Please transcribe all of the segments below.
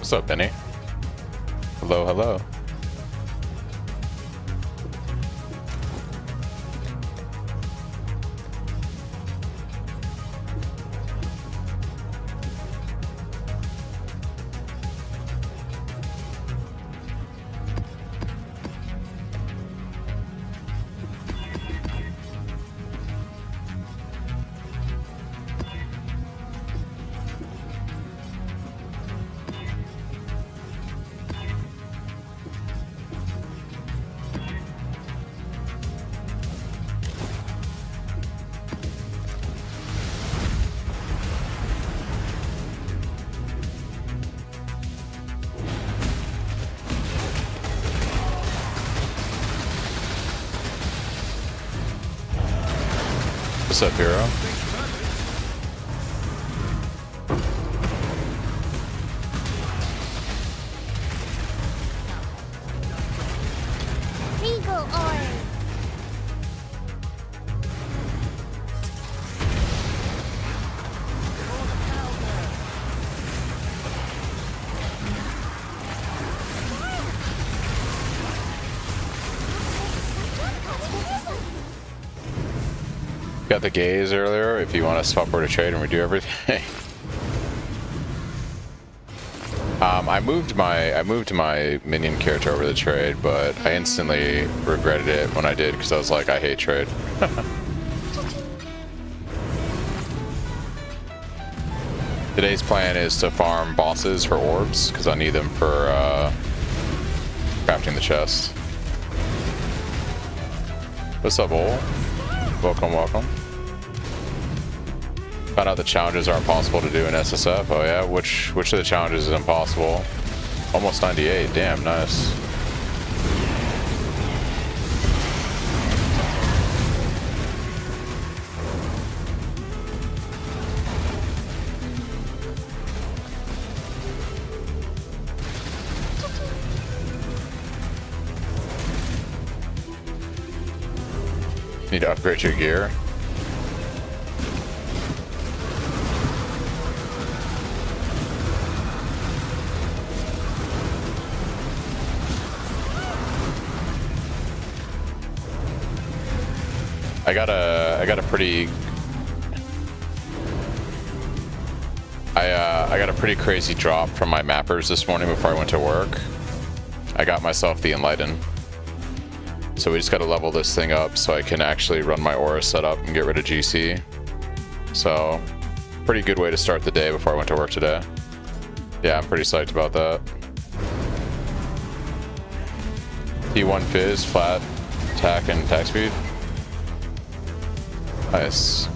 What's up, Benny? Hello, hello. What's up, hero? Regal orb. Got the gaze earlier. If you want to swap over to trade and redo everything. I moved my minion character over to trade, but I instantly regretted it when I did because I was like, I hate trade. Today's plan is to farm bosses for orbs because I need them for crafting the chest. What's up, Ol? Welcome, welcome. Found out the challenges are impossible to do in SSF. Oh yeah, which of the challenges is impossible? Almost 98. Damn, nice. Need to upgrade your gear. I got a pretty I got a pretty crazy drop from my mappers this morning before I went to work. I got myself the Enlighten. So we just got to level this thing up so I can actually run my aura setup and get rid of GC. So, pretty good way to start the day before I went to work today. Yeah, I'm pretty psyched about that. T1 Fizz, flat, attack, and attack speed. Nice.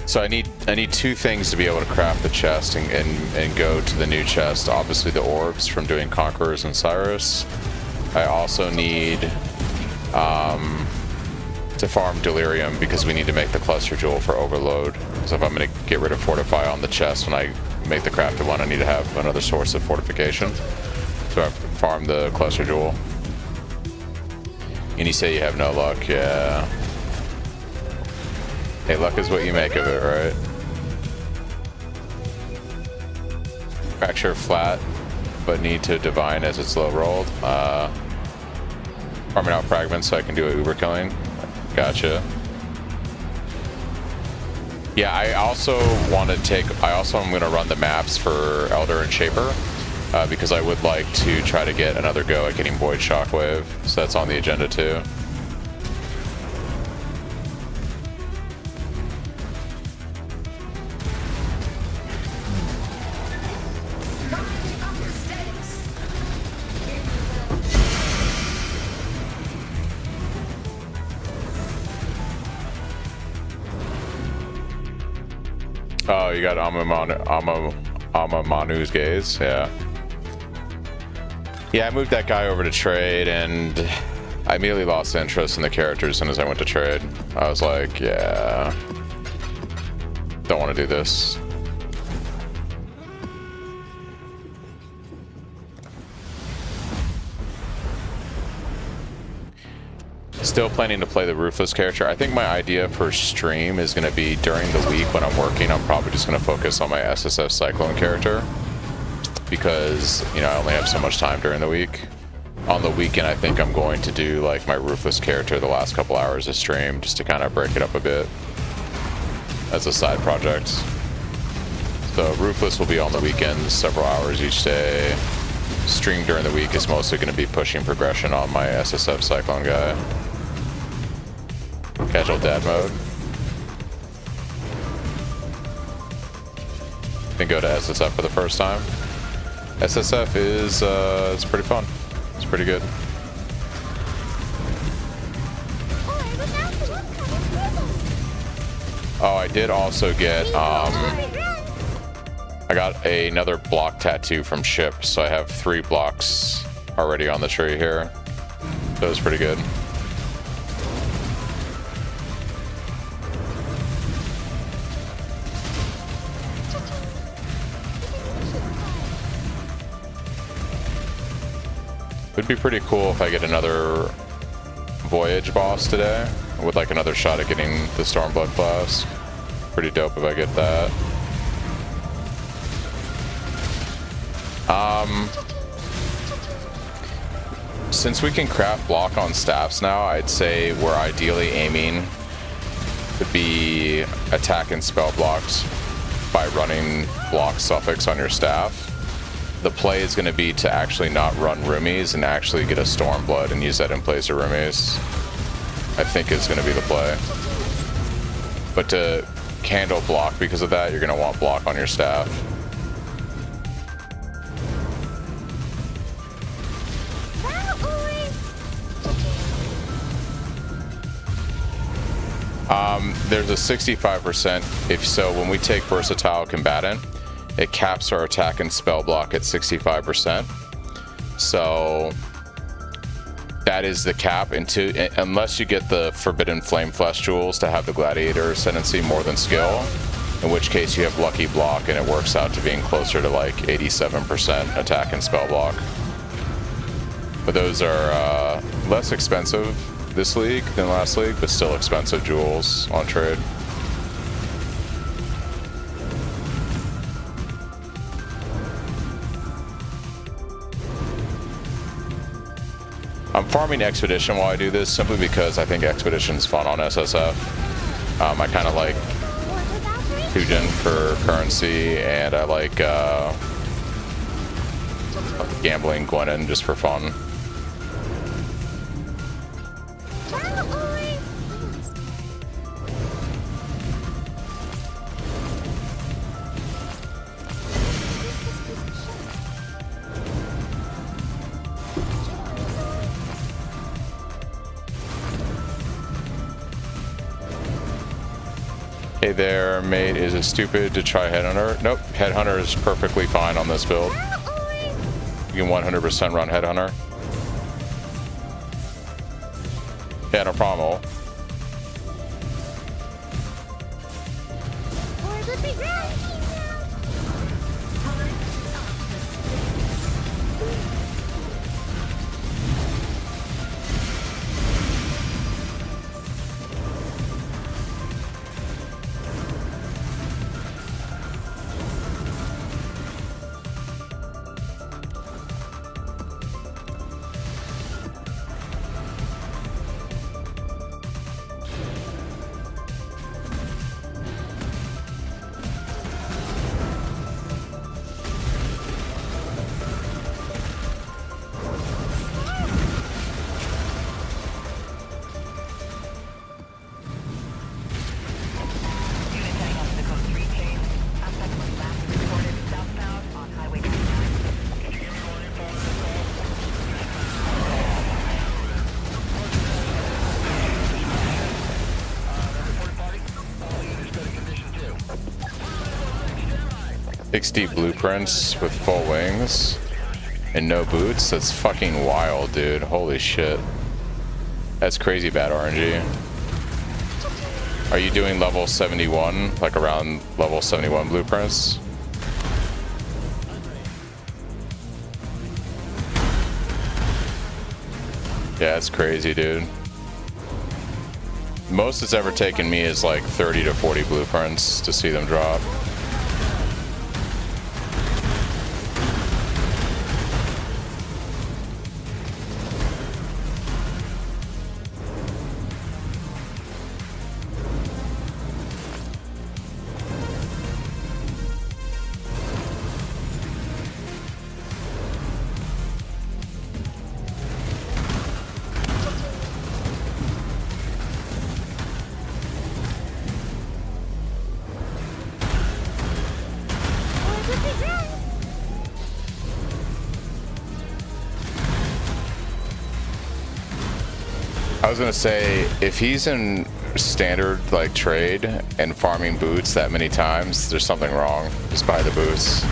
So I need two things to be able to craft the chest and go to the new chest. Obviously the orbs from doing Conquerors and Cyrus. I also need to farm Delirium because we need to make the Cluster Jewel for Overload. So if I'm going to get rid of Fortify on the chest when I make the crafted one, I need to have another source of fortification. So I farm the Cluster Jewel. And you say you have no luck, yeah. Hey, luck is what you make of it, right? Fracture flat, but need to divine as it's low rolled. Farming out fragments so I can do a uber killing. Gotcha. Yeah, I also want to take. I also am going to run the maps for Elder and Shaper because I would like to try to get another go at getting Void Shockwave. So that's on the agenda too. Oh, you got Manu's gaze, yeah. Yeah, I moved that guy over to trade, and I immediately lost interest in the character as soon as I went to trade. I was like, yeah, don't want to do this. Still planning to play the Ruthless character. I think my idea for stream is going to be during the week when I'm working, I'm probably just going to focus on my SSF Cyclone character. Because, you know, I only have so much time during the week. On the weekend, I think I'm going to do like my Ruthless character the last couple hours of stream, just to kind of break it up a bit as a side project. So Ruthless will be on the weekends, several hours each day. Stream during the week is mostly going to be pushing progression on my SSF Cyclone guy. Casual dad mode. Then go to SSF for the first time. SSF is it's pretty fun. It's pretty good. Oh, I did also get I got another block tattoo from Ship, so I have 3 blocks already on the tree here. That was pretty good. Would be pretty cool if I get another Voyage boss today, with like another shot at getting the Stormblood Flask. Pretty dope if I get that. Since we can craft block on staffs now, I'd say we're ideally aiming to be attack and spell blocked by running block suffix on your staff. The play is going to be to actually not run roomies and actually get a Stormblood and use that in place of roomies. I think is going to be the play. But to handle block because of that, you're going to want block on your staff. There's a 65%. If so, when we take Versatile Combatant, it caps our attack and spell block at 65%. So that is the cap. Unless you get the Forbidden Flame Flesh Jewels to have the Gladiator Ascendancy more than skill, in which case you have Lucky Block and it works out to being closer to like 87% attack and spell block. But those are less expensive this league than last league, but still expensive jewels on trade. I'm farming Expedition while I do this, simply because I think Expedition's fun on SSF. I kind of like Hujin for currency, and I like gambling Gwenin just for fun. Hey there, mate. Is it stupid to try Headhunter? Nope. Headhunter is perfectly fine on this build. You can 100% run Headhunter. Yeah, no problem. Deep blueprints with full wings and no boots. That's fucking wild, dude. Holy shit. That's crazy bad RNG. Are you doing level 71, like around level 71 blueprints? Yeah, that's crazy, dude. Most it's ever taken me is like 30 to 40 blueprints to see them drop. I was gonna say, if he's in standard like trade and farming boots that many times, there's something wrong. Just buy the boots.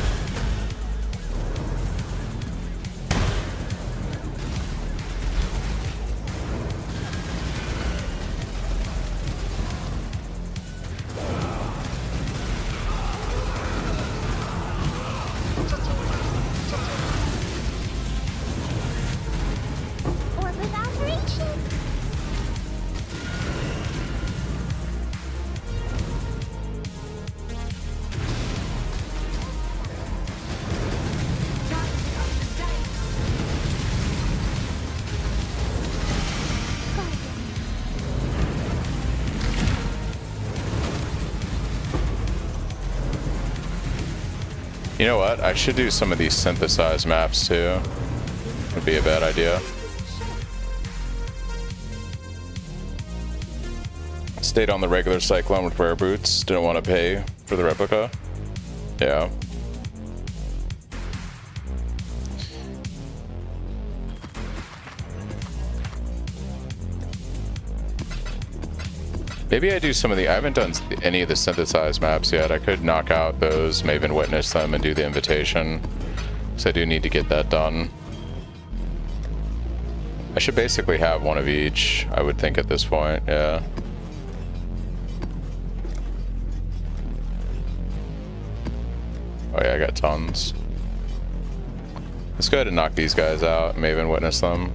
You know what? I should do some of these synthesized maps too. Would be a bad idea. Stayed on the regular Cyclone with rare boots. Didn't want to pay for the replica. Yeah. Maybe I do some of the... I haven't done any of the synthesized maps yet. I could knock out those, Maven Witness them, and do the invitation. So I do need to get that done. I should basically have one of each, I would think at this point, yeah. Oh yeah, I got tons. Let's go ahead and knock these guys out, Maven Witness them.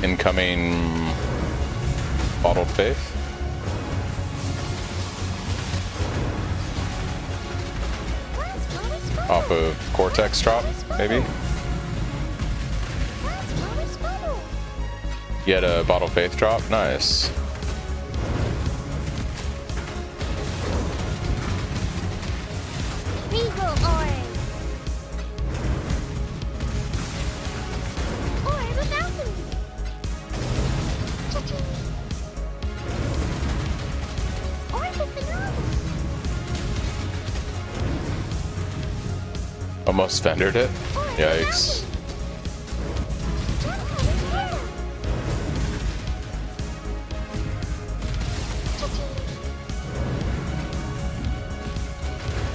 Incoming Bottled Faith. Off of Cortex drop, maybe? You had a Bottled Faith drop? Nice. Almost fendered it. Yikes.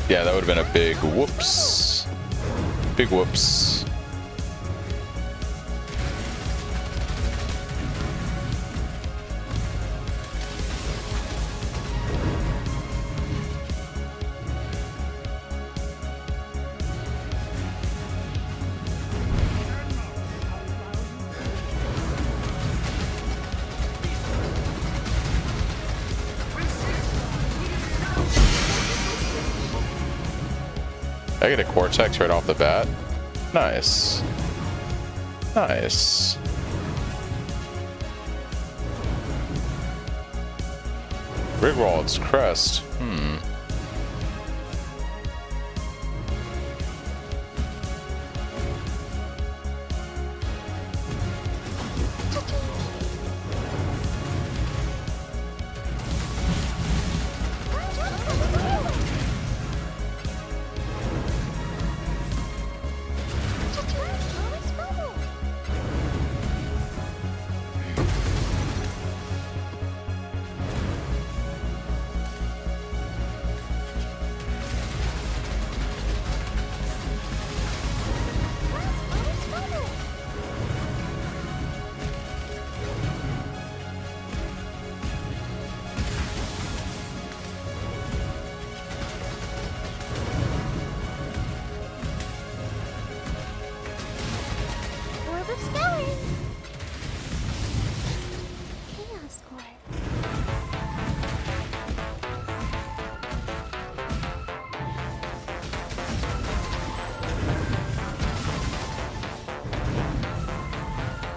Yeah, that would have been a big whoops. Big whoops. I get a Cortex right off the bat. Nice. Nice. Rigwald's Crest.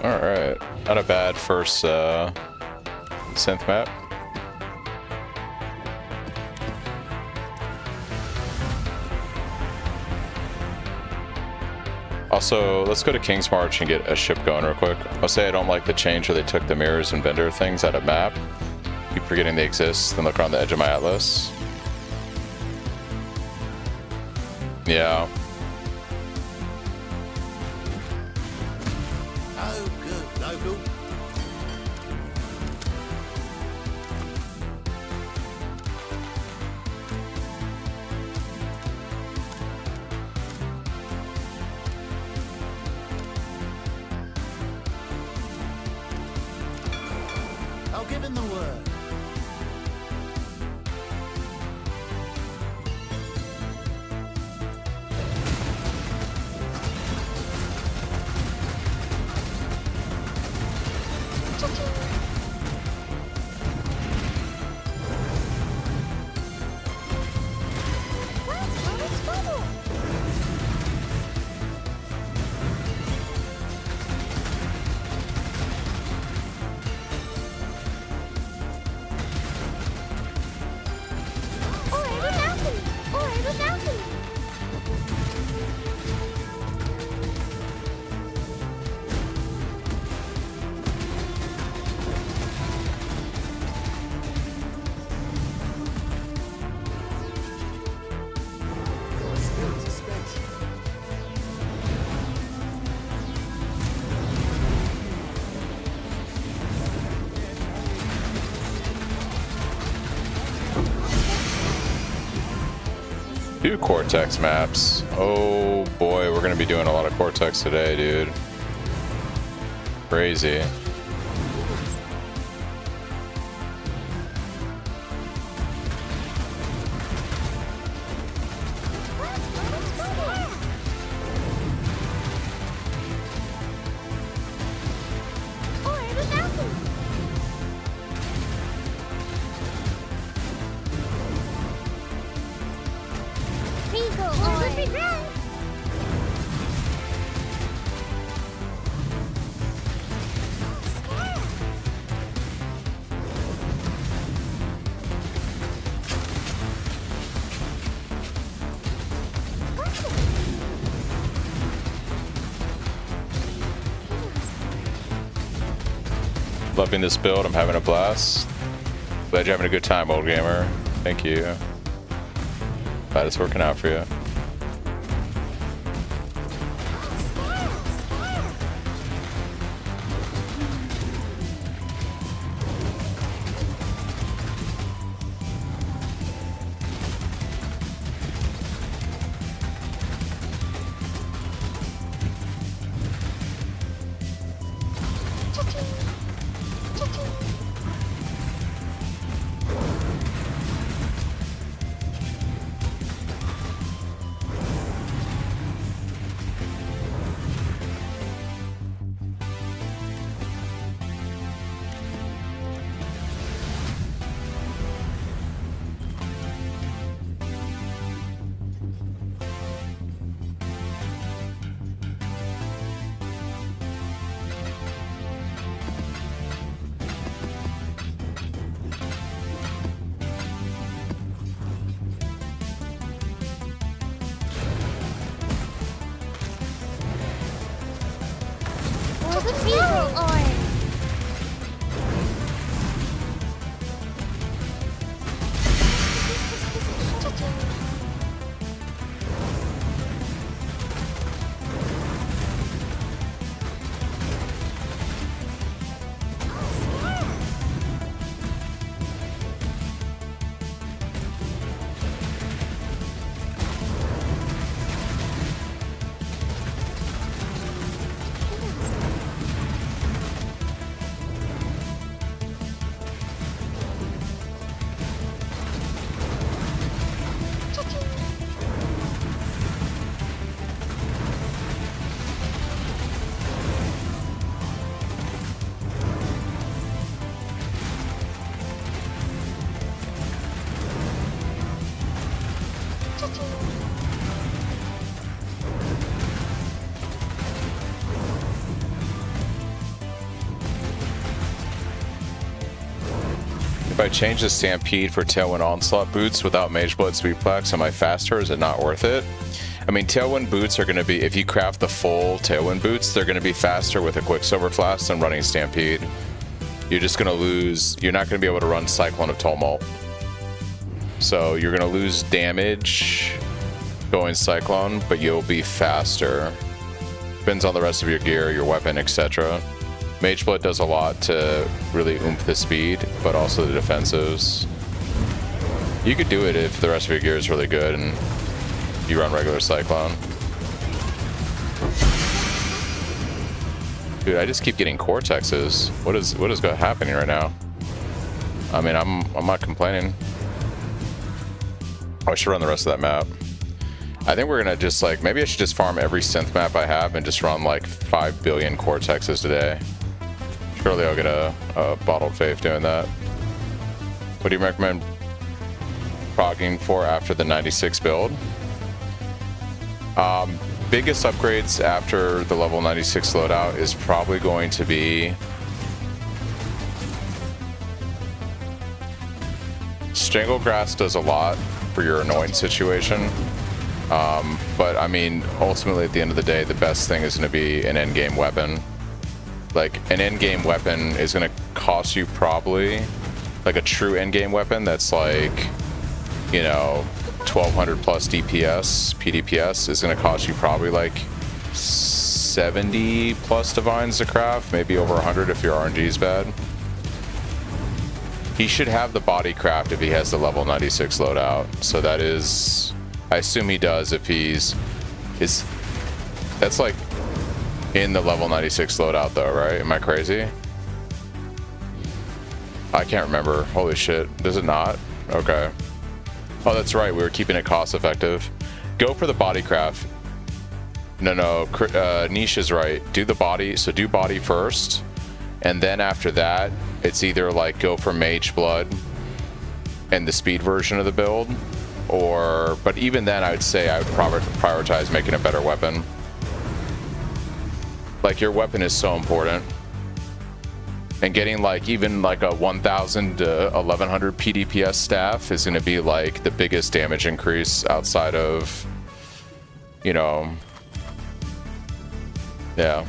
Alright. Not a bad first synth map. Also, let's go to King's March and get a ship going real quick. I'll say I don't like the change where they took the mirrors and vendor things out of map. Keep forgetting they exist, then look around the edge of my atlas. Yeah. Oh, good, local. I'll give him the word. Two Cortex maps. Oh boy, we're gonna be doing a lot of Cortex today, dude. Crazy. Loving this build, I'm having a blast. Glad you're having a good time, old gamer. Thank you. Glad it's working out for you. I change the Stampede for Tailwind Onslaught boots without Mageblood Sweetplex, am I faster or is it not worth it? I mean, Tailwind boots are going to be, if you craft the full Tailwind boots, they're going to be faster with a Quicksilver Flask than running Stampede. You're just going to lose, you're not going to be able to run Cyclone of Tumult. So you're going to lose damage going Cyclone, but you'll be faster. Depends on the rest of your gear, your weapon, etc. Mageblood does a lot to really oomph the speed, but also the defensives. You could do it if the rest of your gear is really good and you run regular Cyclone. Dude, I just keep getting Cortexes. What is happening right now? I mean, I'm not complaining. Oh, I should run the rest of that map. I think we're gonna just like, maybe I should just farm every synth map I have and just run like 5 billion Cortexes today. Surely I'll get a bottled faith doing that. What do you recommend progging for after the 96 build? Biggest upgrades after the level 96 loadout is probably going to be Stranglegrass does a lot for your annoyance situation. But I mean, ultimately at the end of the day, the best thing is going to be an endgame weapon. Like, an endgame weapon is going to cost you probably, like a true endgame weapon that's like, you know, 1200 plus DPS, PDPS is going to cost you probably like 70 plus divines to craft, maybe over 100 if your RNG is bad. He should have the body craft if he has the level 96 loadout. So that is, I assume he does if that's like in the level 96 loadout though, right? Am I crazy? I can't remember. Holy shit. Does it not? Okay. Oh, that's right. We were keeping it cost effective. Go for the body craft. No. Niche is right. Do the body. So do body first. And then after that, it's either like go for Mage Blood and the speed version of the build, or, but even then I would say I would prioritize making a better weapon. Like, your weapon is so important. And getting like even like a 1000 to 1100 PDPS staff is going to be like the biggest damage increase outside of, you know, yeah.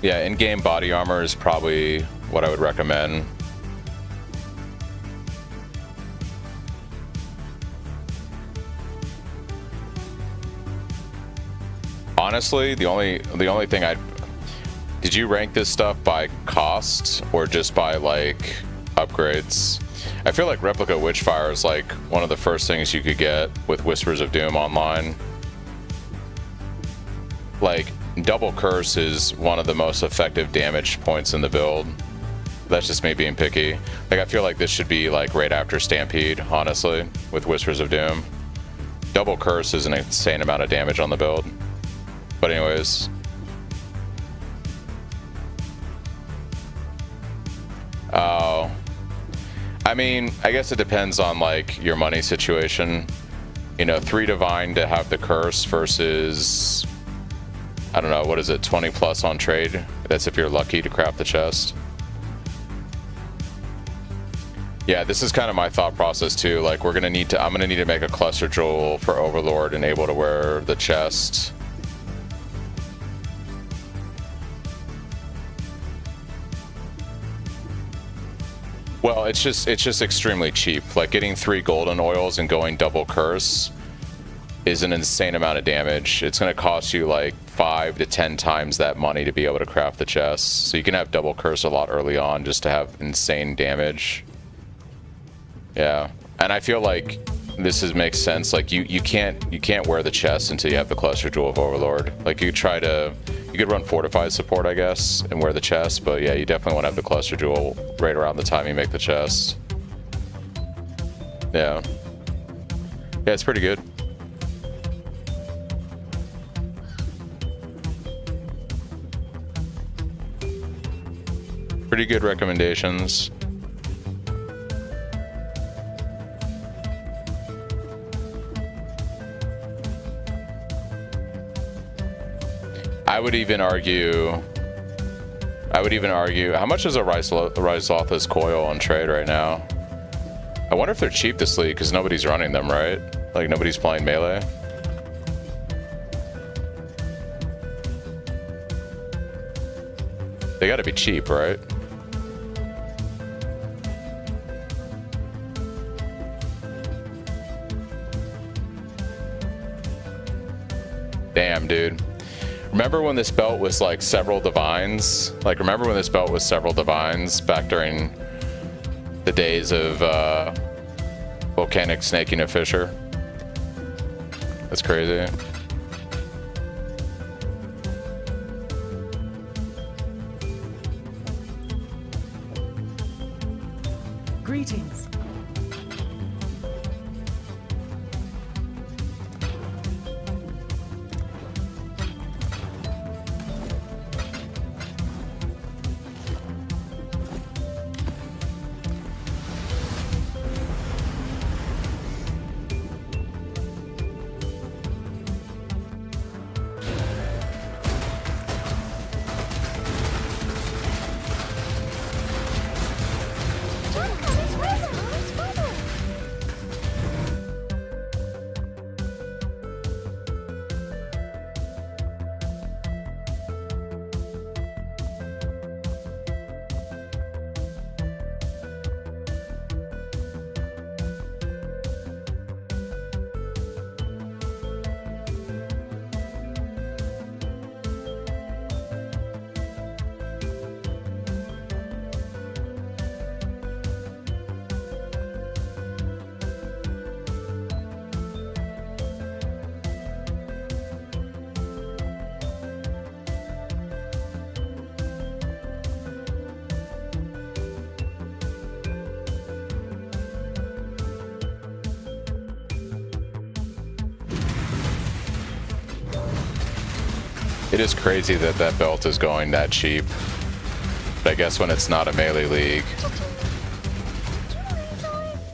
Yeah, in-game body armor is probably what I would recommend. Honestly, the only thing did you rank this stuff by cost or just by like upgrades? I feel like Replica Witchfire is like one of the first things you could get with Whispers of Doom online. Like, double curse is one of the most effective damage points in the build. That's just me being picky. Like, I feel like this should be like right after Stampede, honestly, with Whispers of Doom. Double curse is an insane amount of damage on the build. But anyways. Oh. I mean, I guess it depends on like your money situation. You know, 3 divine to have the curse versus, I don't know, what is it, 20 plus on trade? That's if you're lucky to craft the chest. Yeah, this is kind of my thought process too. Like, I'm gonna need to make a cluster jewel for Overlord and able to wear the chest. Well, it's just extremely cheap. Like, getting 3 golden oils and going double curse is an insane amount of damage. It's going to cost you like 5 to 10 times that money to be able to craft the chest. So you can have double curse a lot early on just to have insane damage. Yeah, and I feel like this makes sense. Like, you can't wear the chest until you have the cluster jewel of Overlord. Like, you could run fortified support, I guess, and wear the chest, but yeah, you definitely want to have the cluster jewel right around the time you make the chest. Yeah, it's pretty good. Pretty good recommendations. I would even argue, how much is a Rhizolthus coil on trade right now? I wonder if they're cheap this league because nobody's running them, right? Like nobody's playing melee. They gotta be cheap, right? Damn, dude. Remember when this belt was like several divines? Like, remember when this belt was several divines back during the days of volcanic snaking a fisher? That's crazy. Greetings. It is crazy that that belt is going that cheap. But I guess when it's not a melee league,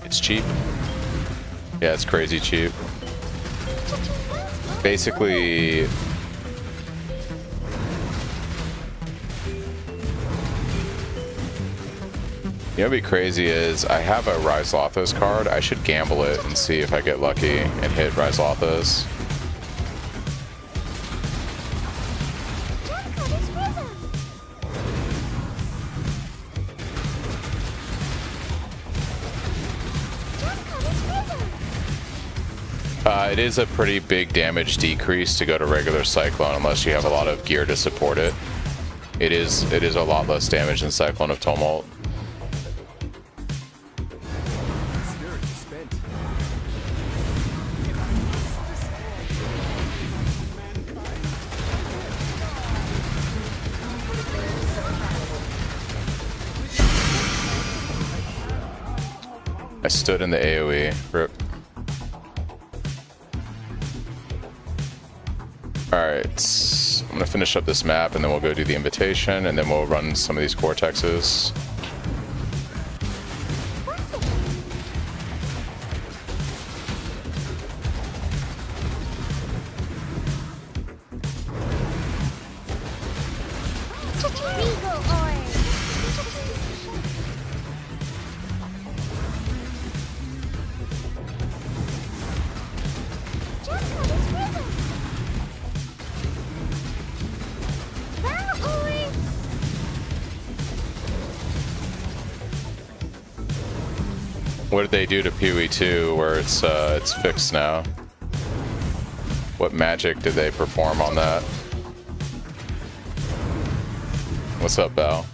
it's cheap. Yeah, it's crazy cheap. Basically, you know what'd be crazy is I have a Rhizolthus card. I should gamble it and see if I get lucky and hit Rhizolthus. It is a pretty big damage decrease to go to regular Cyclone unless you have a lot of gear to support it. It is a lot less damage than Cyclone of Tumult. I stood in the AoE. Rip. Alright, I'm gonna finish up this map and then we'll go do the invitation and then we'll run some of these Cortexes. What did they do to Pewee 2 where it's fixed now? What magic did they perform on that? What's up, Bal?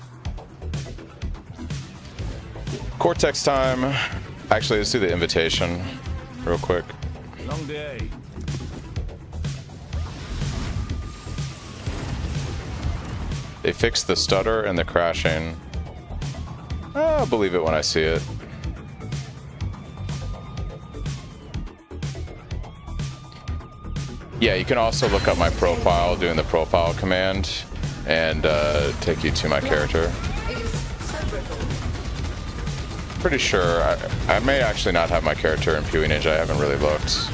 Cortex time. Actually, let's do the invitation real quick. Long day. They fixed the stutter and the crashing. I'll believe it when I see it. Yeah, you can also look up my profile doing the profile command and take you to my character. Pretty sure. I may actually not have my character in Pewee Ninja. I haven't really looked.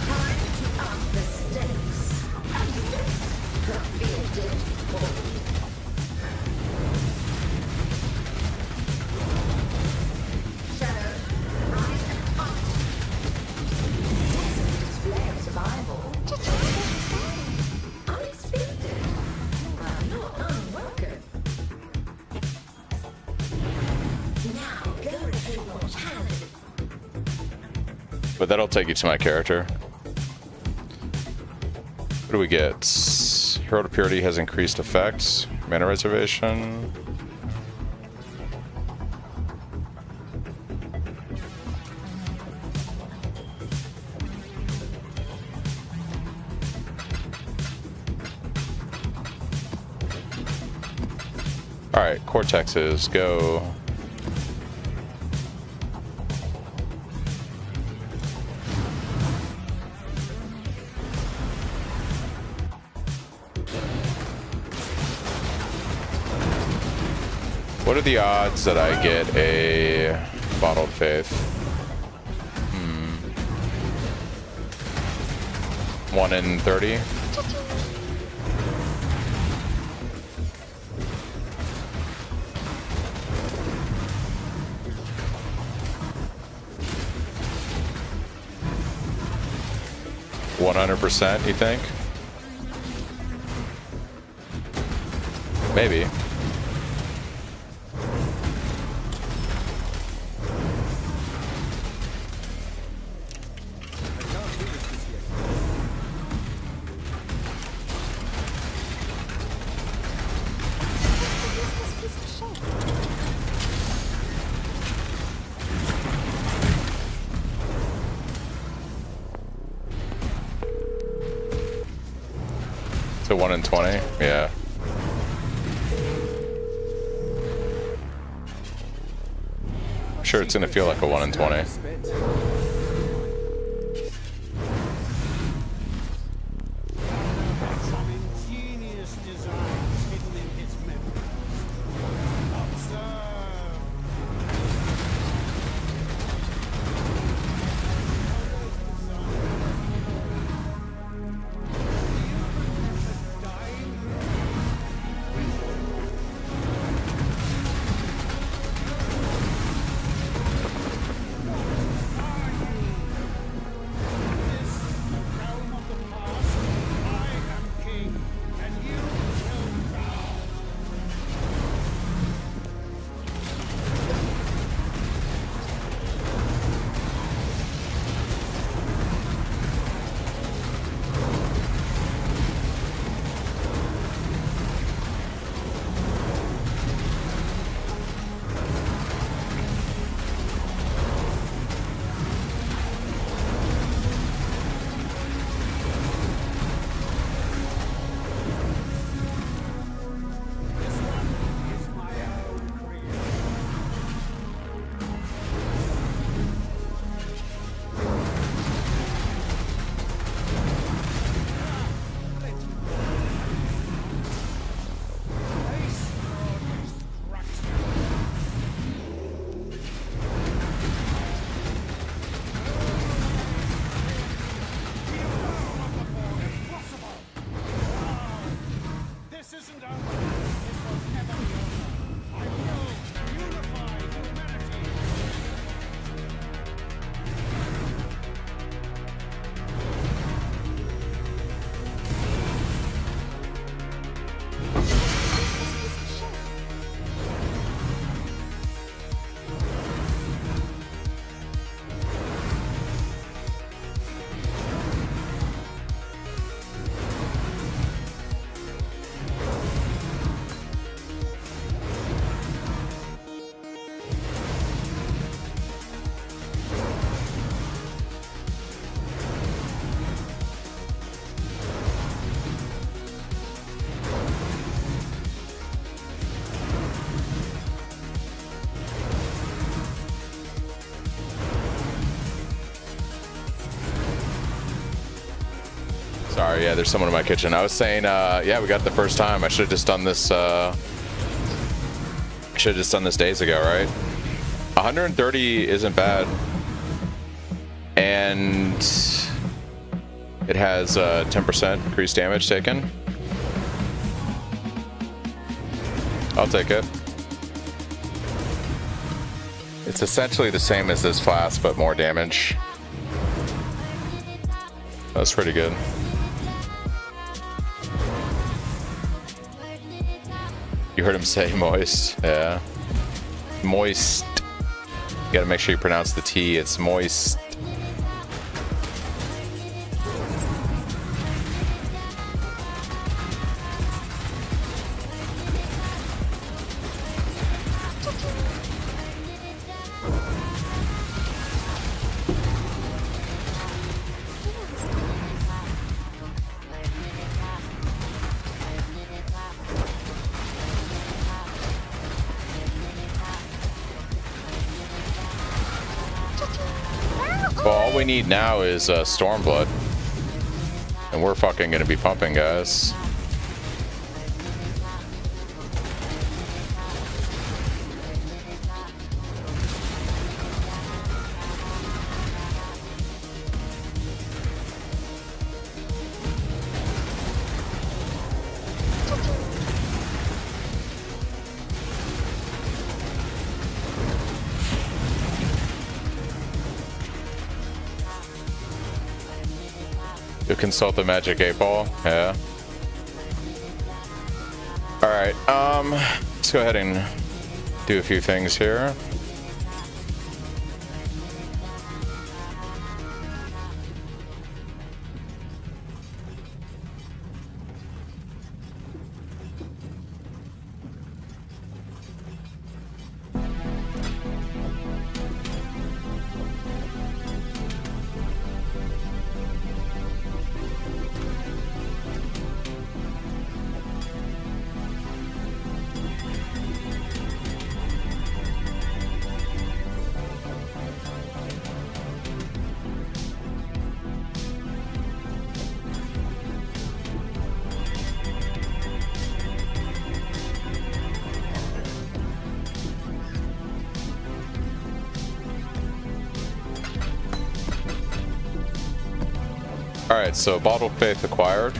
But that'll take you to my character. What do we get? Hero to Purity has increased effects. Mana reservation. Alright, Cortexes, go. What are the odds that I get a Bottled Faith? 1 in 30? %, you think? Maybe. So 1 in 20? Yeah. I'm sure it's gonna feel like a 1 in 20. Sorry, yeah, there's someone in my kitchen. I was saying, yeah, we got it the first time. I should have just done this. I should have just done this days ago, right? 130 isn't bad. And it has 10% increased damage taken. I'll take it. It's essentially the same as this flask, but more damage. That's pretty good. You heard him say moist. Yeah. Moist. You gotta make sure you pronounce the T. It's moist. Well, all we need now is Stormblood. And we're fucking gonna be pumping, guys. You consult the magic 8-ball, yeah. Alright, let's go ahead and do a few things here. Alright, so Bottled Faith acquired.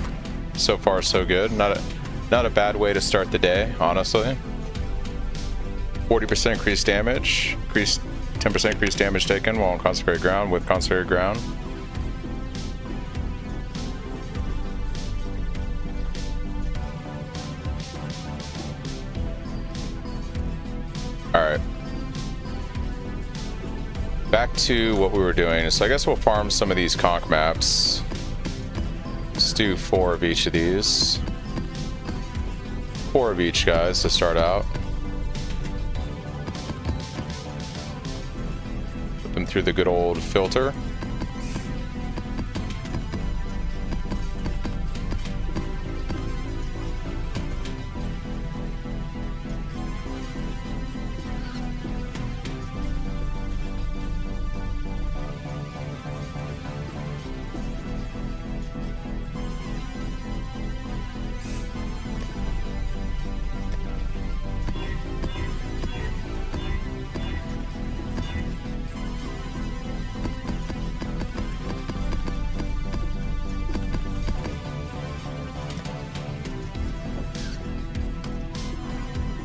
So far, so good. Not a bad way to start the day, honestly. 40% increased damage. 10% increased damage taken while on consecrated ground with consecrated ground. Alright. Back to what we were doing. So I guess we'll farm some of these conch maps. Let's do 4 of each of these. 4 of each, guys, to start out. Put them through the good old filter.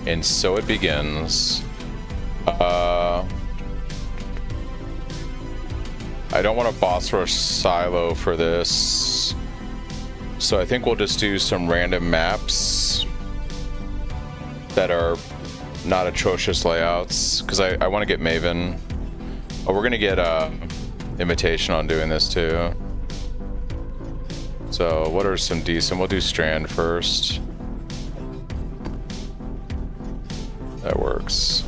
And so it begins. I don't want a boss rush silo for this. So I think we'll just do some random maps that are not atrocious layouts. Because I want to get Maven. Oh, we're going to get Imitation on doing this too. So what are some decent? We'll do Strand first. That works.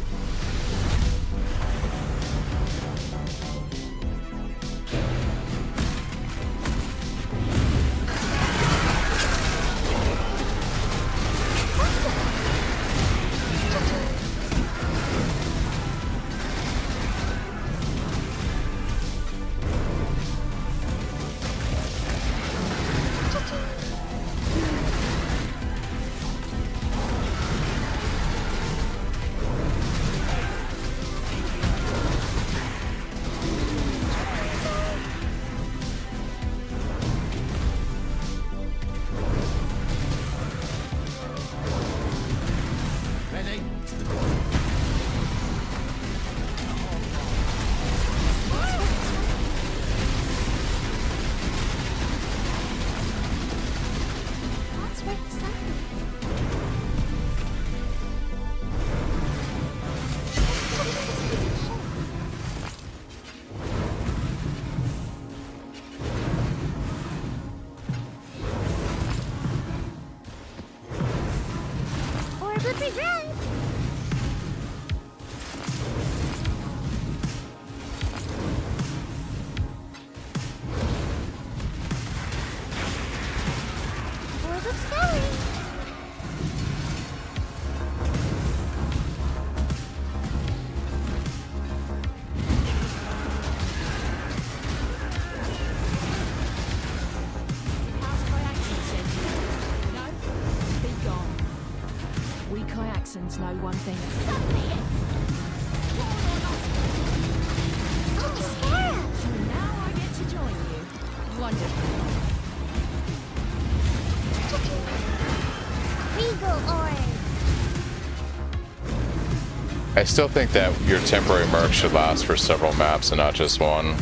I still think that your temporary merc should last for several maps and not just one.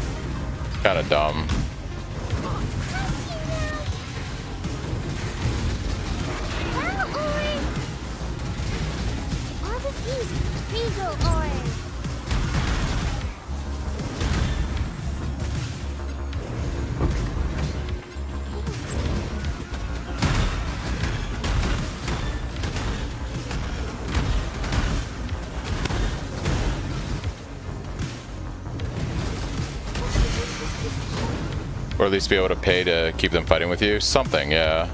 Kind of dumb. Or at least be able to pay to keep them fighting with you. Something, yeah.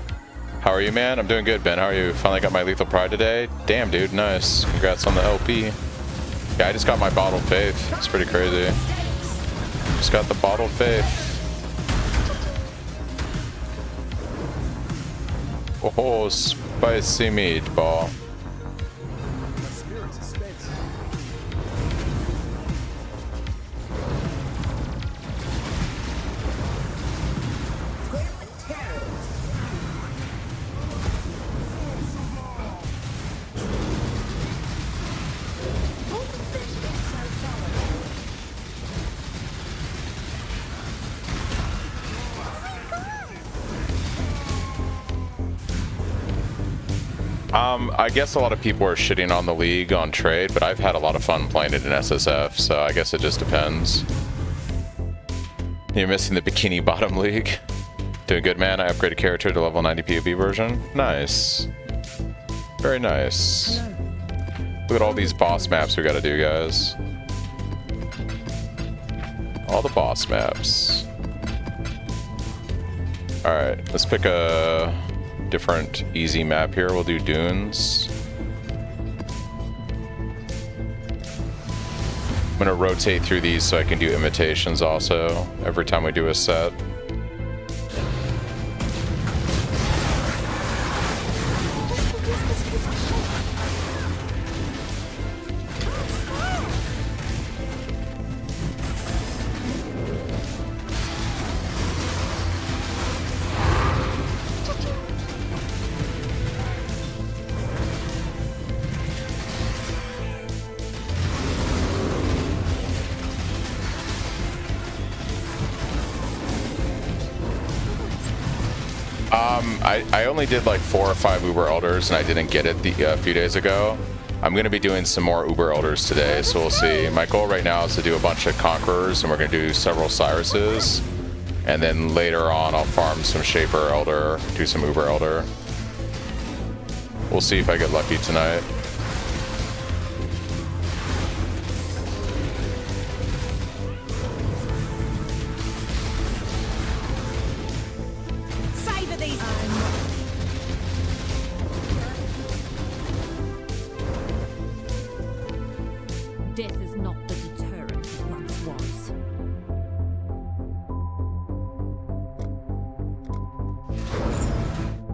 How are you, man? I'm doing good, Ben. How are you? Finally got my Lethal Pride today. Damn, dude, nice. Congrats on the LP. Yeah, I just got my Bottled Faith. It's pretty crazy. Just got the Bottled Faith. Oh, spicy meatball. I guess a lot of people are shitting on the league on trade, but I've had a lot of fun playing it in SSF, so I guess it just depends. You're missing the Bikini Bottom League. Doing good, man. I upgraded character to level 90 POB version. Nice. Very nice. Look at all these boss maps we gotta do, guys. All the boss maps. Alright, let's pick a different easy map here. We'll do Dunes. I'm gonna rotate through these so I can do imitations also every time we do a set. I only did like 4 or 5 Uber Elders and I didn't get it a few days ago. I'm going to be doing some more Uber Elders today, so we'll see. My goal right now is to do a bunch of Conquerors, and we're going to do several Cyruses. And then later on I'll farm some Shaper Elder, do some Uber Elder. We'll see if I get lucky tonight. Death is not the deterrent it once was.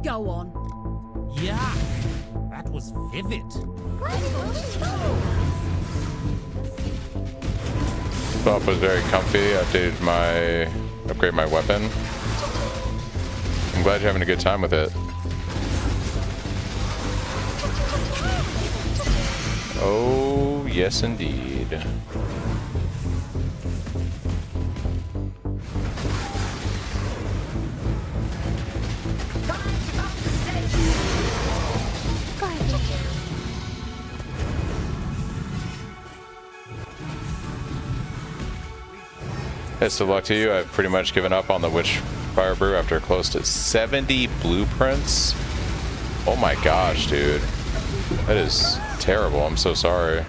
Go on. Yuck! That was vivid. Top was very comfy. Upgrade my weapon. I'm glad you're having a good time with it. Oh, yes indeed. Best of luck to you. I've pretty much given up on the Witch Fire Brew after close to 70 blueprints. Oh my gosh, dude. That is terrible. I'm so sorry.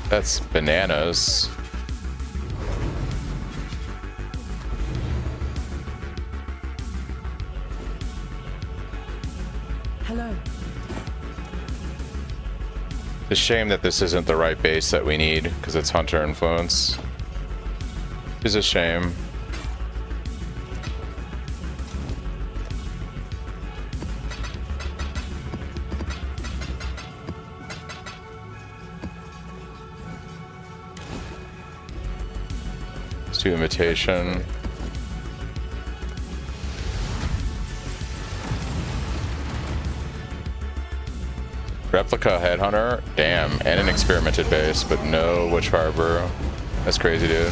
That's bananas. Hello. It's a shame that this isn't the right base that we need, because it's Hunter influence. It's a shame. Let's do imitation. Replica Headhunter, damn, and an experimented base, but no Witchfire Brew. That's crazy, dude.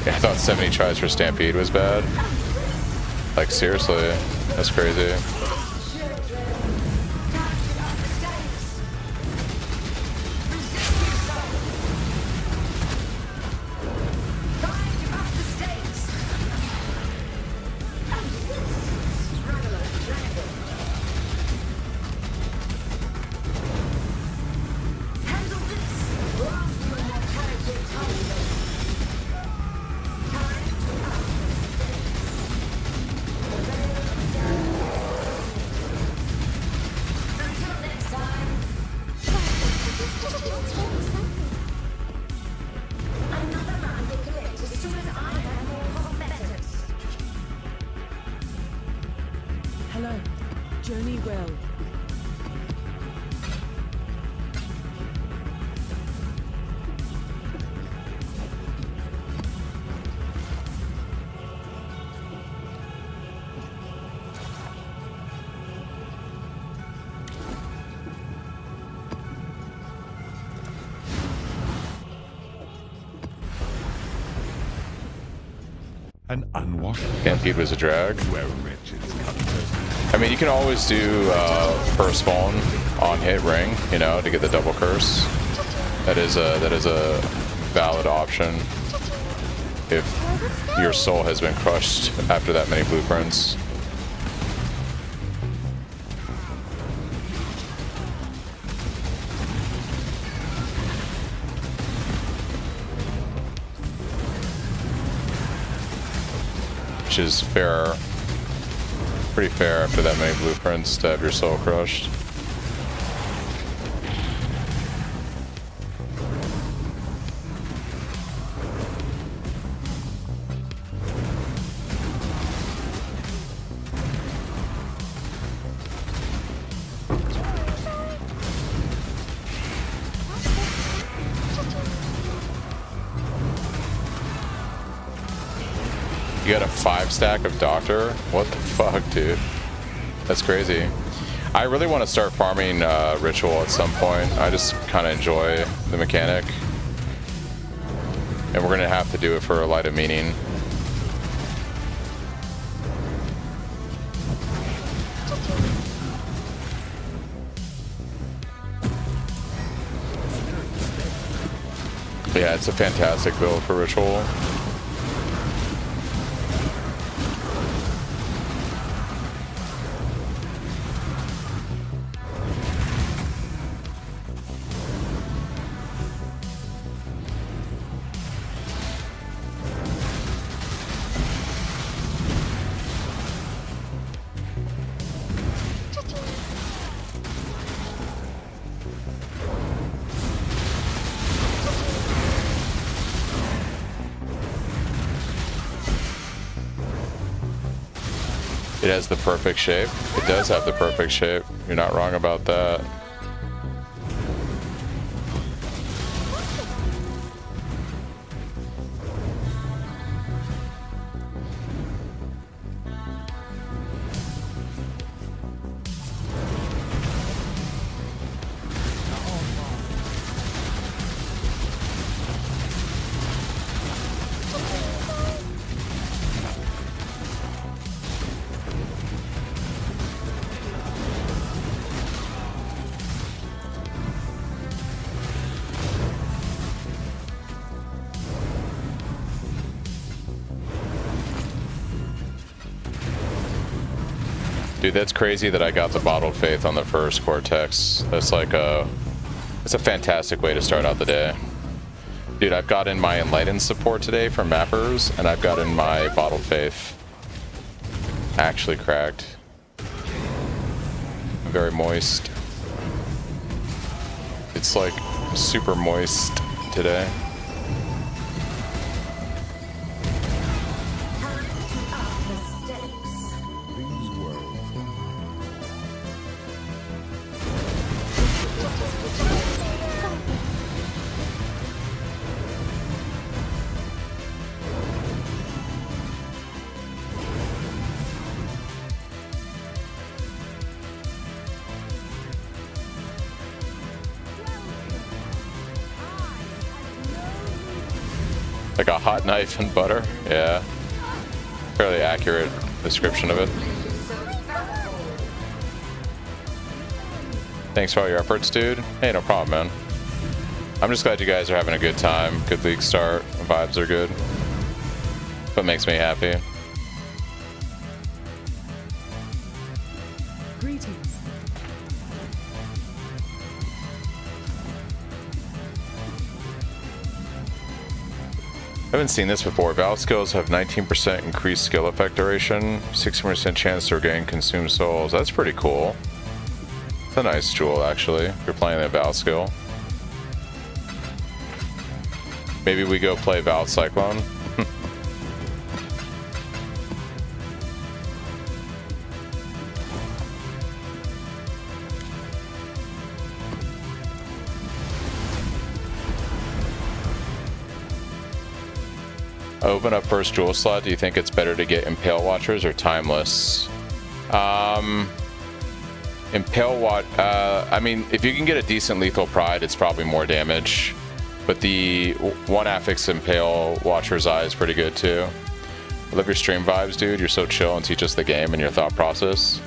Yeah, I thought 70 tries for Stampede was bad. Like, seriously, that's crazy. Hello. Journey well. An unwashed Stampede was a drag. where wretches come to. I mean, you can always do first spawn on hit ring, you know, to get the double curse. That is a valid option if your soul has been crushed after that many blueprints. Which is fair. Pretty fair after that many blueprints to have your soul crushed. You got a 5-stack of Doctor? What the fuck, dude? That's crazy. I really want to start farming Ritual at some point. I just kind of enjoy the mechanic. And we're going to have to do it for a Light of Meaning. Yeah, it's a fantastic build for Ritual. It has the perfect shape. It does have the perfect shape. You're not wrong about that. Dude, that's crazy that I got the Bottled Faith on the first Cortex. That's like it's a fantastic way to start out the day. Dude, I've gotten my Enlightened support today from Mappers, and I've gotten my Bottled Faith actually cracked. Very moist. It's like super moist today. Like a hot knife and butter. Yeah. Fairly accurate description of it. Thanks for all your efforts, dude. Hey, no problem, man. I'm just glad you guys are having a good time. Good league start. Vibes are good. What makes me happy. Greetings. I haven't seen this before. Val skills have 19% increased skill effect duration, 60% chance to regain consumed souls. That's pretty cool. It's a nice jewel, actually, if you're playing that Val skill. Maybe we go play Val Cyclone. Open up first jewel slot. Do you think it's better to get Impale Watchers or Timeless? Impale Watch. I mean, if you can get a decent Lethal Pride, it's probably more damage. But the one affix Impale Watcher's Eye is pretty good too. I love your stream vibes, dude. You're so chill and teach us the game and your thought process.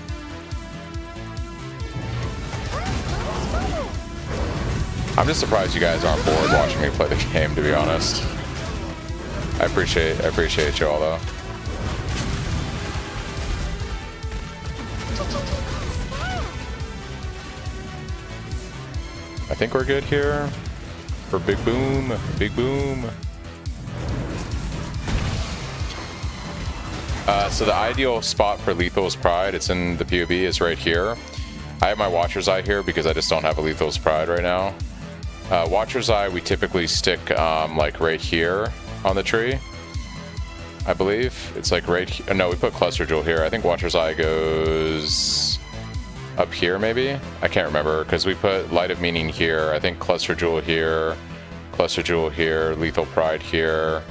I'm just surprised you guys aren't bored watching me play the game, to be honest. I appreciate you all though. I think we're good here for big boom, big boom. So the ideal spot for Lethal's Pride, it's in the POV, is right here. I have my Watcher's Eye here because I just don't have a Lethal's Pride right now. Watcher's Eye we typically stick like right here on the tree, I believe. It's like right here. No, we put Cluster Jewel here. I think Watcher's Eye goes up here maybe? I can't remember because we put Light of Meaning here. I think Cluster Jewel here, Lethal Pride here.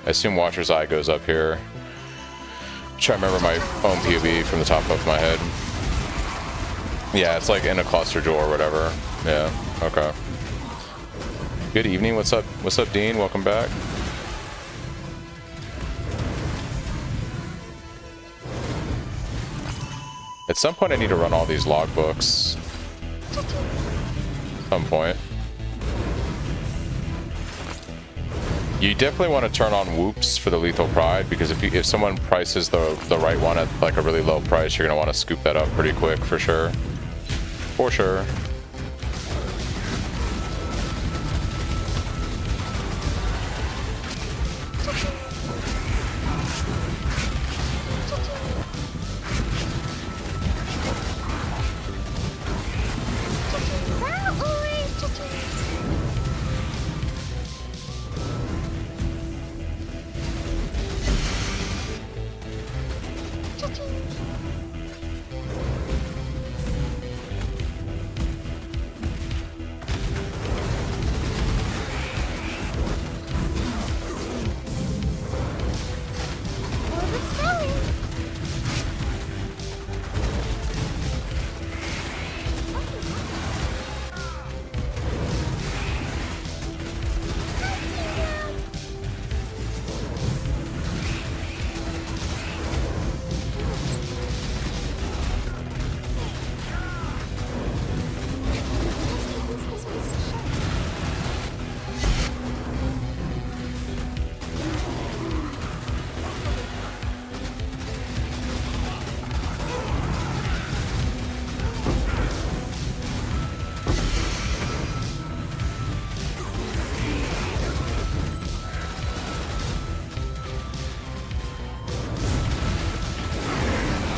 I assume Watcher's Eye goes up here. I'm trying to remember my own POV from the top of my head. Yeah, it's like in a Cluster Jewel or whatever. Yeah, okay. Good evening, what's up, Dean? Welcome back. At some point I need to run all these logbooks. At some point. You definitely want to turn on whoops for the Lethal Pride, because if someone prices the right one at like a really low price, you're going to want to scoop that up pretty quick for sure. For sure.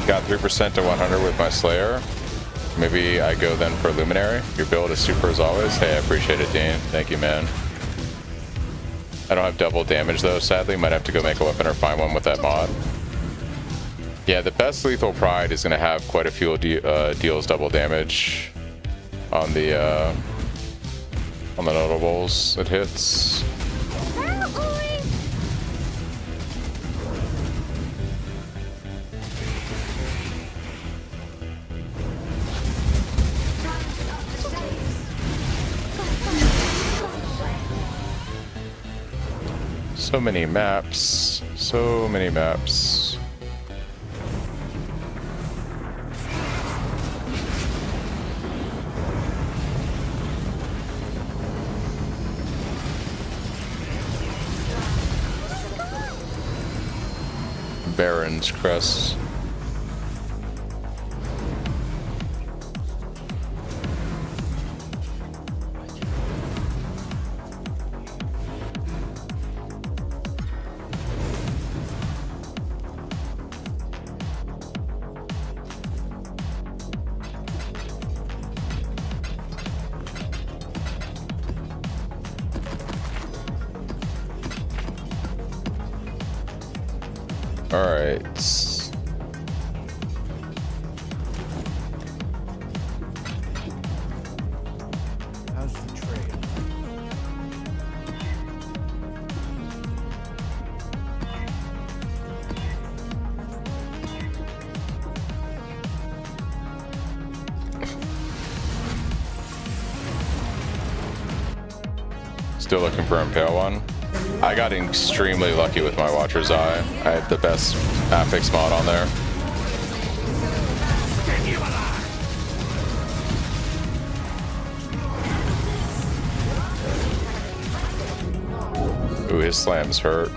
Got 3% to 100 with my Slayer. Maybe I go then for Luminary. Your build is super as always. Hey, I appreciate it, Dean. Thank you, man. I don't have double damage though, sadly. Might have to go make a weapon or find one with that mod. Yeah, the best Lethal Pride is going to have quite a few deals double damage on the notables it hits. So many maps. So many maps. Baron's Crest. All right. How's the trade? Still looking for Impale one. I got extremely lucky with my Watcher's Eye. I had the best affix mod on there. Ooh, his slam's hurt.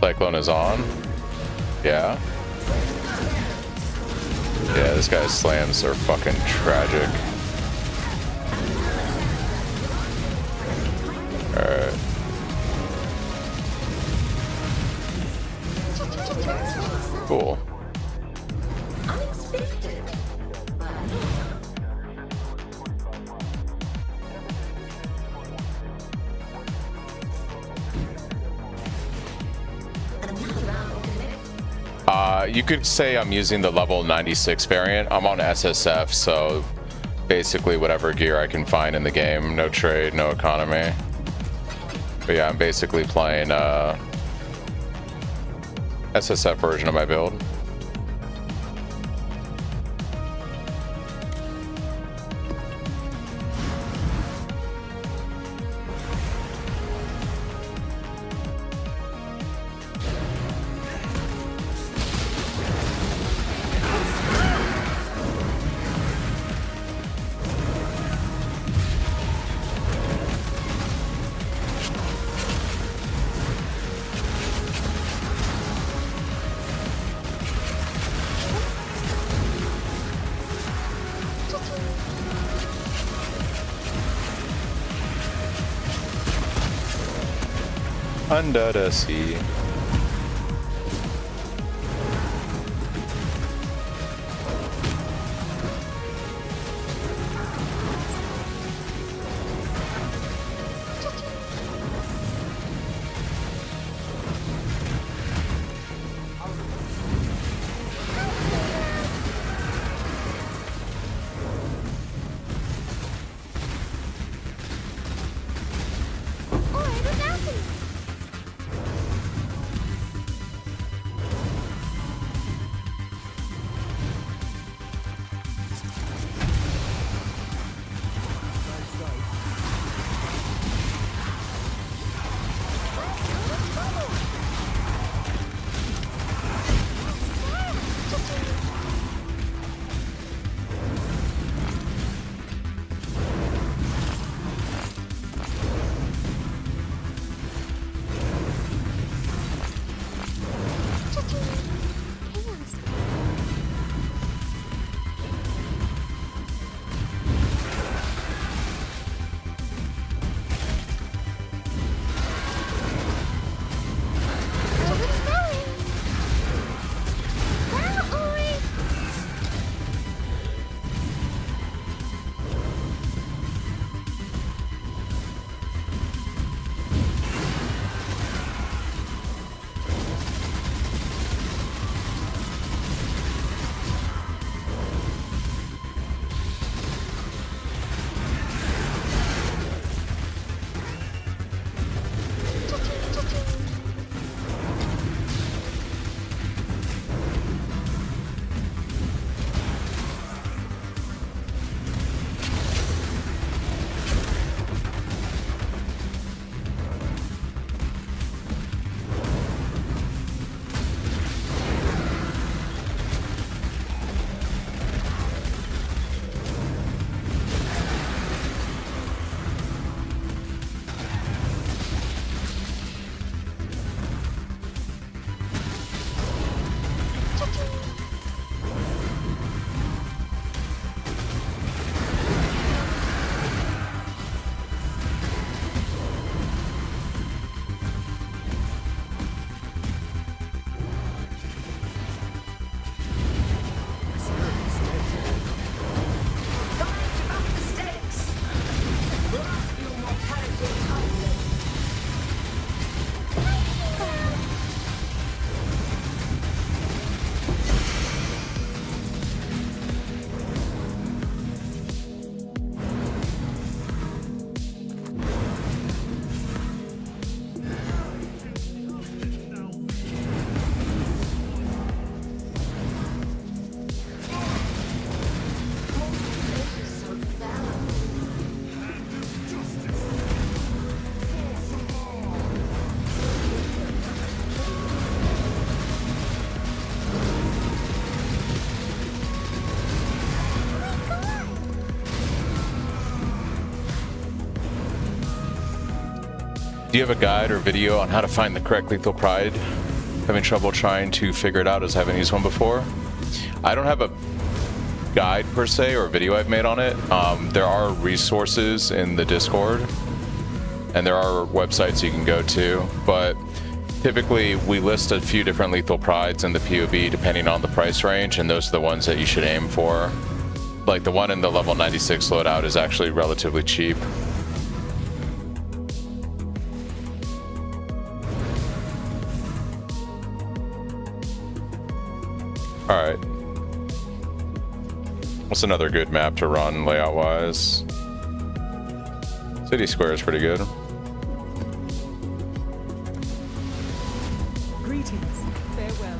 Cyclone is on. Yeah. Yeah, this guy's slams are fucking tragic. Alright. Cool. You could say I'm using the level 96 variant. I'm on SSF, so basically whatever gear I can find in the game. No trade, no economy. But yeah, I'm basically playing SSF version of my build. Under the sea. Do you have a guide or video on how to find the correct lethal pride? Having trouble trying to figure it out as I haven't used one before. I don't have a guide per se or a video I've made on it. There are resources in the Discord and there are websites you can go to, but typically we list a few different lethal prides in the POB depending on the price range, and those are the ones that you should aim for. Like the one in the level 96 loadout is actually relatively cheap. Alright. What's another good map to run layout-wise? City Square is pretty good. Greetings. Farewell.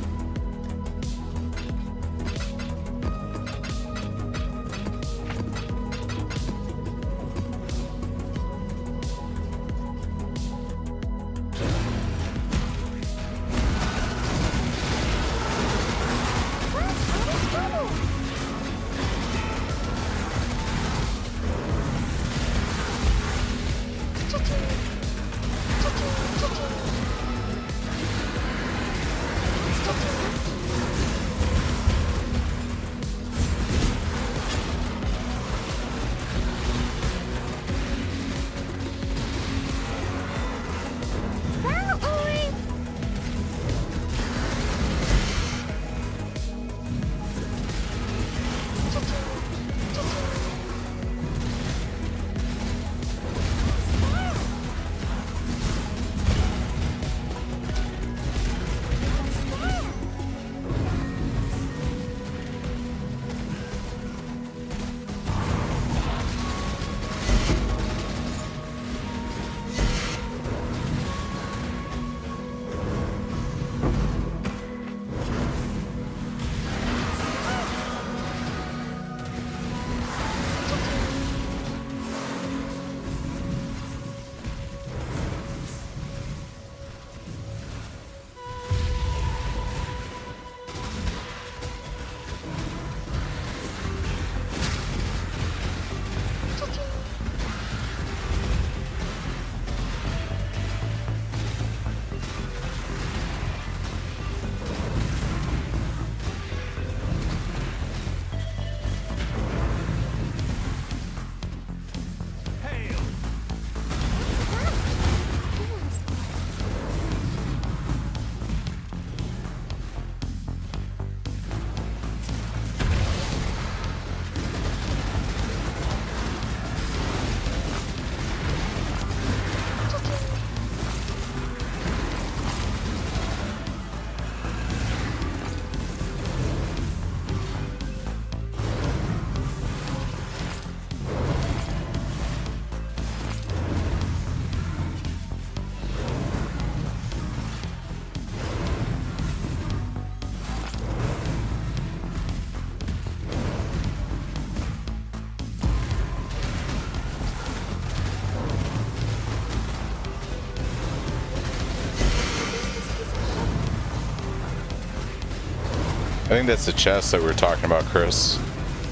I think that's the chest that we were talking about, Chris.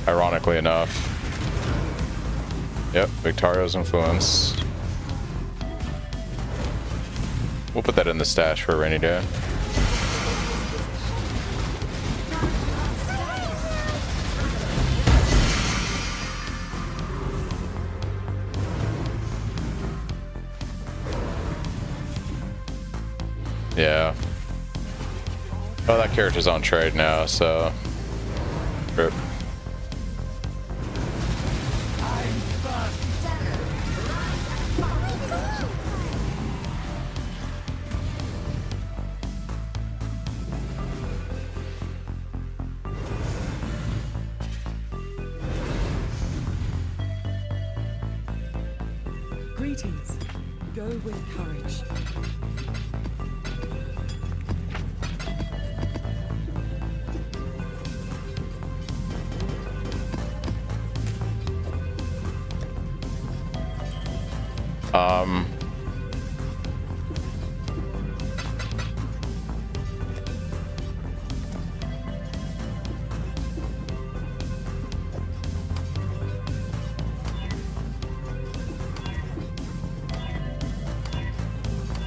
Ironically enough. Yep, Victario's influence. We'll put that in the stash for a rainy day. Yeah. Oh, that character's on trade now, so... Rip. Greetings. Go with courage.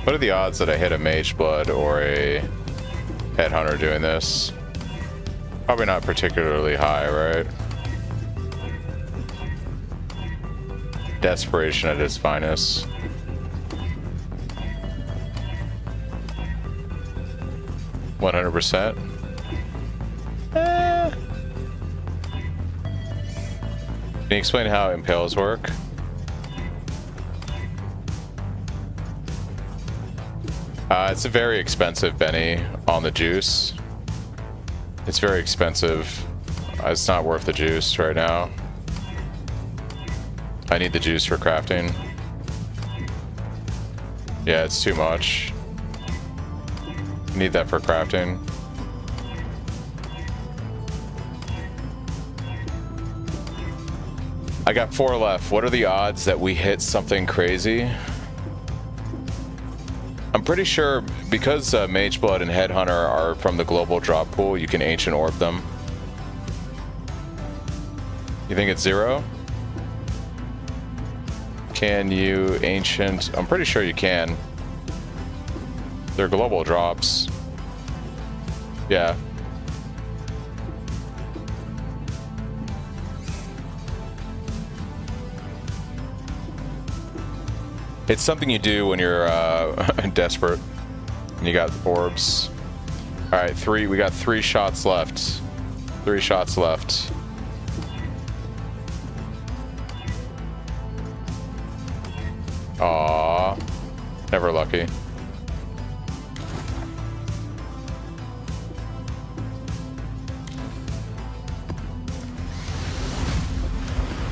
What are the odds that I hit a Mage Blood or a Headhunter doing this? Probably not particularly high, right? Desperation at its finest. %. Can you explain how impales work? It's a very expensive Benny on the juice. It's very expensive. It's not worth the juice right now. I need the juice for crafting. Yeah, it's too much. Need that for crafting. I got 4 left. What are the odds that we hit something crazy? I'm pretty sure because Mage Blood and Headhunter are from the global drop pool, you can Ancient Orb them. You think it's 0? Can you Ancient? I'm pretty sure you can. They're global drops. Yeah. It's something you do when you're desperate and you got orbs. All right, we got 3 shots left. 3 shots left. Aww. Never lucky.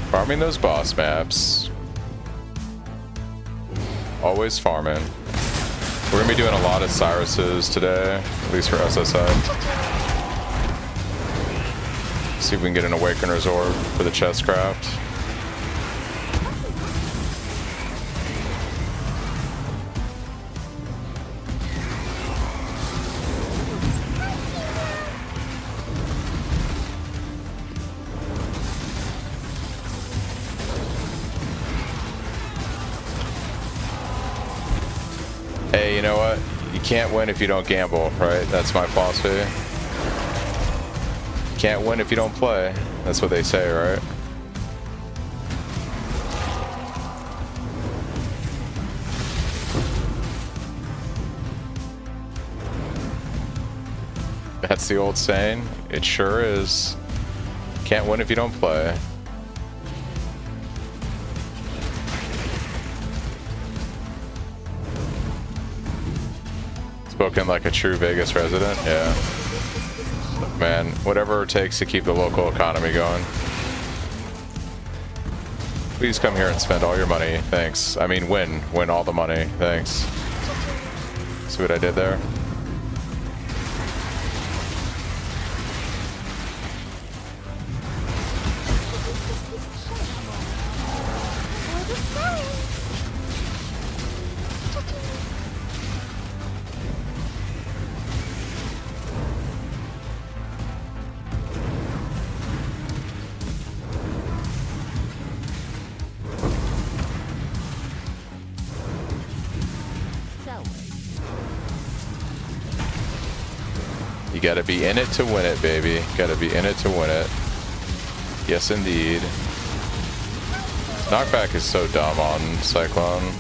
Farming those boss maps. Always farming. We're gonna be doing a lot of Cyruses today, at least for SSF. See if we can get an Awakener's Orb for the chest craft. Hey, you know what? You can't win if you don't gamble, right? That's my philosophy. You can't win if you don't play. That's what they say, right? That's the old saying. It sure is. Can't win if you don't play. Spoken like a true Vegas resident, yeah. Look, man, whatever it takes to keep the local economy going. Please come here and spend all your money, thanks. I mean, win all the money, thanks. See what I did there? You gotta be in it to win it, baby. Gotta be in it to win it. Yes, indeed. Knockback is so dumb on Cyclone.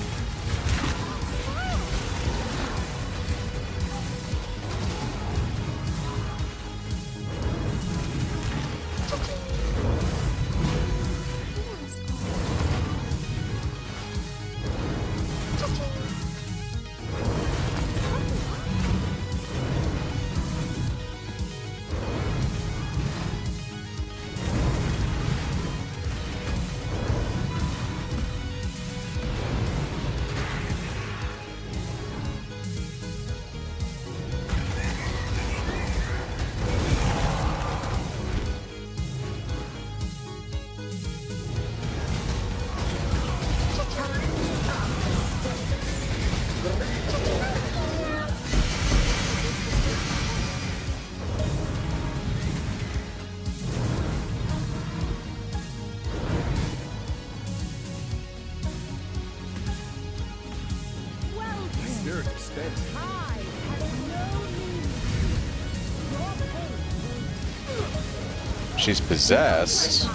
She's possessed.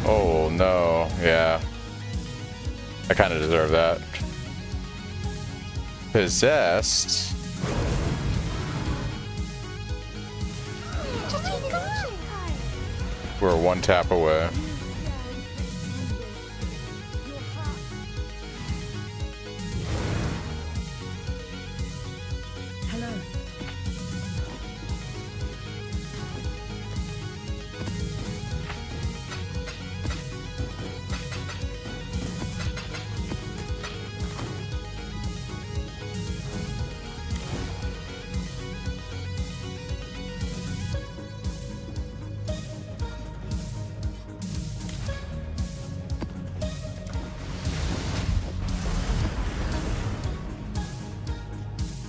Oh no, yeah. I kind of deserve that. Possessed. We're one tap away. Hello.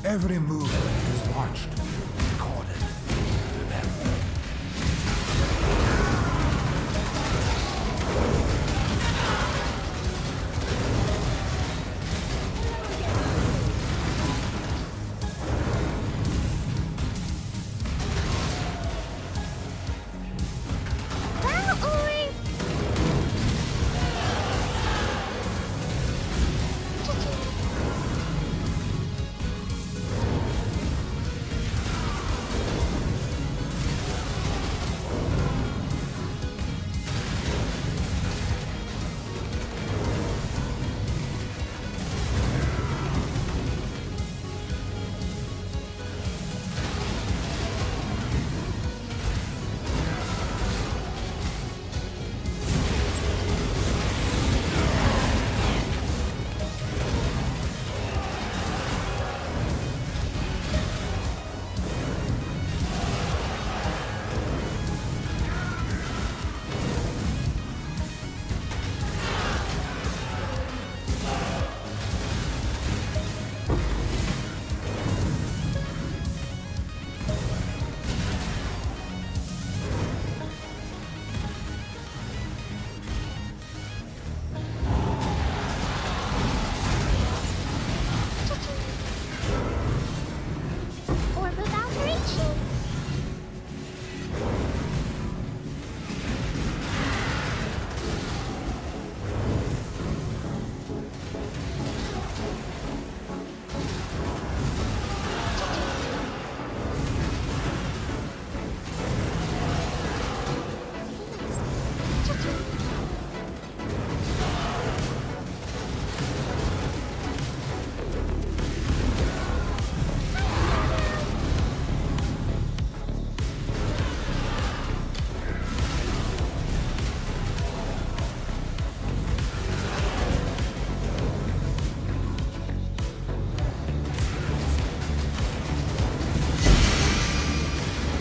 Every move is watched, recorded, remembered. Or without reaching.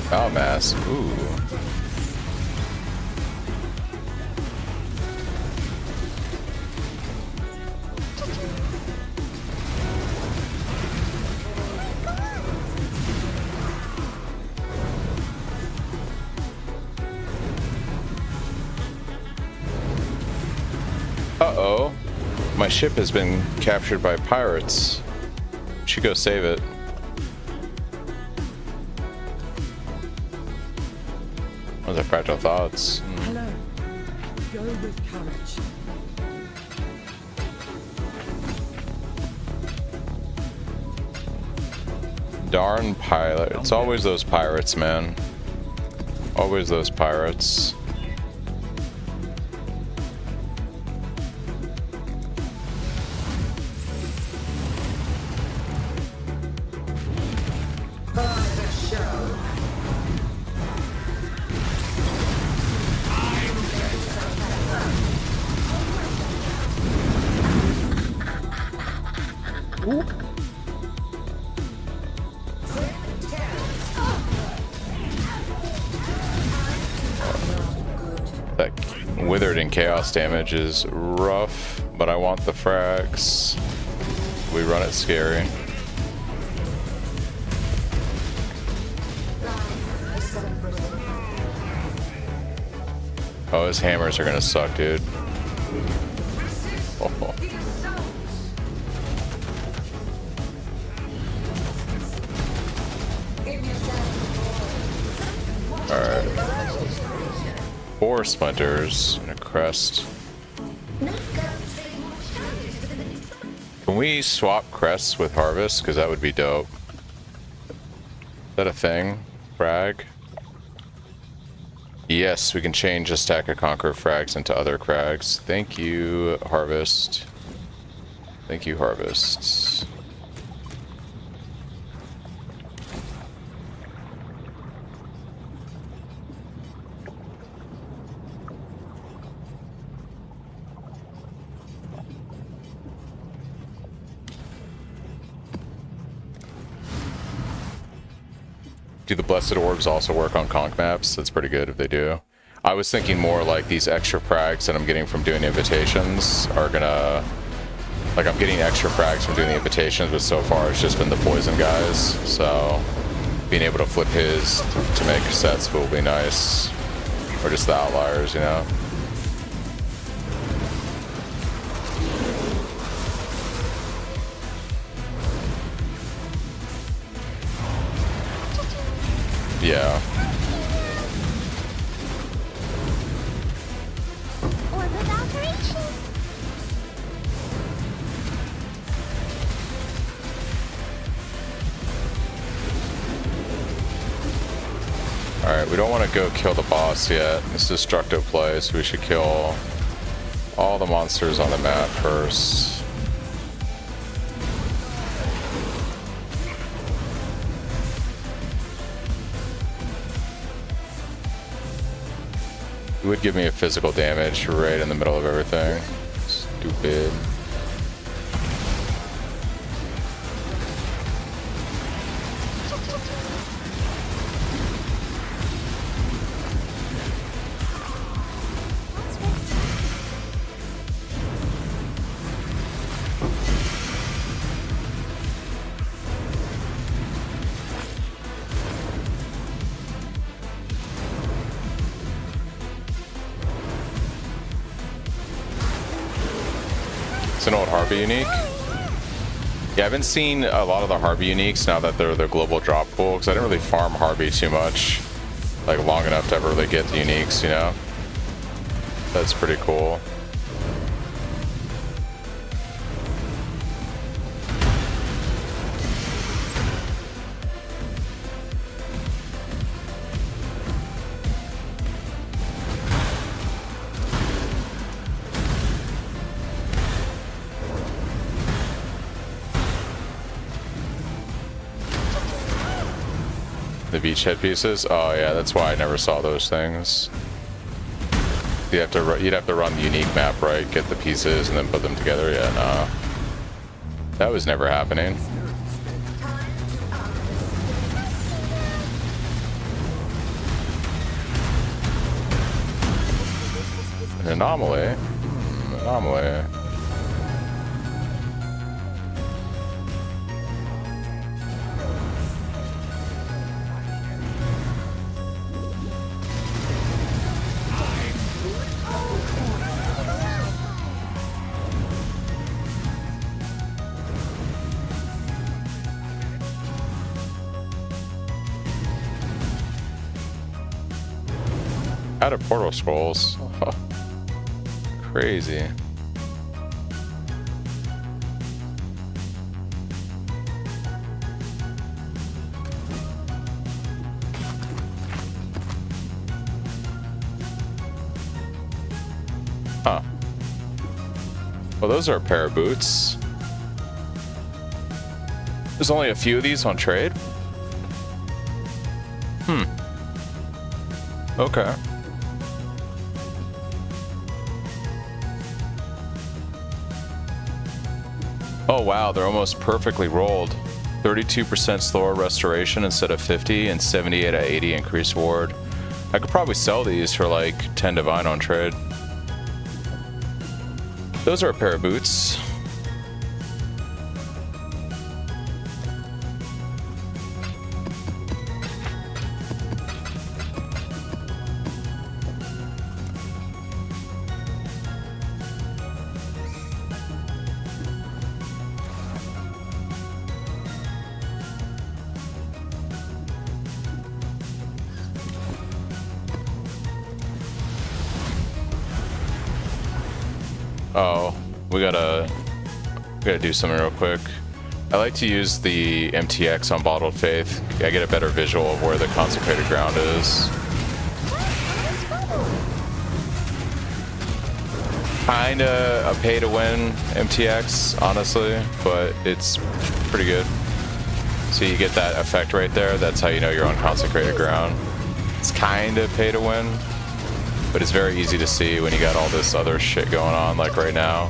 Foul mass. Ooh. Uh-oh. My ship has been captured by pirates. Should go save it. Those are fragile thoughts. Hello. Go with courage. Darn pilot. It's always those pirates, man. Always those pirates. That withered and chaos damage is rough, but I want the frags. We run it scary. Oh, his hammers are gonna suck, dude. Oh. Alright. more splinters and a crest. Can we swap crests with harvest? Because that would be dope. Is that a thing? Frag? Yes, we can change a stack of Conqueror frags into other crags. Thank you, harvest. Thank you, harvest. Do the Blessed Orbs also work on conch maps? That's pretty good if they do. I was thinking more like these extra frags that I'm getting from doing invitations are gonna... Like, I'm getting extra frags from doing the invitations, but so far it's just been the poison guys. So, being able to flip his to make sets will be nice. Or just the outliers, you know? Yeah. Orbit operation. Alright, we don't want to go kill the boss yet. It's destructive play, so we should kill all the monsters on the map first. It would give me a physical damage right in the middle of everything. Stupid. An old Harvey unique. Yeah, I haven't seen a lot of the Harvey uniques now that they're the global drop pool, because I didn't really farm Harvey too much, like long enough to ever really get the uniques, you know? That's pretty cool. The beachhead pieces? Oh yeah, that's why I never saw those things. You'd have to run the unique map, right? Get the pieces and then put them together. Yeah, nah. That was never happening. An anomaly? Anomaly. Out of portal scrolls. Oh, crazy. Huh. Well, those are a pair of boots. There's only a few of these on trade. Okay. Oh wow, they're almost perfectly rolled. 32% slower restoration instead of 50 and 78 at 80 increased ward. I could probably sell these for like 10 divine on trade. Those are a pair of boots. Oh, we gotta do something real quick. I like to use the MTX on Bottled Faith. I get a better visual of where the consecrated ground is. Kinda a pay to win MTX, honestly, but it's pretty good. So you get that effect right there. That's how you know you're on consecrated ground. It's kinda pay to win, but it's very easy to see when you got all this other shit going on, like right now.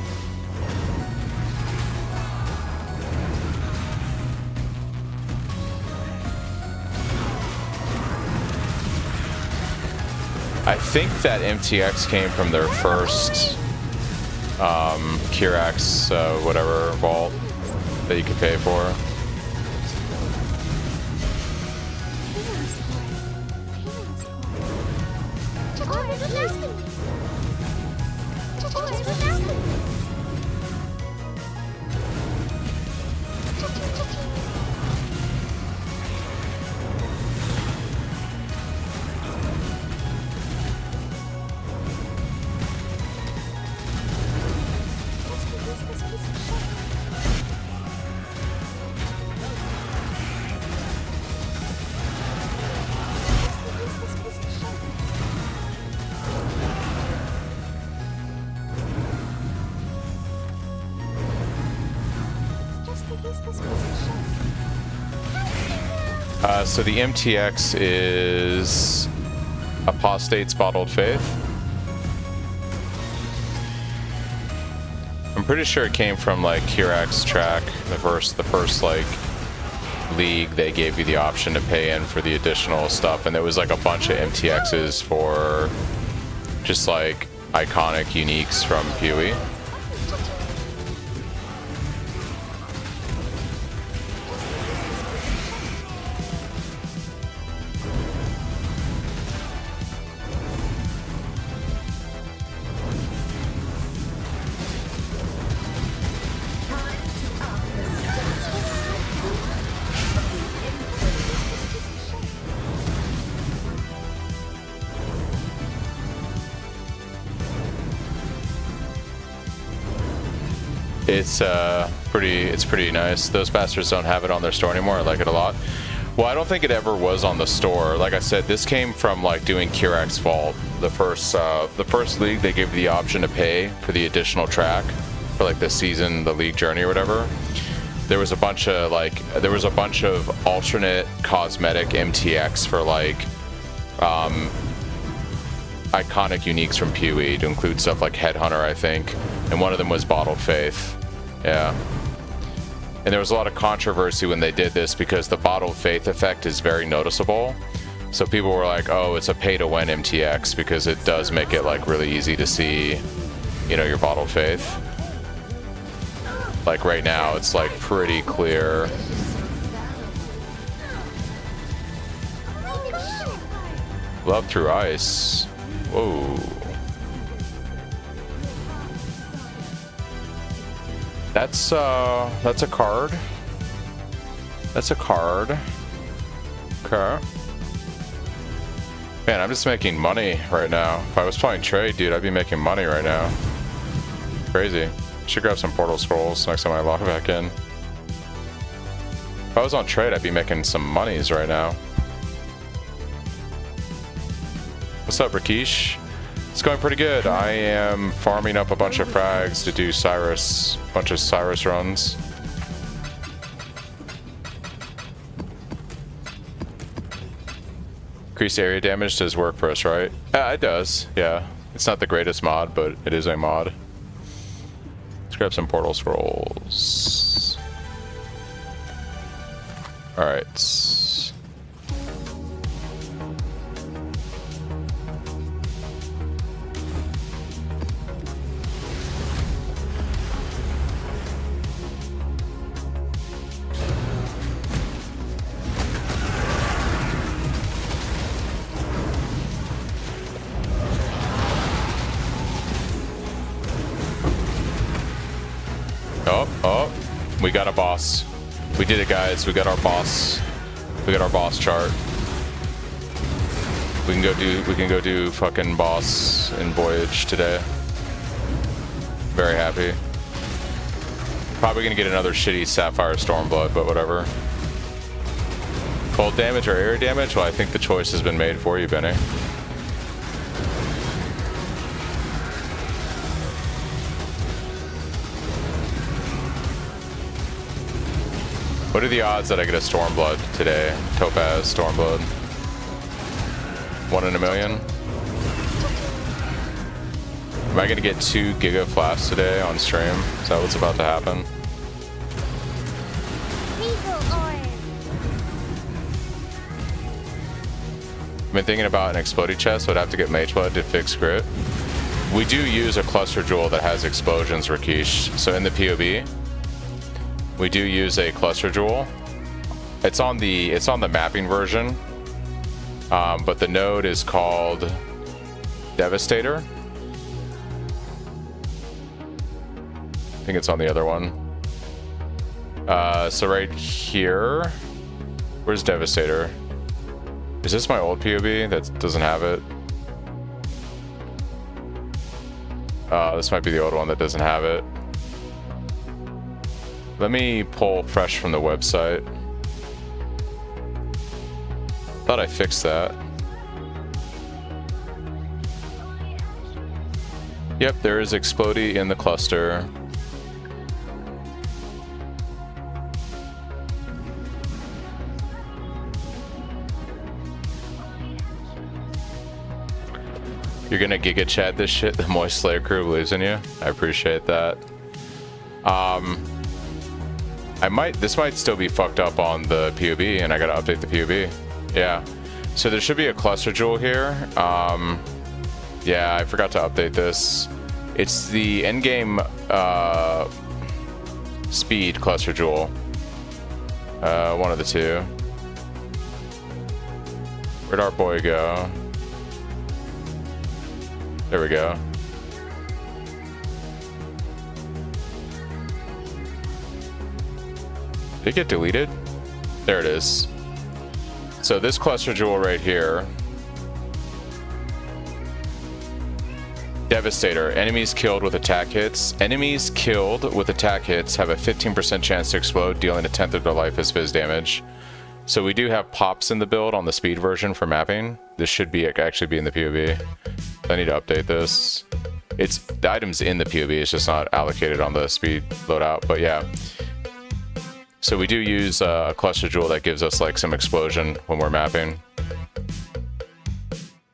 I think that MTX came from their first Kirax, whatever vault that you could pay for. So the MTX is Apostate's Bottled Faith. I'm pretty sure it came from like Kirax track, the first like league. They gave you the option to pay in for the additional stuff, and there was like a bunch of MTXs for just like iconic uniques from PoE. It's pretty nice. Those bastards don't have it on their store anymore. I like it a lot. Well, I don't think it ever was on the store. Like I said, this came from like doing Kirax Vault. The first league, they gave you the option to pay for the additional track for like the season, the league journey or whatever. There was a bunch of alternate cosmetic MTX for like iconic uniques from PoE to include stuff like Headhunter, I think, and one of them was Bottled Faith. Yeah. And there was a lot of controversy when they did this because the Bottled Faith effect is very noticeable. So people were like, oh, it's a pay-to-win MTX because it does make it like really easy to see, you know, your Bottled Faith. Like right now, it's like pretty clear. Love Through Ice. Whoa. That's a card. That's a card. Okay. Man, I'm just making money right now. If I was playing trade, dude, I'd be making money right now. Crazy. Should grab some portal scrolls next time I log back in. If I was on trade, I'd be making some monies right now. What's up, Rakesh? It's going pretty good. I am farming up a bunch of frags to do Cyrus, a bunch of Cyrus runs. Increased area damage does work for us, right? It does, yeah. It's not the greatest mod, but it is a mod. Let's grab some portal scrolls. Alright. Oh, we got a boss. We did it, guys. We got our boss. We got our boss chart. We can go do fucking boss in Voyage today. Very happy. Probably gonna get another shitty Sapphire Stormblood, but whatever. Cold damage or area damage? Well, I think the choice has been made for you, Benny. What are the odds that I get a Stormblood today? Topaz, Stormblood. 1 in a million? Am I gonna get 2 Giga Flasks today on stream? Is that what's about to happen? I've been thinking about an exploding chest, so I'd have to get Mage Blood to fix Grit. We do use a cluster jewel that has explosions, Rakesh. So in the POB, we do use a cluster jewel. It's on the mapping version, but the node is called Devastator. I think it's on the other one. So right here, where's Devastator? Is this my old POB that doesn't have it? This might be the old one that doesn't have it. Let me pull fresh from the website. Thought I fixed that. Yep, there is Explodey in the cluster. You're gonna Giga Chat this shit. The Moist Slayer crew believes in you. I appreciate that. This might still be fucked up on the POB, and I gotta update the POB. Yeah. So there should be a cluster jewel here. Yeah, I forgot to update this. It's the endgame speed cluster jewel. One of the two. Where'd our boy go? There we go. Did it get deleted? There it is. So this cluster jewel right here. Devastator. Enemies killed with attack hits. Enemies killed with attack hits have a 15% chance to explode, dealing a tenth of their life as fizz damage. So we do have pops in the build on the speed version for mapping. This should be actually be in the POB. I need to update this. It's the item's in the POB, it's just not allocated on the speed loadout, but yeah. So we do use a cluster jewel that gives us like some explosion when we're mapping.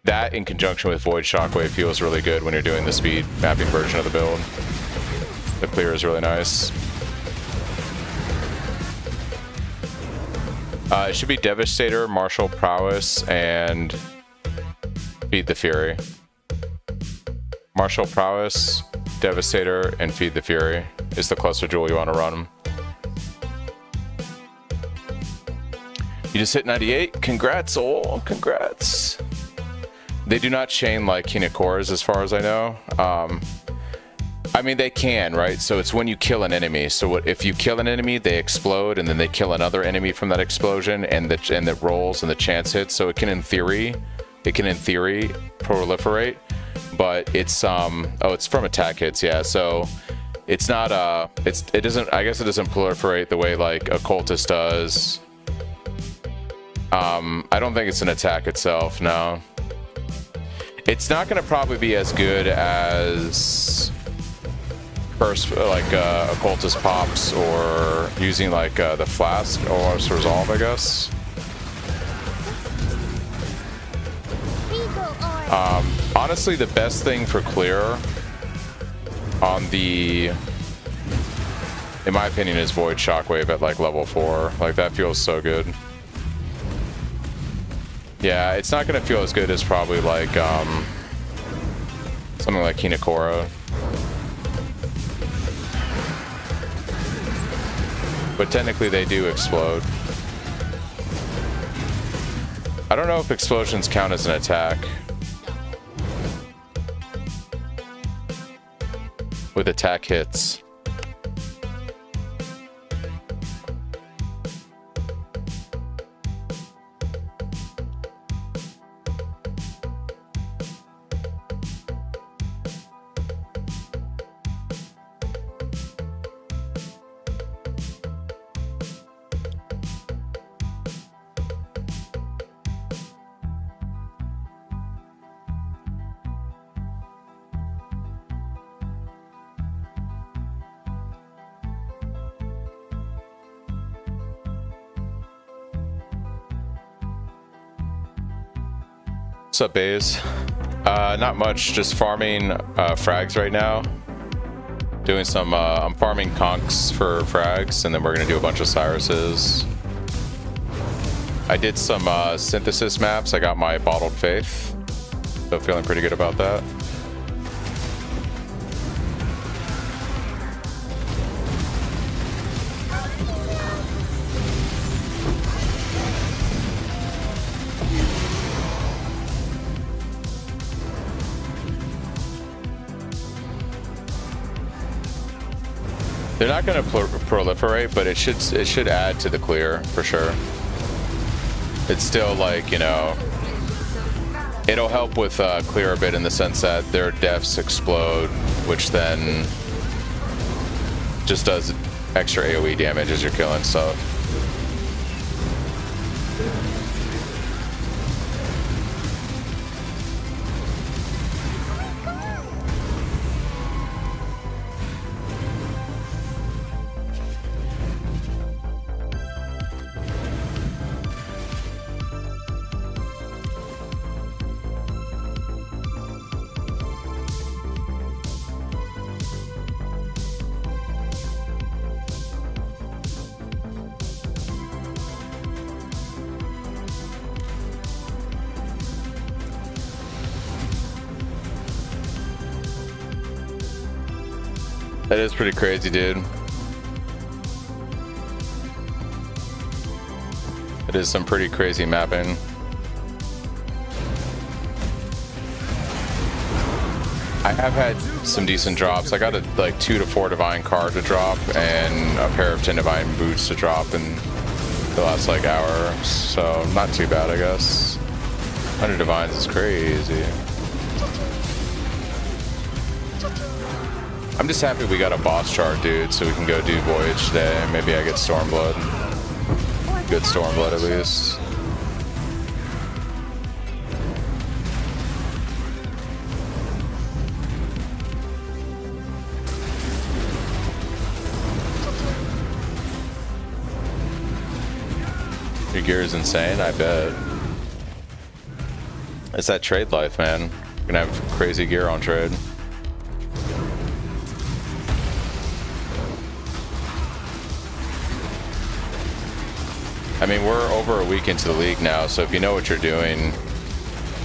That in conjunction with Void Shockwave feels really good when you're doing the speed mapping version of the build. The clear is really nice. It should be Devastator, Martial Prowess, and Feed the Fury. Martial Prowess, Devastator, and Feed the Fury is the cluster jewel you want to run. You just hit 98. Congrats, Ol. Congrats. They do not chain like Hinakoras as far as I know. I mean, they can, right? So it's when you kill an enemy. So if you kill an enemy, they explode, and then they kill another enemy from that explosion, and it rolls, and the chance hits. So it can, in theory, proliferate. But it's it's from attack hits, yeah. So it's not it doesn't. I guess it doesn't proliferate the way like a cultist does. I don't think it's an attack itself. No, it's not going to probably be as good as first like occultist pops or using like the flask or resolve, I guess. Honestly, the best thing for clear on the, in my opinion, is Void Shockwave at like level 4. Like that feels so good. Yeah, it's not gonna feel as good as probably like something like Hinakora. But technically they do explode. I don't know if explosions count as an attack. With attack hits. What's up, Baze? Not much, just farming frags right now. Doing some, I'm farming conks for frags, and then we're gonna do a bunch of Cyruses. I did some synthesis maps. I got my bottled faith, so feeling pretty good about that. They're not going to proliferate, but it should add to the clear for sure. It's still like, you know, it'll help with clear a bit in the sense that their deaths explode, which then just does extra AoE damage as you're killing stuff. That is pretty crazy, dude. It is some pretty crazy mapping. I have had some decent drops. I got like 2 to 4 divine card to drop and a pair of 10 divine boots to drop in the last like hour. So not too bad, I guess. 100 divines is crazy. I'm just happy we got a boss chart, dude, so we can go do Voyage today. Maybe I get Stormblood. Good Stormblood at least. Your gear is insane, I bet. It's that trade life, man. We're gonna have crazy gear on trade. I mean, we're over a week into the league now, so if you know what you're doing,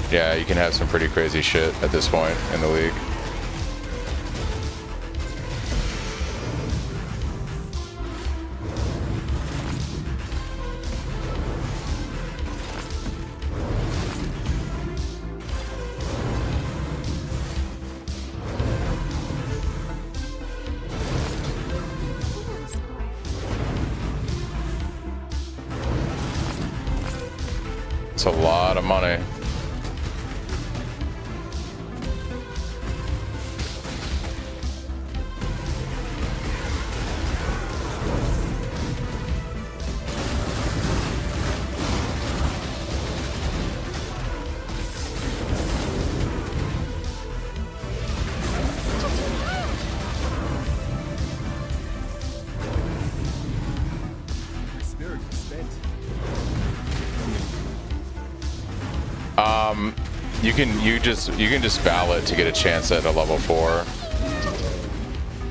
yeah, you can have some pretty crazy shit at this point in the league. It's a lot of money. You can just ballot to get a chance at a level 4.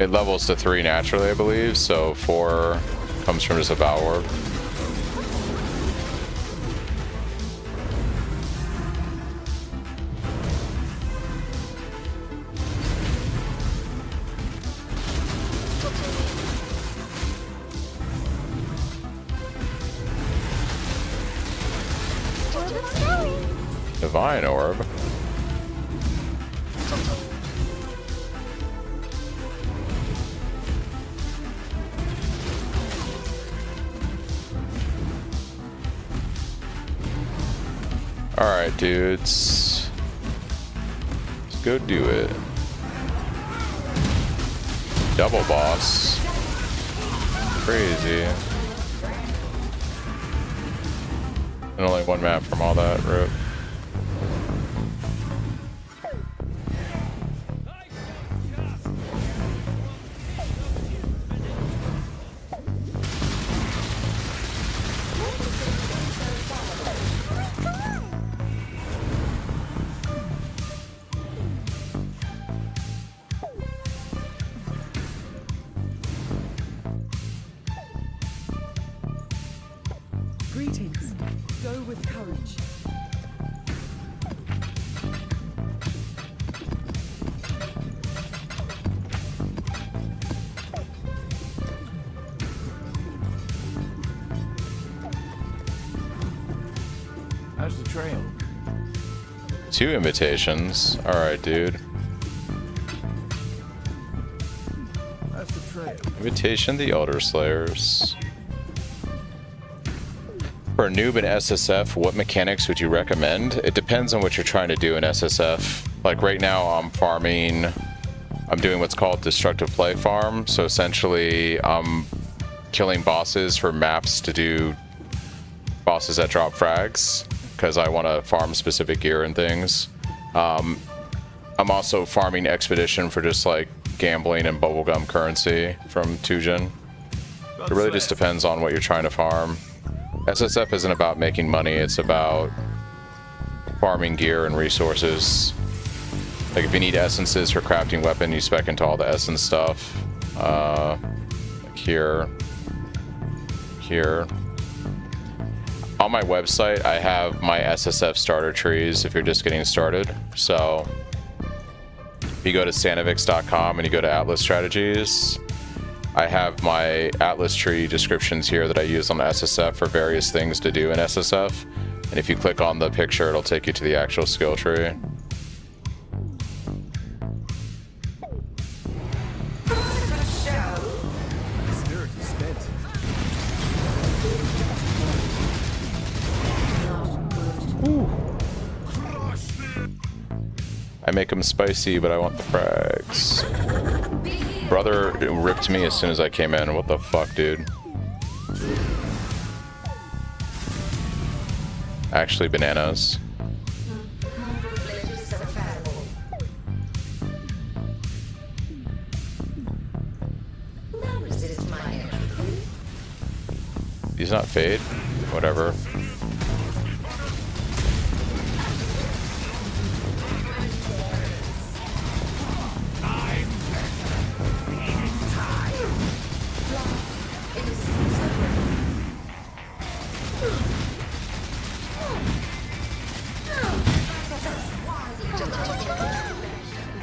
It levels to 3 naturally, I believe, so 4 comes from just a Vow Orb. Divine Orb. Alright, dudes. Let's go do it. Double boss. Crazy. And only 1 map from all that, rip. Go with courage. How's the trail? 2 invitations. Alright, dude. How's the trail? Invitation the Elder Slayers. For a noob in SSF, what mechanics would you recommend? It depends on what you're trying to do in SSF. Like right now, I'm doing what's called destructive play farm. So essentially, I'm killing bosses for maps to do bosses that drop frags, because I want to farm specific gear and things. I'm also farming Expedition for just like gambling and bubblegum currency from Tujin. It really just depends on what you're trying to farm. SSF isn't about making money, it's about farming gear and resources. Like if you need essences for crafting weapon, you spec into all the essence stuff. Like here. On my website, I have my SSF starter trees if you're just getting started. So if you go to Sanovix.com and you go to Atlas Strategies, I have my Atlas tree descriptions here that I use on SSF for various things to do in SSF. And if you click on the picture, it'll take you to the actual skill tree. I make them spicy, but I want the frags. Brother ripped me as soon as I came in. What the fuck, dude? Actually, bananas. He's not fade? Whatever.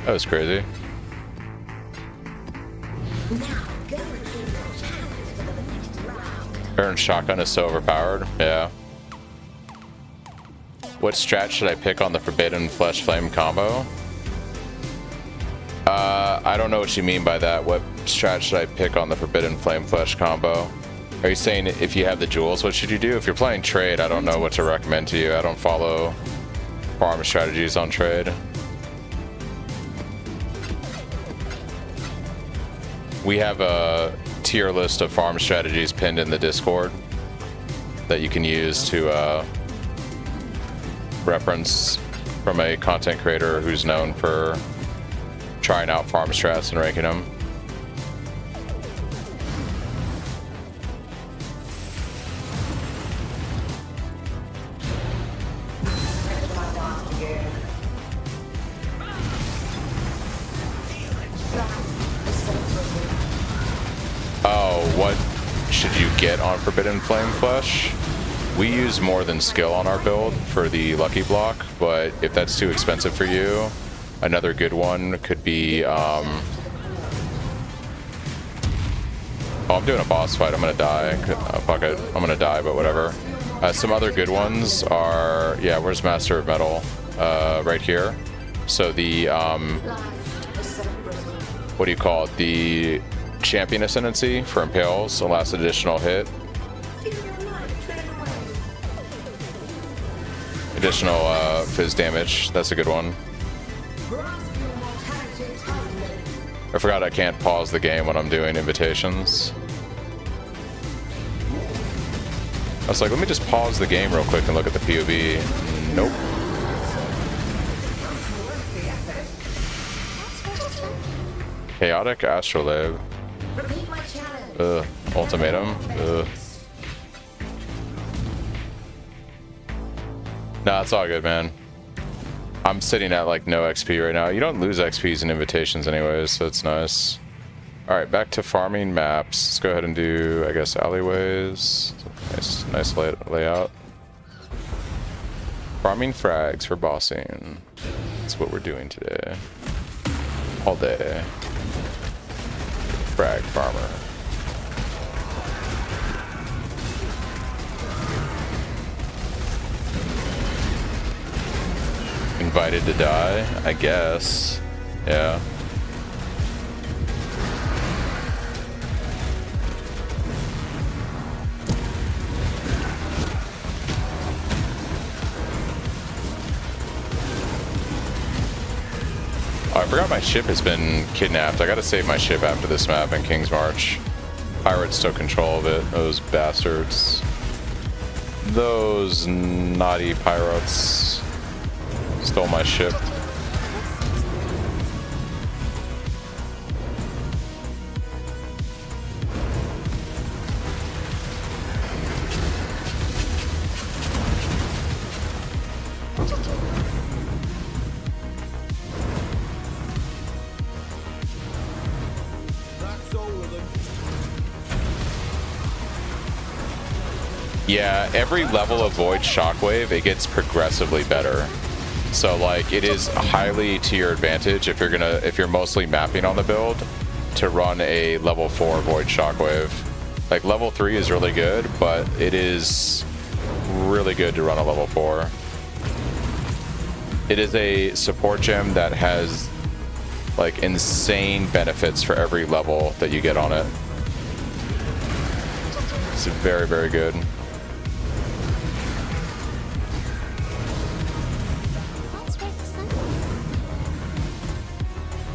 That was crazy. Baron shotgun is so overpowered. Yeah. What strat should I pick on the Forbidden Flesh Flame combo? I don't know what you mean by that. What strat should I pick on the Forbidden Flame Flesh combo? Are you saying if you have the jewels, what should you do? If you're playing trade, I don't know what to recommend to you. I don't follow farm strategies on trade. We have a tier list of farm strategies pinned in the Discord that you can use to reference from a content creator who's known for trying out farm strats and ranking them. Oh, what should you get on Forbidden Flame Flesh? We use more than skill on our build for the lucky block, but if that's too expensive for you, another good one could be, oh, I'm doing a boss fight, I'm gonna die. Oh, fuck it, I'm gonna die, but whatever. Some other good ones are, yeah, where's Master of Metal? Right here. So the, what do you call it? The Champion Ascendancy for Impales, the last additional hit. Additional fizz damage, that's a good one. I forgot I can't pause the game when I'm doing invitations. I was like, let me just pause the game real quick and look at the POV. Nope. Chaotic Astrolabe. Ugh. Ultimatum. Ugh. Nah, it's all good, man. I'm sitting at like no XP right now. You don't lose XPs in invitations anyways, so it's nice. Alright, back to farming maps. Let's go ahead and do, I guess, alleyways. Nice layout. Farming frags for bossing. That's what we're doing today. All day. Frag farmer. Invited to die, I guess. Yeah. Oh, I forgot my ship has been kidnapped. I gotta save my ship after this map in King's March. Pirates took control of it. Those bastards. Those naughty pirates stole my ship. Yeah, every level of Void Shockwave, it gets progressively better. So like, it is highly to your advantage if you're mostly mapping on the build to run a level 4 Void Shockwave. Like level 3 is really good, but it is really good to run a level 4. It is a support gem that has like insane benefits for every level that you get on it. It's very, very good.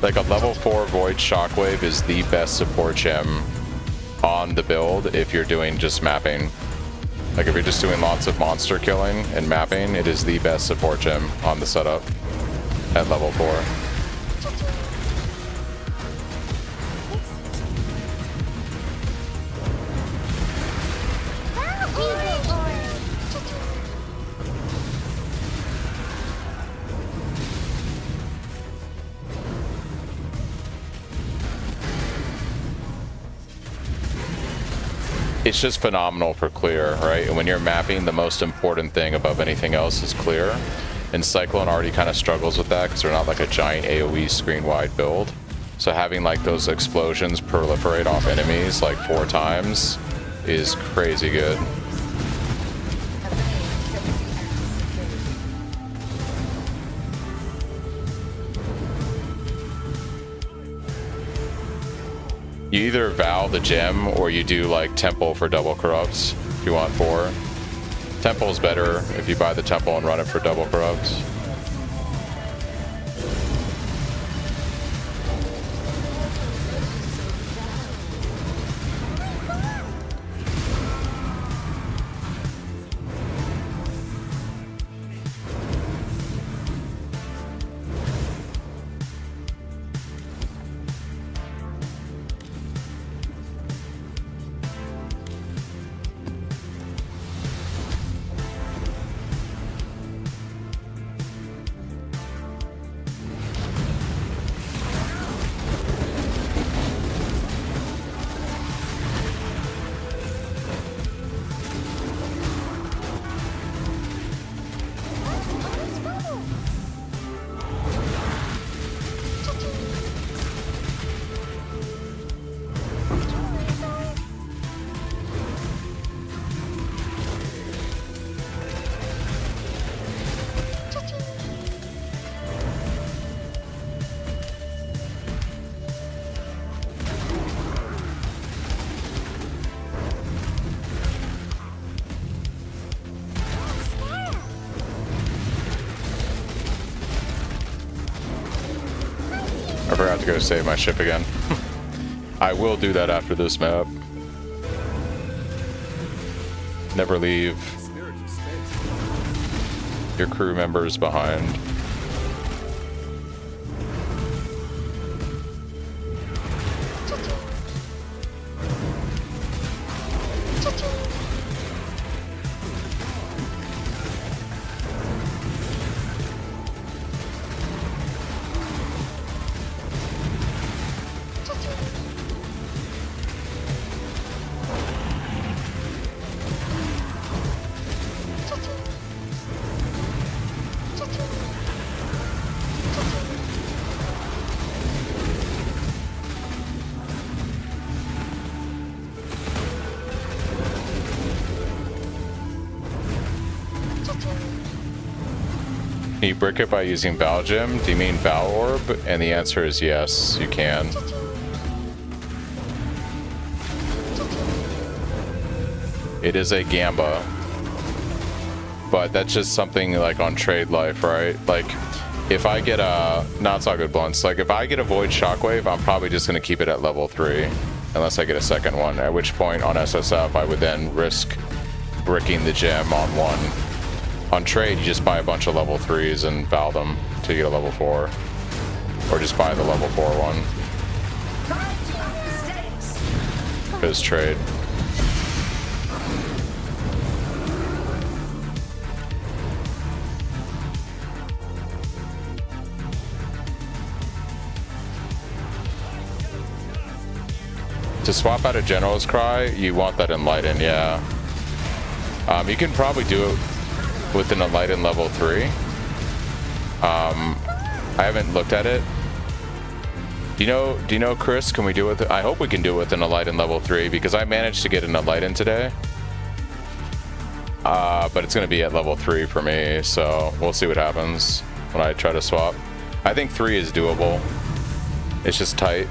Like a level 4 Void Shockwave is the best support gem on the build if you're doing just mapping. Like if you're just doing lots of monster killing and mapping, it is the best support gem on the setup at level 4. It's just phenomenal for clear, right? And when you're mapping, the most important thing above anything else is clear. And Cyclone already kind of struggles with that because they're not like a giant AoE screen-wide build. So having like those explosions proliferate off enemies like 4 times is crazy good. You either vow the gem or you do like temple for double corrupts if you want 4. Temple's better if you buy the temple and run it for double corrupts. I forgot to go save my ship again. I will do that after this map. Never leave your crew members behind. Can you brick it by using Val Gem? Do you mean Val Orb? And the answer is yes, you can. It is a Gamba. But that's just something like on trade life, right? Like, if I get a... No, it's all good blunts. Like, if I get a Void Shockwave, I'm probably just going to keep it at level 3. Unless I get a second one. At which point, on SSF, I would then risk bricking the gem on one. On trade, you just buy a bunch of level 3s and Val them to get a level 4. Or just buy the level 4 one. Because trade. To swap out a General's Cry, you want that Enlighten, yeah. You can probably do it with an Enlighten level 3. I haven't looked at it. Do you know, Chris, can we do it with... I hope we can do it with an Enlighten level 3, because I managed to get an Enlighten today. But it's going to be at level 3 for me, so we'll see what happens when I try to swap. I think 3 is doable. It's just tight.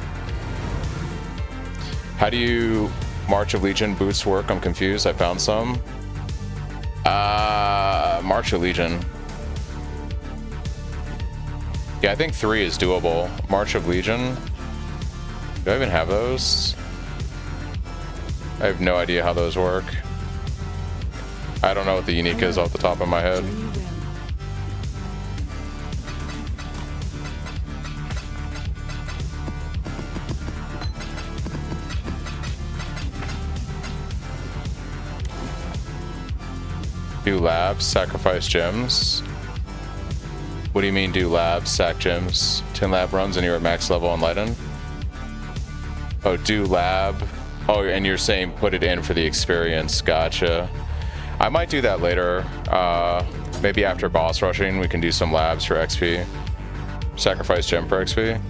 How do you March of Legion boots work? I'm confused. I found some. March of Legion. Yeah, I think 3 is doable. March of Legion. Do I even have those? I have no idea how those work. I don't know what the unique is off the top of my head. Do labs, sacrifice gems. What do you mean do labs, sack gems? 10 lab runs and you're at max level on Enlighten? Oh, do lab. Oh, and you're saying put it in for the experience. Gotcha. I might do that later. Maybe after boss rushing, we can do some labs for XP. Sacrifice gem for XP.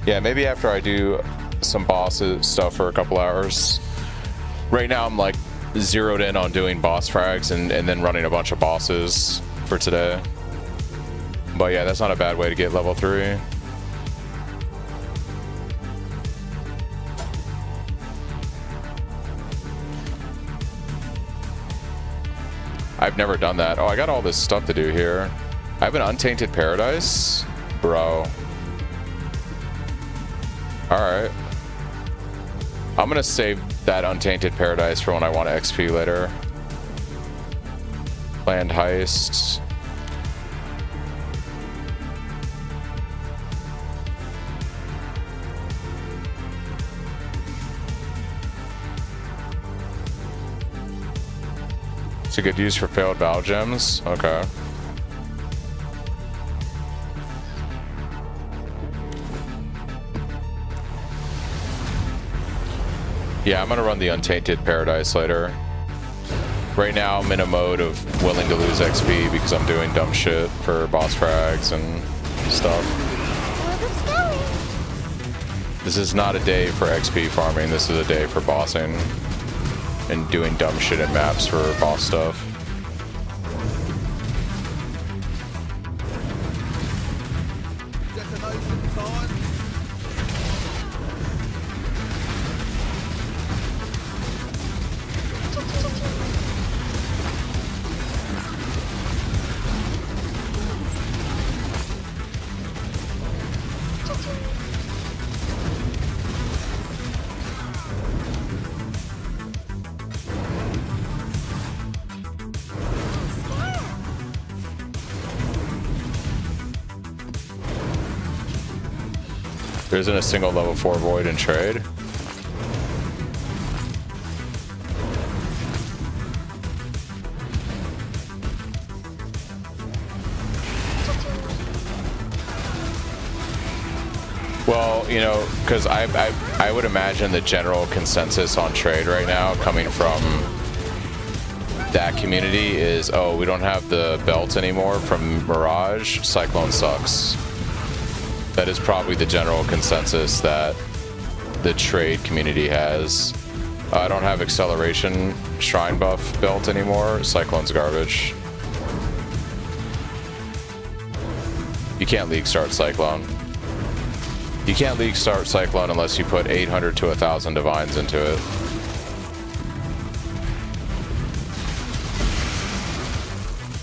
Yeah, maybe after I do some boss stuff for a couple hours. Right now, I'm like zeroed in on doing boss frags and then running a bunch of bosses for today. But yeah, that's not a bad way to get level 3. I've never done that. Oh, I got all this stuff to do here. I have an Untainted Paradise? Bro. Alright. I'm gonna save that Untainted Paradise for when I want XP later. Planned heists. It's a good use for failed Val gems. Okay. Yeah, I'm gonna run the Untainted Paradise later. Right now, I'm in a mode of willing to lose XP because I'm doing dumb shit for boss frags and stuff. This is not a day for XP farming. This is a day for bossing and doing dumb shit in maps for boss stuff. There isn't a single level 4 void in trade. Well, you know, because I would imagine the general consensus on trade right now coming from that community is, oh, we don't have the belt anymore from Mirage, Cyclone sucks. That is probably the general consensus that the trade community has. I don't have acceleration shrine buff belt anymore. Cyclone's garbage. You can't league start Cyclone. You can't league start Cyclone unless you put 800 to 1,000 divines into it.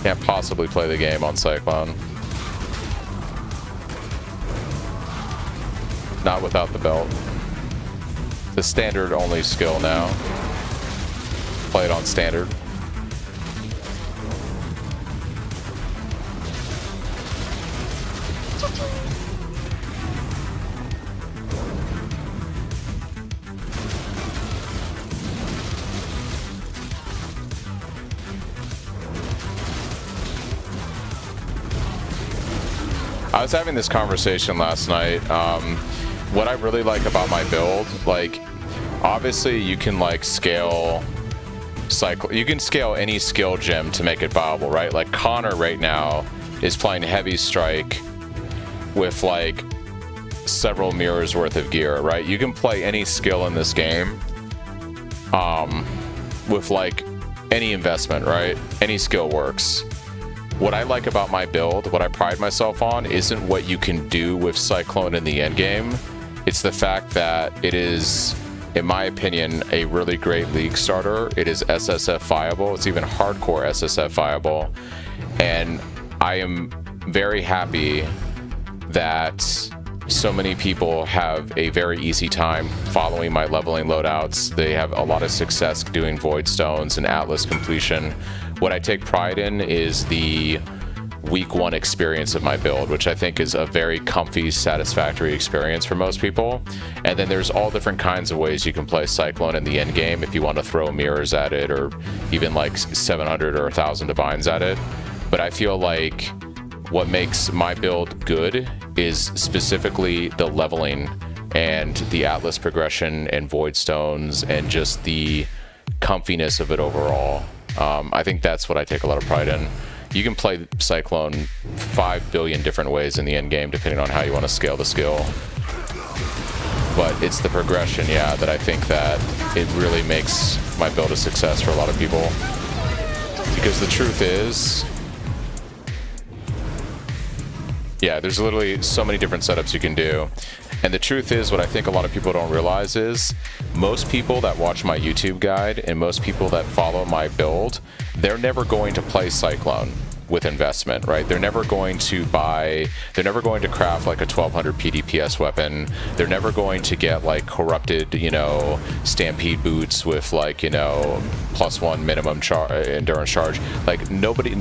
Can't possibly play the game on Cyclone. Not without the belt. The standard only skill now. Play it on standard. I was having this conversation last night. What I really like about my build, like, obviously you can like scale you can scale any skill gem to make it viable, right? Like Connor right now is playing heavy strike with like several mirrors worth of gear, right? You can play any skill in this game with like any investment, right? Any skill works. What I like about my build, what I pride myself on, isn't what you can do with Cyclone in the end game. It's the fact that it is, in my opinion, a really great league starter. It is SSF viable. It's even hardcore SSF viable. And I am very happy that so many people have a very easy time following my leveling loadouts. They have a lot of success doing Void Stones and Atlas completion. What I take pride in is the week one experience of my build, which I think is a very comfy, satisfactory experience for most people. And then there's all different kinds of ways you can play Cyclone in the end game if you want to throw mirrors at it, or even like 700 or 1,000 divines at it. But I feel like what makes my build good is specifically the leveling and the Atlas progression and Void Stones and just the comfiness of it overall. I think that's what I take a lot of pride in. You can play Cyclone 5 billion different ways in the end game depending on how you want to scale the skill. But it's the progression, yeah, that I think that it really makes my build a success for a lot of people. Because the truth is, yeah, there's literally so many different setups you can do. And the truth is, what I think a lot of people don't realize is, most people that watch my YouTube guide and most people that follow my build, they're never going to play Cyclone with investment, right? They're never going to craft like a 1200 PDPS weapon. They're never going to get like corrupted, you know, Stampede boots with like, you know, +1 minimum endurance charge. Like nobody,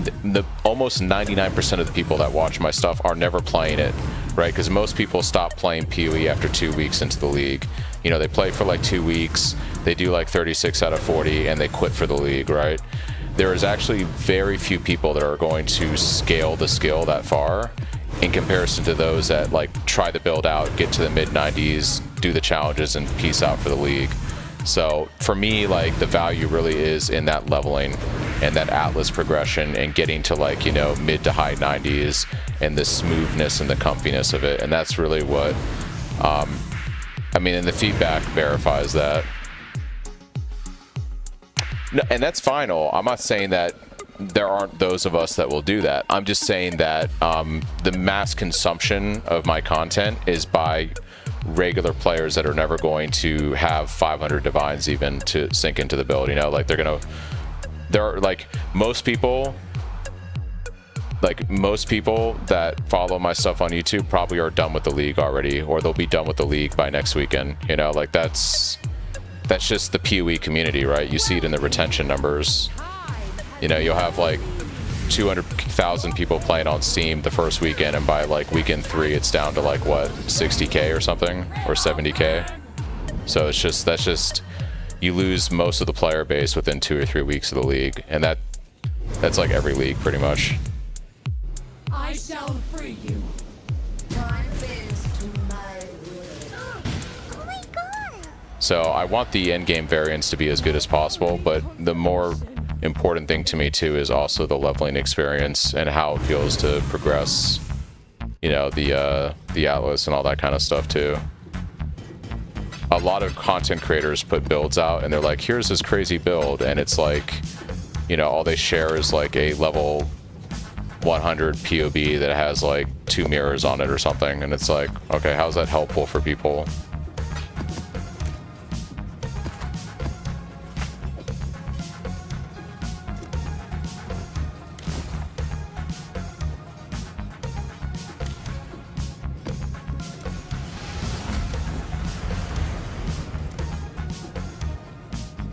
almost 99% of the people that watch my stuff are never playing it, right? Because most people stop playing PoE after 2 weeks into the league. You know, they play for like 2 weeks, they do like 36 out of 40, and they quit for the league, right? There is actually very few people that are going to scale the skill that far in comparison to those that like try the build out, get to the mid 90s, do the challenges, and peace out for the league. So for me, like, the value really is in that leveling and that Atlas progression and getting to like, you know, mid to high 90s and the smoothness and the comfiness of it. And that's really what, I mean, and the feedback verifies that. No, and that's final. I'm not saying that there aren't those of us that will do that. I'm just saying that the mass consumption of my content is by regular players that are never going to have 500 divines even to sink into the build. You know, like there are like most people that follow my stuff on YouTube probably are done with the league already, or they'll be done with the league by next weekend. You know, like that's just the PoE community, right? You see it in the retention numbers. You know, you'll have like 200,000 people playing on Steam the first weekend, and by like weekend 3 it's down to like what, 60k or something, or 70k. So it's just, that's just, you lose most of the player base within 2 or 3 weeks of the league, and that's like every league pretty much. I shall free you. Oh my god! So I want the endgame variants to be as good as possible, but the more important thing to me too is also the leveling experience and how it feels to progress, you know, the Atlas and all that kind of stuff too. A lot of content creators put builds out and they're like, here's this crazy build, and it's like, you know, all they share is like a level 100 POB that has like 2 mirrors on it or something, and it's like, okay, how's that helpful for people?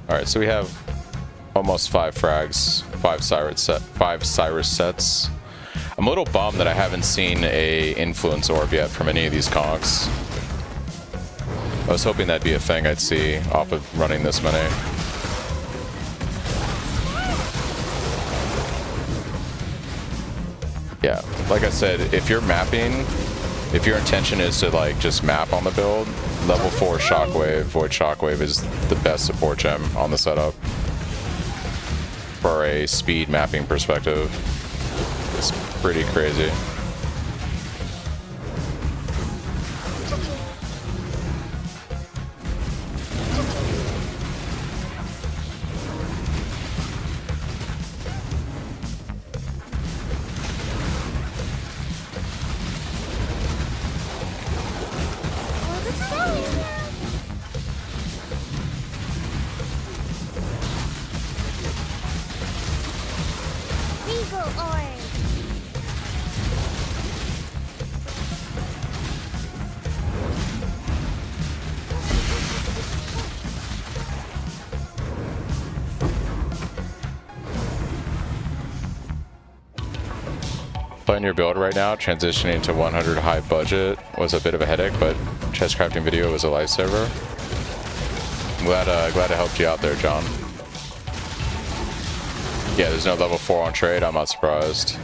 Alright, so we have almost 5 frags, 5 Cyrus sets. I'm a little bummed that I haven't seen a influence orb yet from any of these conks. I was hoping that'd be a thing I'd see off of running this many. Yeah, like I said, if you're mapping, if your intention is to like just map on the build, level 4 Shockwave, Void Shockwave is the best support gem on the setup for a speed mapping perspective. It's pretty crazy. Playing your build right now, transitioning to 100 high budget was a bit of a headache, but chest crafting video was a lifesaver. I'm glad I helped you out there, John. Yeah, there's no level 4 on trade. I'm not surprised.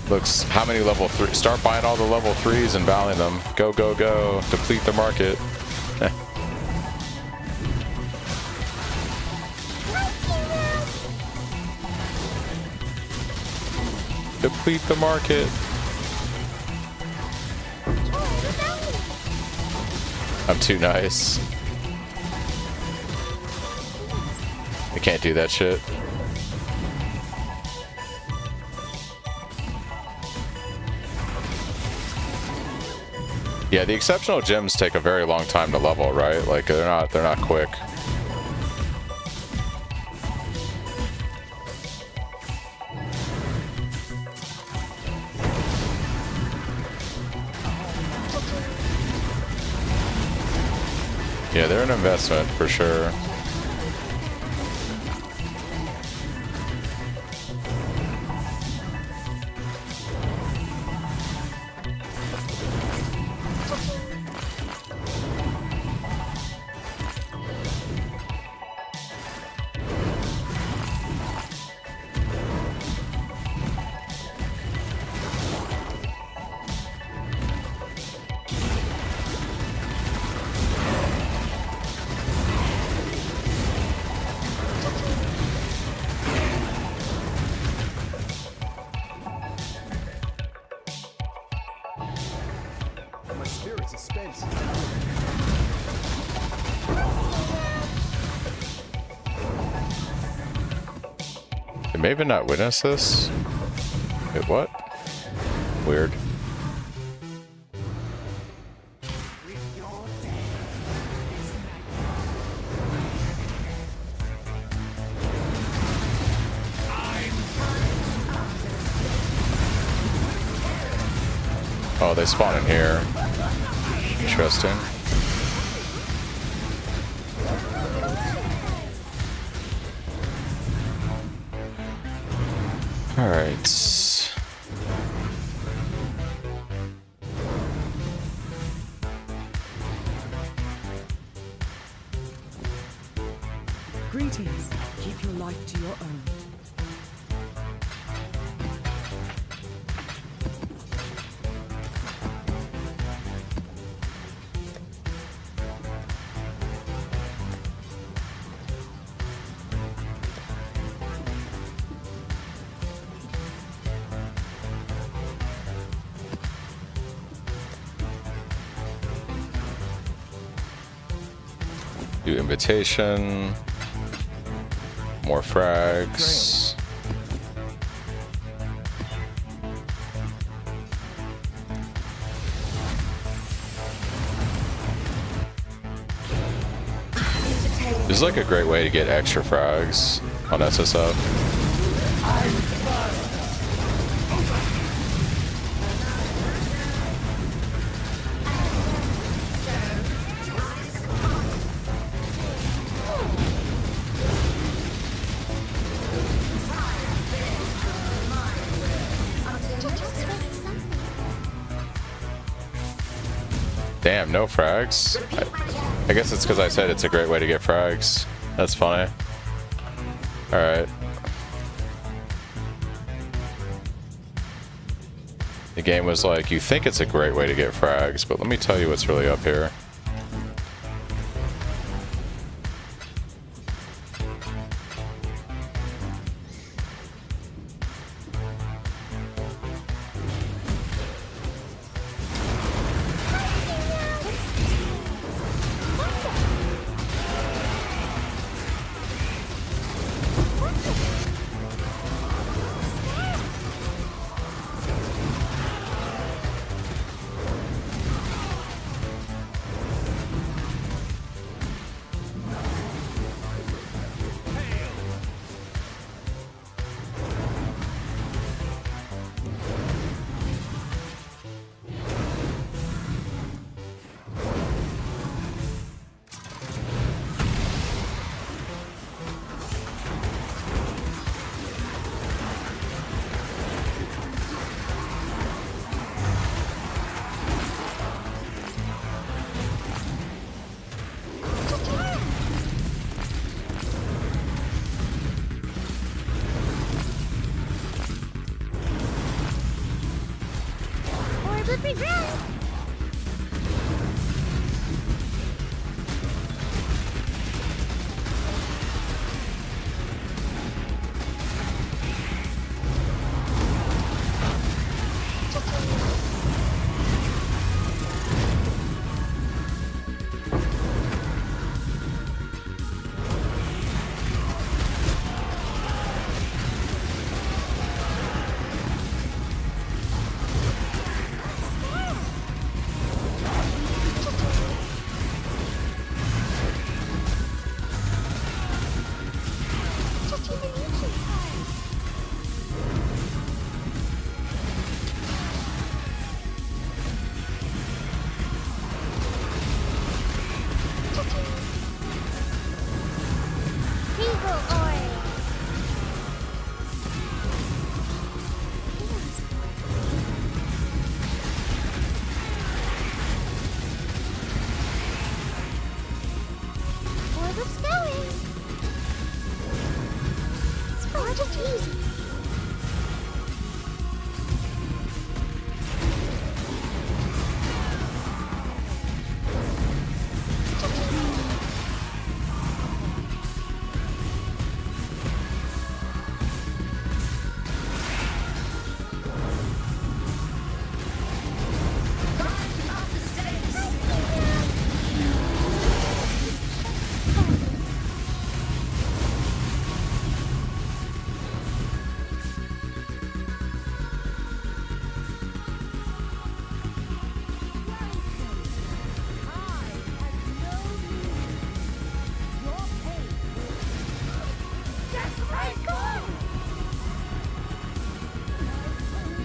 Looks, how many level 3? Start buying all the level 3s and valuing them. Go, go, go. Deplete the market. Deplete the market. I'm too nice. I can't do that shit. Yeah, the exceptional gems take a very long time to level, right? Like they're not quick. Yeah, they're an investment for sure. Did Maven not witness this? Wait, what? Weird. Oh, they spawn in here. Interesting. All right. Greetings. Keep your life to your own. Do invitation. More frags. This is like a great way to get extra frags on SSF. Damn, no frags? I guess it's because I said it's a great way to get frags. That's funny. Alright. The game was like, you think it's a great way to get frags, but let me tell you what's really up here. Orb of regret.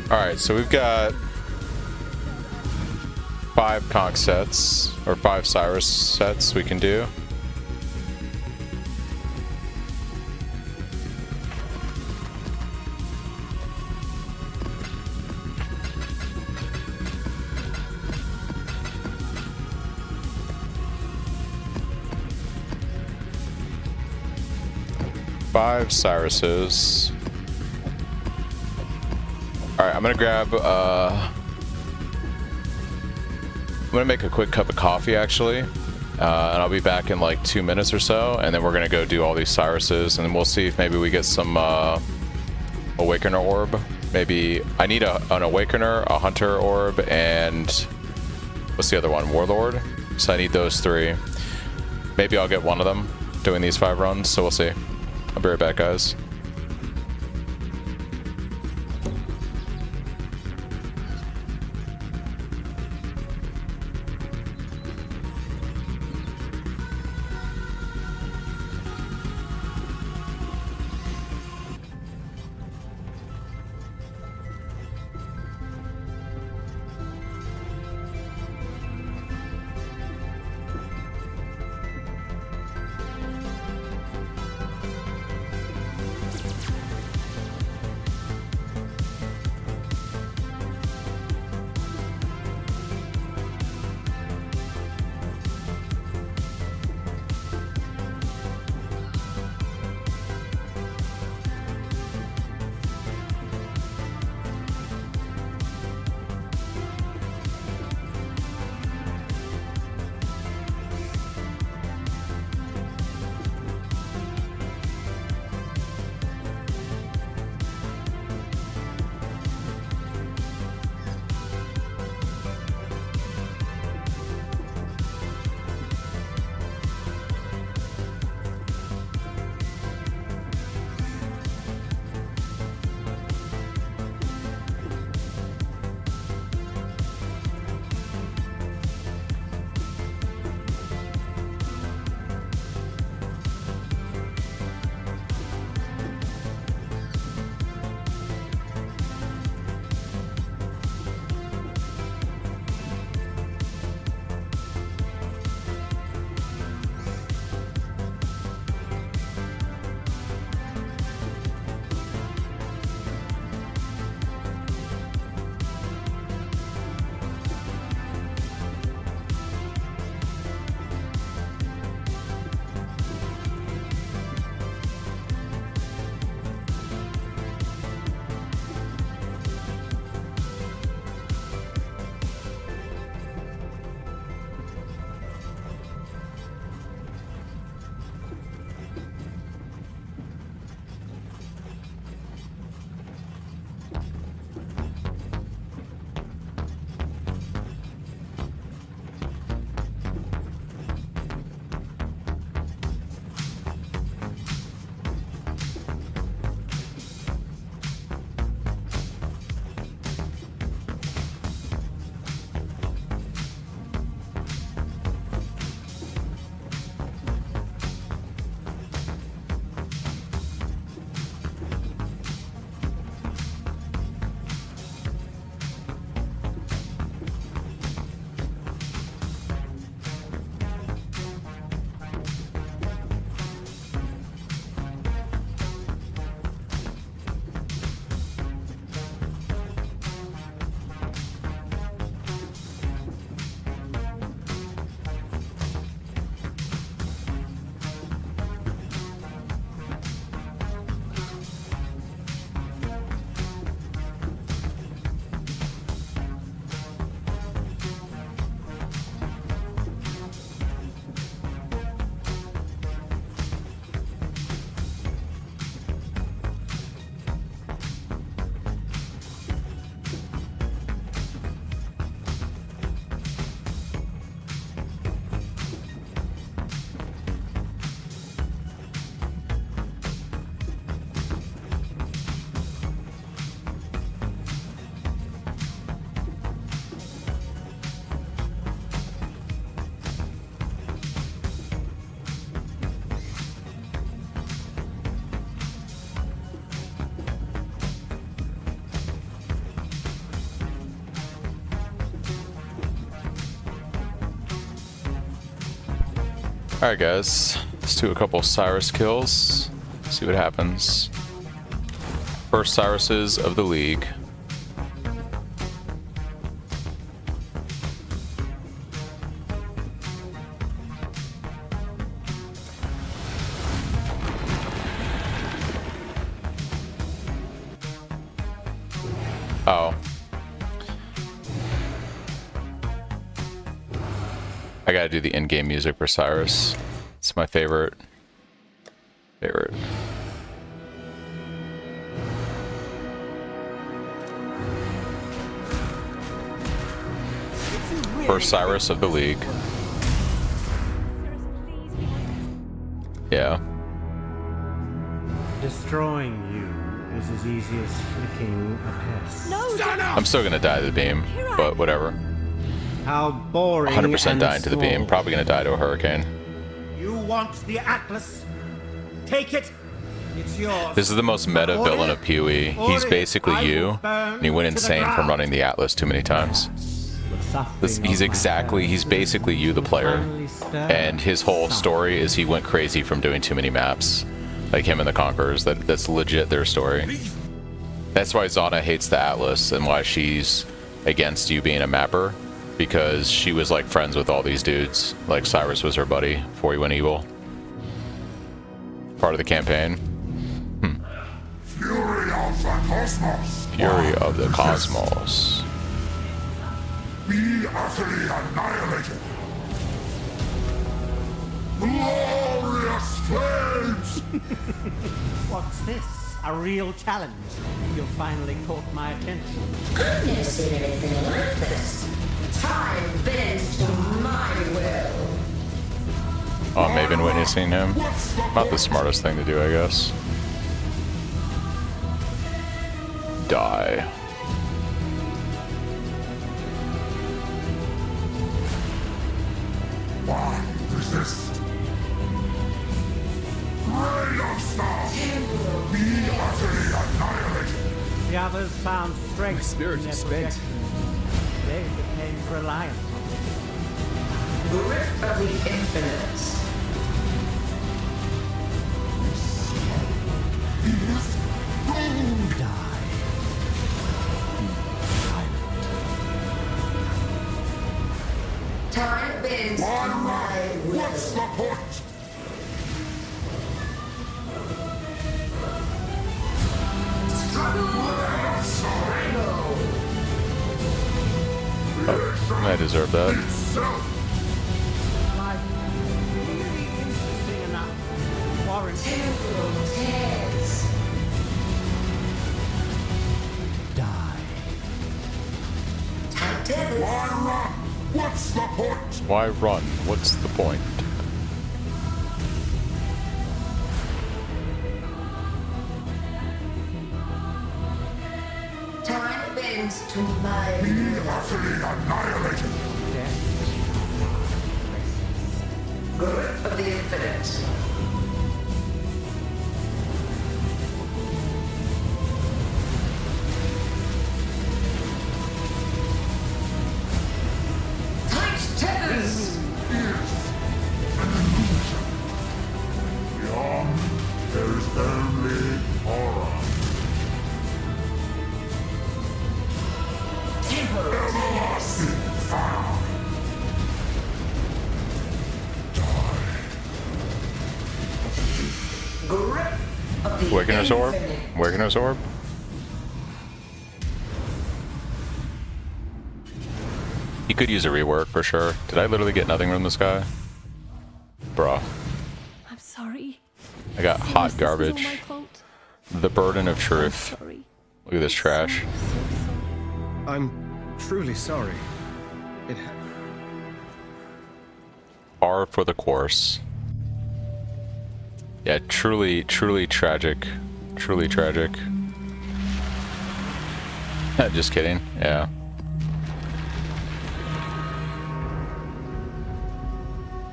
Alright, so we've got 5 conch sets, or 5 Cyrus sets we can do. Five Cyruses. Alright, I'm gonna grab, I'm gonna make a quick cup of coffee actually, and I'll be back in like 2 minutes or so, and then we're gonna go do all these Cyruses, and then we'll see if maybe we get some, Awakener Orb. Maybe, I need an Awakener, a Hunter Orb, and what's the other one? Warlord? So I need those 3. Maybe I'll get one of them doing these 5 runs, so we'll see. I'll be right back, guys. Alright guys, let's do a couple Cyrus kills. See what happens. First Cyruses of the league. Oh. I gotta do the in-game music for Cyrus. It's my favorite. First Cyrus of the league. Yeah. Destroying you is as easy as flicking a pest. No, I'm still gonna die to the beam, but whatever. How boring. 100% and dying to the beam. small. Probably gonna die to a hurricane. You want the Atlas? Take it. It's yours. This is the most meta villain of PoE. He's basically you, and he went insane from running the Atlas too many times. He's basically you, the player. And his whole story is he went crazy from doing too many maps. Like him and the Conquerors. That's legit their story. That's why Zana hates the Atlas and why she's against you being a mapper. Because she was like friends with all these dudes. Like Cyrus was her buddy before he went evil. Part of the campaign. Fury of the cosmos. Fury of the Cosmos. Be utterly annihilated. Glorious flames. What's this? A real challenge. You finally caught my attention. Never seen anything like this. Time bends to my will. Oh, Maven witnessing him. Not the smartest thing to do, I guess. Die. Why resist? Rain of stars. Be utterly annihilated. The others found strength. My spirit is spent. They became reliant. Grip of the infinite. Time bends to my will. What's the point? I deserve that. Life really interesting enough. Warren. Temporal tears. Die. Titans. Why run? What's the point? Why run? What's the point? Time bends to my Be will. utterly annihilated. Grip of the infinite. Tight tethers. Beyond, there is only horror. Temporal tears. Fire. Grip of the Awakener's Orb? infinite. Awakener's Orb? He could use a rework for sure. Did I literally get nothing from this guy? Bro, I'm sorry. I got Cyrus, hot this was all garbage. my fault. The burden of truth. Sorry. Look at this trash. I'm truly sorry. It Par for the course. Yeah, truly, truly tragic. Truly tragic. Just kidding. Yeah.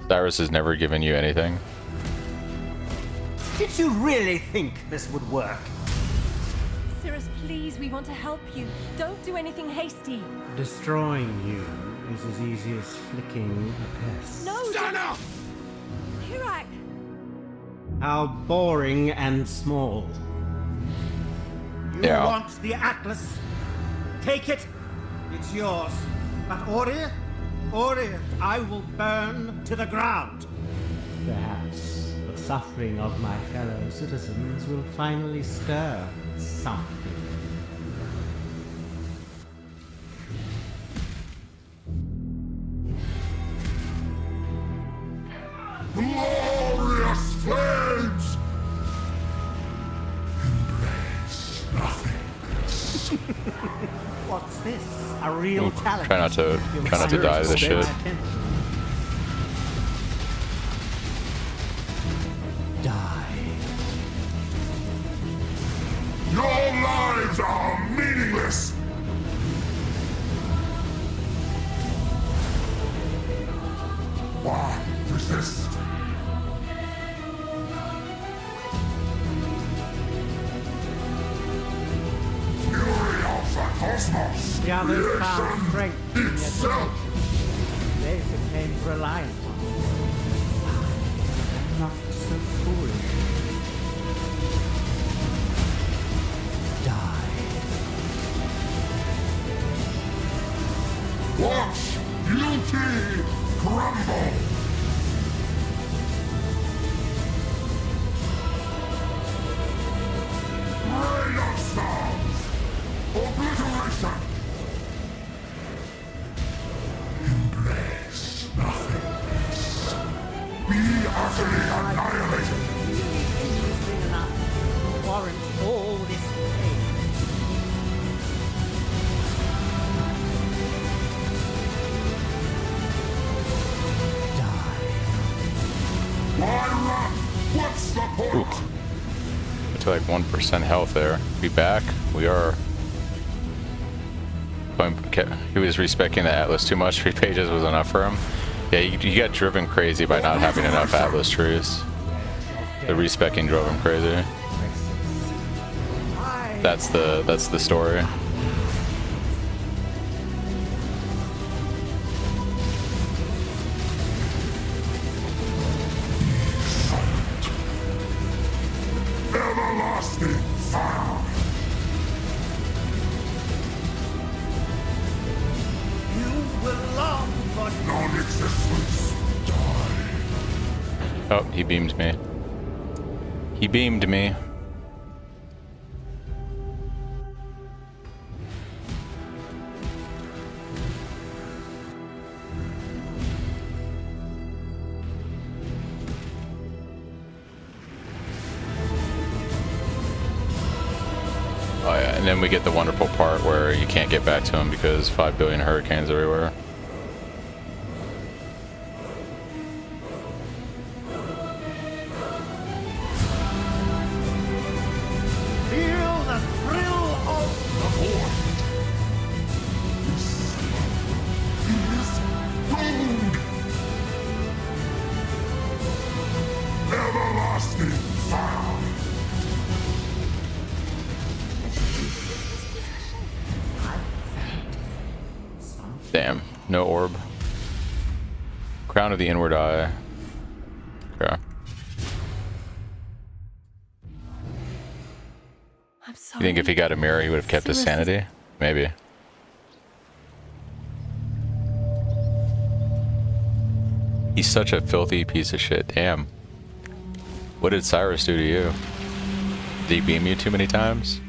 Cyrus has never given you anything. Did you really think this would work? Cyrus, please, we want to help you. Don't do anything hasty. Destroying you is as easy as flicking a pest. No, Stand up! Kirak! How boring and small. You Yeah. want the Atlas? Take it. It's yours. But Orith, I will burn to the ground. Perhaps the suffering of my fellow citizens will finally stir something. Glorious flames! Embrace nothingness. What's this? A real challenge? Try not to die to this shit. Die. Your lives are meaningless! Why resist? Fury of the cosmos! The others found Creation strength in their itself! They became reliant on it. I'm not so foolish. Die. Watch beauty crumble! Rain of stars! Obliteration! Embrace nothingness. Be utterly annihilated! Interesting enough to warrant all this pain. Why run? What's the point? Ooh. To like 1% health there. We back. We are. He was respecting the Atlas too much. 3 pages was enough for him. Yeah, you got driven crazy by not having enough Atlas truths. The respecking drove him crazy. That's the story. Everlasting fire! You will long for Non-existence! Die! Oh, he beamed me. He beamed me. Oh yeah, and then we get the wonderful part where you can't get back to him because 5 billion hurricanes everywhere. feel the thrill of The void! Is doomed! Everlasting fire! Damn, no orb. Crown of the Inward Eye. Okay. I'm You sorry. think if he got a mirror, he would have kept his sanity? Maybe. He's such a filthy piece of shit. Damn. What did Cyrus do to you? Did he beam you too many times?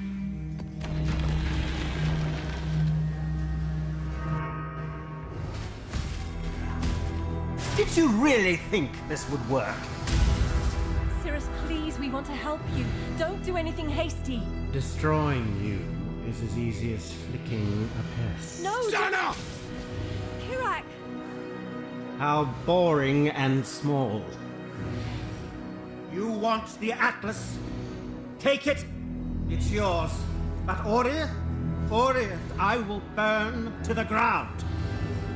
Did you really think this would work? Cirrus, please, we want to help you. Don't do anything hasty. Destroying you is as easy as flicking a pest. No! Enough! Kirak! How boring and small. You want the Atlas? Take it. It's yours. But Orith, I will burn to the ground.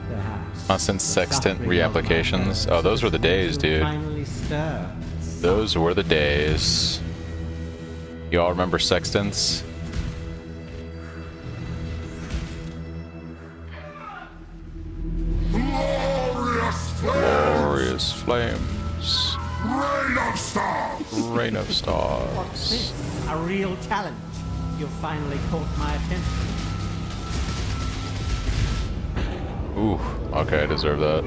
Perhaps. Constant sextant reapplications. Oh, those were the days, dude. Finally stir. Those were the days. You all remember sextants? Glorious flame! Glorious flames. of stars! Rain of What's stars. this? A real challenge. You've finally caught my attention. Ooh, okay, I deserve that.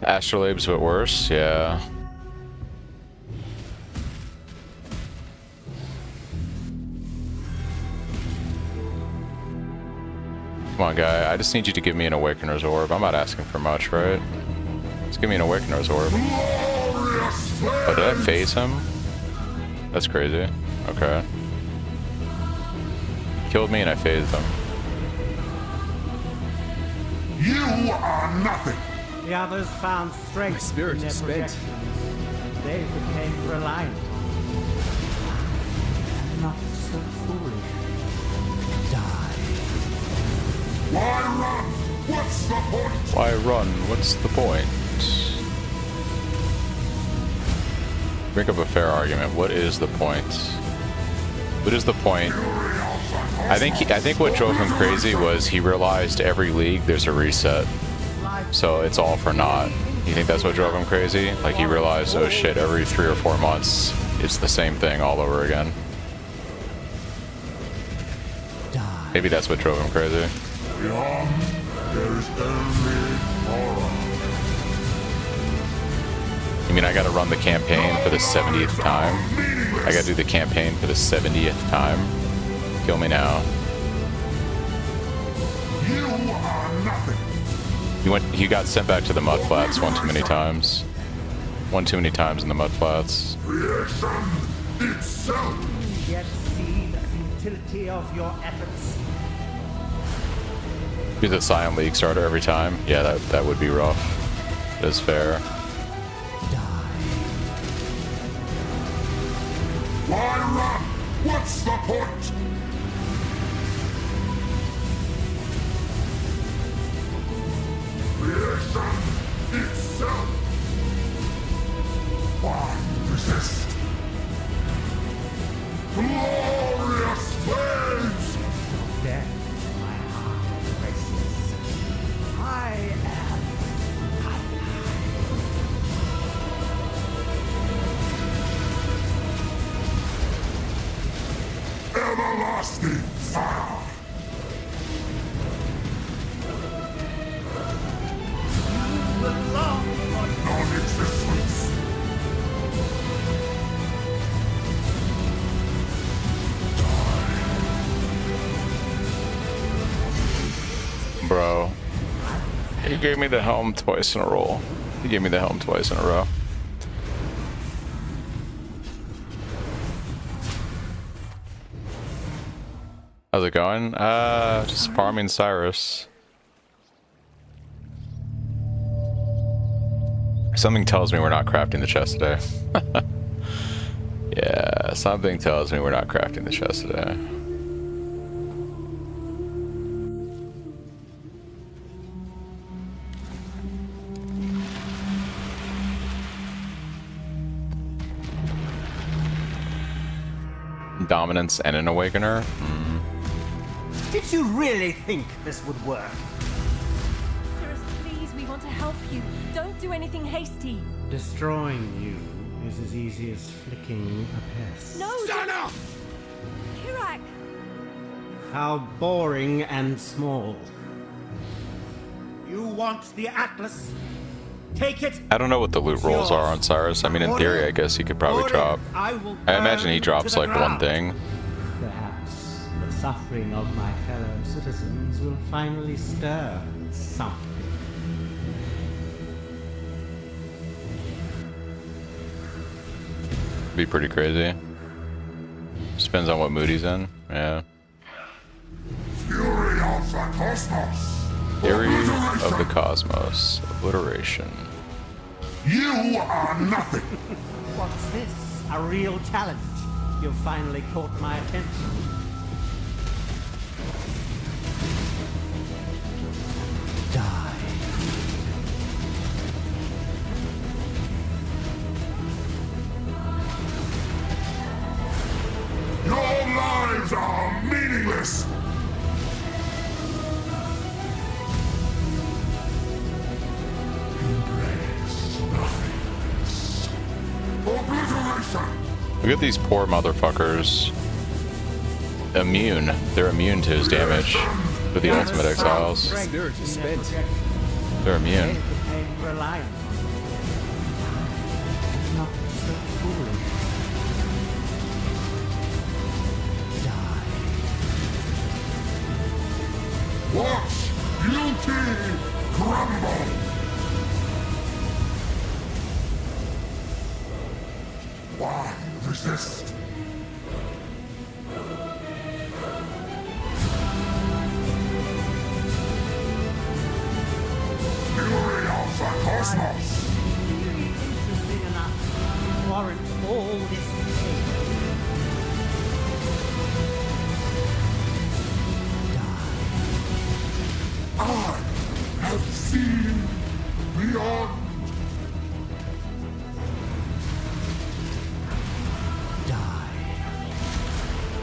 Astrolabes, but worse, yeah. Come on, guy. I just need you to give me an Awakener's Orb. I'm not asking for much, right? Just give me an Awakener's Orb. Glorious Oh, did I flames! phase him? That's crazy. Okay. Killed me and I phased him. You are nothing! The others found strength My spirit in their is spent. projections. They became reliant on it. I'm not so foolish. Die. Why run? What's the point? Why run? What's the point? Bring up a fair argument. What is the point? What is the point? I think what drove him crazy was he realized every league there's a reset. So it's all for naught. You think that's what drove him crazy? Like he realized, oh shit, every 3 or 4 months, it's the same thing all over again. Maybe that's what drove him crazy. Beyond, there is only horror. You mean I gotta run the campaign for the 70th time? I gotta do the campaign for the 70th time? Kill me now. You are nothing! He got sent back to the mud flats one too many times. One too many times in the mud flats. Creation itself! Yet see the futility of your efforts. Be the Scion League starter every time. Yeah, that would be rough. That is fair. Why run? What's the point? Creation itself! Why resist? Glorious flames! Death, my heart races. I am Everlasting fire! Non-existence! Bro. He gave me the helm twice in a row. He gave me the helm twice in a row. How's it going? Just farming Cyrus. Something tells me we're not crafting the chest today. Yeah, something tells me we're not crafting the chest today. Dominance and an Awakener? Did you really think this would work? Cirrus, please, we want to help you. Don't do anything hasty. Destroying you is as easy as flicking a pest. No! Stand up! Kirak! How boring and small. You want the Atlas? Take it. I don't know what the loot rolls are on Cyrus. I mean, in theory, I guess he could probably drop. I imagine he drops like one thing. Perhaps the suffering of my fellow citizens will finally stir something. Be pretty crazy. Just depends on what mood he's in. Yeah. Fury of the cosmos! Theory Obliteration. of the cosmos. Obliteration. You are nothing! What's this? A real challenge. You've finally caught my attention. Die. Your lives are meaningless! Embrace nothing. Look at these poor motherfuckers. Immune. They're immune to his damage with the ultimate exiles. Spirit is spent. They're They immune. became reliant on you. Not so foolish. Watch guilty crumble. Why resist? Fury of the cosmos. Really interesting enough to warrant all this pain. I have seen beyond.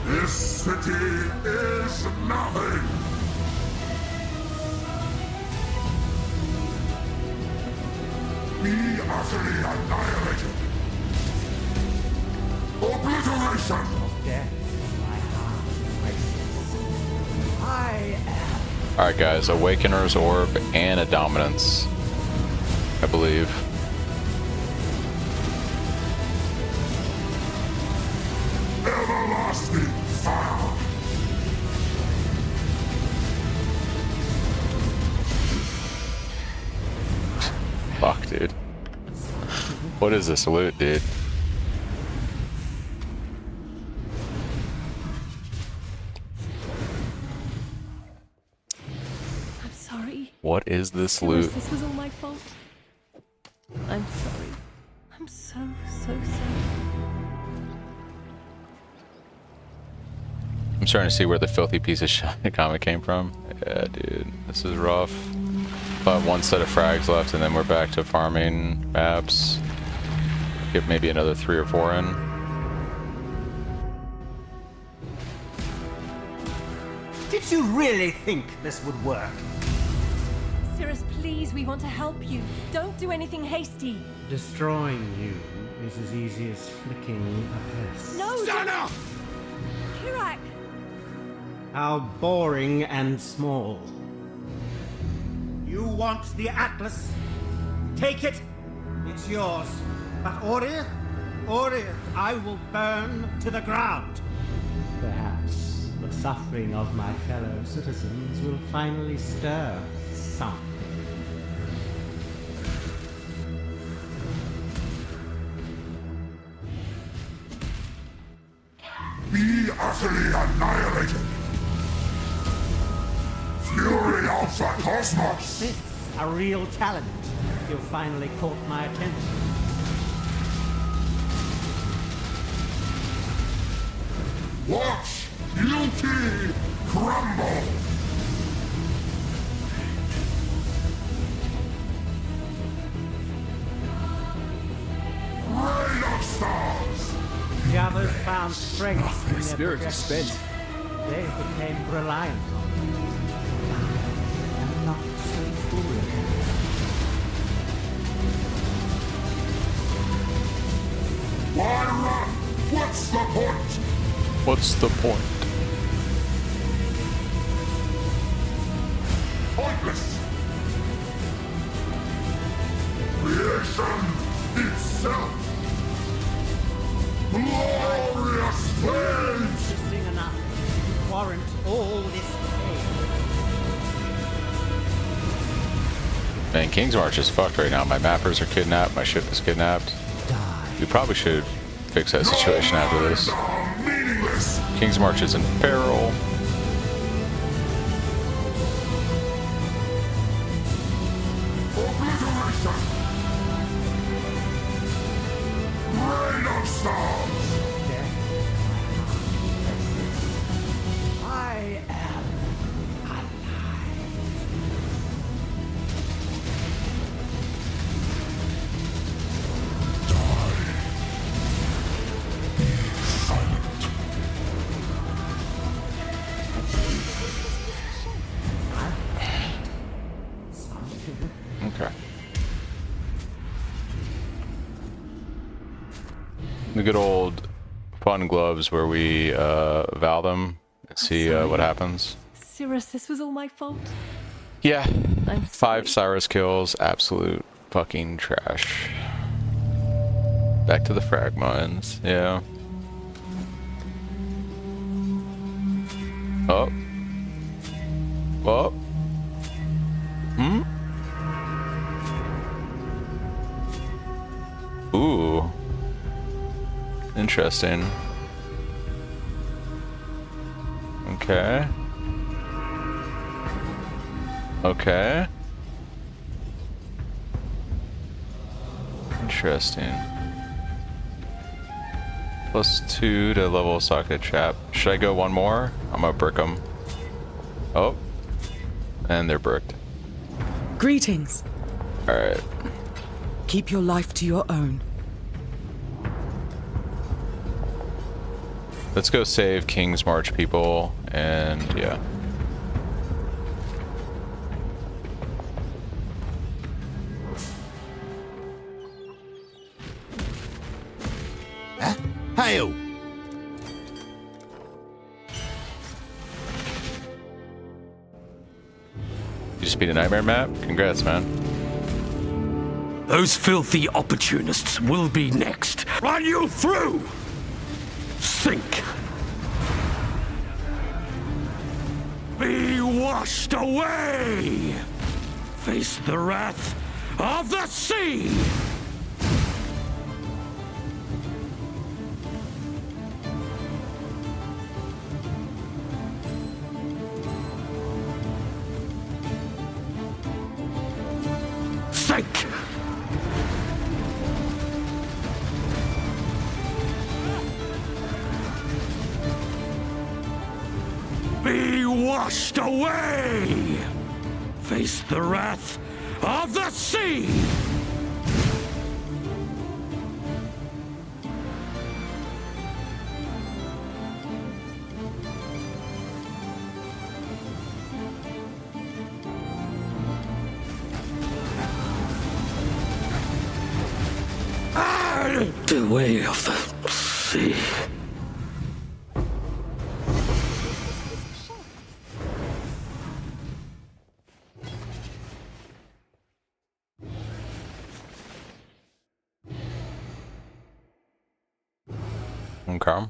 This city is nothing. Be utterly annihilated. Obliteration. Death, my heart races. I am. Alright guys, Awakener's Orb and a Dominance, I believe. Everlasting fire. Fuck, dude. What is this loot, dude? I'm sorry. What is this Cyrus, loot? this was all my fault. I'm sorry. I'm so sorry. I'm starting to see where the filthy piece of shit comic came from. Yeah, dude, this is rough. About one set of frags left, and then we're back to farming maps. Get maybe another 3 or 4 in. Did you really think this would work? Cyrus, please, we want to help you. Don't do anything hasty. Destroying you is as easy as flicking a pest. No! Stand Kirak! How boring and small. You want the Atlas? Take it. It's yours. But Orir, I will burn to the ground. Perhaps the suffering of my fellow citizens will finally stir something. Be utterly annihilated. Fury of the cosmos. It's a real talent. You finally caught my attention. Watch guilty crumble. Rain of stars. The others found strength in their Spirit is projection. spent. They became reliant on it. And not so foolish. Why run? What's the point? What's the point? Pointless. Creation itself. Glorious flames. Interesting enough to warrant all this pain. Man, King's March is fucked right now. My mappers are kidnapped, my ship is kidnapped. We probably should fix that situation after this. Are meaningless. King's March is in peril. Obliteration. Rain of stars. I am alive. Okay. The good old fun gloves where we vow them and see what happens. Cirrus, this was all my fault. Yeah. I'm 5 sorry. Cyrus kills, absolute fucking trash. Back to the frag mines, yeah. Oh. Oh. Hmm? Ooh. Interesting. Okay. Okay. Interesting. +2 to level socket trap. Should I go one more? I'm gonna brick them. Oh. And they're bricked. Greetings. Alright. Keep your life to your own. Let's go save King's March people, and yeah. Hail! You just beat a nightmare map? Congrats, man. Those filthy opportunists will be next. Run you through! Sink! Be washed away! Face the wrath of the sea! Sink! Be washed away! Face the wrath of the sea! The way of the sea. Okay.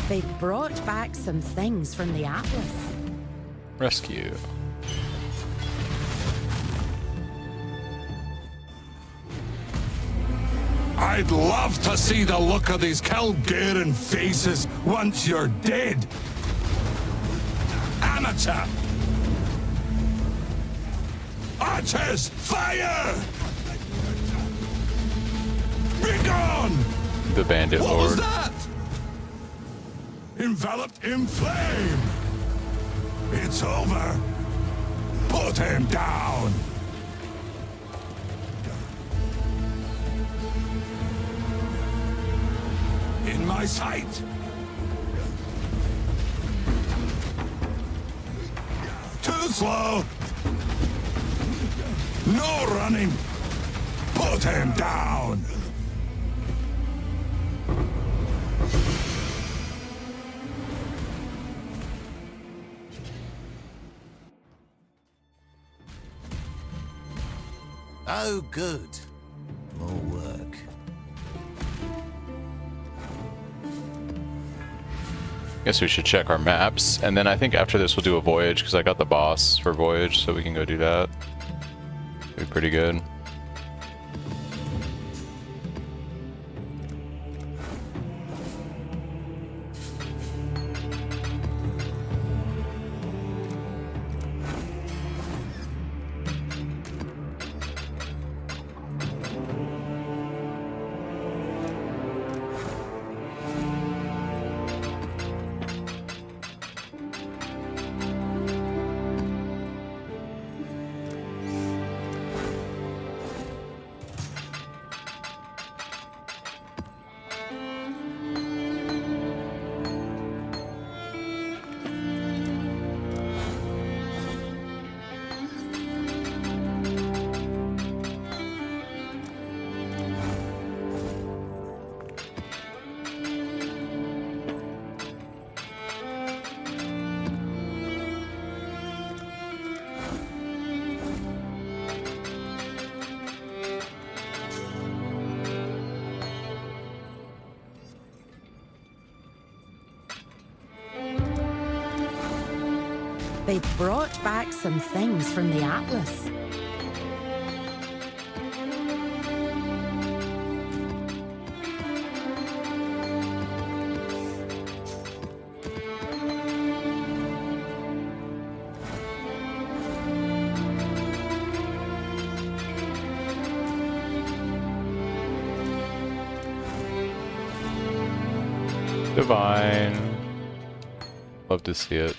They brought back some things from the Atlas. Rescue. I'd love to see the look of these Calgarian faces once you're dead. Amateur! Archers, fire! Be gone! The Bandit What Lord. was that? Enveloped in flame! It's over! Put him down! In my sight! Too slow! No running! Put him down! Oh, good. More work. Guess we should check our maps, and then I think after this we'll do a voyage, because I got the boss for voyage, so we can go do that. Be pretty good. They brought back some things from the Atlas. Divine. Love to see it.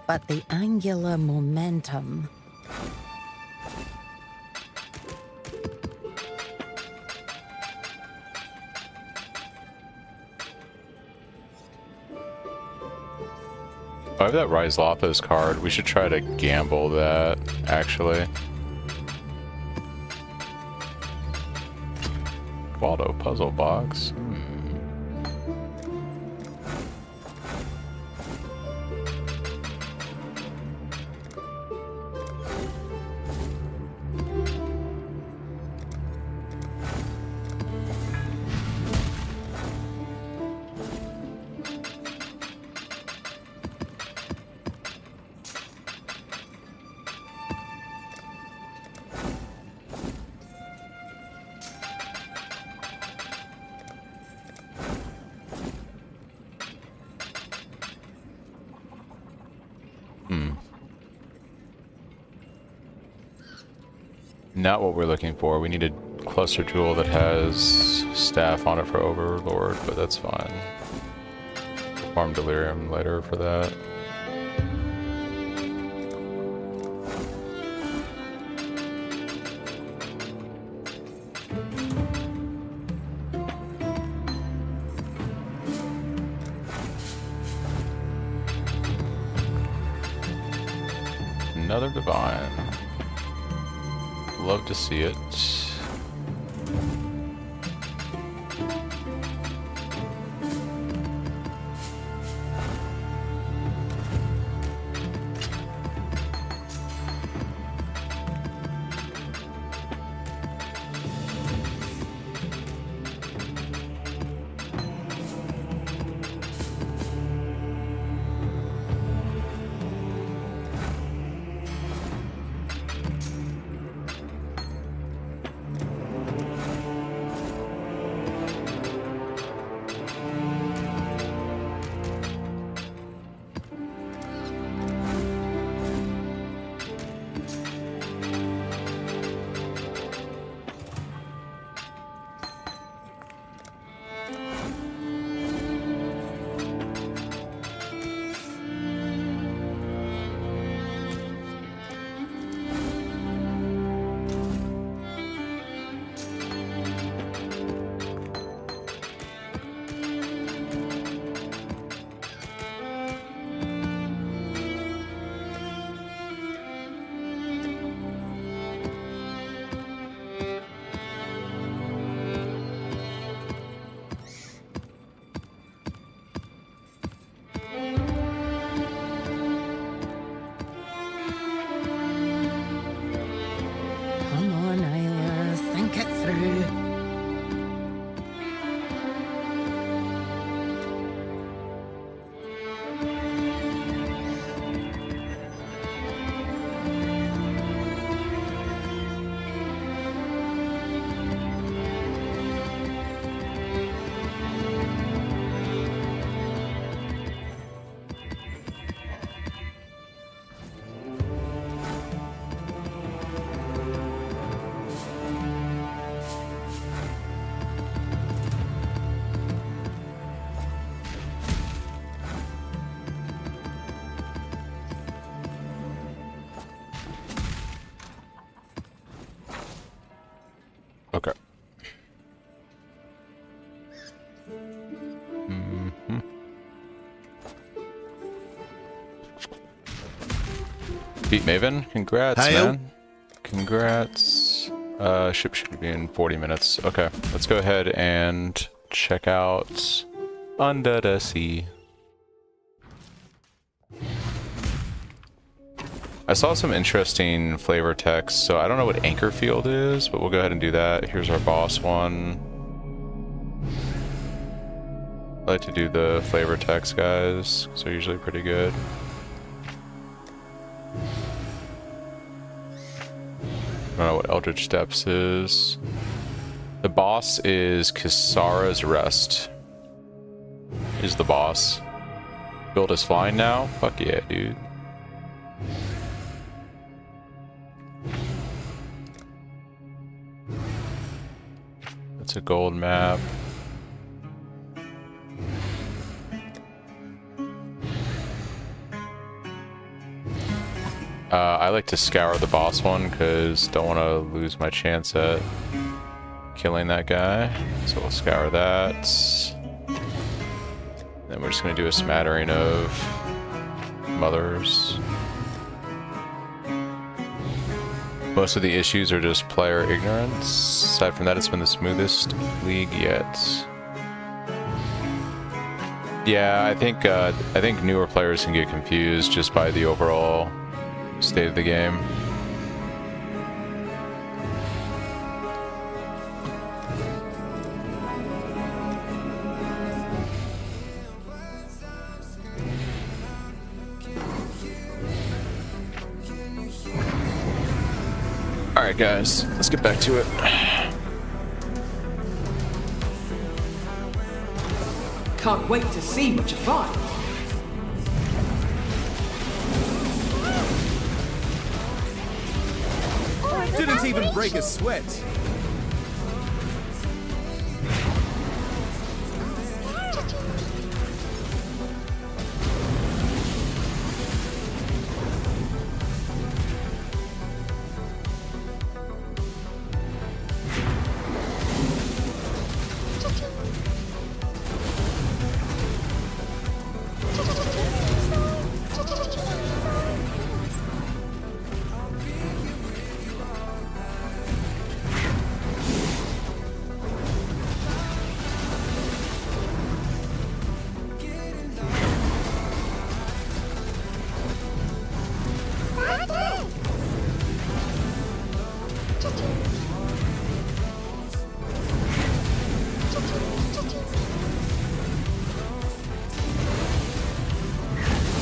But the angular momentum. I have that Rise Lothos card. We should try to gamble that, actually. Waldo puzzle box. Not what we're looking for. We need a cluster jewel that has staff on it for Overlord, but that's fine. Farm Delirium later for that. Another Divine. Love to see it. Beat Maven. Congrats, Hail. man. Congrats. Ship should be in 40 minutes. Okay, let's go ahead and check out Under the Sea. I saw some interesting flavor text, so I don't know what anchor field is, but we'll go ahead and do that. Here's our boss one. I like to do the flavor text, guys, so they're usually pretty good. I don't know what Eldritch Depths is. The boss is Kisara's Rest. Is the boss. Build us flying now? Fuck yeah, dude. That's a gold map. I like to scour the boss one because don't want to lose my chance at killing that guy. So we'll scour that. Then we're just going to do a smattering of mothers. Most of the issues are just player ignorance. Aside from that, it's been the smoothest league yet. Yeah, I think newer players can get confused just by the overall state of the game. Alright guys, let's get back to it. Can't wait to see what you find. Didn't even break a sweat.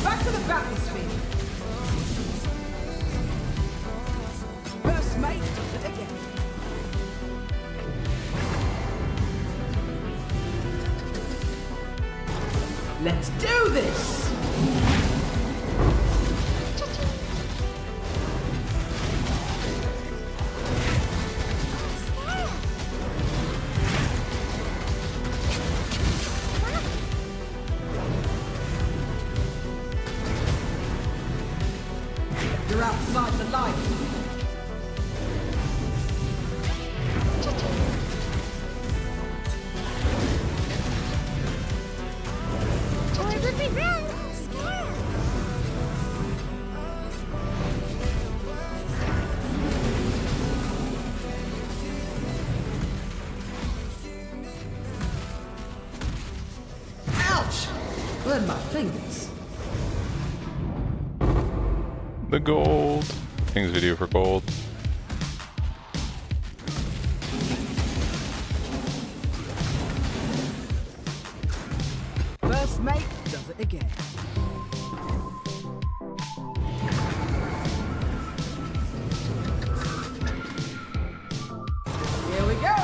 Back to the battlefield. First mate does it again. Let's do this! You're outside the light. Ouch! Burn my fingers. The gold. Things video for gold. First mate does it again. Here we go.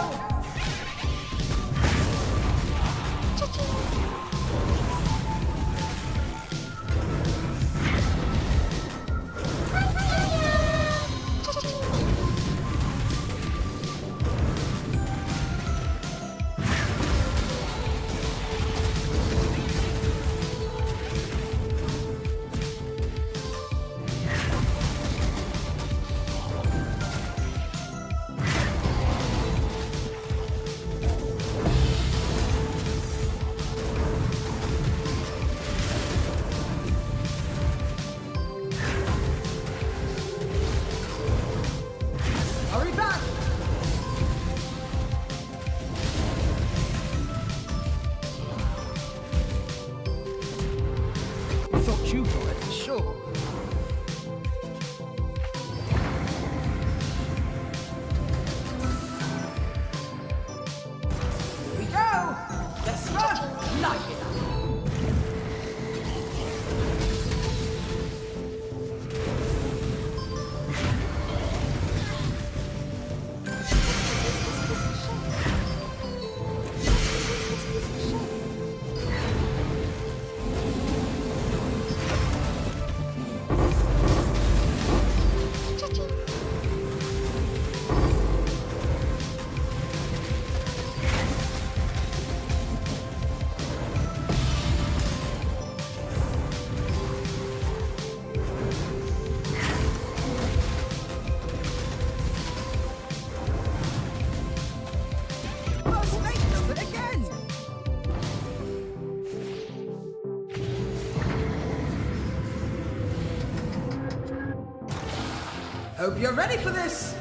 Hope you're ready for this.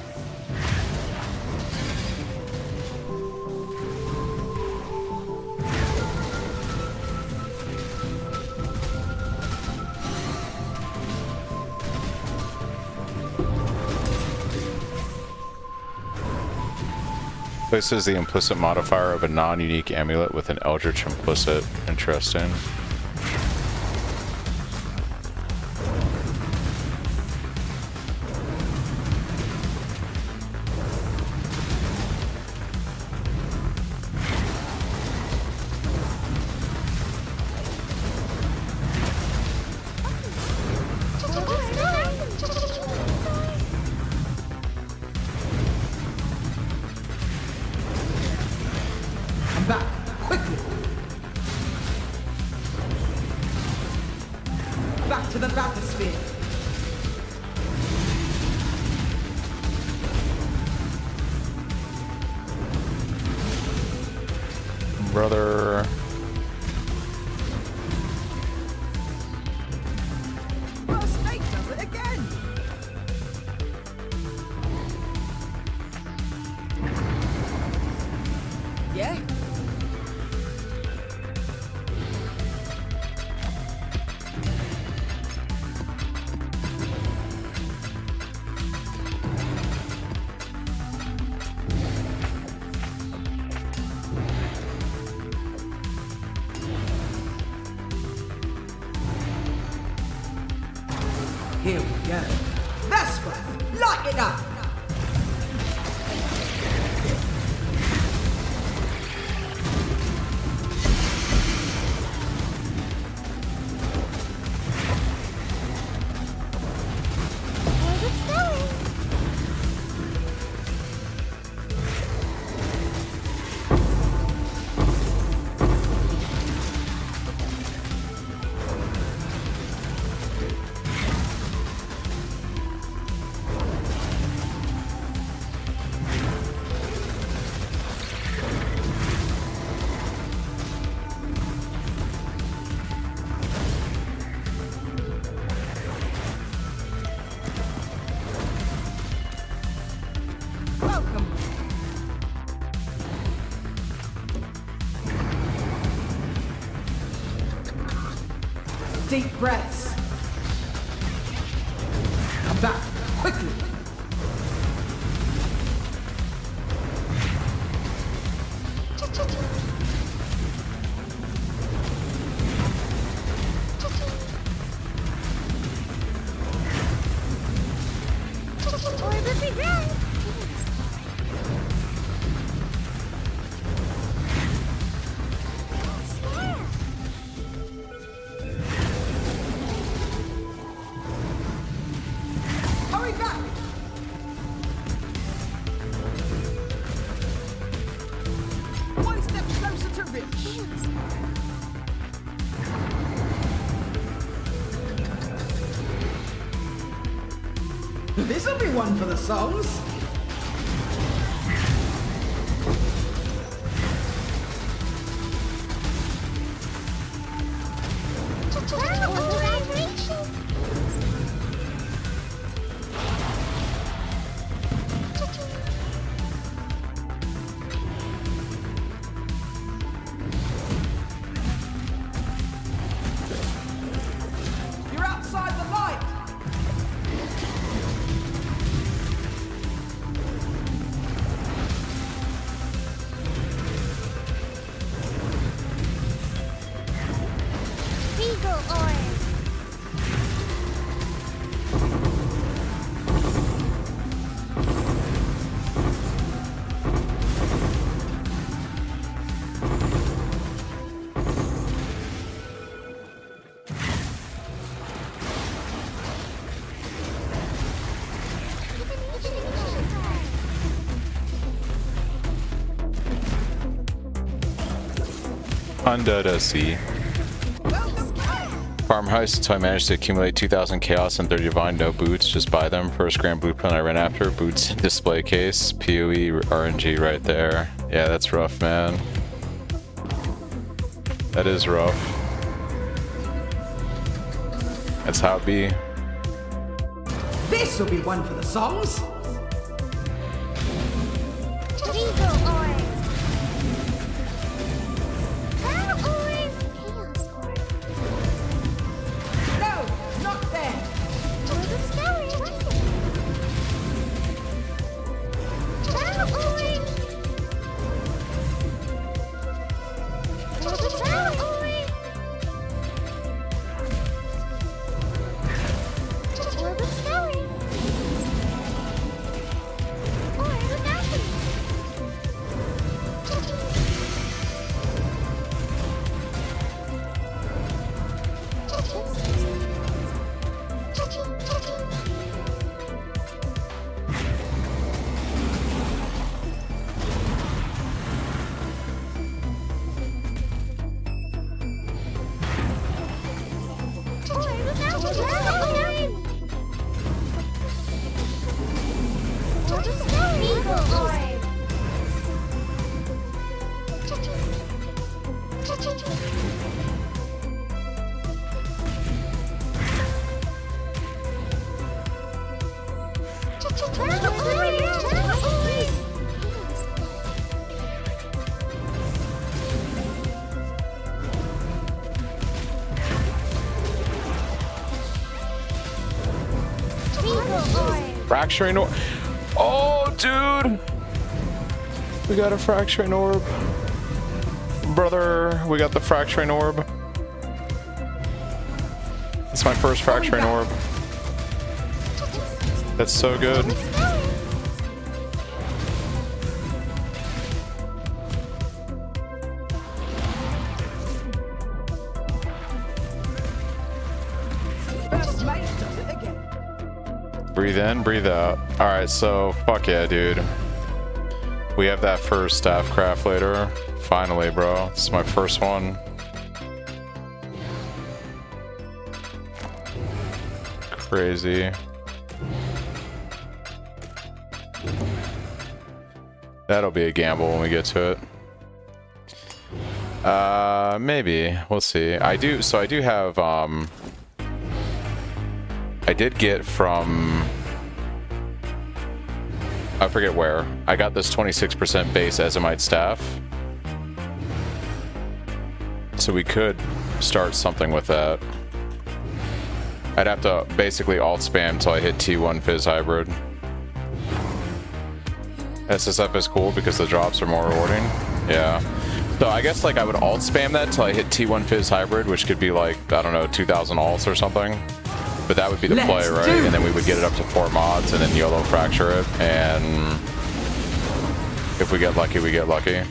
Places the implicit modifier of a non-unique amulet with an Eldritch implicit. Interesting. I'm back. Quickly. Back to the bathysphere. Brother. Well, Snake does it again. Yeah? Here we go. Vesper, light it up! Where it's going. Welcome. Deep breaths. I'm back. Quickly. Or the run. Hurry back. One step closer to Rich. This'll be one for the songs. You're outside the light. Regal oil. Under the sea. Farm heist until I managed to accumulate 2,000 chaos and 30 divine. No boots, just buy them. First grand blueprint I ran after. Boots display case. PoE RNG right there. Yeah, that's rough, man. That is rough. That's how it be. This'll be one for the songs. Eagle Orb. Battle Orb. Chaos Orb. No, not there. Orb of Scouring. Battle Orb. Orb of Battle Orb. Orb of Scouring. Orb of Alchemy. Fracturing orb. Oh, dude. We got a fracturing orb. Brother, we got the fracturing orb. It's my first fracturing orb. That's so good. First mate does it again. Breathe in, breathe out. Alright, so fuck yeah, dude. We have that first staff craft later. Finally, bro. This is my first one. Crazy. That'll be a gamble when we get to it. Maybe. We'll see. I do have, I did get from... I forget where. I got this 26% base Ezomite staff. So we could start something with that. I'd have to basically alt spam until I hit T1 Fizz Hybrid. SSF is cool because the drops are more rewarding. Yeah. So I guess like I would alt spam that till I hit T1 Fizz Hybrid, which could be like, I don't know, 2,000 alts or something. But that would be the play, right? And then we would get it up to 4 mods and then YOLO fracture it. And if we get lucky, we get lucky.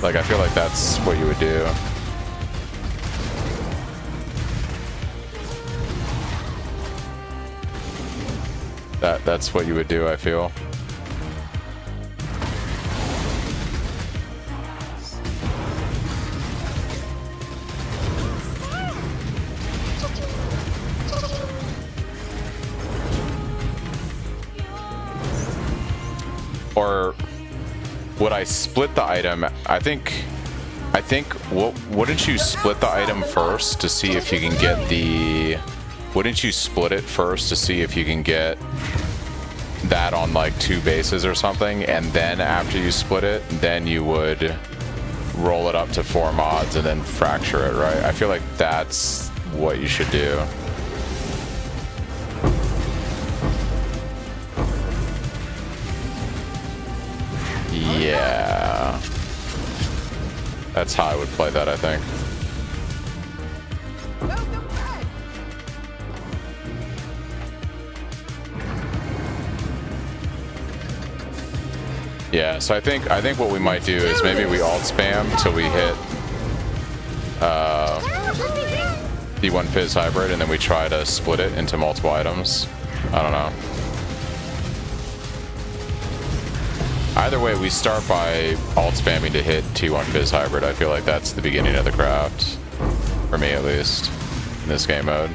Like, I feel like that's what you would do. That's what you would do, I feel. Or would I split the item? I think wouldn't you split the item first to see if you can get the... Wouldn't you split it first to see if you can get that on like 2 bases or something, and then after you split it, then you would roll it up to 4 mods and then fracture it, right? I feel like that's what you should do. Yeah. That's how I would play that, I think. Yeah, so I think what we might do is maybe we alt spam till we hit D1 Fizz Hybrid, and then we try to split it into multiple items. I don't know. Either way, we start by alt spamming to hit T1 Fizz Hybrid. I feel like that's the beginning of the craft, for me at least, in this game mode.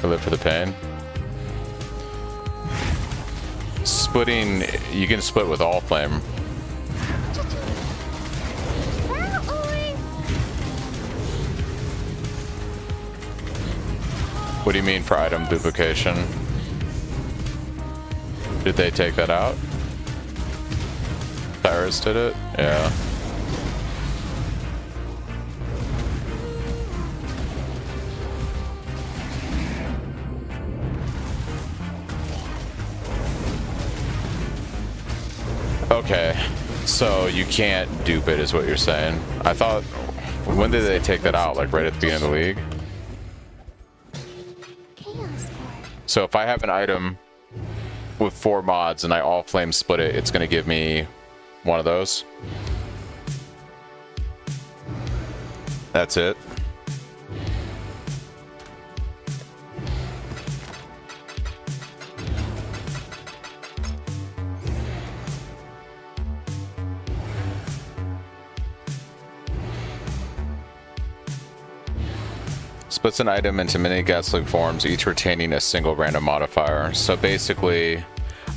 I live for the pain. Splitting, you can split with all flame. What do you mean for item duplication? Did they take that out? Cyrus did it? Yeah. Okay, so you can't dupe it is what you're saying. I thought, when did they take that out? Like right at the beginning of the league? So if I have an item with 4 mods and I all flame split it, it's gonna give me one of those. That's it. Splits an item into many gas-like forms, each retaining a single random modifier. So basically,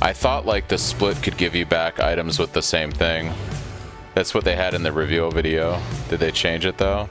I thought like the split could give you back items with the same thing. That's what they had in the reveal video. Did they change it though?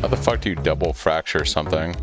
How the fuck do you double fracture something?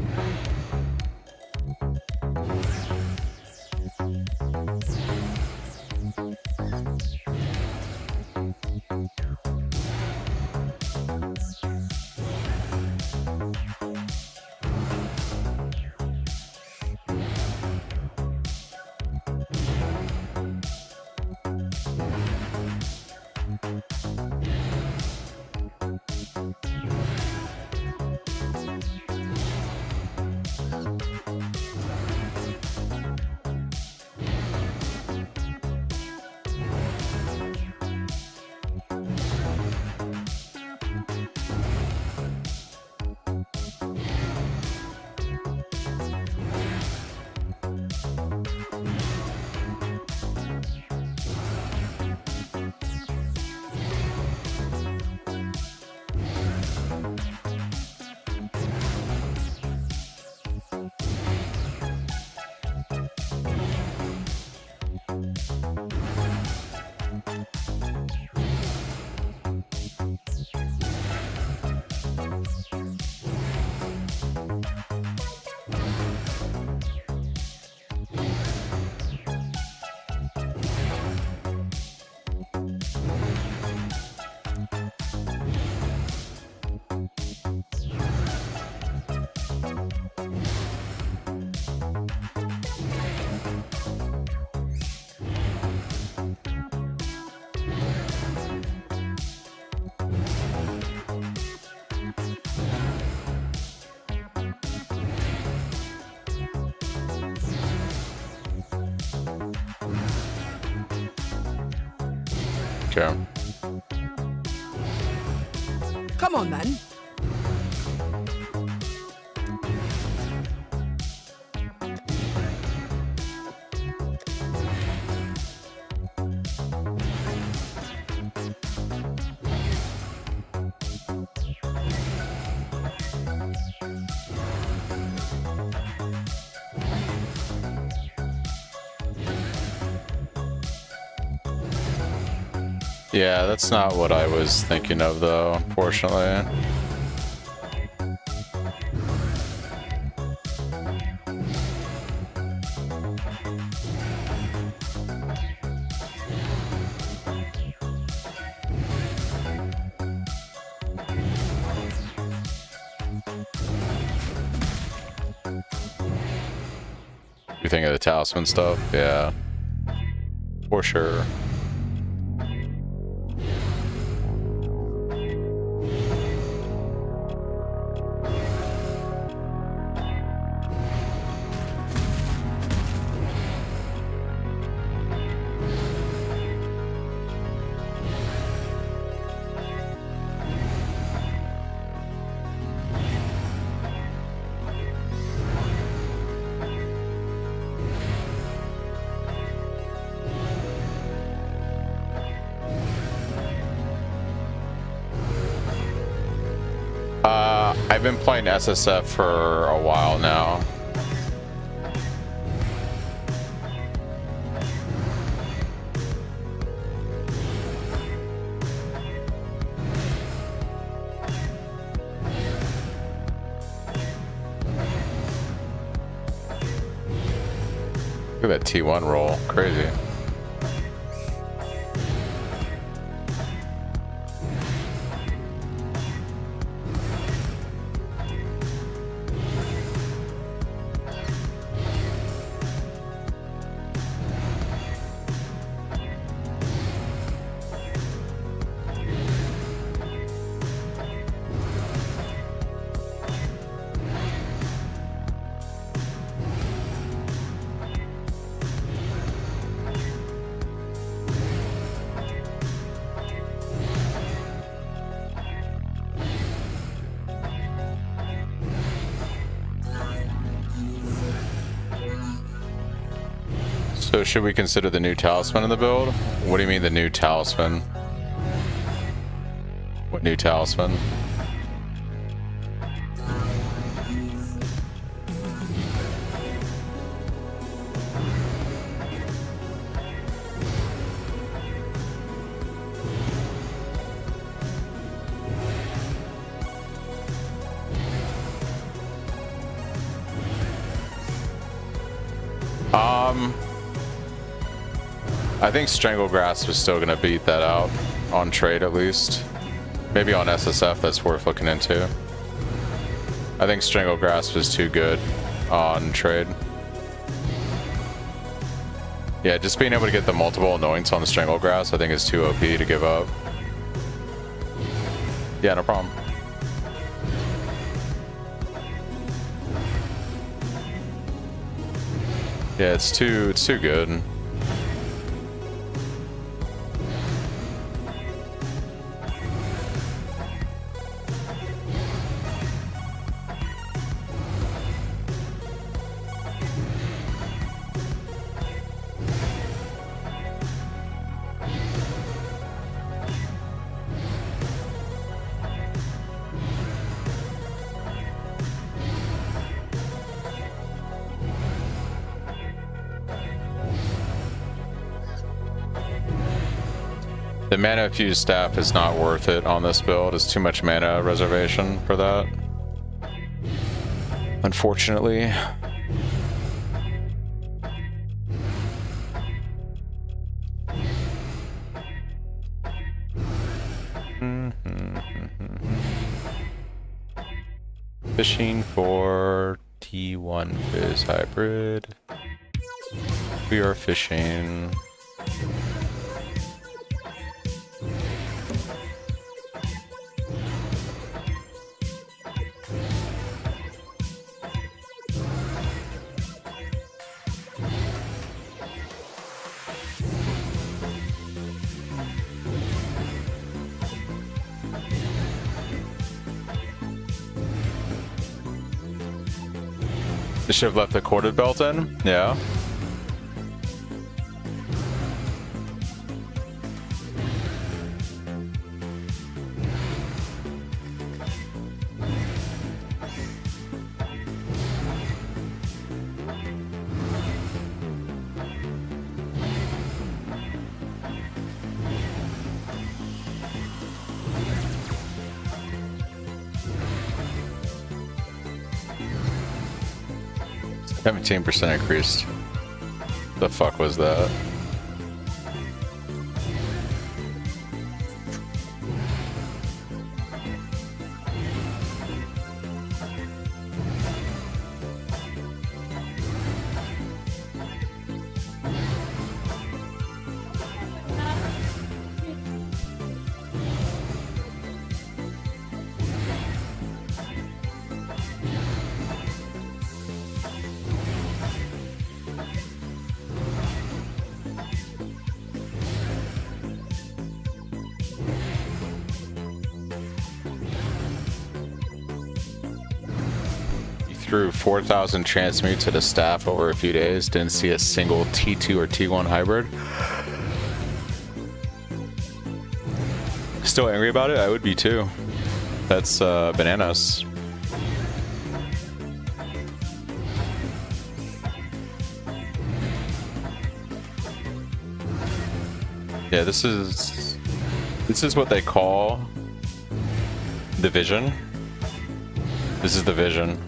Okay. Come on, then. Yeah, that's not what I was thinking of though, unfortunately. You think of the talisman stuff? Yeah. For sure. I've been playing SSF for a while now. Look at that T1 roll, crazy. So should we consider the new talisman in the build? What do you mean the new talisman? What new talisman? I think Stranglegrasp is still gonna beat that out on trade at least. Maybe on SSF that's worth looking into. I think Stranglegrasp is too good on trade. Yeah, just being able to get the multiple anointings on the Stranglegrasp I think is too OP to give up. Yeah, no problem. Yeah, it's too good. The mana fused staff is not worth it on this build. It's too much mana reservation for that. Unfortunately. Fishing for T1 Fizz Hybrid. We are fishing. They should have left the corded belt in? Yeah. %17% increased. The fuck was that? Threw 4,000 transmutes at a staff over a few days. Didn't see a single T2 or T1 hybrid. Still angry about it? I would be too. That's bananas. Yeah, this is what they call the vision. This is the vision.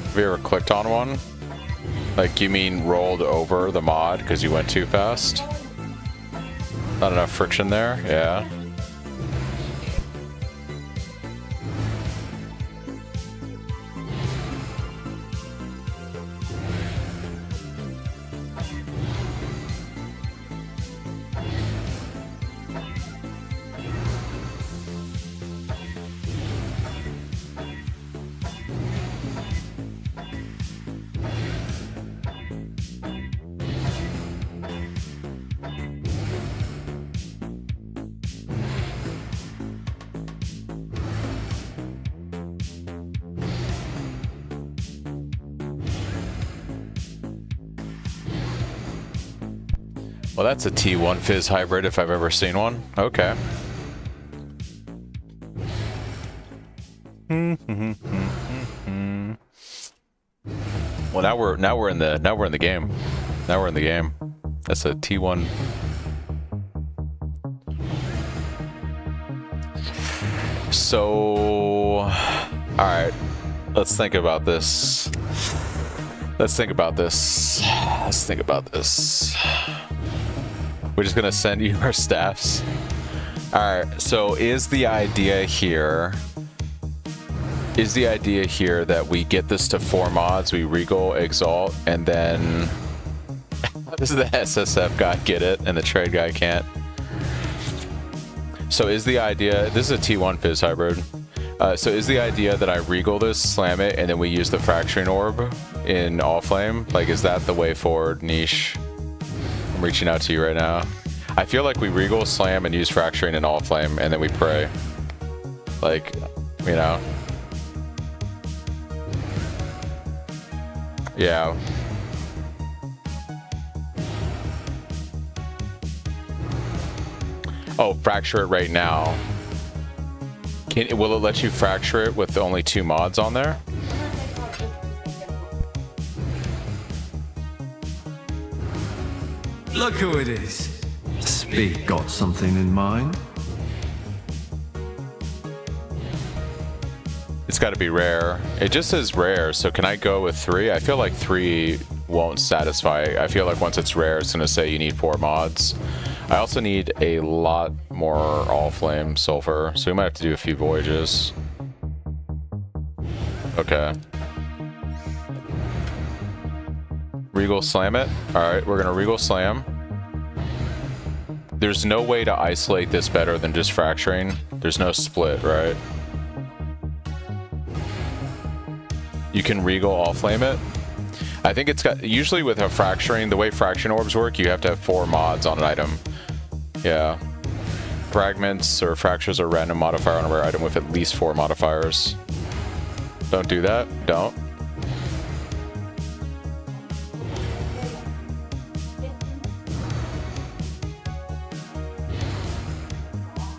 Have you ever clicked on one? Like, you mean rolled over the mod because you went too fast? Not enough friction there? Yeah. Well, that's a T1 Fizz hybrid if I've ever seen one. Okay. Well, now we're in the game. Now we're in the game. That's a T1. So, all right. Let's think about this. Let's think about this. Let's think about this. We're just gonna send you our staffs. All right. So, is the idea here that we get this to 4 mods? We regal, exalt, and then this is the SSF guy get it, and the trade guy can't. So, is the idea? This is a T1 Fizz hybrid. So is the idea that I regal this, slam it, and then we use the fracturing orb in all flame? Like, is that the way forward, Niche? I'm reaching out to you right now. I feel like we regal, slam, and use fracturing in all flame, and then we pray. Like, you know. Yeah. Oh, fracture it right now. Will it let you fracture it with only 2 mods on there? Look who it is. Speed got something in mind? It's got to be rare. It just says rare, so can I go with 3? I feel like 3 won't satisfy. I feel like once it's rare, it's going to say you need 4 mods. I also need a lot more all flame sulfur, so we might have to do a few voyages. Okay. Regal slam it. Alright, we're gonna regal slam. There's no way to isolate this better than just fracturing. There's no split, right? You can regal all flame it. I think it's got, usually with a fracturing, the way fracturing orbs work, you have to have 4 mods on an item. Yeah. Fragments or fractures are random modifier on a rare item with at least 4 modifiers. Don't do that. Don't.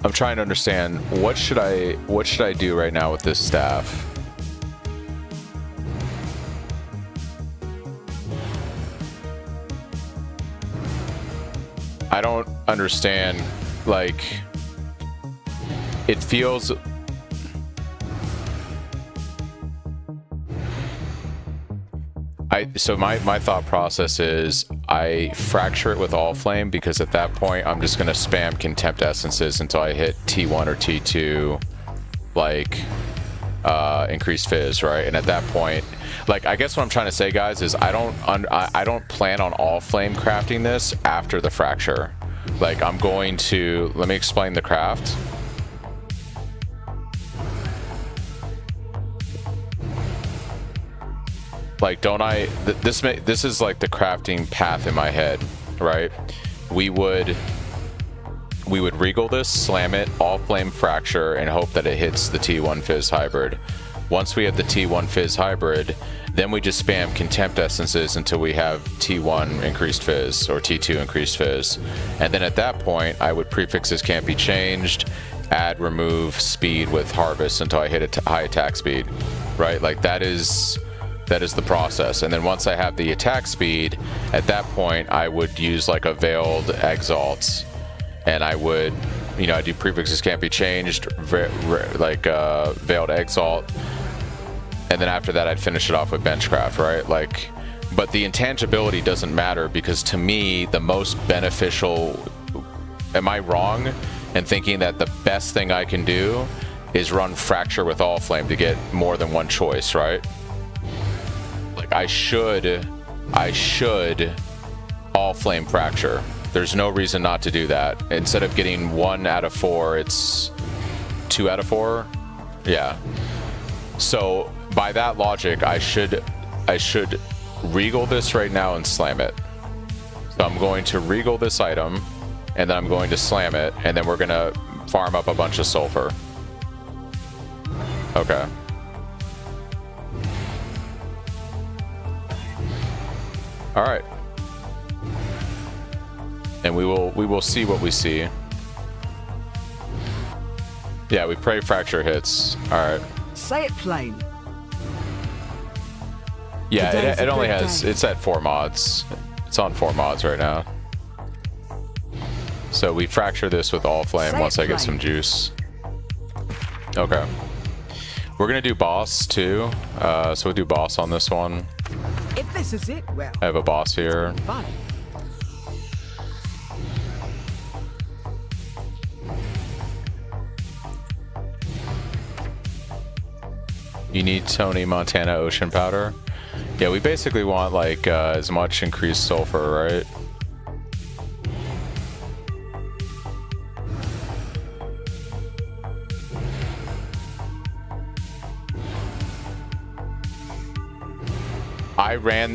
I'm trying to understand what should I do right now with this staff? I don't understand, like, it feels... So my thought process is I fracture it with all flame because at that point I'm just going to spam contempt essences until I hit T1 or T2, like, increased fizz, right? And at that point, like, I guess what I'm trying to say, guys, is I don't plan on all flame crafting this after the fracture. Like, I'm going to, let me explain the craft. Like, don't I, this is like the crafting path in my head, right? We would regal this, slam it, all flame fracture, and hope that it hits the T1 Fizz hybrid. Once we have the T1 Fizz hybrid, Then we just spam Contempt Essences until we have T1 increased fizz or T2 increased fizz. And then at that point, I would prefixes can't be changed, add remove speed with Harvest until I hit a high attack speed, right? Like that is the process. And then once I have the attack speed, at that point, I would use like a Veiled Exalt, and I would, you know, I do prefixes can't be changed, Veiled Exalt. And then after that, I'd finish it off with Benchcraft, right? Like, but the intangibility doesn't matter because to me, the most beneficial, am I wrong in thinking that the best thing I can do is run Fracture with All Flame to get more than one choice, right? Like I should All Flame Fracture. There's no reason not to do that. Instead of getting 1 out of 4, it's 2 out of 4. Yeah. So by that logic, I should Regal this right now and slam it. So I'm going to Regal this item, and then I'm going to slam it, and then we're gonna farm up a bunch of sulfur. Okay. All right. And we will see what we see. Yeah, we pray Fracture hits. All right. Say it plain. Yeah, Today's it a only good has, day. it's at 4 mods. It's on 4 mods right now. So we fracture this with All Flame Say once it I get plain. some juice. Okay. We're gonna do boss too. So we'll do boss on this one. If this is it, well, I have a boss here. fun. You need Tony Montana Ocean Powder. Yeah, we basically want like as much increased sulfur, right?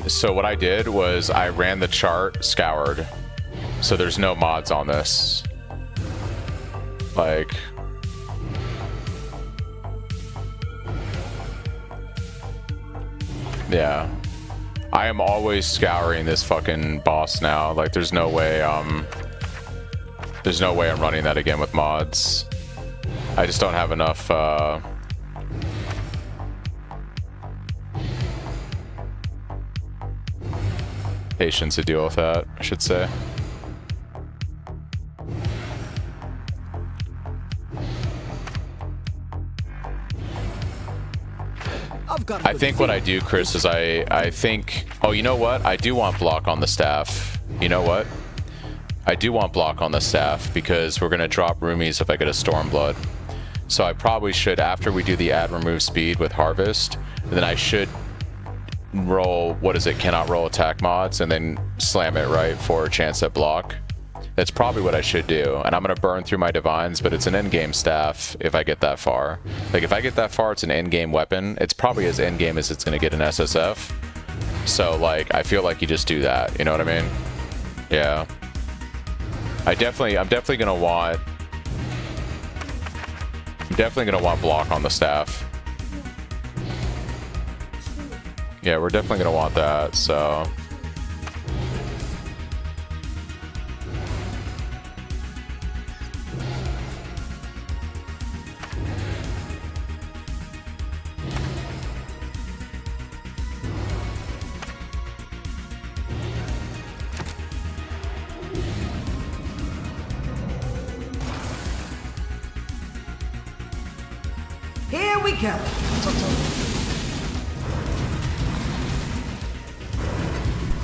So what I did was I ran the chart scoured. So there's no mods on this. Like, yeah. I am always scouring this fucking boss now. Like there's no way I'm running that again with mods. I just don't have enough patience to deal with that, I should say. I've got a I good think what I feeling. do, Chris, is I think, oh, you know what? I do want block on the staff. You know what? I do want block on the staff because we're going to drop roomies if I get a Stormblood. So I probably should, after we do the add remove speed with Harvest, then I should roll, what is it, cannot roll attack mods, and then slam it, right, for a chance at block. That's probably what I should do. And I'm going to burn through my divines, but it's an endgame staff if I get that far. Like, if I get that far, it's an endgame weapon. It's probably as endgame as it's going to get an SSF. So, like, I feel like you just do that. You know what I mean? Yeah. I'm definitely going to want... I'm definitely going to want block on the staff. Yeah, we're definitely going to want that, so... Here we go.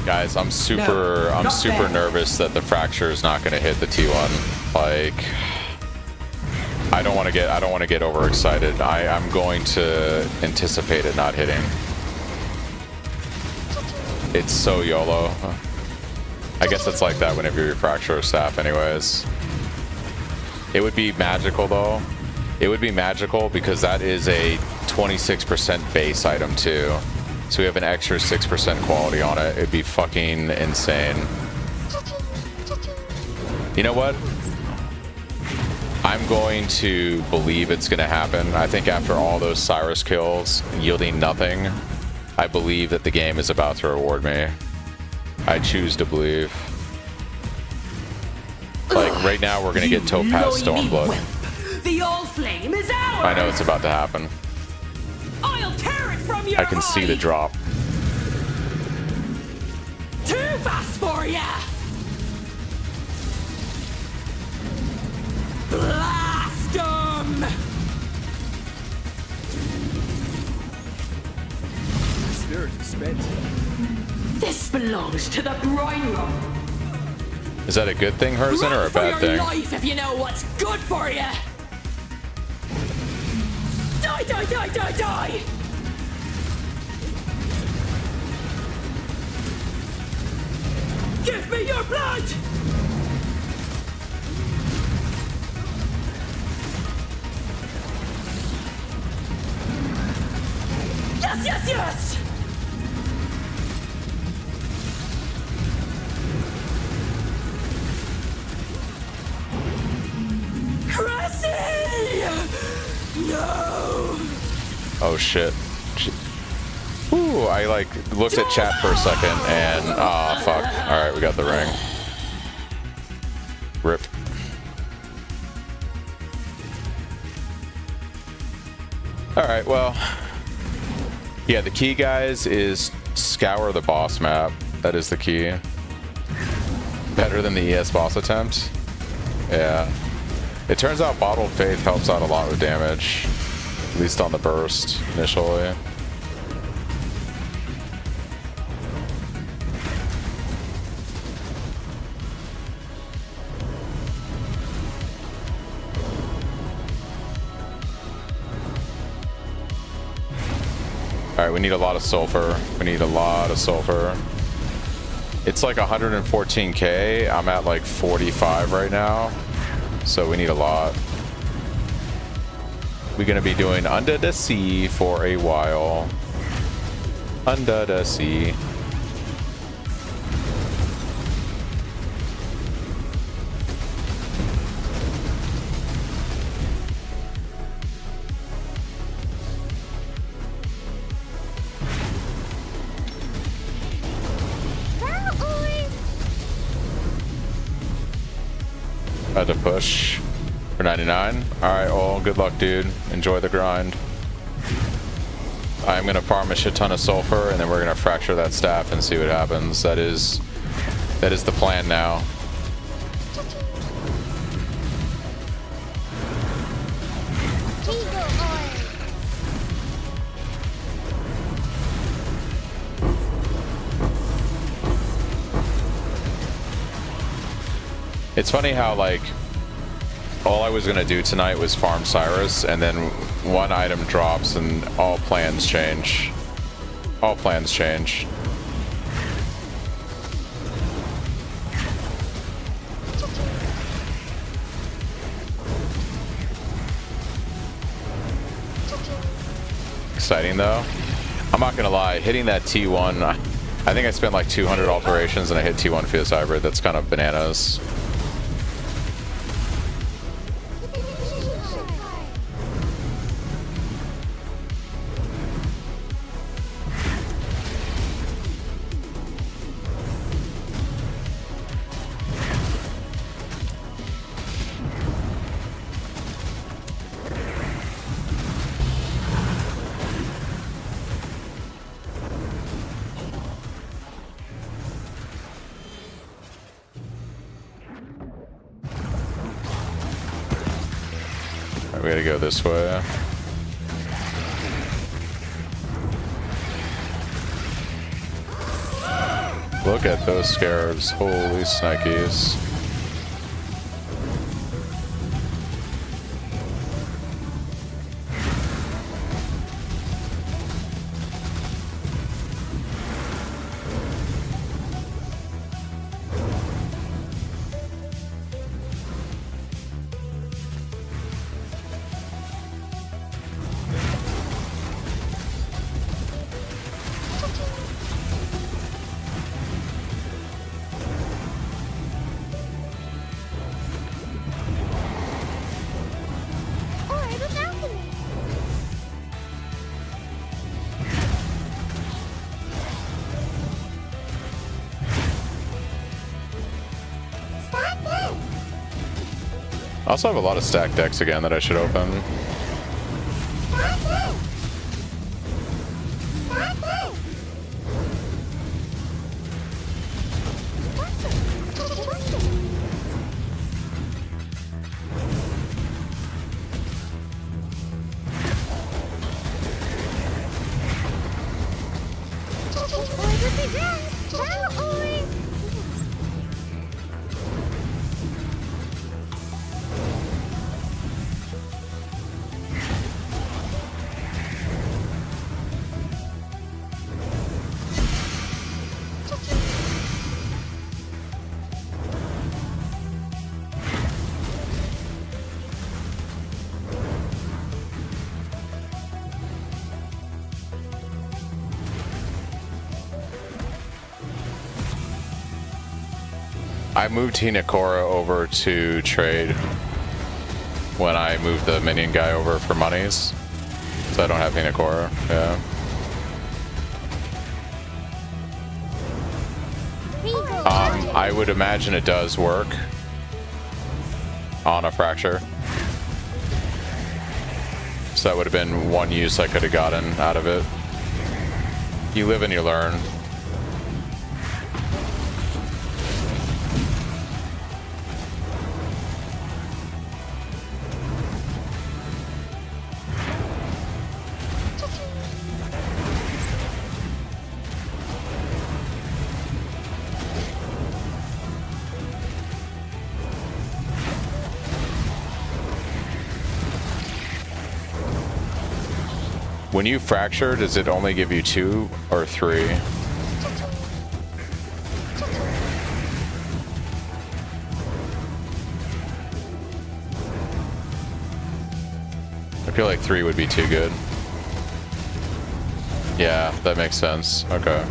Guys, I'm super nervous that the fracture is not going to hit the T1. Like, I don't want to get overexcited. I'm going to anticipate it not hitting. It's so YOLO. I guess it's like that whenever you fracture a staff anyways. It would be magical though. It would be magical because that is a 26% base item too. So we have an extra 6% quality on it. It'd be fucking insane. You know what? I'm going to believe it's going to happen. I think after all those Cyrus kills yielding nothing, I believe that the game is about to reward me. I choose to believe. Like, right now we're gonna get Topaz Stormblood. The old flame is ours! I know it's about to happen. I'll tear it from your I can see the drop. Too fast for ya! Blast 'em! Spirit is spent. This belongs to the brine room. Is that a good thing, Herzen, or a bad thing? Life if you know what's good for you. Die, die, die, die, die! Give me your blood! Yes, yes, yes! Cressy! No! Oh shit. Ooh, I like looked at chat for a second and fuck. Alright, we got the ring. Rip. Alright, well. Yeah, the key, guys, is scour the boss map. That is the key. Better than the ES boss attempt. Yeah. It turns out Bottled Faith helps out a lot with damage. At least on the burst, initially. Alright, we need a lot of sulfur. We need a lot of sulfur. It's like 114k. I'm at like 45 right now. So we need a lot. We're gonna be doing Under the Sea for a while. Under the Sea. Had to push for 99. Alright, well, good luck, dude. Enjoy the grind. I'm gonna farm a shit ton of sulfur and then we're gonna fracture that staff and see what happens. That is the plan now. It's funny how, like, all I was gonna do tonight was farm Cyrus, and then one item drops and all plans change. All plans change. Exciting though. I'm not gonna lie, hitting that T1, I think I spent like 200 alterations and I hit T1 Fierce Hybrid. That's kind of bananas. We gotta go this way. Look at those scarabs. Holy snikes. I also have a lot of stacked decks again that I should open. I moved Hinakura over to trade when I moved the minion guy over for monies. So I don't have Hinakura, yeah. I would imagine it does work on a fracture. So that would have been one use I could have gotten out of it. You live and you learn. When you fracture, does it only give you 2 or 3? I feel like 3 would be too good. Yeah, that makes sense. Okay.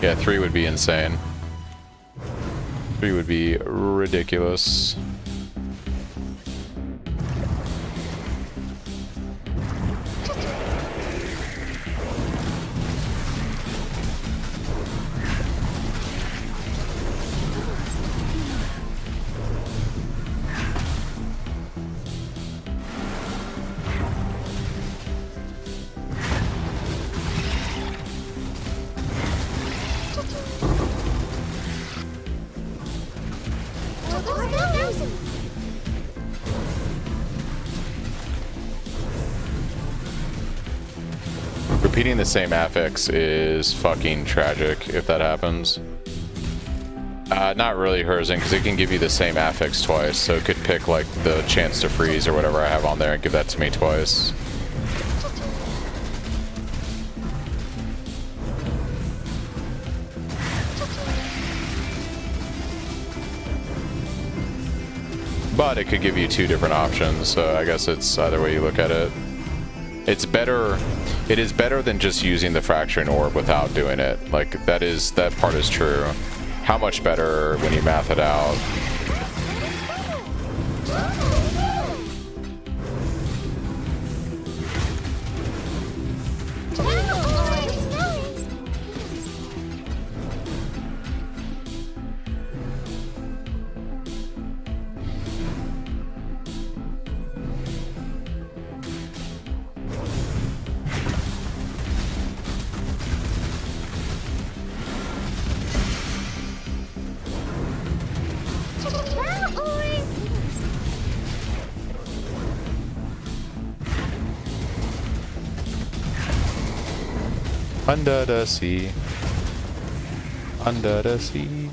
Yeah, 3 would be insane. 3 would be ridiculous. Repeating the same affix is fucking tragic if that happens. Not really Herzing, because it can give you the same affix twice, so it could pick like the chance to freeze or whatever I have on there and give that to me twice. But it could give you 2 different options, so I guess it's either way you look at it. It's better. It is better than just using the fracturing orb without doing it. Like that part is true. How much better when you math it out? Under the sea. Under the sea.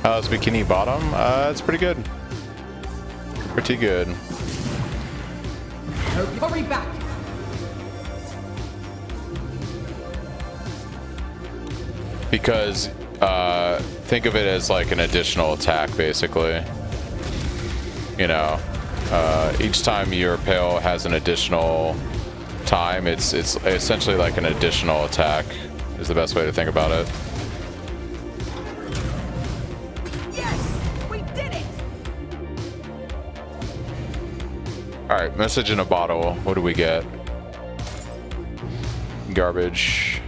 How's Bikini Bottom? It's pretty good. Pretty good. Hurry back. Because think of it as like an additional attack, basically. You know, each time your pill has an additional time, it's essentially like an additional attack is the best way to think about it. Yes, we did it. All right, message in a bottle. What do we get? Garbage.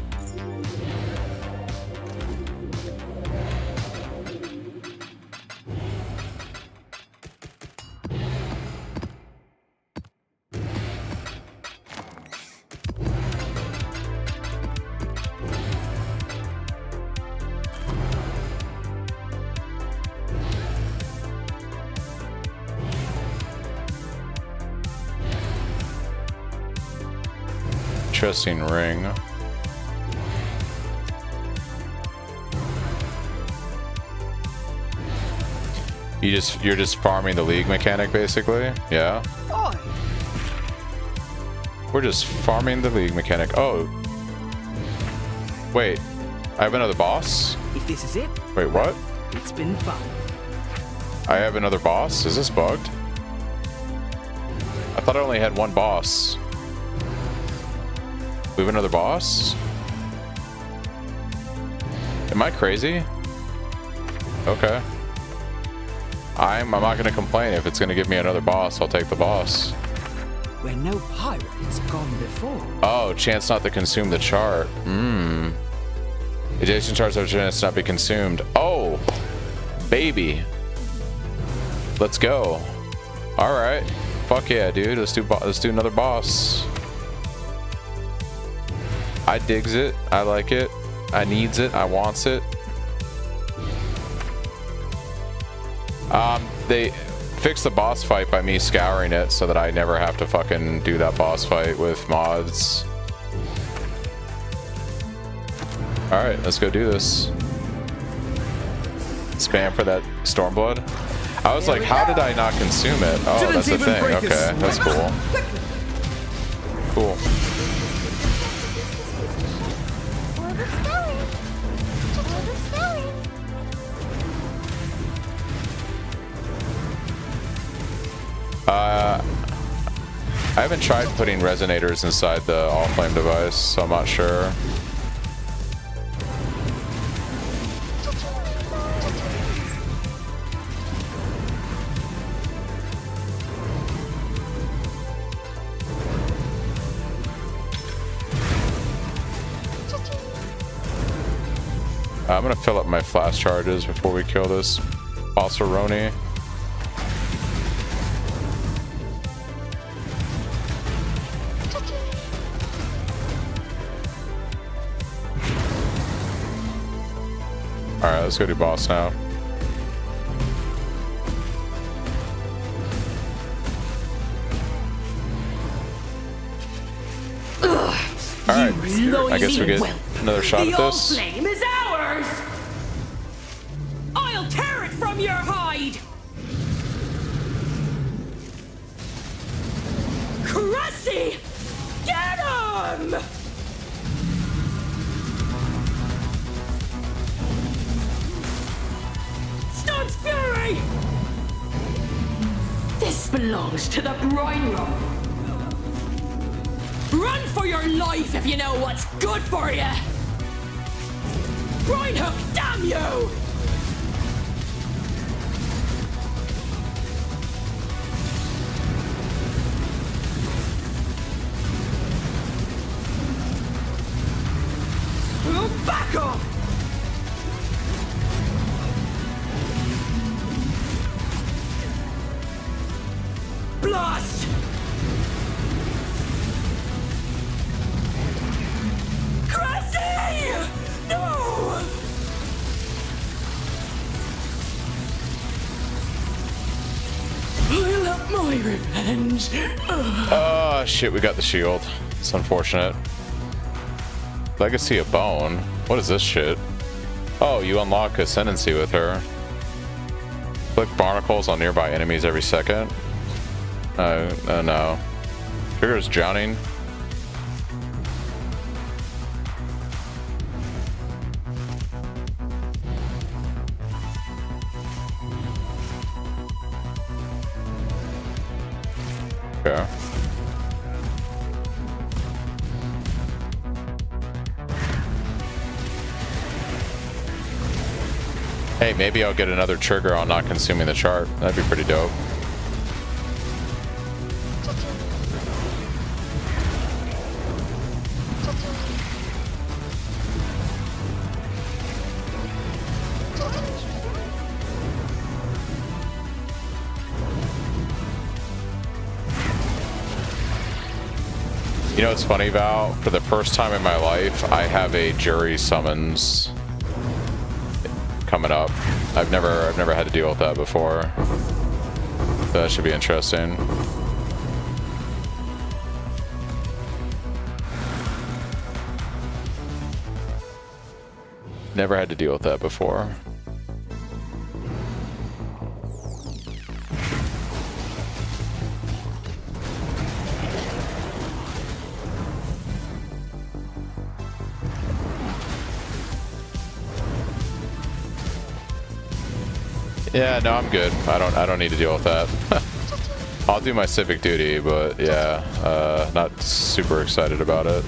Interesting ring. You're just farming the league mechanic, basically. Yeah. Oi. We're just farming the league mechanic. Oh. Wait. I have another boss? If this is it, Wait, what? it's been fun. I have another boss? Is this bugged? I thought I only had one boss. We have another boss? Am I crazy? Okay. I'm not gonna complain. If it's gonna give me another boss, I'll take the boss. Where no pirate's gone before. Oh, chance not to consume the chart. Adjacent charts have a chance to not be consumed. Oh, baby. Let's go. All right. Fuck yeah, dude. Let's do another boss. I digs it. I like it. I needs it. I wants it. They fixed the boss fight by me scouring it so that I never have to fucking do that boss fight with mods. All right, let's go do this. Spam for that Stormblood. I was like, how did I not consume it? Oh, that's the thing. Okay, that's cool. Cool. Orbit's going. Orbit's going. I haven't tried putting resonators inside the all-flame device, so I'm not sure. I'm gonna fill up my flash charges before we kill this Bossaroni. Alright, let's go do boss now. Alright, I guess we get another shot at this. The old flame is ours! I'll tear it from your hide! Cressy! Get him! Storm's Fury! This belongs to the brine rock. Run for your life if you know what's good for you! Brine hook, damn you! Back off! Blast! Cressy! No! I'll have my revenge. Oh shit, we got the shield. It's unfortunate. Legacy of Bone? What is this shit? Oh, you unlock Ascendancy with her. Click barnacles on nearby enemies every second. Oh no. Trigger is drowning. Okay. Hey, maybe I'll get another trigger on not consuming the chart. That'd be pretty dope. You know what's funny, Val? For the first time in my life, I have a jury summons coming up. I've never had to deal with that before. That should be interesting. Never had to deal with that before. Yeah, no, I'm good. I don't need to deal with that. I'll do my civic duty, but yeah, not super excited about it.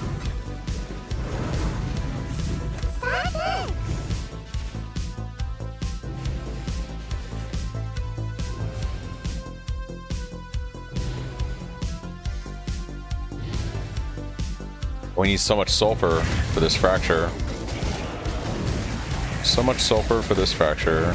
We need so much sulfur for this fracture. So much sulfur for this fracture.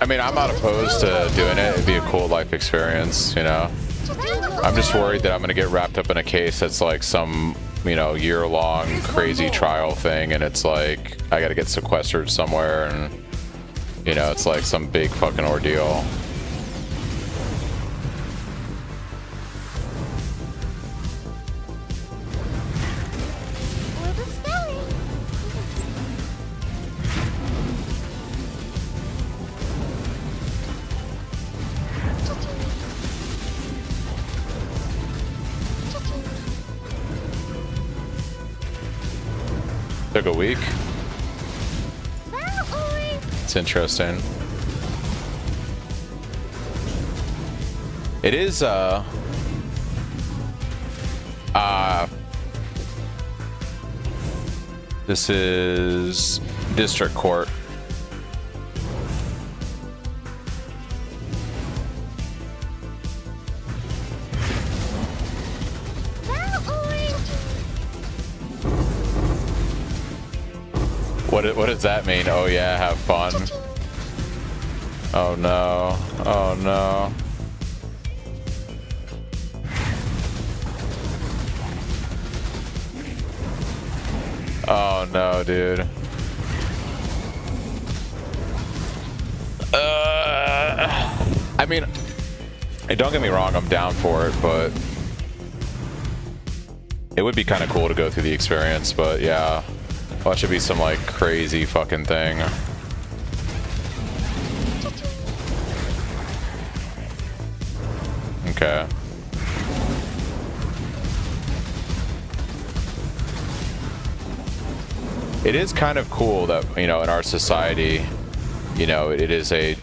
I mean, I'm not opposed to doing it. It'd be a cool life experience, you know? I'm just worried that I'm gonna get wrapped up in a case that's like some, you know, year-long crazy trial thing, and it's like I gotta get sequestered somewhere, and, you know, it's like some big fucking ordeal. Took a week. It's interesting. It is this is district court. What does that mean? Oh yeah, have fun. Oh no. Oh no. Oh no, dude. I mean, don't get me wrong, I'm down for it, but it would be kind of cool to go through the experience, but yeah. Well, it should be some like crazy fucking thing. Okay. It is kind of cool that, you know, in our society, you know, it is a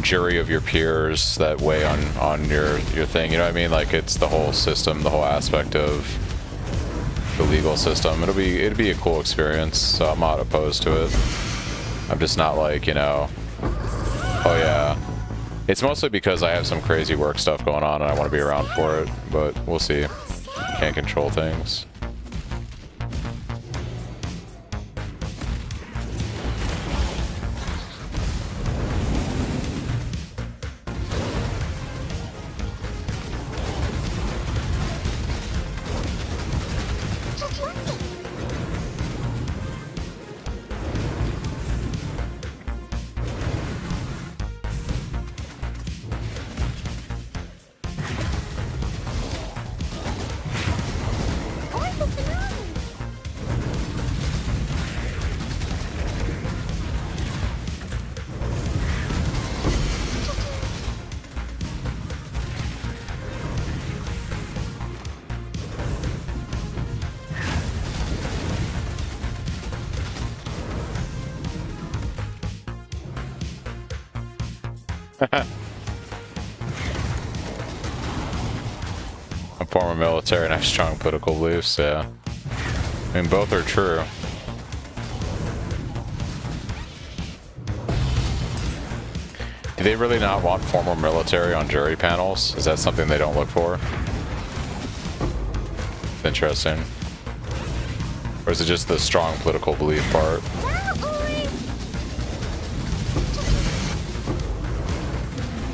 jury of your peers that weigh on your thing. You know what I mean? Like, it's the whole system, the whole aspect of the legal system. It'd be a cool experience, so I'm not opposed to it. I'm just not like, you know, oh yeah, It's mostly because I have some crazy work stuff going on and I want to be around for it, but we'll see. Can't control things. I'm former military and I have strong political beliefs, yeah. I mean, both are true. Do they really not want former military on jury panels? Is that something they don't look for? Interesting. Or is it just the strong political belief part?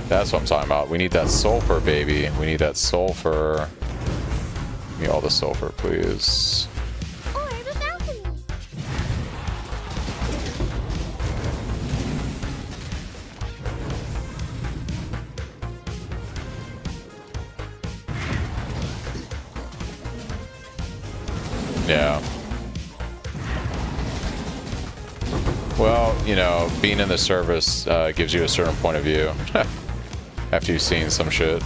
That's what I'm talking about. We need that sulfur, baby. We need that sulfur. Give me all the sulfur, please. Or the balcony. Yeah. Well, you know, being in the service gives you a certain point of view. After you've seen some shit.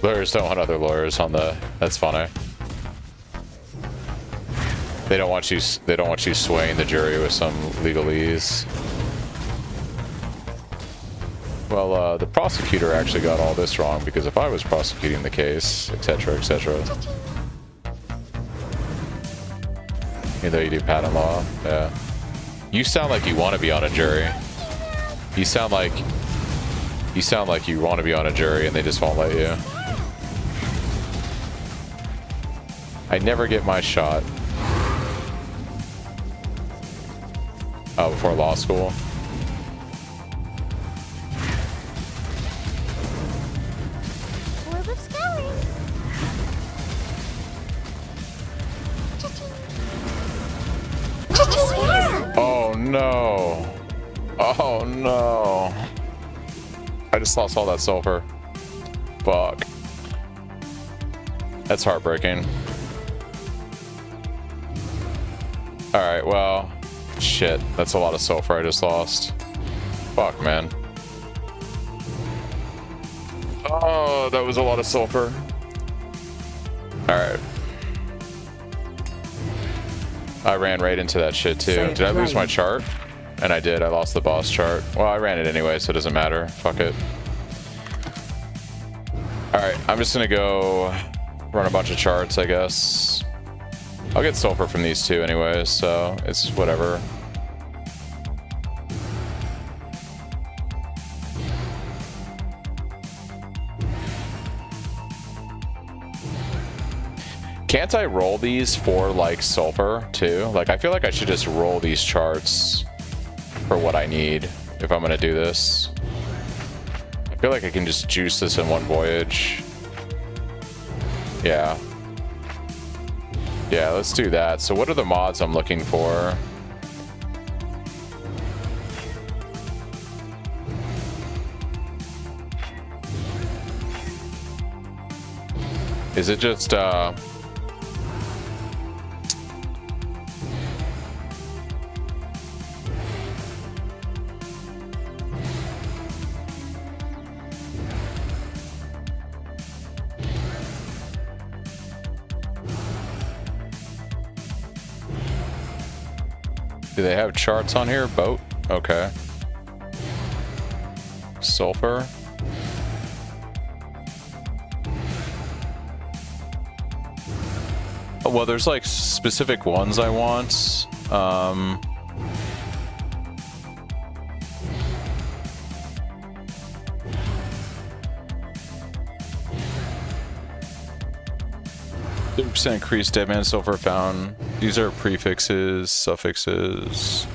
Lawyers don't want other lawyers on the... That's funny. They don't want you swaying the jury with some legalese. Well, the prosecutor actually got all this wrong, because if I was prosecuting the case, etc., etc. Even though you do patent law, yeah. You sound like you want to be on a jury. You sound like you want to be on a jury and they just won't let you. I never get my shot. Oh, before law school. Oh no. Oh no. I just lost all that sulfur. Fuck. That's heartbreaking. Alright, well, shit. That's a lot of sulfur I just lost. Fuck, man. Oh, that was a lot of sulfur. Alright. I ran right into that shit too. Did I lose my chart? And I did. I lost the boss chart. Well, I ran it anyway, so it doesn't matter. Fuck it. Alright, I'm just gonna go run a bunch of charts, I guess. I'll get sulfur from these two anyways, so it's whatever. Can't I roll these for like sulfur too? Like, I feel like I should just roll these charts for what I need if I'm gonna do this. I feel like I can just juice this in one voyage. Yeah. Yeah, let's do that. So what are the mods I'm looking for? Is it just do they have charts on here? Boat? Okay. sulfur. Oh, well, there's like specific ones I want. % increased dead man sulfur found. These are prefixes, suffixes.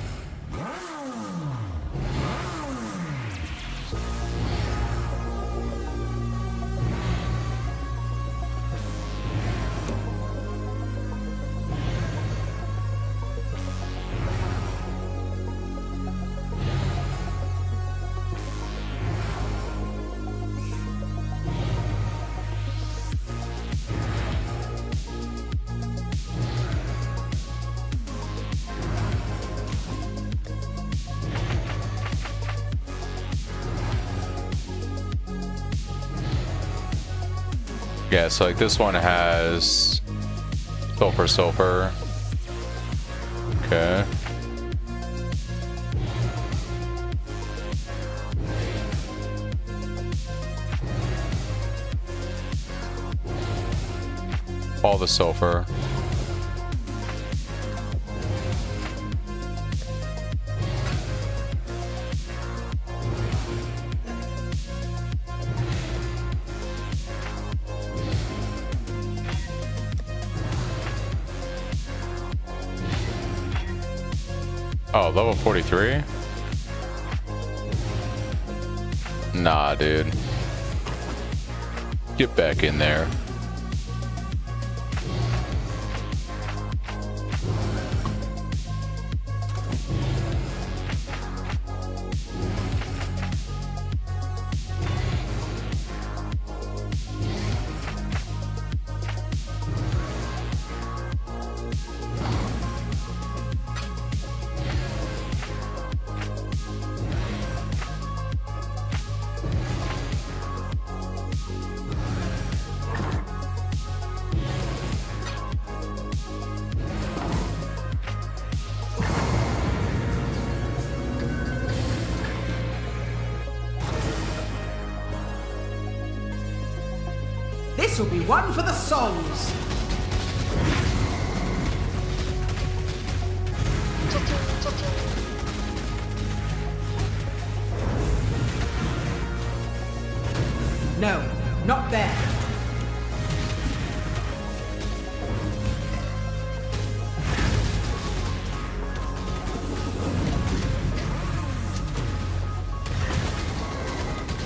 Yeah, so like this one has sulfur. Okay. All the sulfur. Oh, level 43? Nah, dude. Get back in there. This will be one for the songs. No, not there.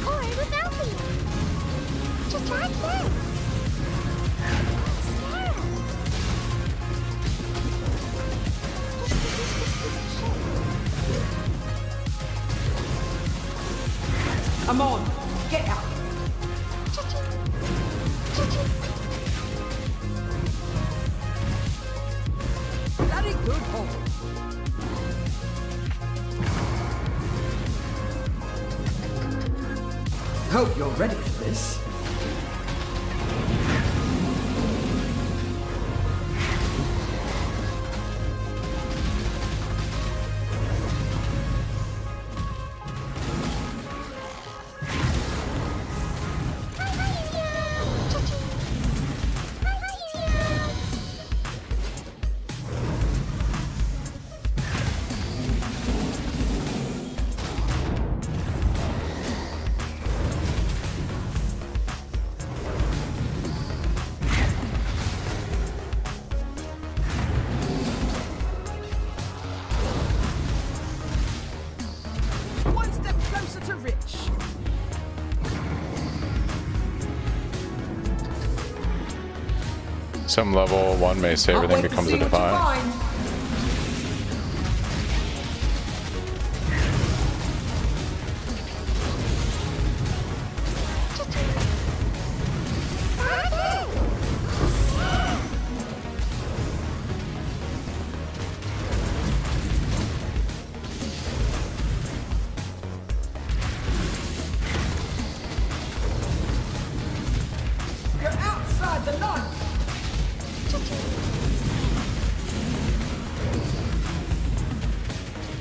Or without me. Just like that. I'm on. Get up. Very good hold. Hope you're ready for this. One step closer to Rich. Some level 1 may say everything becomes a divine. You're outside the line.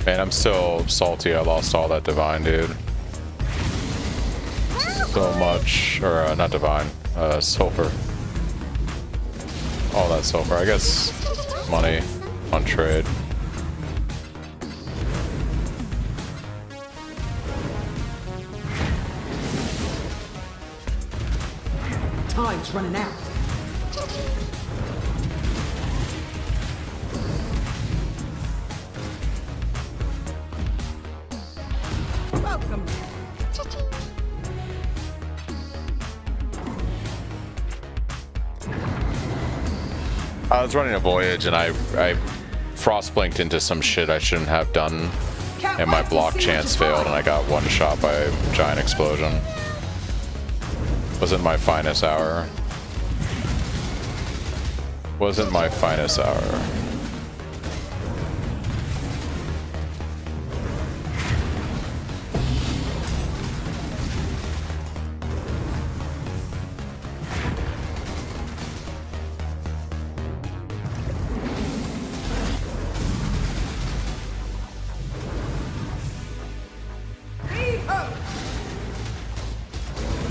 Man, I'm still salty I lost all that divine, dude. so much, or not divine, sulfur. All that sulfur. I guess money on trade. Time's running out. Welcome. I was running a voyage and I frost blinked into some shit I shouldn't have done, and my block chance failed and I got one shot by a giant explosion. Wasn't my finest hour. Wasn't my finest hour.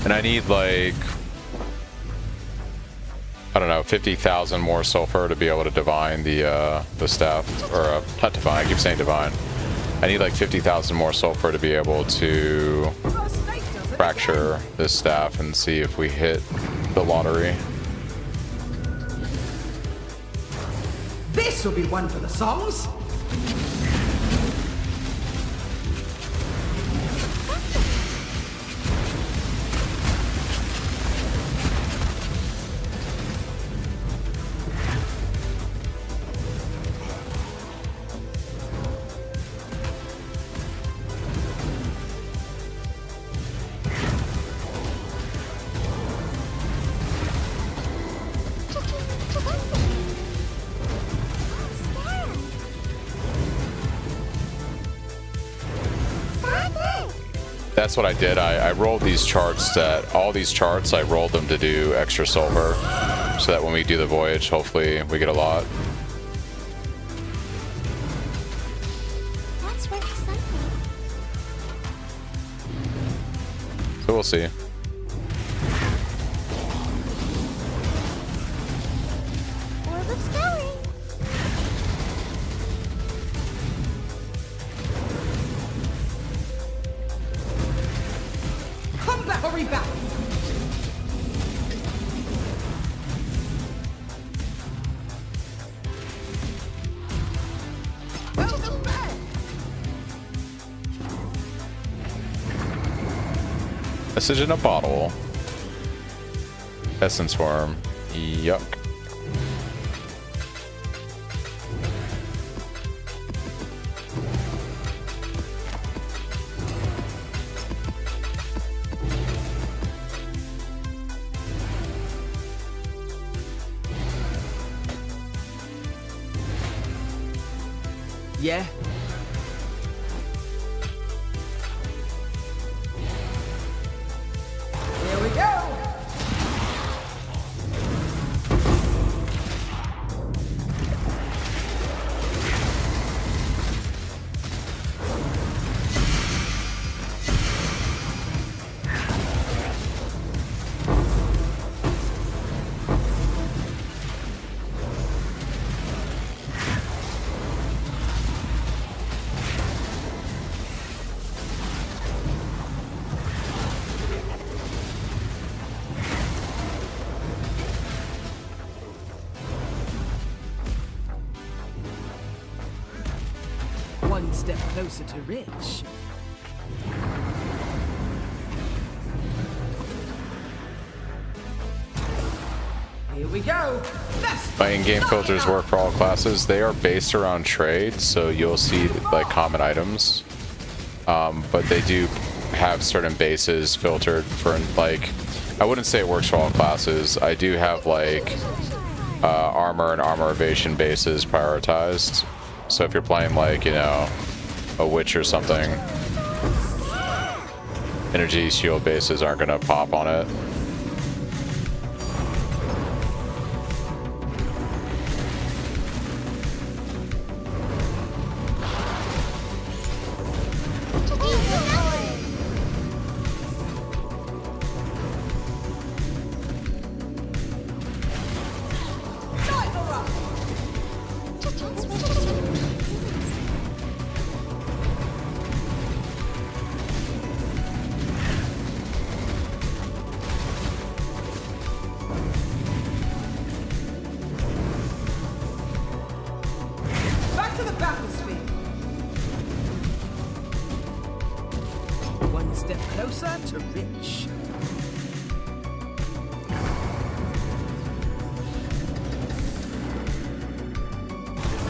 And I need like, I don't know, 50,000 more sulfur to be able to divine the staff, or not divine, I keep saying divine. I need like 50,000 more sulfur to be able to fracture this staff and see if we hit the lottery. This will be one for the songs. That's what I did. I rolled these charts all these charts, I rolled them to do extra silver so that when we do the voyage, hopefully we get a lot. That's really something. So we'll see. Orb of Skelly. Come back, hurry back. Welcome back. Message in a bottle. Essence worm. Yuck. Yeah. Here we go. One step closer to rich. Here we go. My in-game filters work for all classes. They are based around trade, so you'll see like common items, but they do have certain bases filtered for, like, I wouldn't say it works for all classes. I do have like armor and armor evasion bases prioritized. So if you're playing like, you know, a witch or something, energy shield bases aren't gonna pop on it.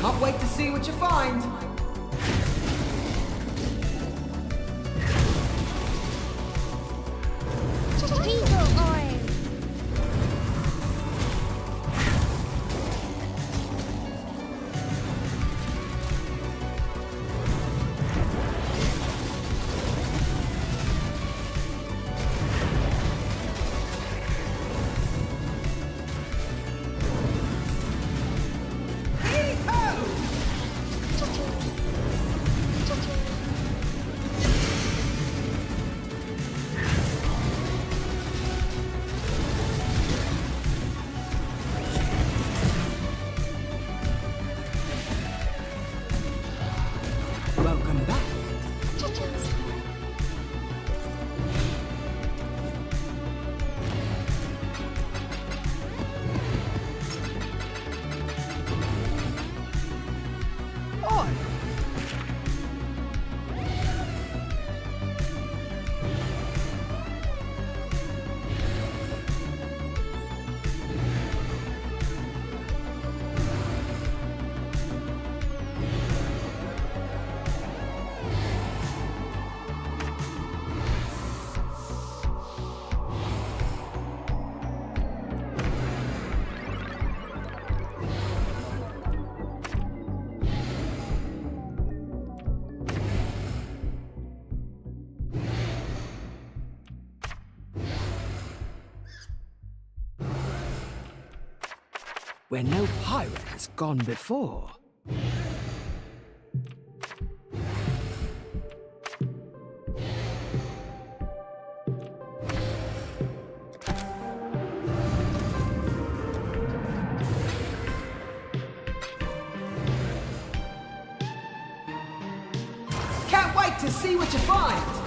Can't wait to see what you find. Eagle oil. Welcome back. Oi! Where no pirate has gone before. Can't wait to see what you find.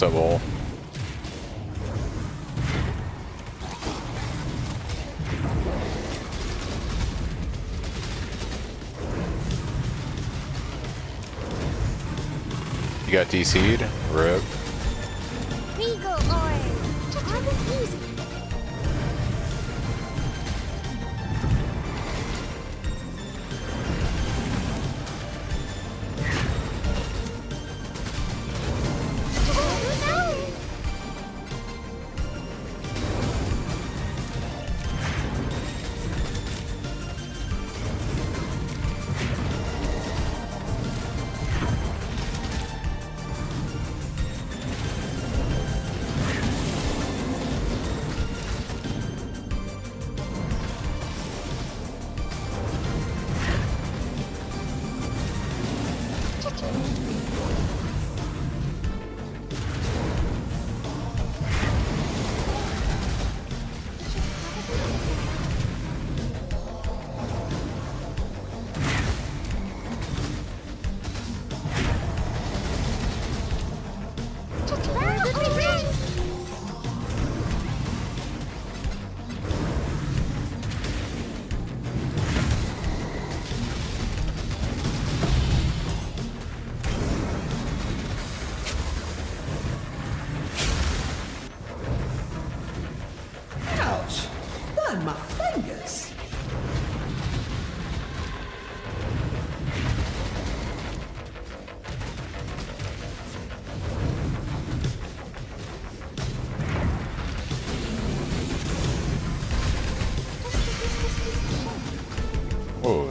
So we'll you got DC'd? Rip. Eagle oil. I refuse it.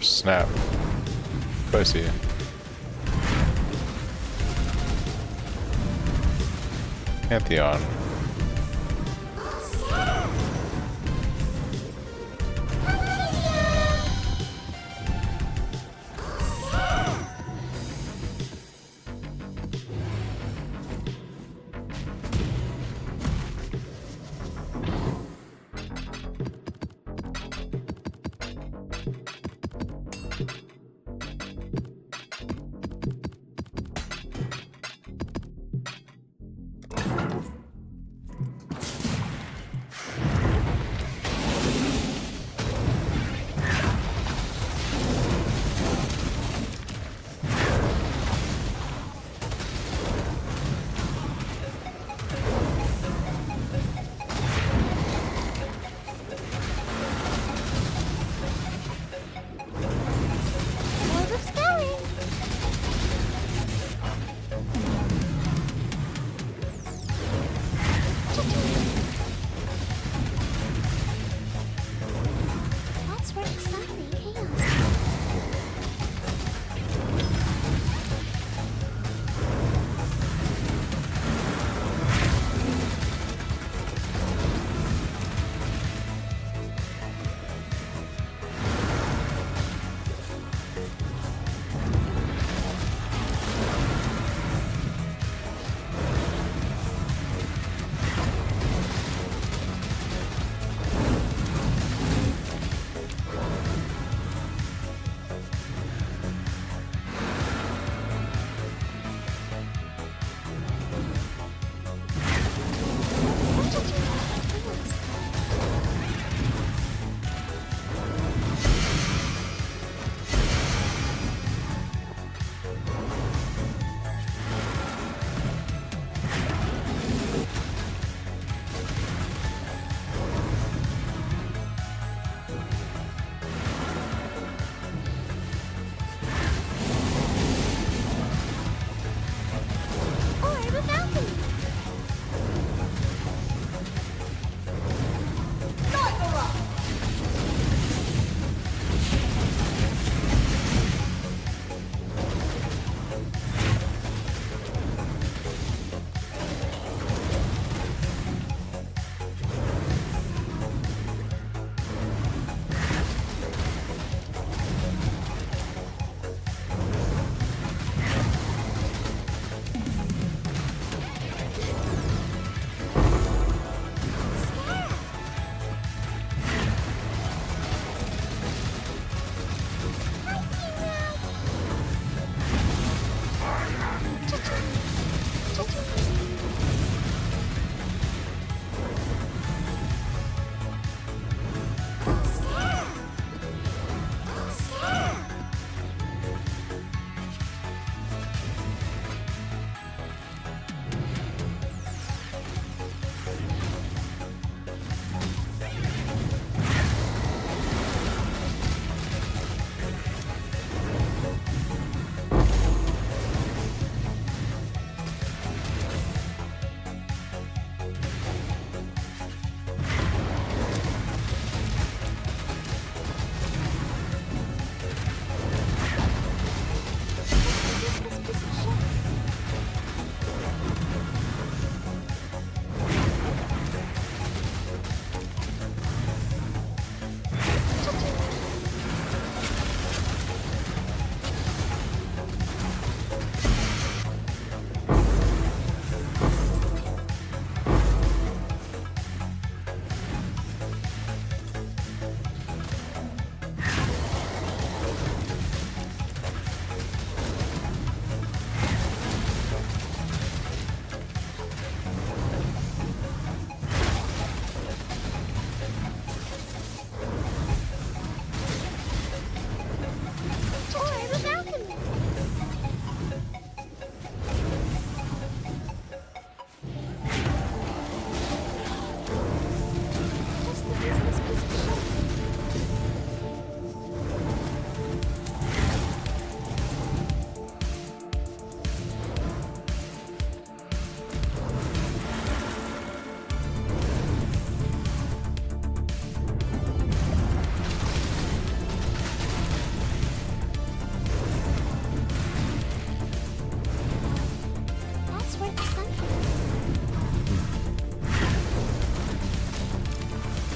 Oh, snap. I see. Pantheon.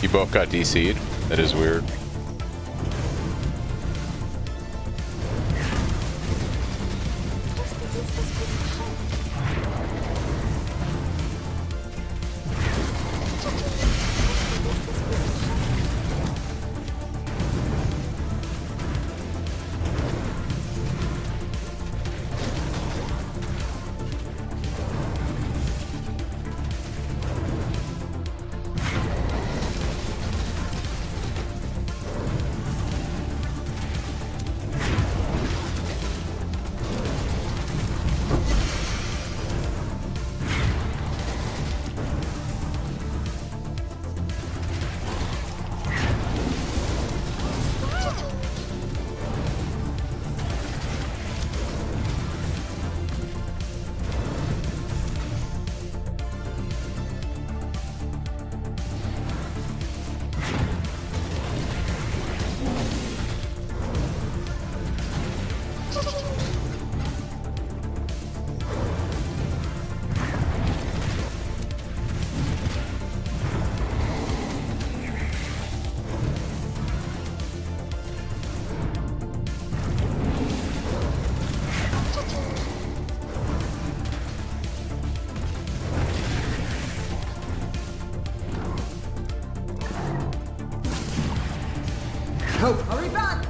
You both got DC'd? That is weird. Oh, hurry back!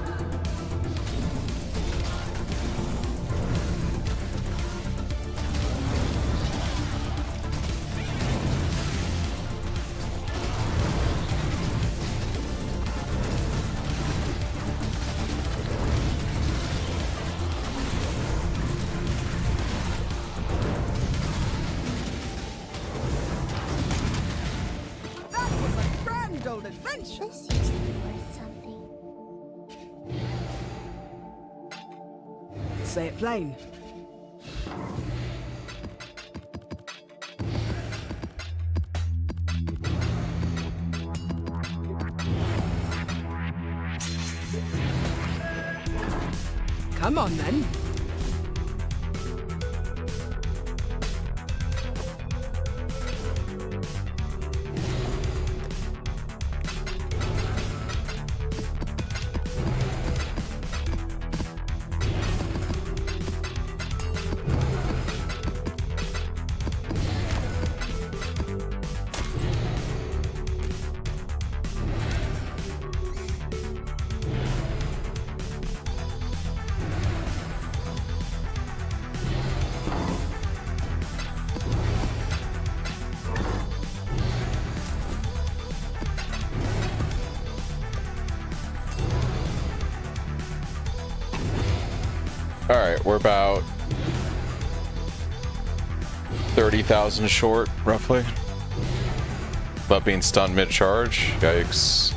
That was a grand old adventure! This used to be worth something. Say it plain. Come on then. Alright, we're about 30,000 short, roughly. But being stunned mid-charge, yikes.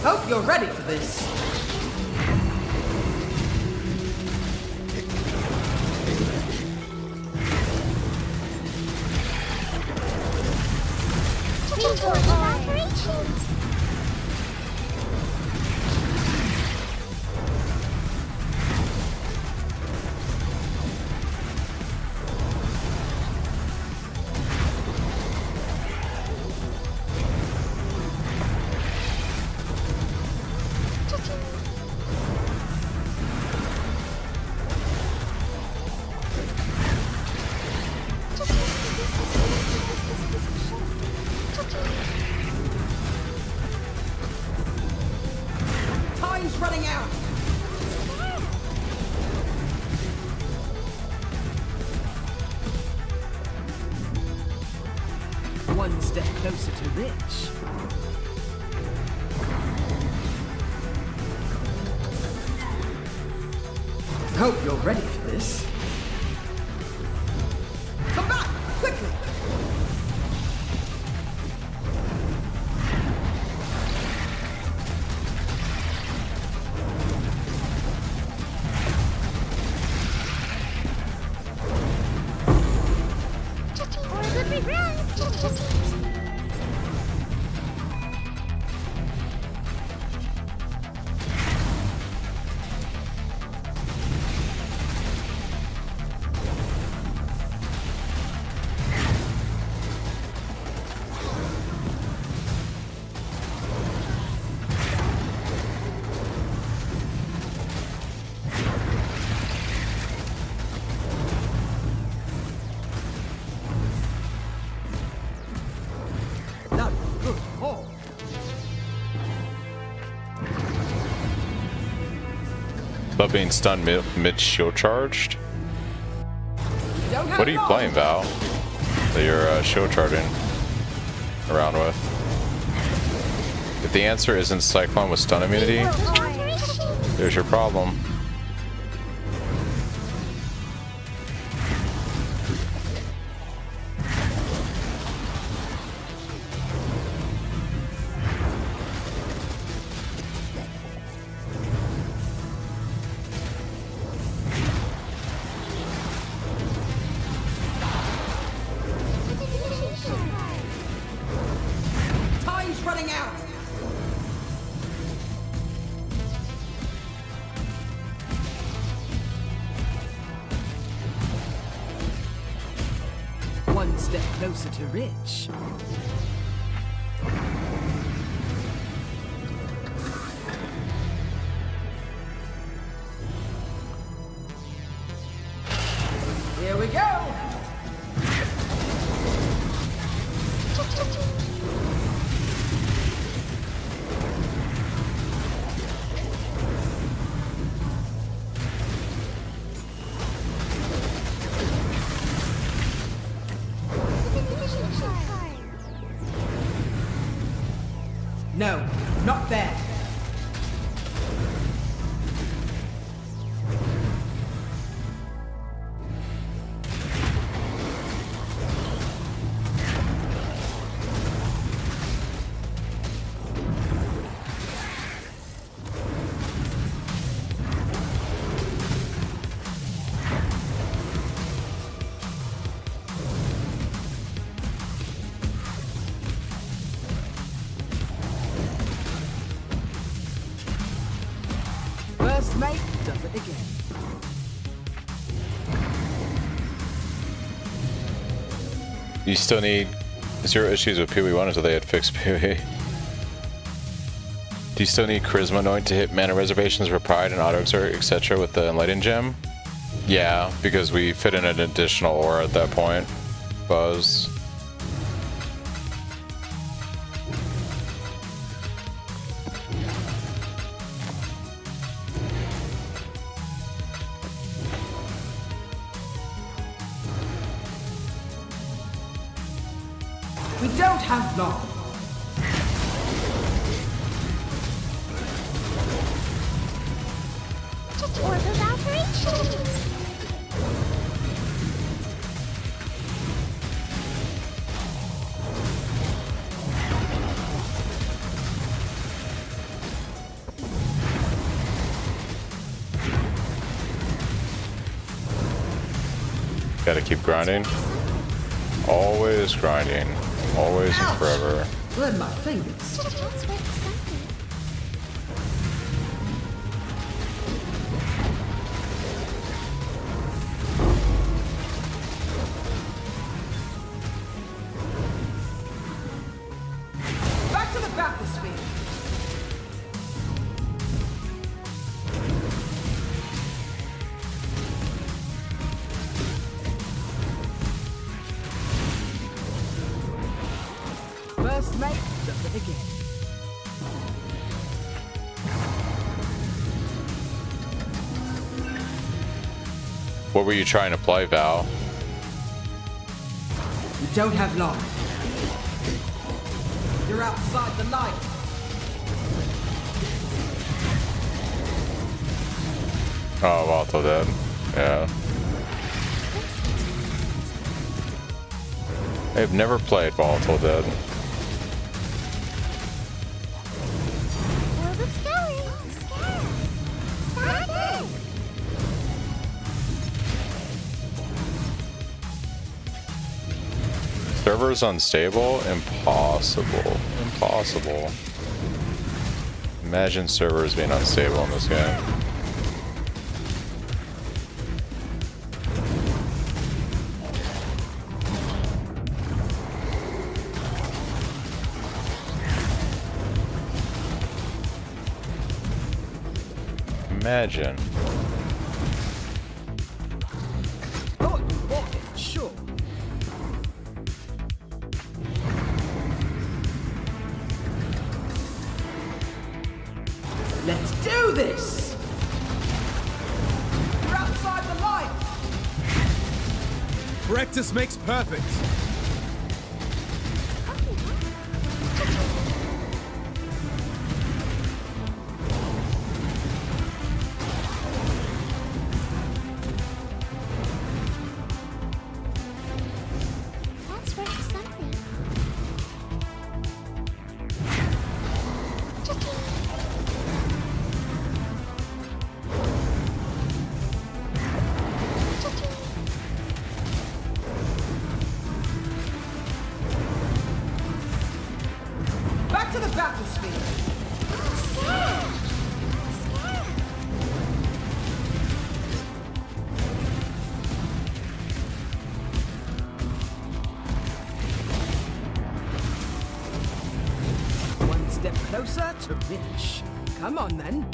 Hope you're ready for this. Operations. One step closer to rich. Hope you're ready for this. Come back, quickly! About being stunned mid shield charged? What are you playing, Val? That you're shield charging around with? If the answer isn't Cyclone with stun immunity, there's your problem. Running out! One step closer to rich. Here we go! No, not there. First mate does it again. You still need zero issues with PoE1 until they had fixed PoE. Do you still need Charisma Anoint to hit mana reservations for Pride and Auto Exert, etc. with the Enlightened Gem? Yeah, because we fit in an additional aura at that point. Buzz. We don't have long. Order operations. Gotta keep grinding. Always grinding. Always and forever. Burn my fingers. Back to the bathysphere. First mate does it again. What were you trying to play, Val? We don't have long. You're outside the light. Oh, Volatile dead. Yeah. I've never played Volatile Dead. World of Scary. Scary. Server's unstable? Impossible. Impossible. Imagine servers being unstable in this game. Imagine. Oh, you bought it for sure. Let's do this! You're outside the light! Practice makes perfect. That's worth something. Back to the battlefield! One step closer to finish. Come on then.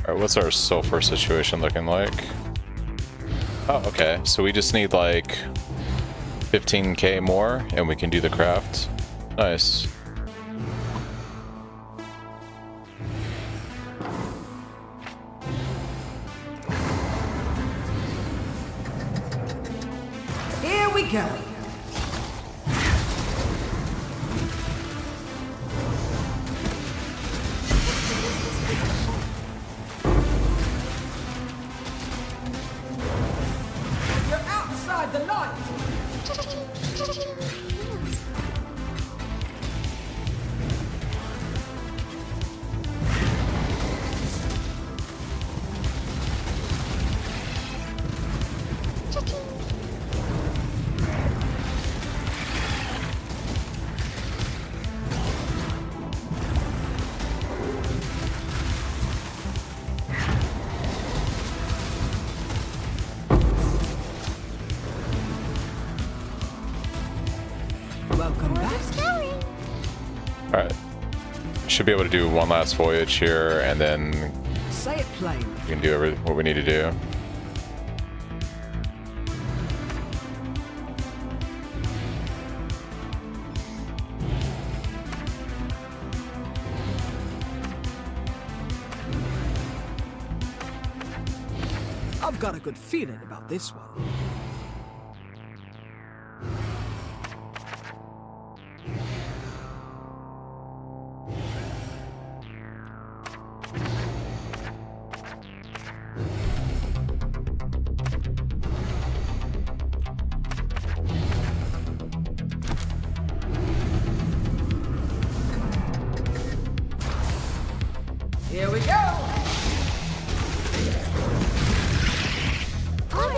Alright, what's our sulfur situation looking like? Oh, okay. So we just need like 15k more and we can do the craft. Nice. Here we go. You're outside the light. Welcome back. Alright. Should be able to do one last voyage here and then Say it plain. we can do what we need to do. I've got a good feeling about this one. Here we go! Oh,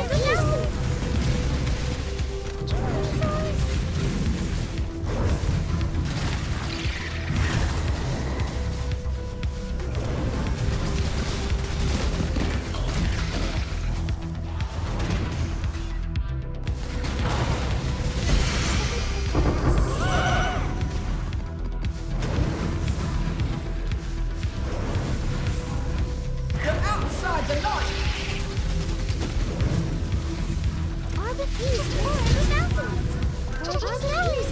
confused forever mountains. What about those?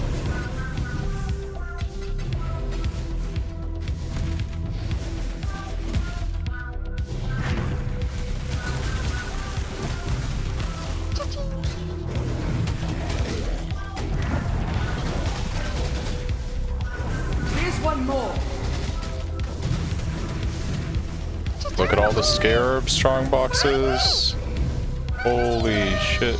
Here's one more. Look at all the scarab strong boxes. Holy shit.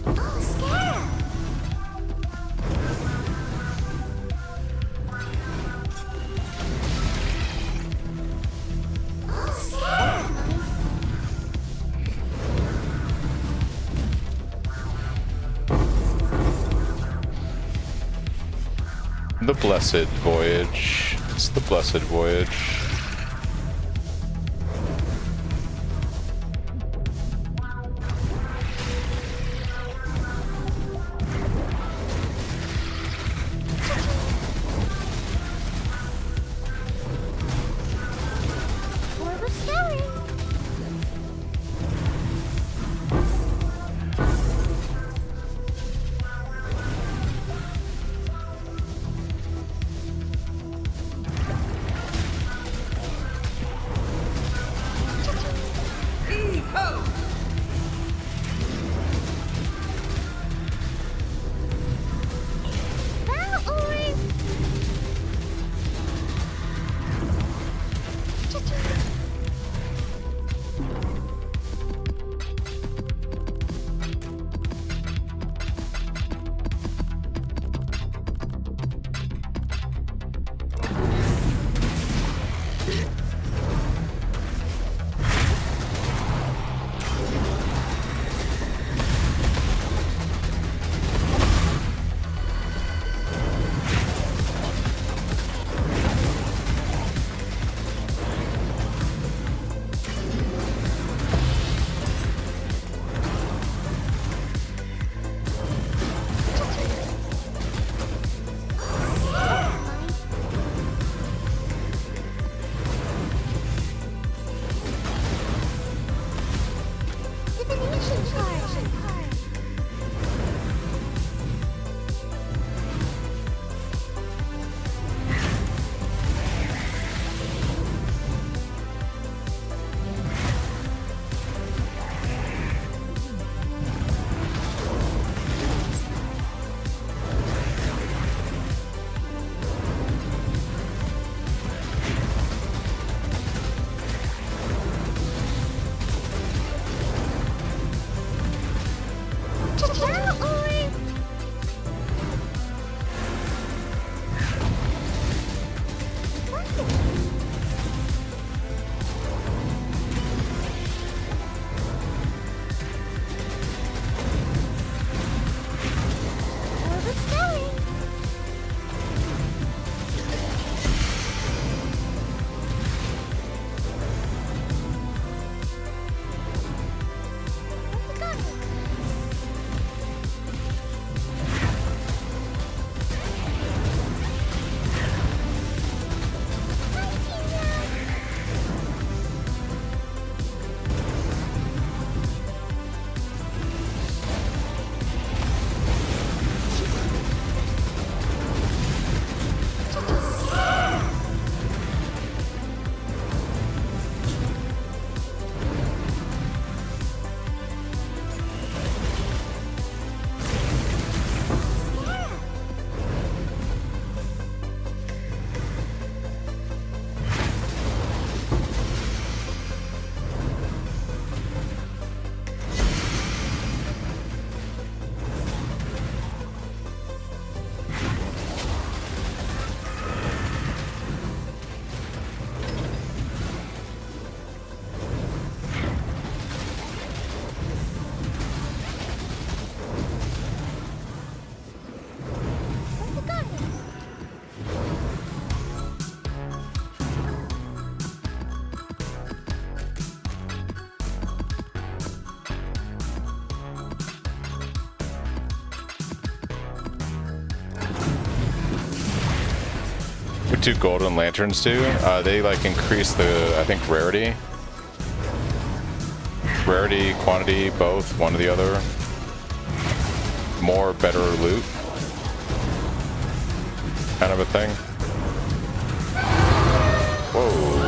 Oh, scarab! Oh, scarab! The Blessed Voyage. It's the Blessed Voyage. Forever scouring. do golden lanterns do? They like increase the, I think, rarity. Rarity, quantity, both, one or the other. More, better loot. Kind of a thing. Whoa.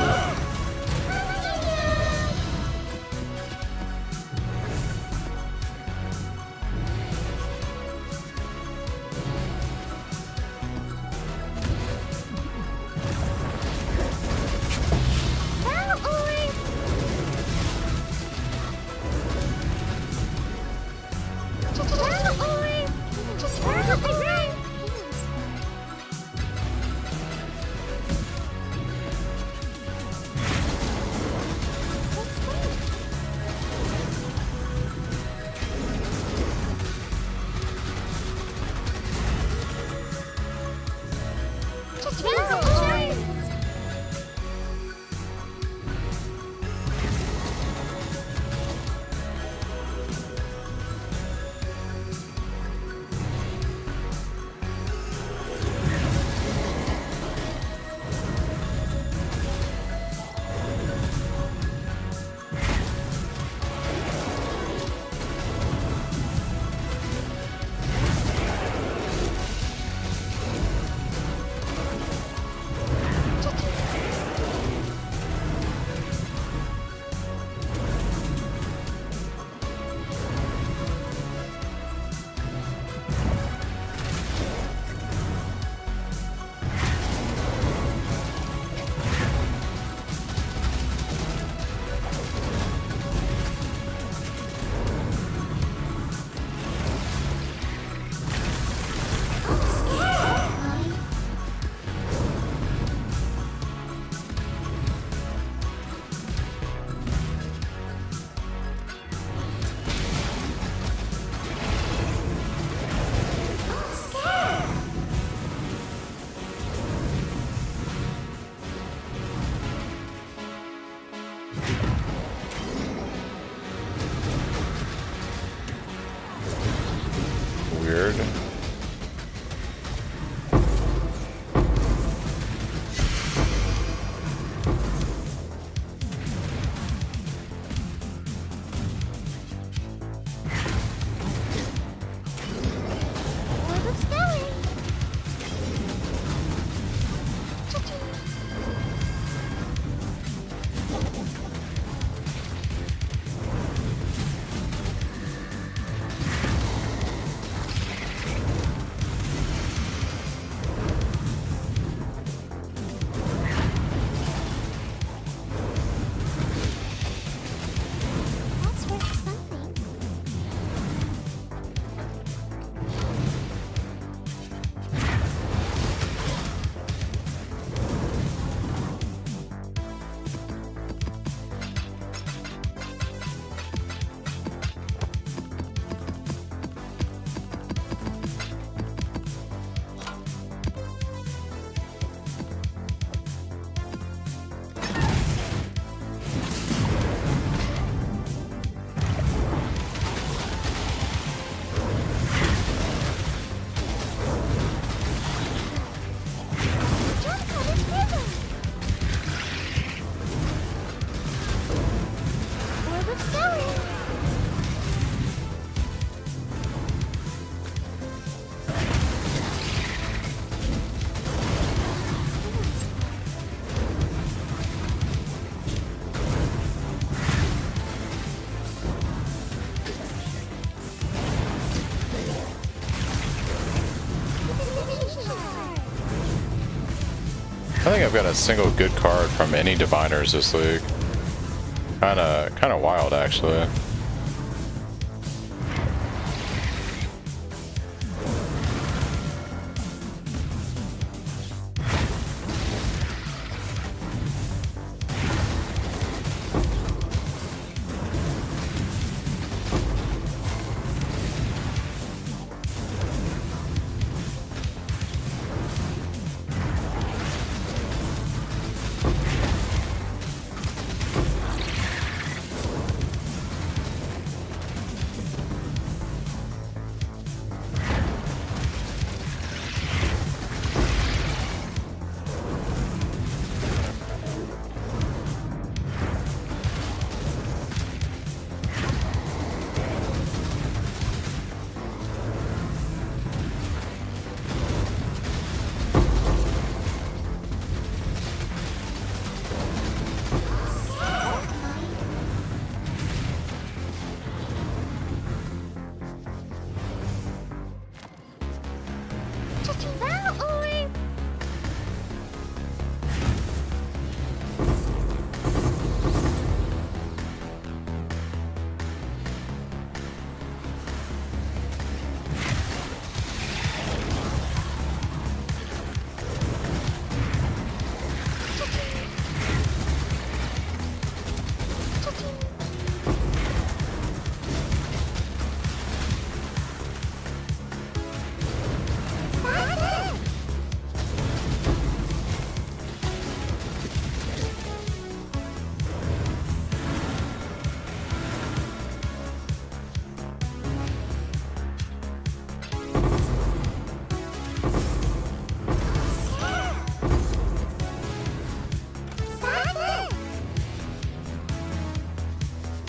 Weird. I think I've got a single good card from any diviners this league. Kinda wild, actually.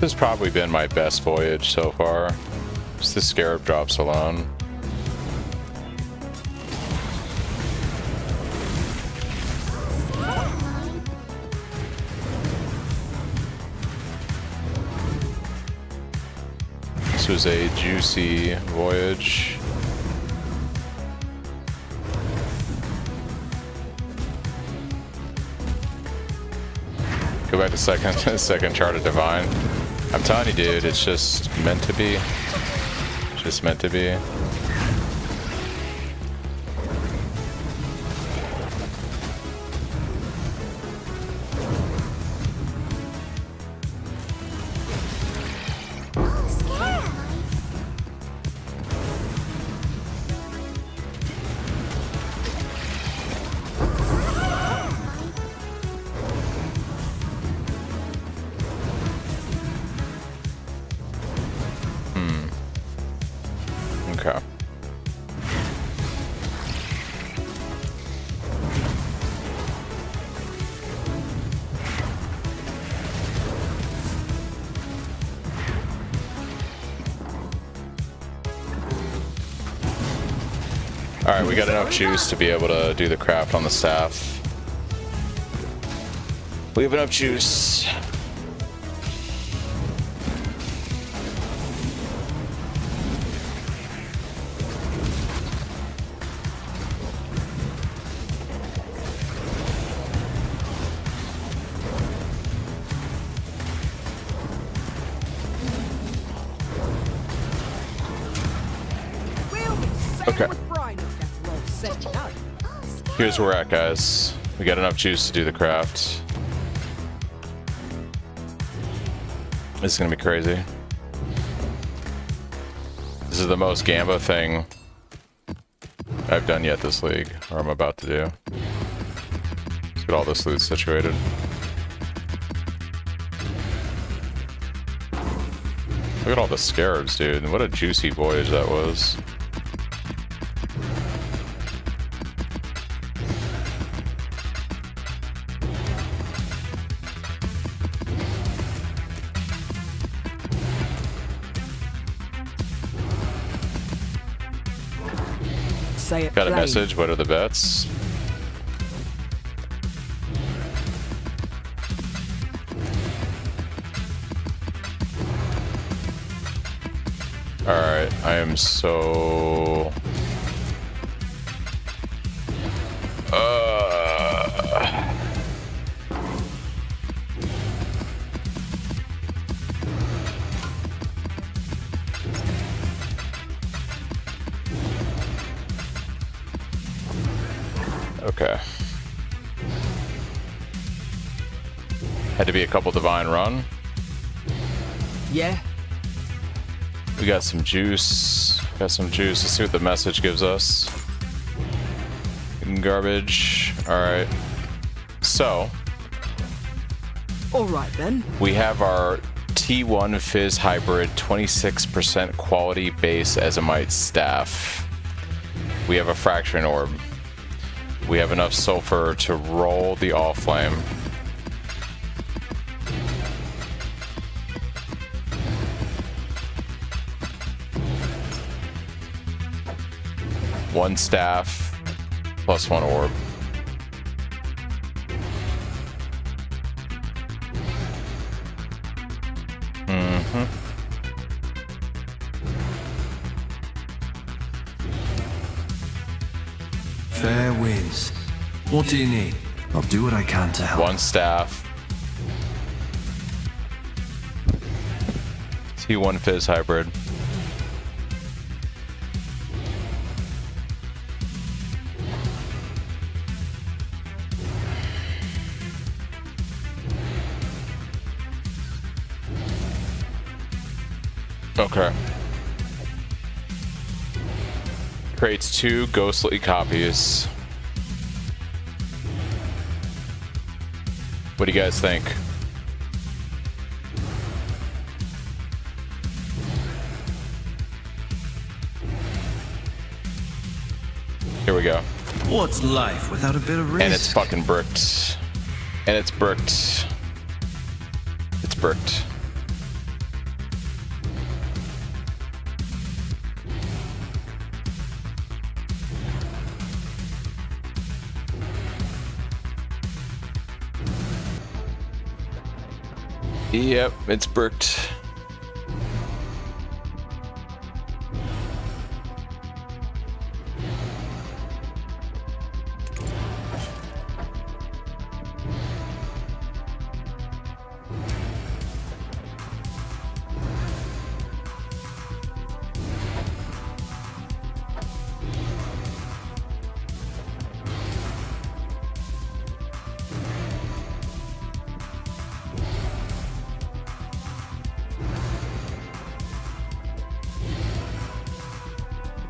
This has probably been my best voyage so far. Just the scarab drops alone. This was a juicy voyage. Go back to second chart of divine. I'm telling you, dude, it's just meant to be. It's just meant to be. Okay. Alright, we got enough juice to be able to do the craft on the staff. We have enough juice. Okay. Here's where we're at, guys. We got enough juice to do the craft. This is gonna be crazy. This is the most Gambo thing I've done yet this league, or I'm about to do. Let's get all this loot situated. Look at all the scarabs, dude. What a juicy voyage that was. Say it Got a plain. message. What are the bets? Alright, I am so... Okay. Had to be a couple divine run. Yeah. We got some juice. Got some juice. Let's see what the message gives us. Garbage. Alright. So. Alright then. We have our T1 Fizz Hybrid 26% quality base Ezomite staff. We have a Fracturing Orb. We have enough sulfur to roll the All Flame. One staff plus one orb. Fair winds. What do you need? I'll do what I can to help. One staff. T1 Fizz hybrid. Okay. Creates 2 ghostly copies. What do you guys think? Here we go. What's life without a bit of risk? And it's fucking bricked. And it's bricked. It's bricked. Yep, it's bricked.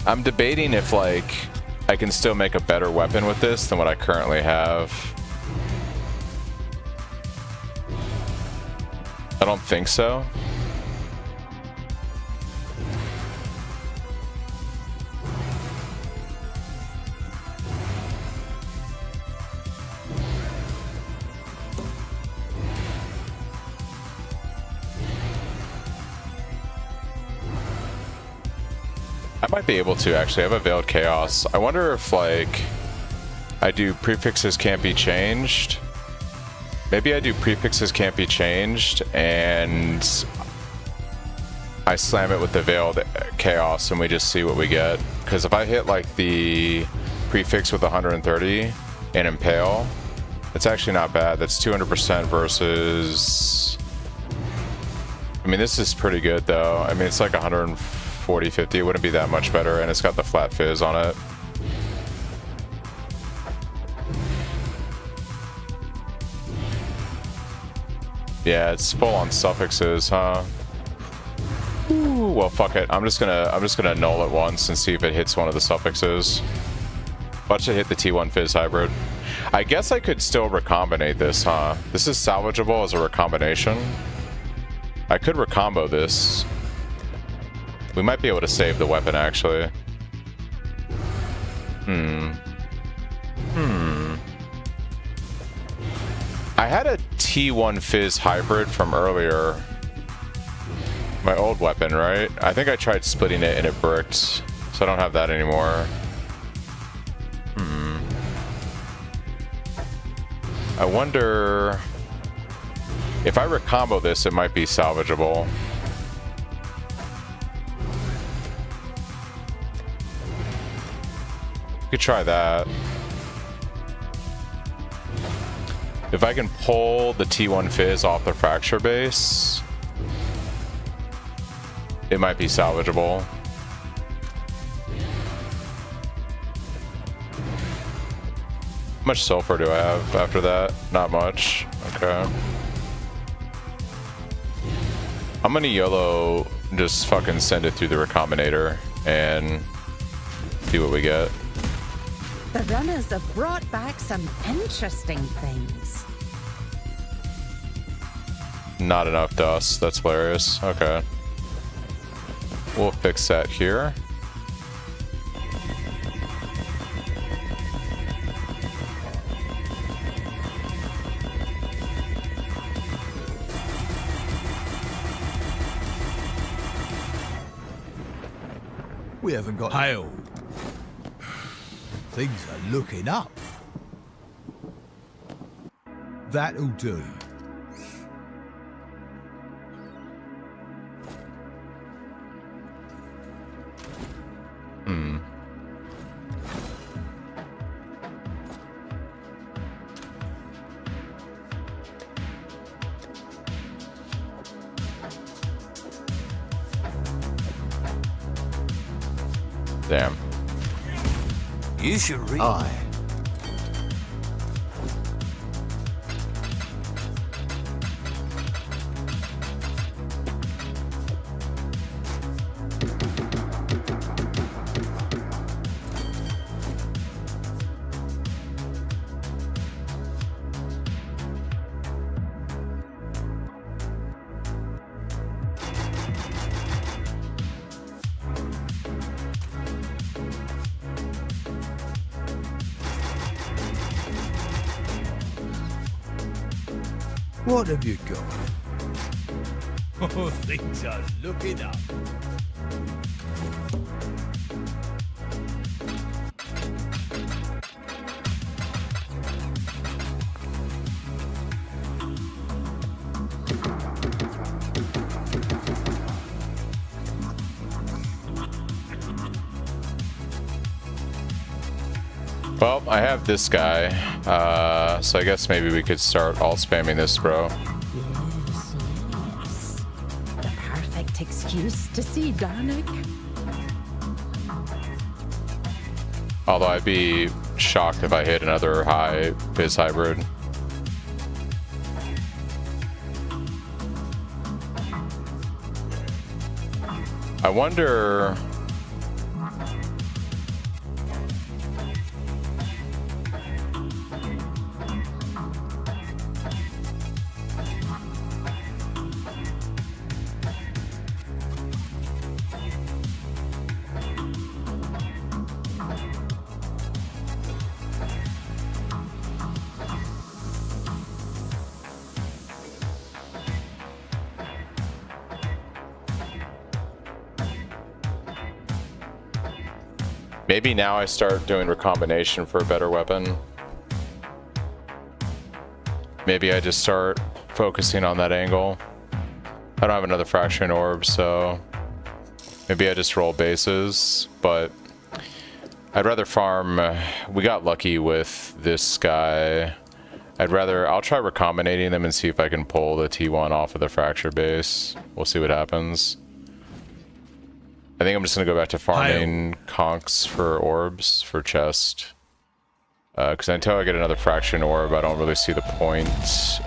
I'm debating if, like, I can still make a better weapon with this than what I currently have. I don't think so. I might be able to actually. I have a Veiled Chaos. I wonder if, like, I do prefixes can't be changed. Maybe I do prefixes can't be changed and I slam it with the Veiled Chaos and we just see what we get. Because if I hit, like, the prefix with 130 and Impale, it's actually not bad. That's 200% versus... I mean, this is pretty good, though. I mean, it's like 140, 50. It wouldn't be that much better, and it's got the flat fizz on it. Yeah, it's full on suffixes, huh? Ooh, well, fuck it. I'm just gonna null it once and see if it hits one of the suffixes. Watch it hit the T1 Fizz hybrid. I guess I could still recombinate this, huh? This is salvageable as a recombination. I could recombo this. We might be able to save the weapon, actually. I had a T1 Fizz hybrid from earlier. My old weapon, right? I think I tried splitting it and it bricked, so I don't have that anymore. I wonder if I recombo this, it might be salvageable. You could try that. If I can pull the T1 Fizz off the fracture base, it might be salvageable. How much sulfur do I have after that? Not much. Okay. I'm gonna YOLO just fucking send it through the recombinator and see what we get. The runners have brought back some interesting things. Not enough dust. That's hilarious. Okay. We'll fix that here. We haven't got hail. Things are looking up. That'll do. Damn. You should read. Aye. What have you got? Oh, things are looking up. Well, I have this guy, so I guess maybe we could start all spamming this, bro. Yes, yes. The perfect excuse to see Danik. Although I'd be shocked if I hit another high Fizz hybrid. I wonder... Maybe now I start doing recombination for a better weapon. Maybe I just start focusing on that angle. I don't have another fracturing orb, so maybe I just roll bases, but I'd rather farm. We got lucky with this guy. I'll try recombinating them and see if I can pull the T1 off of the fracture base. We'll see what happens. I think I'm just gonna go back to farming conchs for orbs for chest. Because until I get another fraction orb, I don't really see the point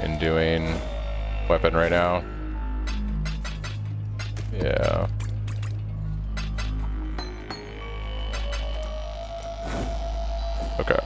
in doing weapon right now. Yeah. Okay.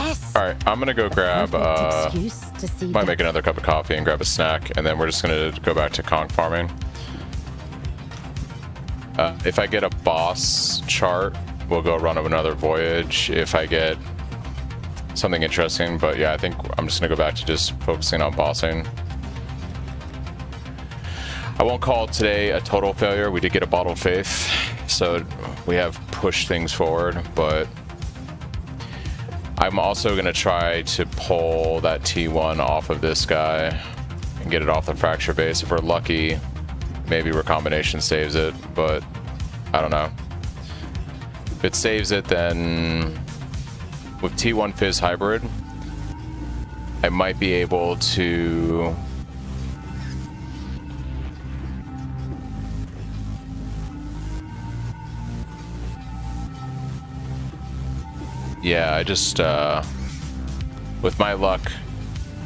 Yes. All right, I'm gonna go grab. Perfect excuse to see Might the- make another cup of coffee and grab a snack, and then we're just gonna go back to conch farming. If I get a boss chart, we'll go run another voyage. If I get something interesting, but yeah, I think I'm just gonna go back to just focusing on bossing. I won't call today a total failure. We did get a bottle of faith, so we have pushed things forward, but I'm also gonna try to pull that T1 off of this guy and get it off the fracture base. If we're lucky, maybe recombination saves it, but I don't know. If it saves it, then with T1 Fizz Hybrid, I might be able to yeah, I just with my luck,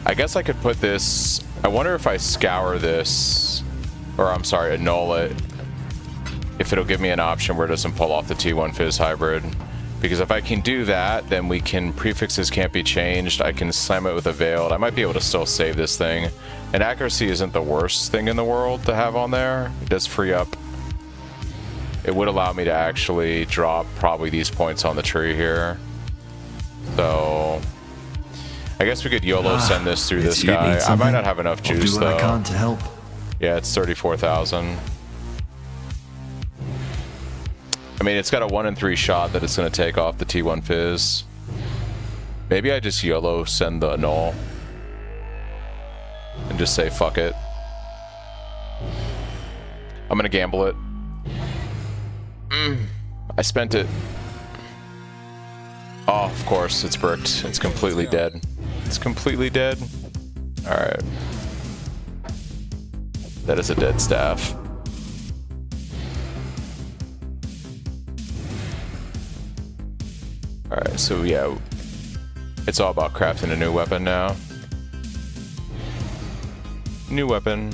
I guess I could put this. I wonder if I scour this, or I'm sorry, annul it, if it'll give me an option where it doesn't pull off the T1 Fizz Hybrid. Because if I can do that, then we can, prefixes can't be changed. I can slam it with a Veiled. I might be able to still save this thing. And accuracy isn't the worst thing in the world to have on there. It does free up. It would allow me to actually drop probably these points on the tree here. So I guess we could YOLO send this through this guy. I might not have enough juice I'll do what though. I can to help. Yeah, it's 34,000. I mean, it's got a 1 in 3 shot that it's going to take off the T1 Fizz. Maybe I just YOLO send the annul and just say fuck it. I'm going to gamble it. I spent it. Oh, of course, it's bricked. It's completely dead. It's completely dead. Alright. That is a dead staff. Alright, so yeah, it's all about crafting a new weapon now. New weapon.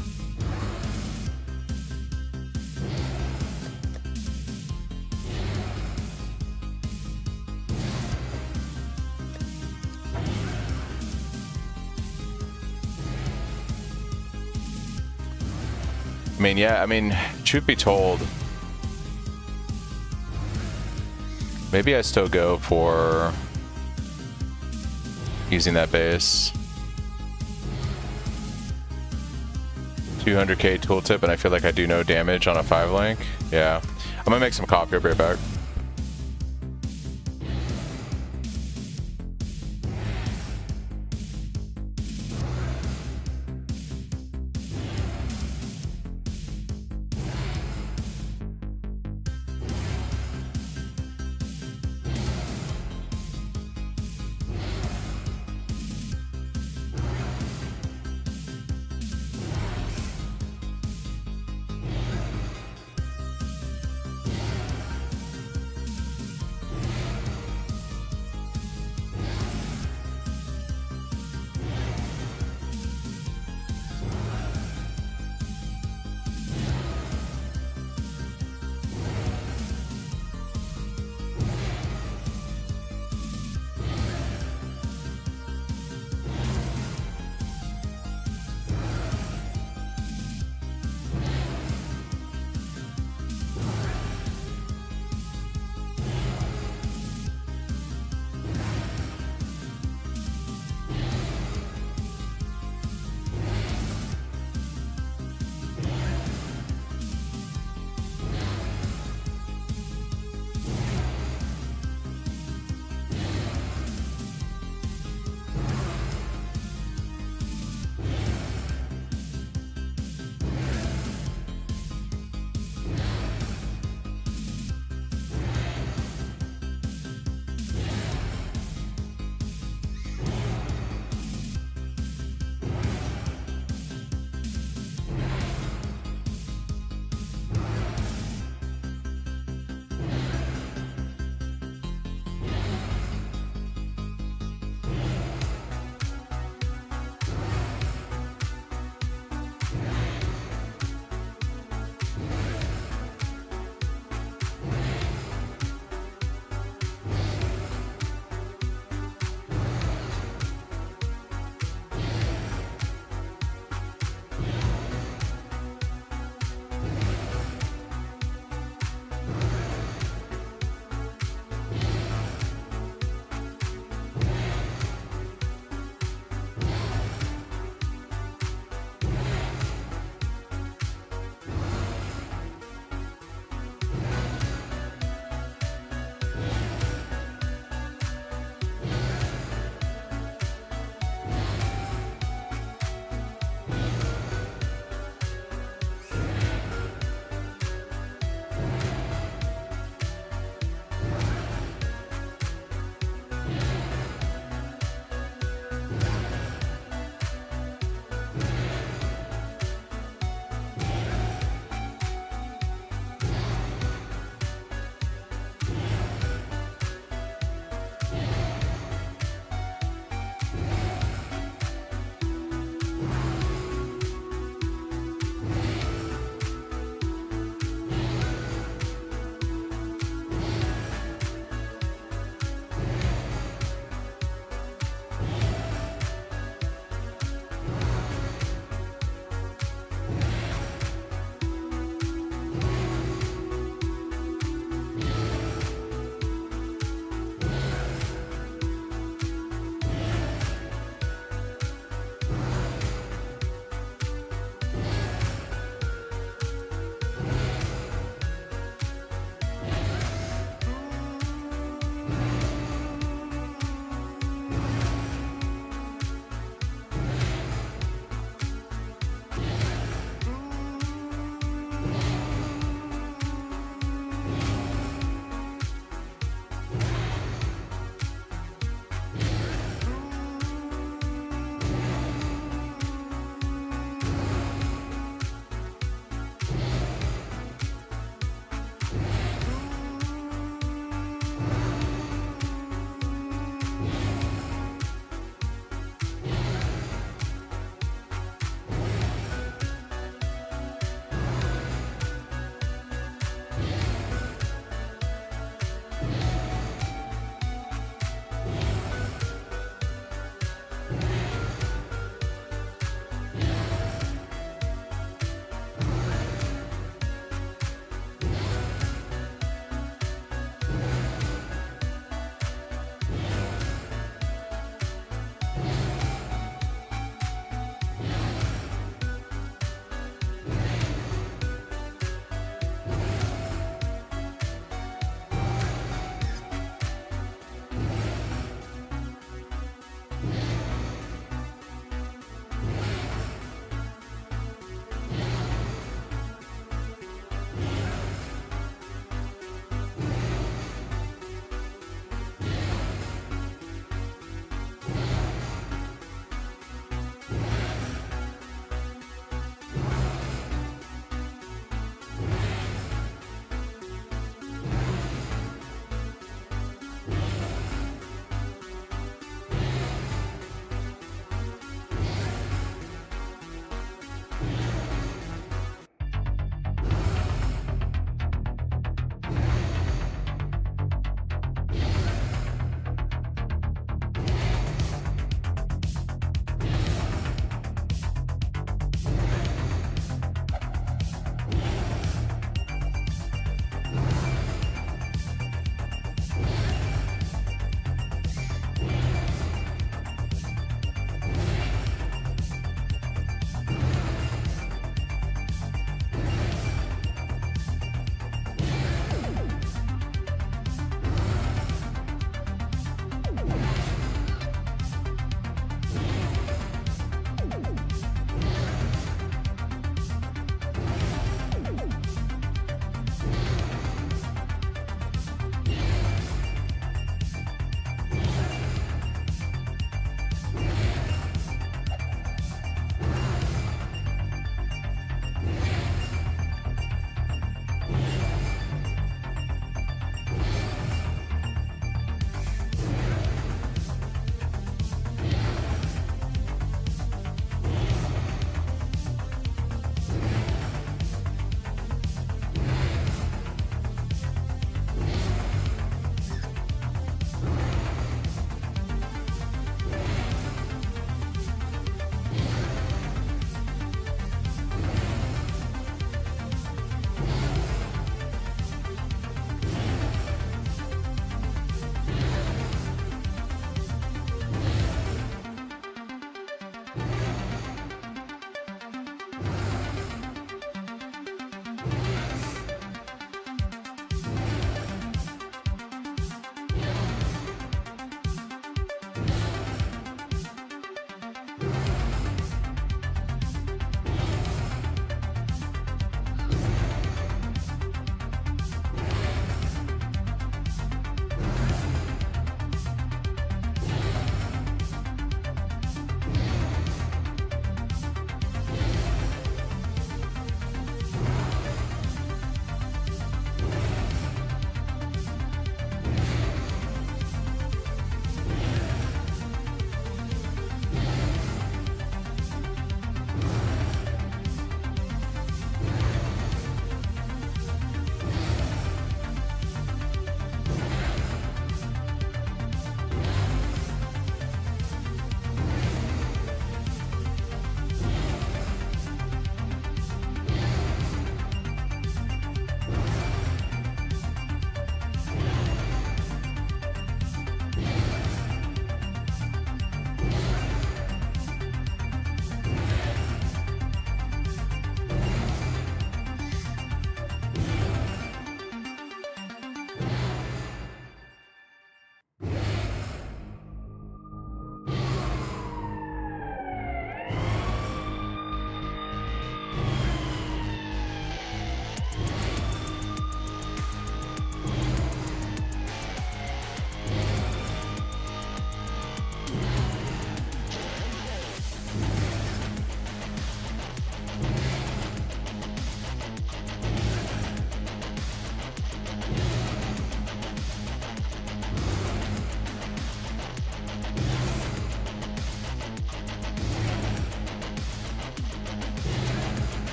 I mean, yeah, I mean, truth be told, maybe I still go for using that base. 200k tooltip, and I feel like I do no damage on a 5-link. Yeah. I'm gonna make some coffee. I'll be right back.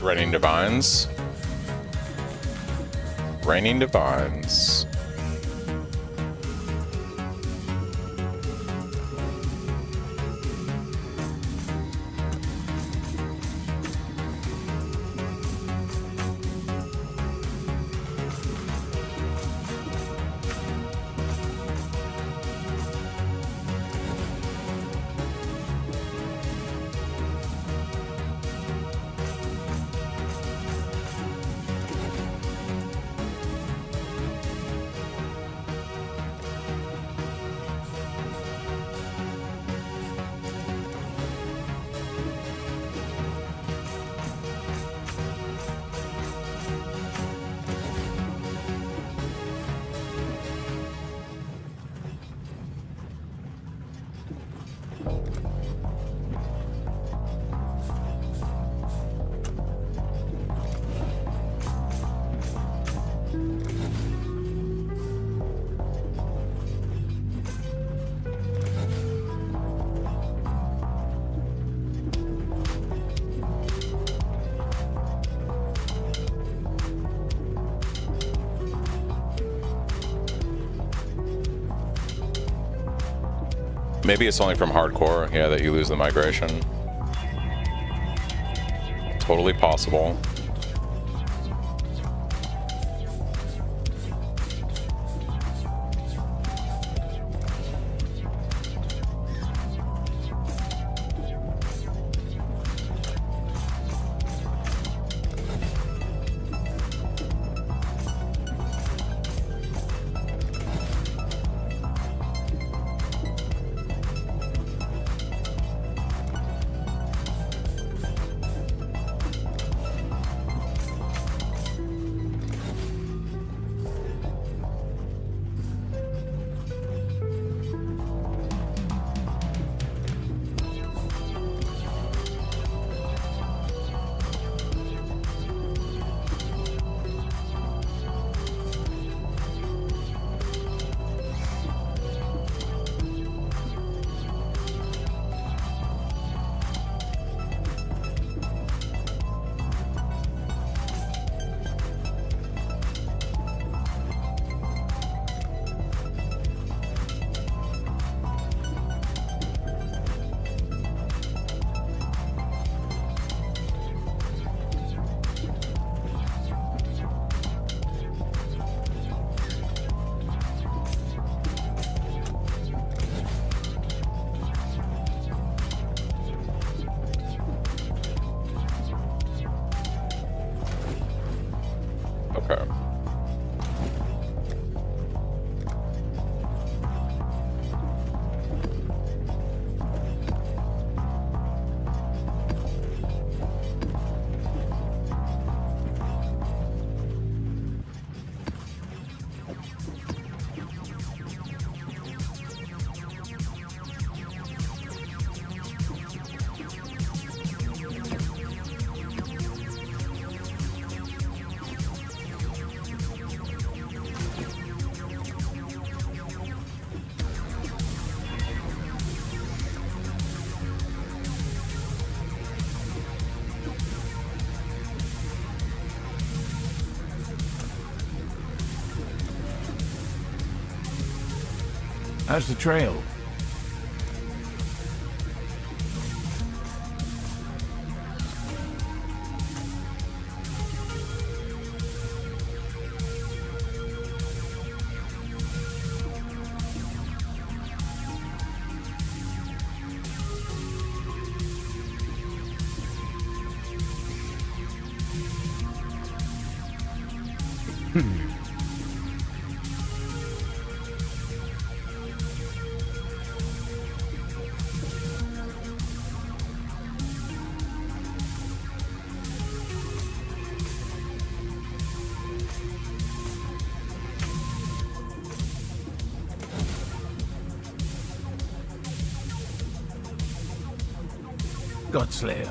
It's Raining Divines. Raining Divines. Maybe it's only from hardcore, yeah, that you lose the migration. Totally possible. Okay. How's the trail? Godslayer.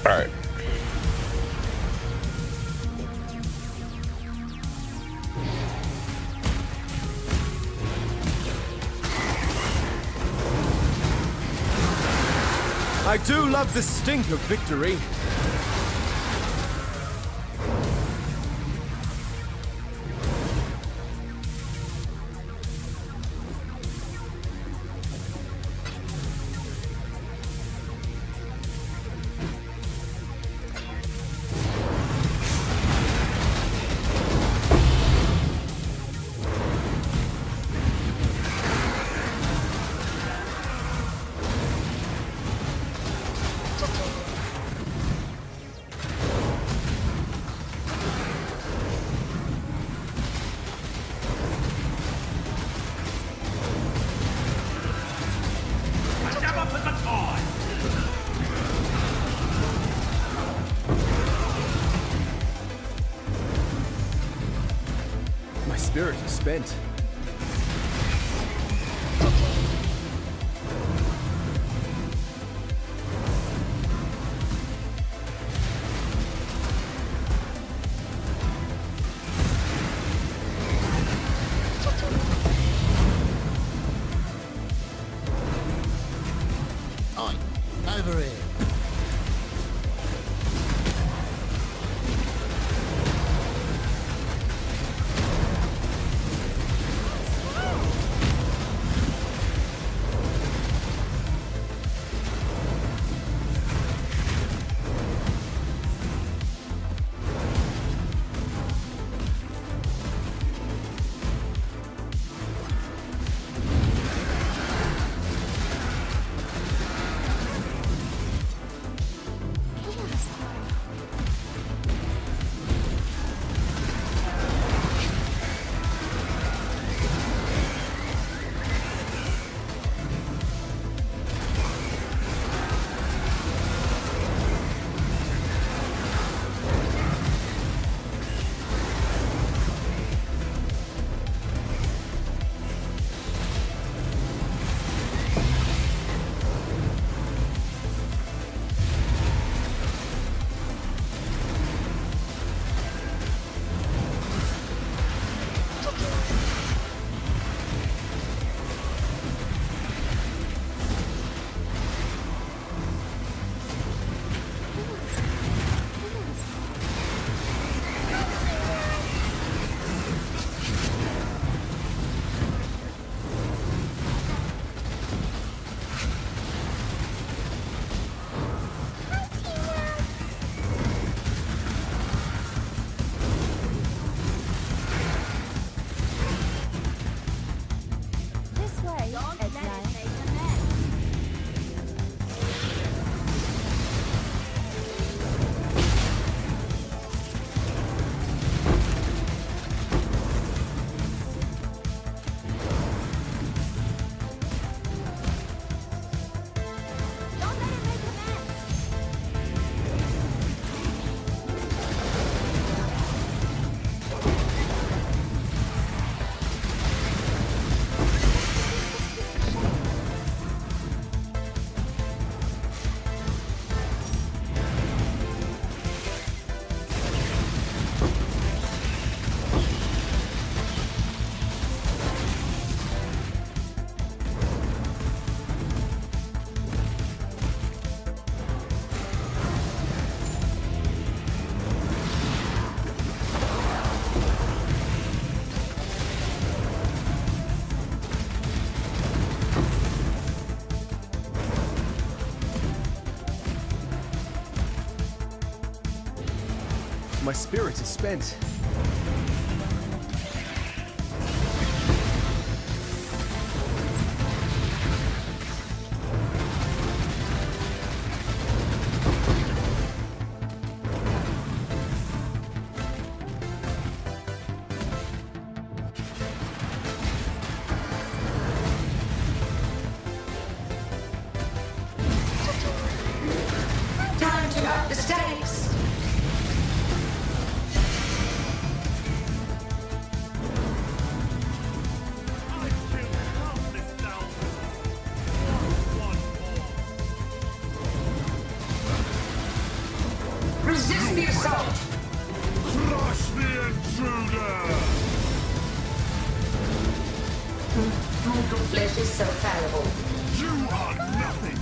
Alright. I do love the stink of victory. My spirit is spent. Over here. My spirit is spent. Time to up the stakes. Resist the assault! Crush the intruder! Mortal flesh is so fallible. You are nothing!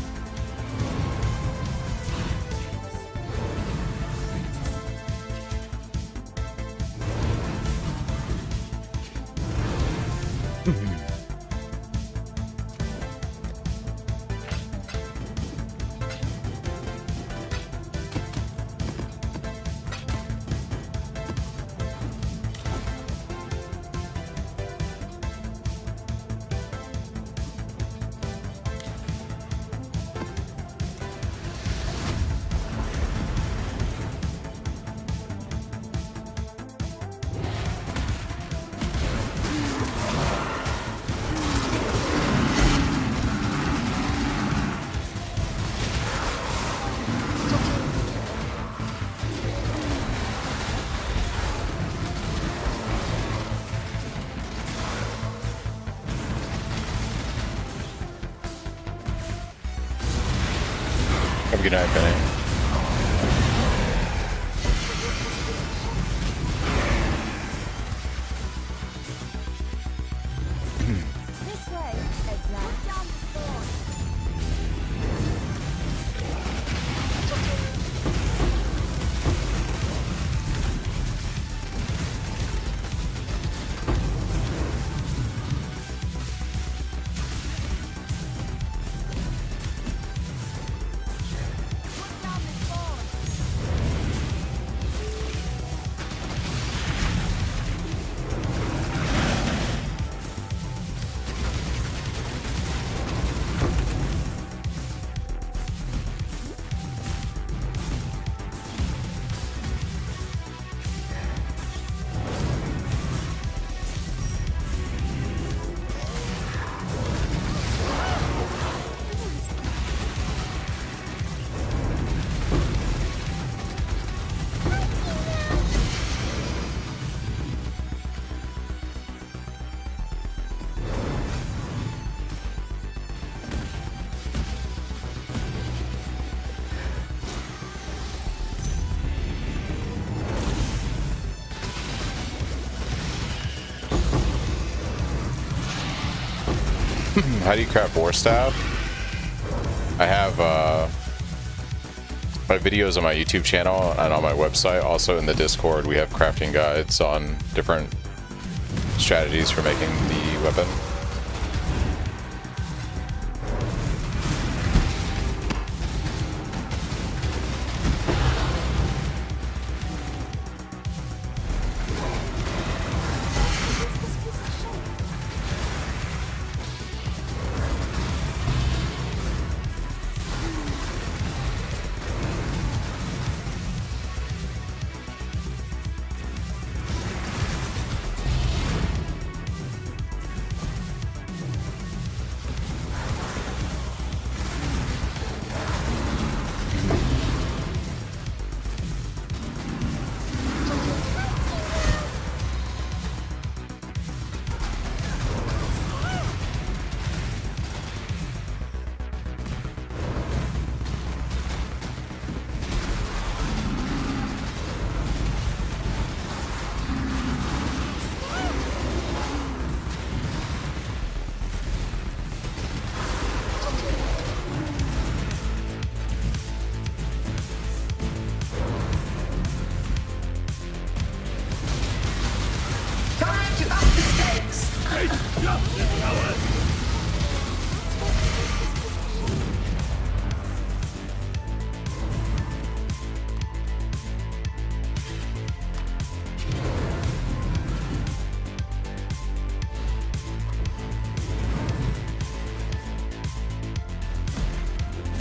Have a good night, Penny. This way, exile. Down the spawn. How do you craft war staff? I have my videos on my YouTube channel and on my website. Also in the Discord, we have crafting guides on different strategies for making the weapon.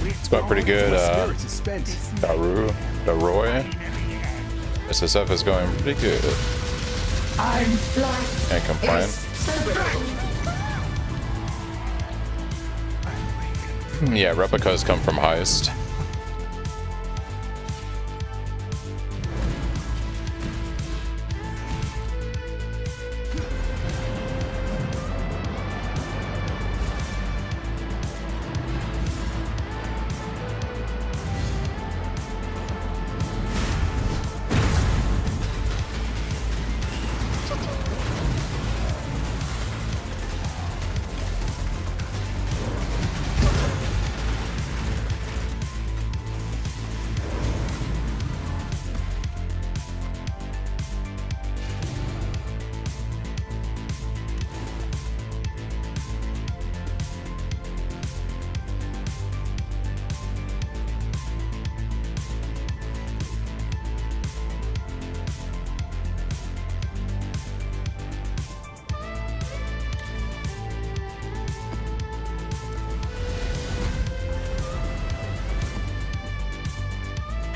It's got pretty good, Daroy. SSF is going pretty good. Can't complain. Yeah, replicas come from Heist.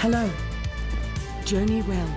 Hello. Journey well.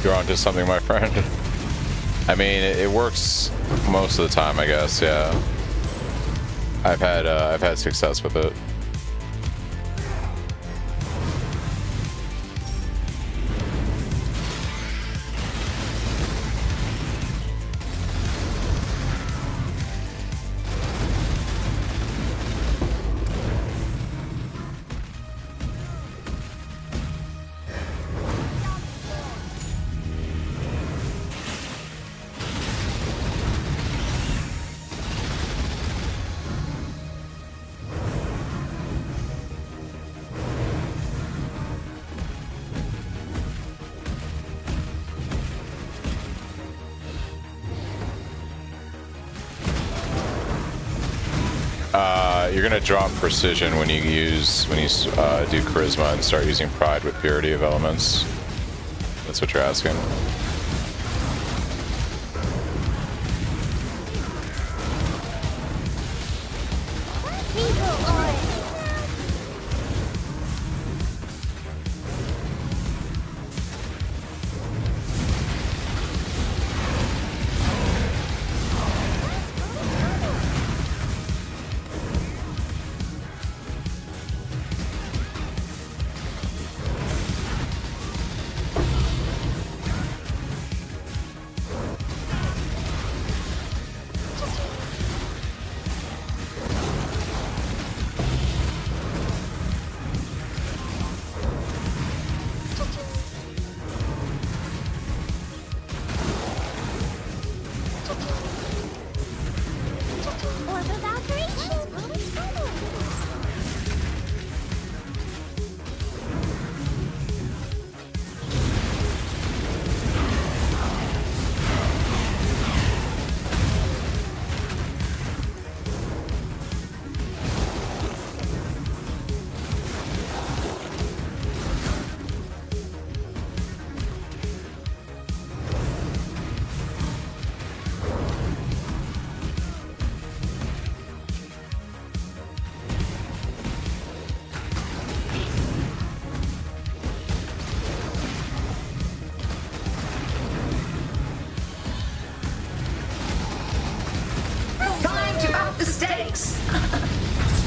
You're onto something, my friend. I mean, it works most of the time, I guess. Yeah, I've had success with it. You're gonna drop precision when you do charisma and start using pride with purity of elements. That's what you're asking.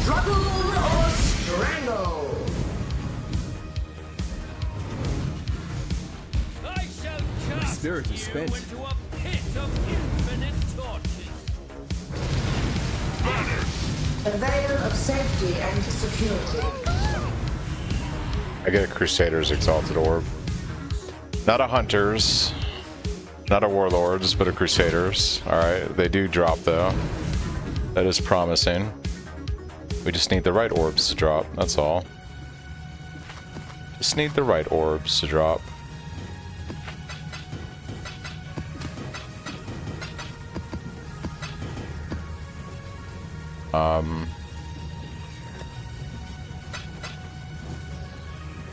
Struggle or strangle. My spirit is spent. A veil of safety and security. I get a Crusader's Exalted Orb. Not a Hunter's, not a Warlord's, but a Crusader's. Alright, they do drop though. That is promising. We just need the right orbs to drop, that's all. Just need the right orbs to drop.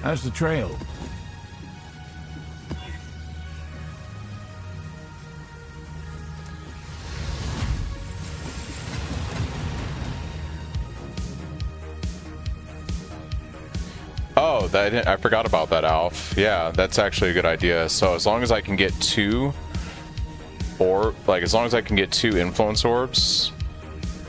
How's the trail? Oh, I forgot about that, Alf. Yeah, that's actually a good idea. So as long as I can get two, as long as I can get two influence orbs,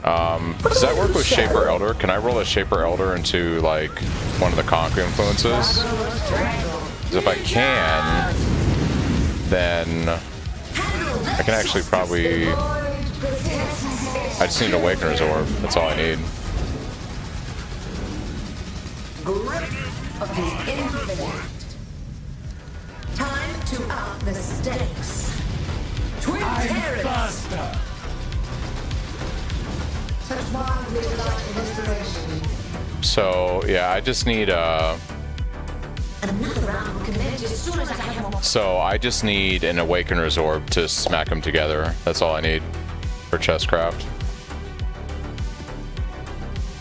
Does that work with Shaper Elder? Can I roll a Shaper Elder into like one of the Conk influences? 'Cause if I can, then I can actually probably... I just need an Awakener's Orb. That's all I need. Grip of the infinite. Time to up the stakes. Twin terrors. Such wildly delightful inspiration. So yeah, I just need Another round will commence as soon as I have more. So I just need an Awakener's Orb to smack them together. That's all I need for chestcraft.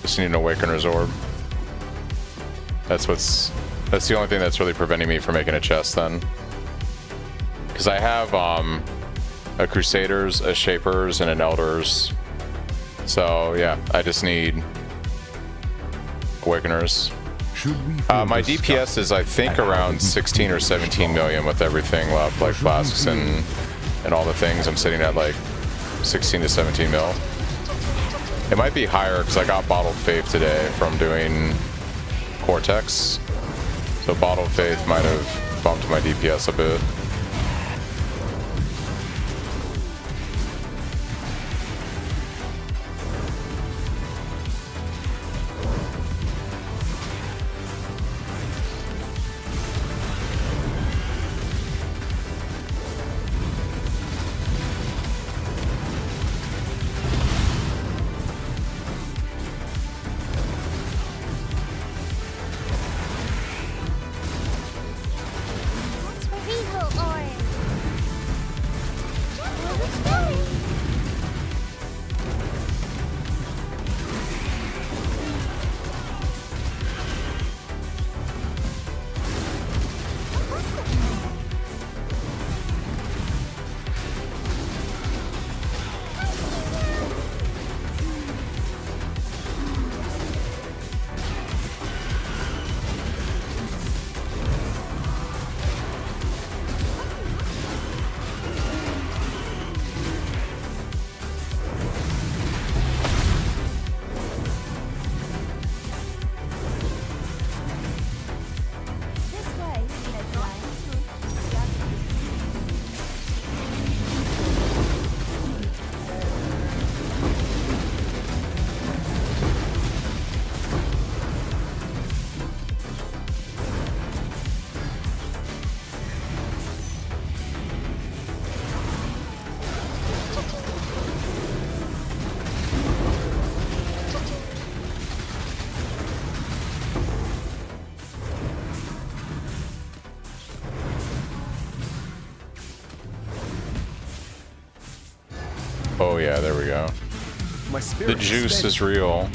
Just need an Awakener's Orb. That's the only thing that's really preventing me from making a chest then. Because I have a Crusaders, a Shapers, and an Elders. So yeah, I just need Awakeners. My DPS is I think around 16 or 17 million with everything left, like flasks and all the things. I'm sitting at like 16 to 17 mil. It might be higher because I got Bottled Faith today from doing Cortex. So Bottled Faith might have bumped my DPS a bit. Oh yeah, there we go. The juice is real.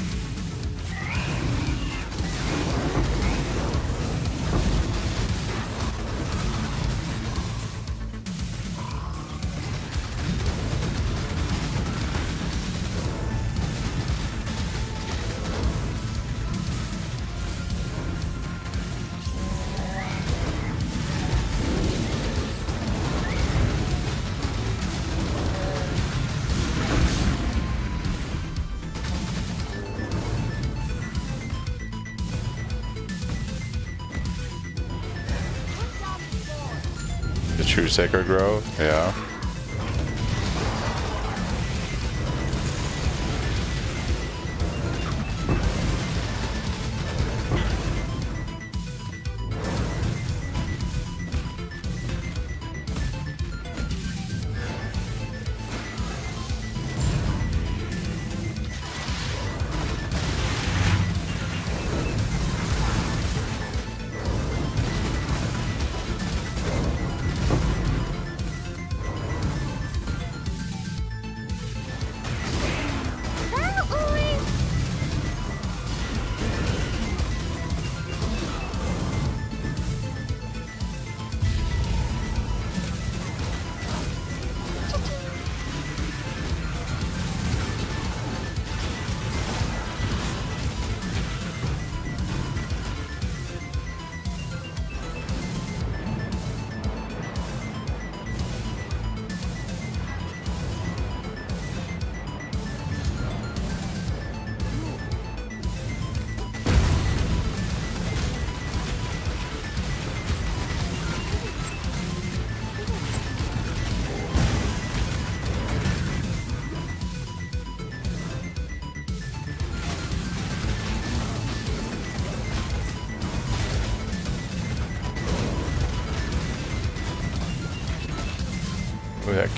The true sacred growth, yeah.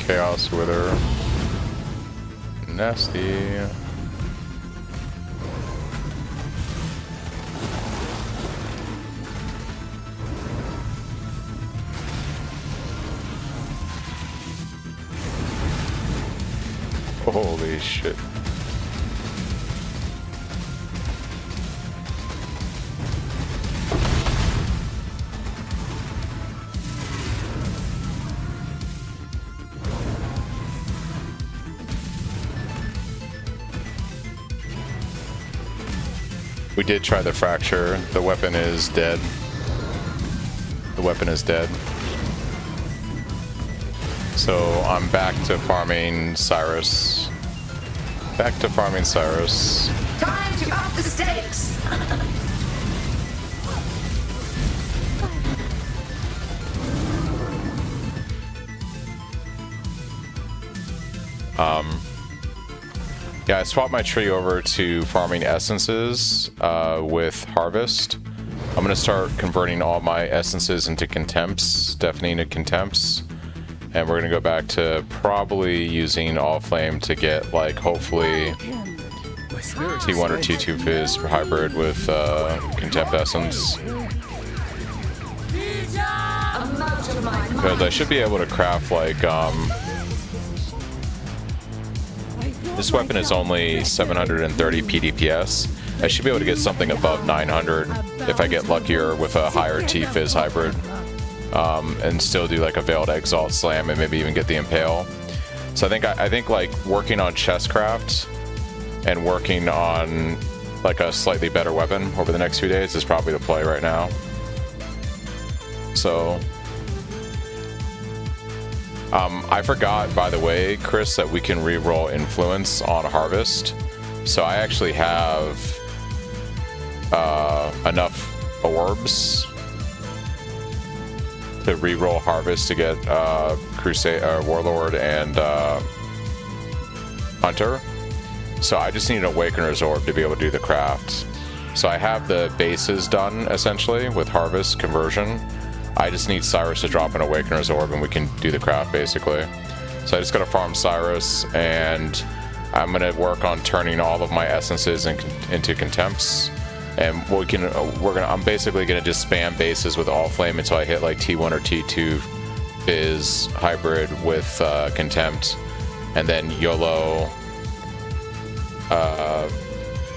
Chaos Wither. Nasty. Holy shit. We did try the fracture. The weapon is dead. The weapon is dead. So I'm back to farming Cyrus. Back to farming Cyrus. Time to up the stakes! Yeah, I swapped my tree over to farming essences with harvest. I'm gonna start converting all my essences into contempts, deafening to contempts. And we're gonna go back to probably using all flame to get like hopefully T1 or T2 Fizz hybrid with contempt essence. Because I should be able to craft like this weapon is only 730 PDPS. I should be able to get something above 900 if I get luckier with a higher T-Fizz hybrid. And still do like a Veiled Exalt Slam and maybe even get the Impale. So I think like working on Chestcraft and working on like a slightly better weapon over the next few days is probably the play right now. So I forgot, by the way, Chris, that we can reroll Influence on Harvest. So I actually have enough orbs to reroll Harvest to get Crusade, Warlord, and Hunter. So I just need an Awakener's Orb to be able to do the craft. So I have the bases done, essentially, with Harvest conversion. I just need Cyrus to drop an Awakener's Orb and we can do the craft, basically. So I just gotta farm Cyrus, and I'm gonna work on turning all of my essences into contempts. And I'm basically gonna just spam bases with all flame until I hit like T1 or T2 Fizz hybrid with contempt, and then YOLO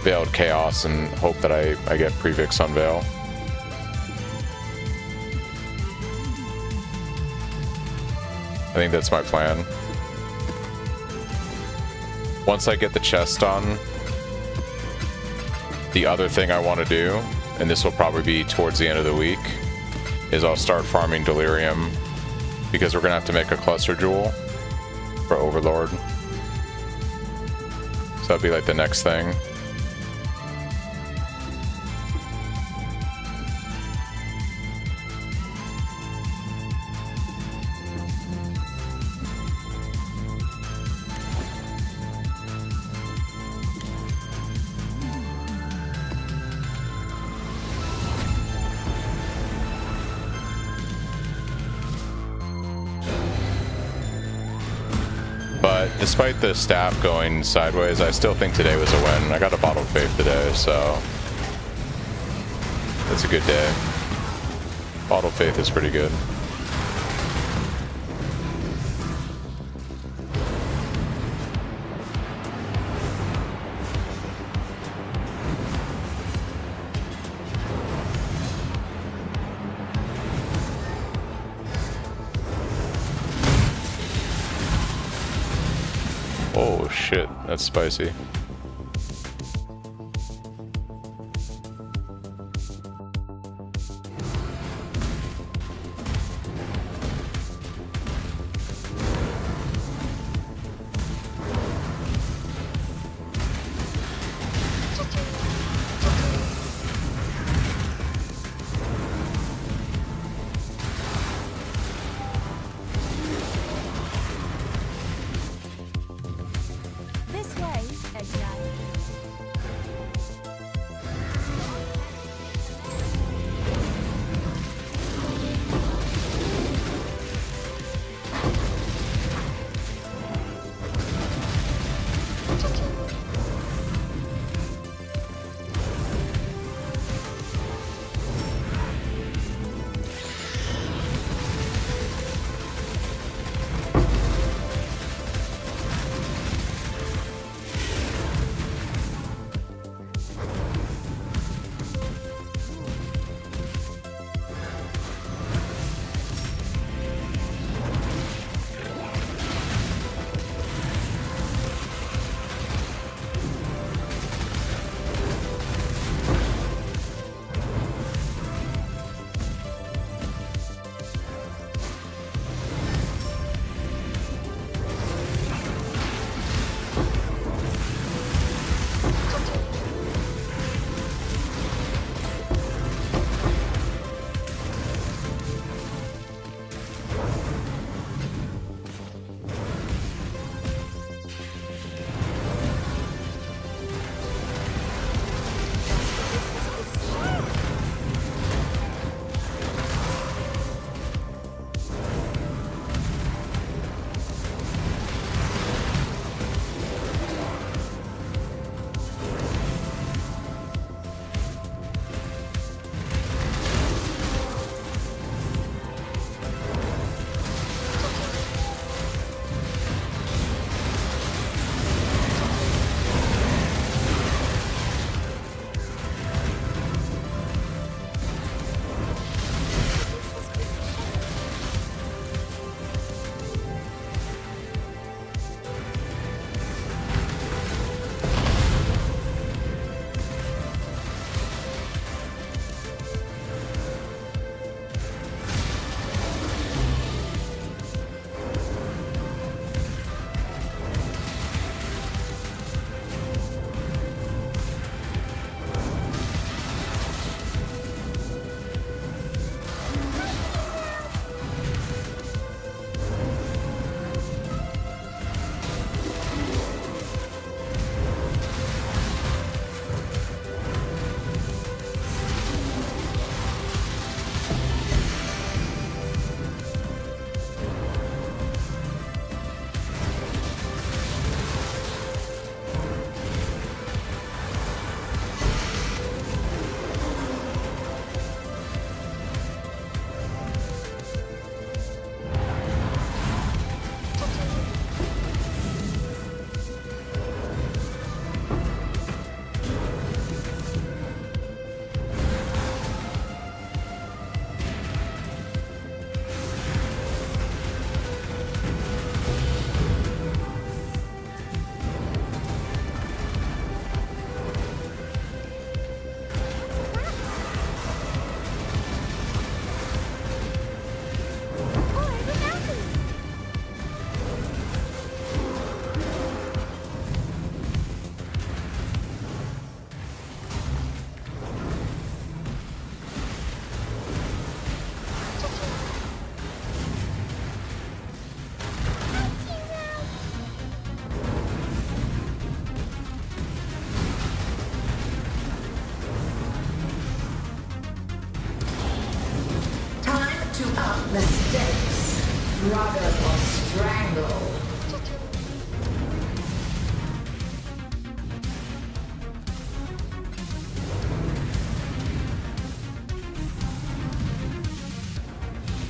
Veiled Chaos and hope that I get Previx on Veil. I think that's my plan. Once I get the chest done, the other thing I want to do, and this will probably be towards the end of the week, is I'll start farming Delirium, because we're going to have to make a cluster jewel for Overlord. So that'll be like the next thing. But despite the staff going sideways, I still think today was a win. I got a Bottle of Faith today, so it's a good day. Bottle of Faith is pretty good. Oh shit, that's spicy. This way, and the stakes. Struggle or strangle.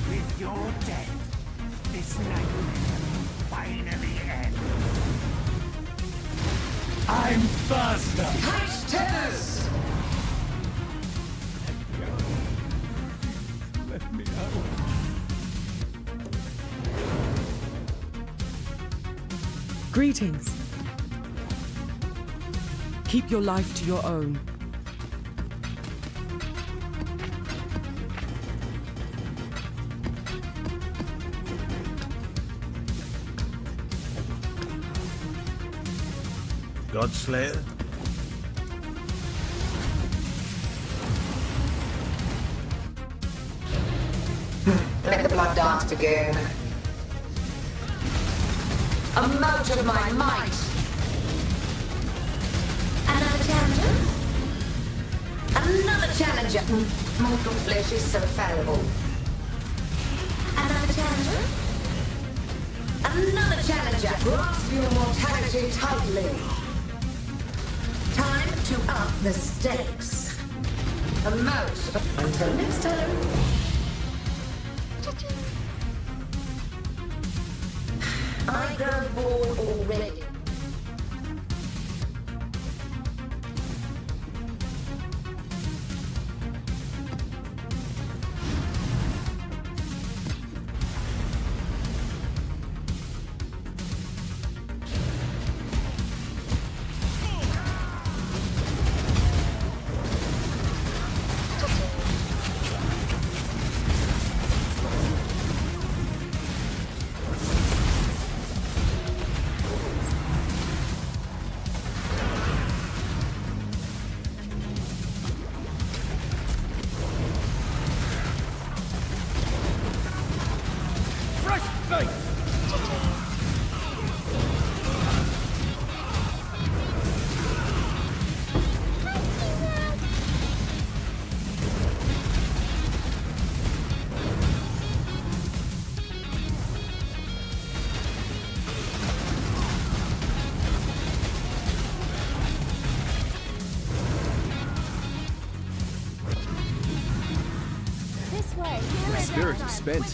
With your death, this nightmare finally ends. I'm faster! Tight tennis! Let me out. Greetings. Keep your life to your own. Godslayer? Let the blood dance begin. A mote of my might. Another challenger? Another challenger. Mortal flesh is so fallible. Another challenger? Another challenger. Grasp your mortality tightly. Time to up the stakes. A mote. Until next time. I grow bored already. My spirit is spent.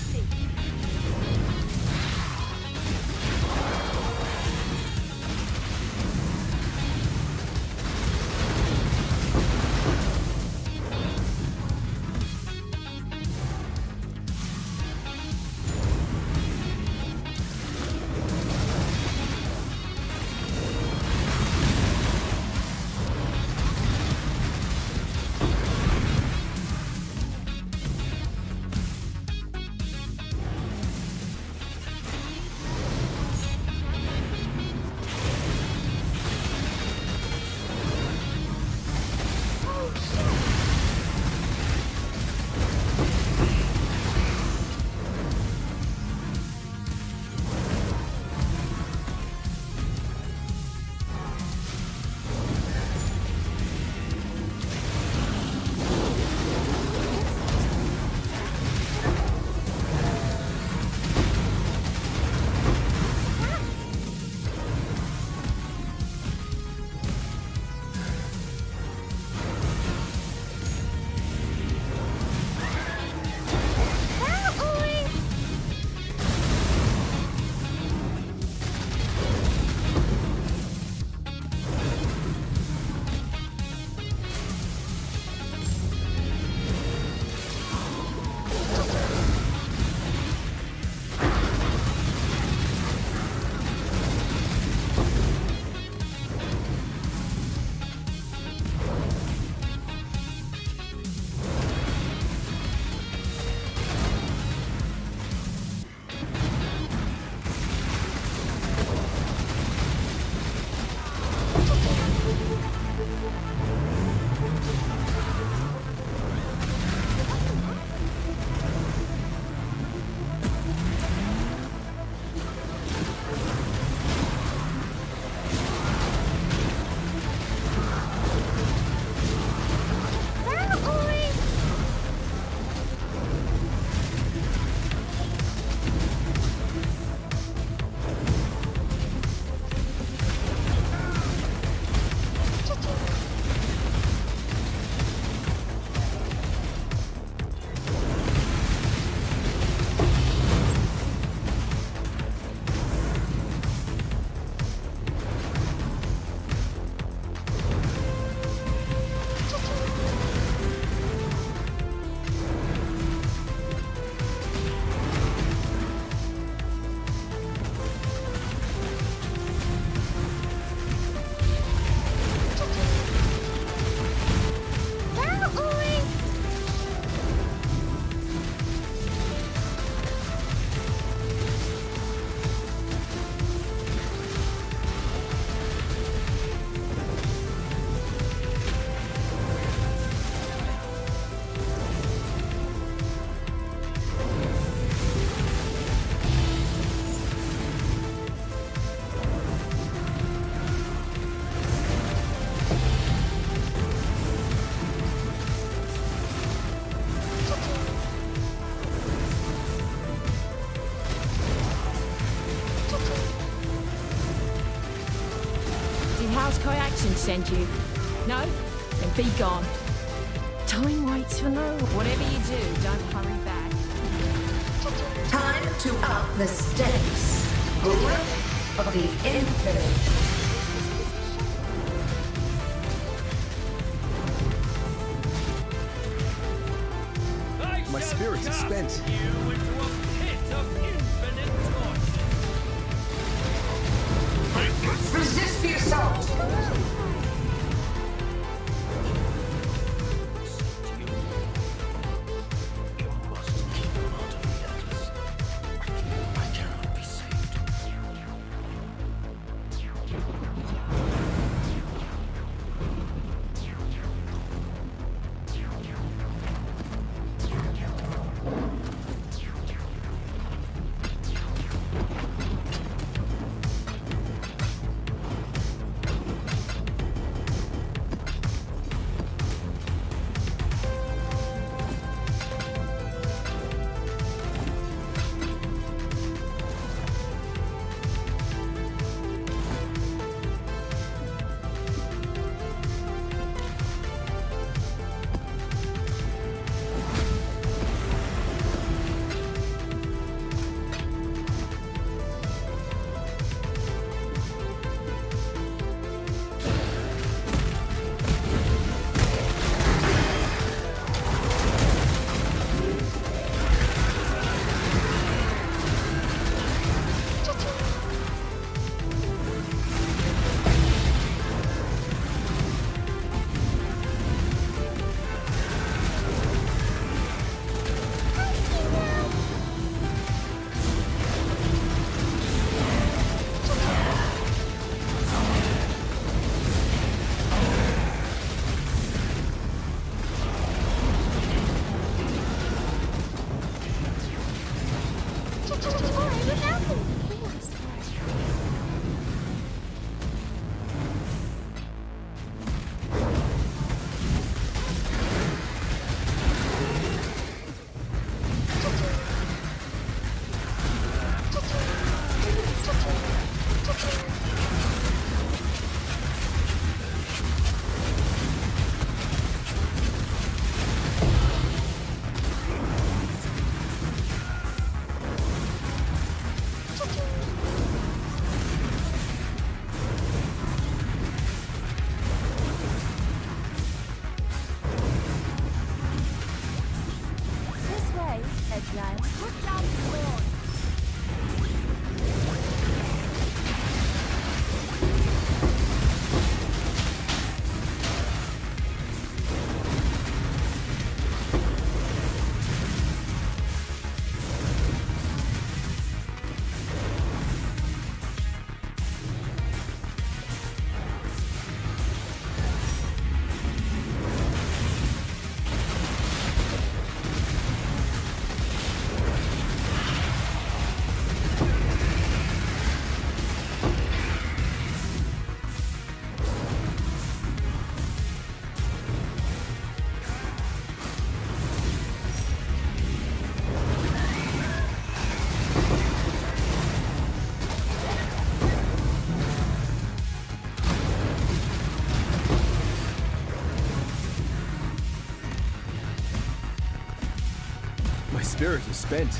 send you? No? Then be gone. Time waits for no one. Whatever you do, don't hurry back. Time to up the stakes. Grip of the infinite. My spirits are spent. Resist the assault. My spirit is spent.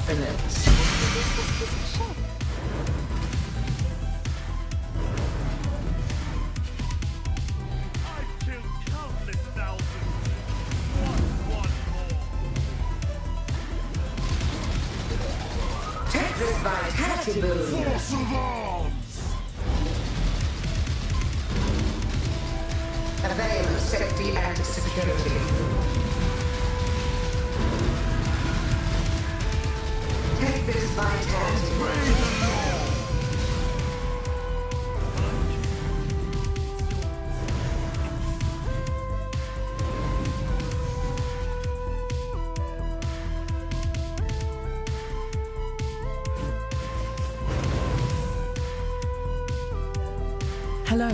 infinite. I've killed countless thousands. What's one more? Take this vitality boon. Force of arms! A veil of safety and security. Take this vitality boon. Hello.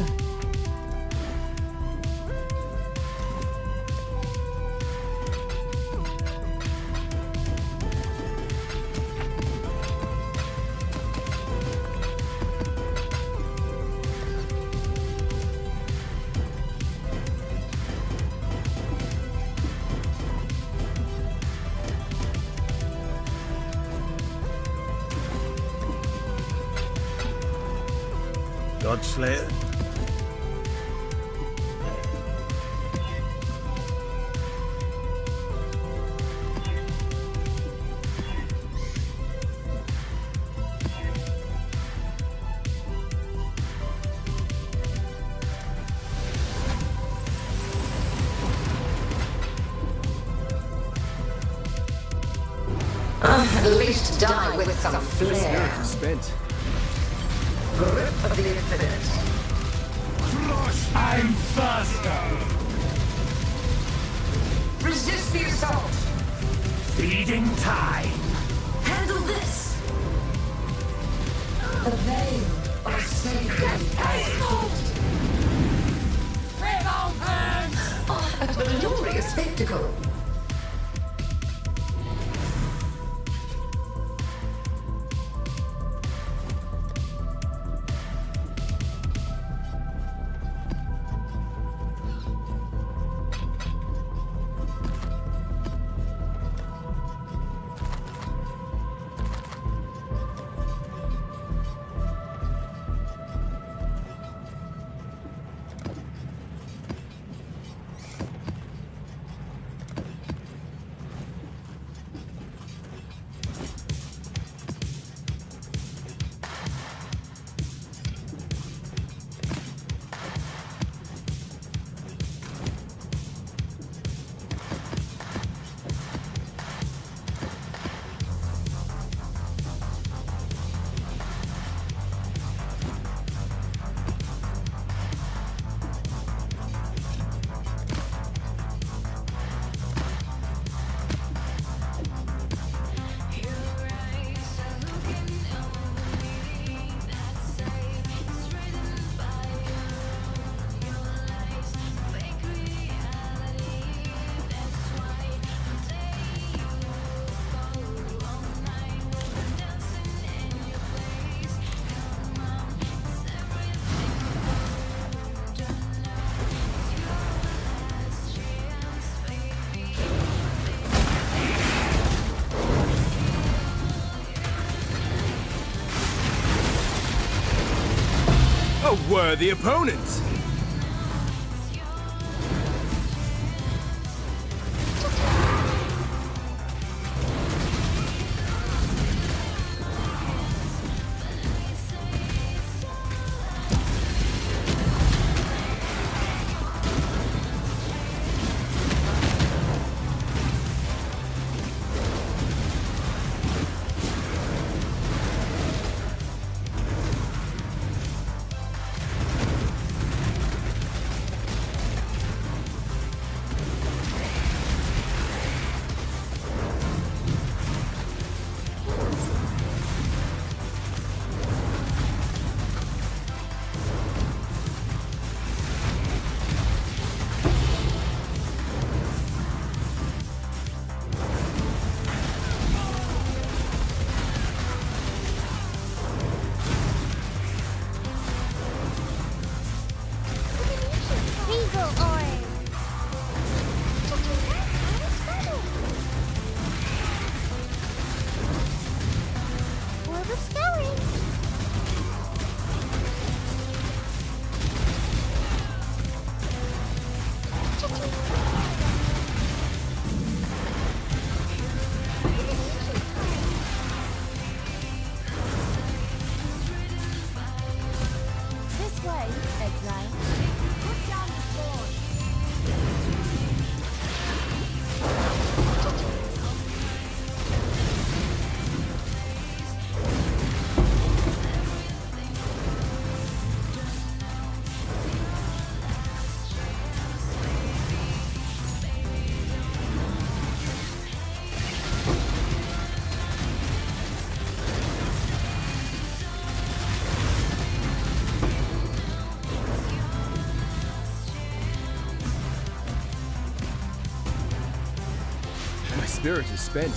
Godslayer? At least die with some flair. Spent. Grip of the infinite. Crush! I'm faster! Resist the assault. Feeding time. Handle this. A veil of safety and a glorious spectacle. A worthy opponent! right? Put down the sword. My spirit is spent.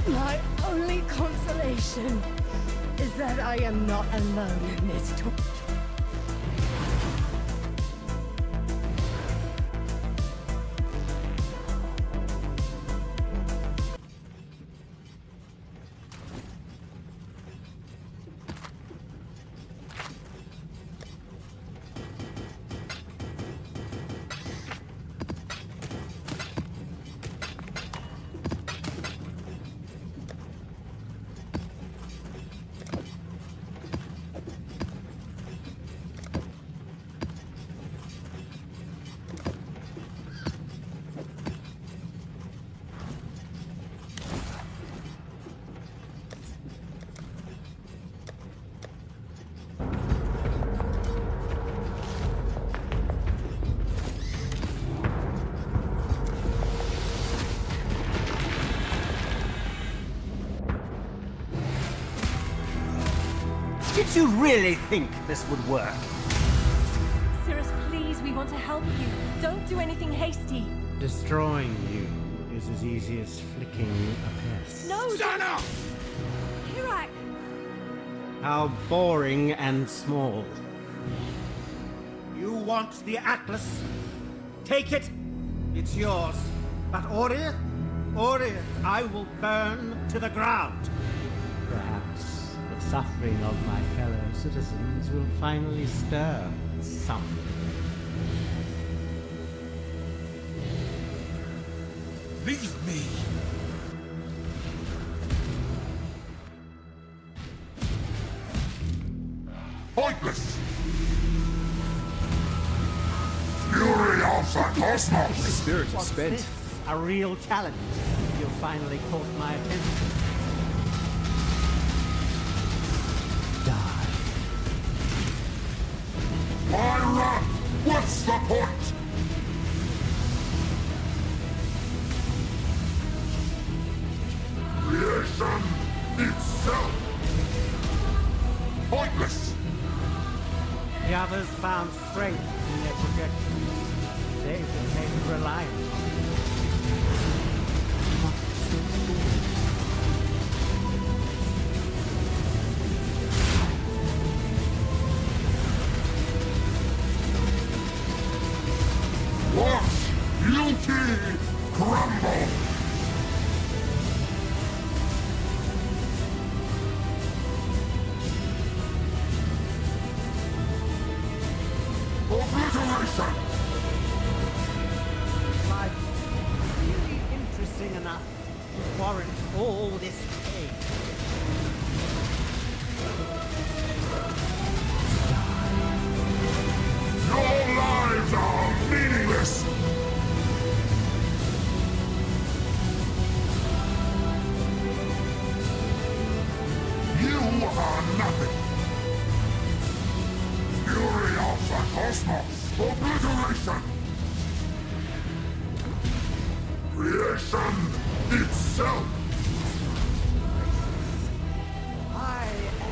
My only consolation is that I am not alone in this torture. Did you really think this would work? Cirrus, please, we want to help you. Don't do anything hasty. Destroying you is as easy as flicking a pest. No! Stand up! Hirak! How boring and small. You want the Atlas? Take it. It's yours. But Orith, I will burn to the ground. Perhaps the suffering of my fellow citizens will finally stir some. Leave me! Pointless! Fury of the cosmos! My spirit is What's spent. this? A real challenge. You finally caught my attention. Die. Why run? What's the point? others found strength in their projections. They became reliant on it. Not so good. Watch beauty crumble! Obliteration! Life really interesting enough to warrant all this pain. Your lives are meaningless! You are nothing! Fury of the cosmos! Obliteration! Creation itself! I am.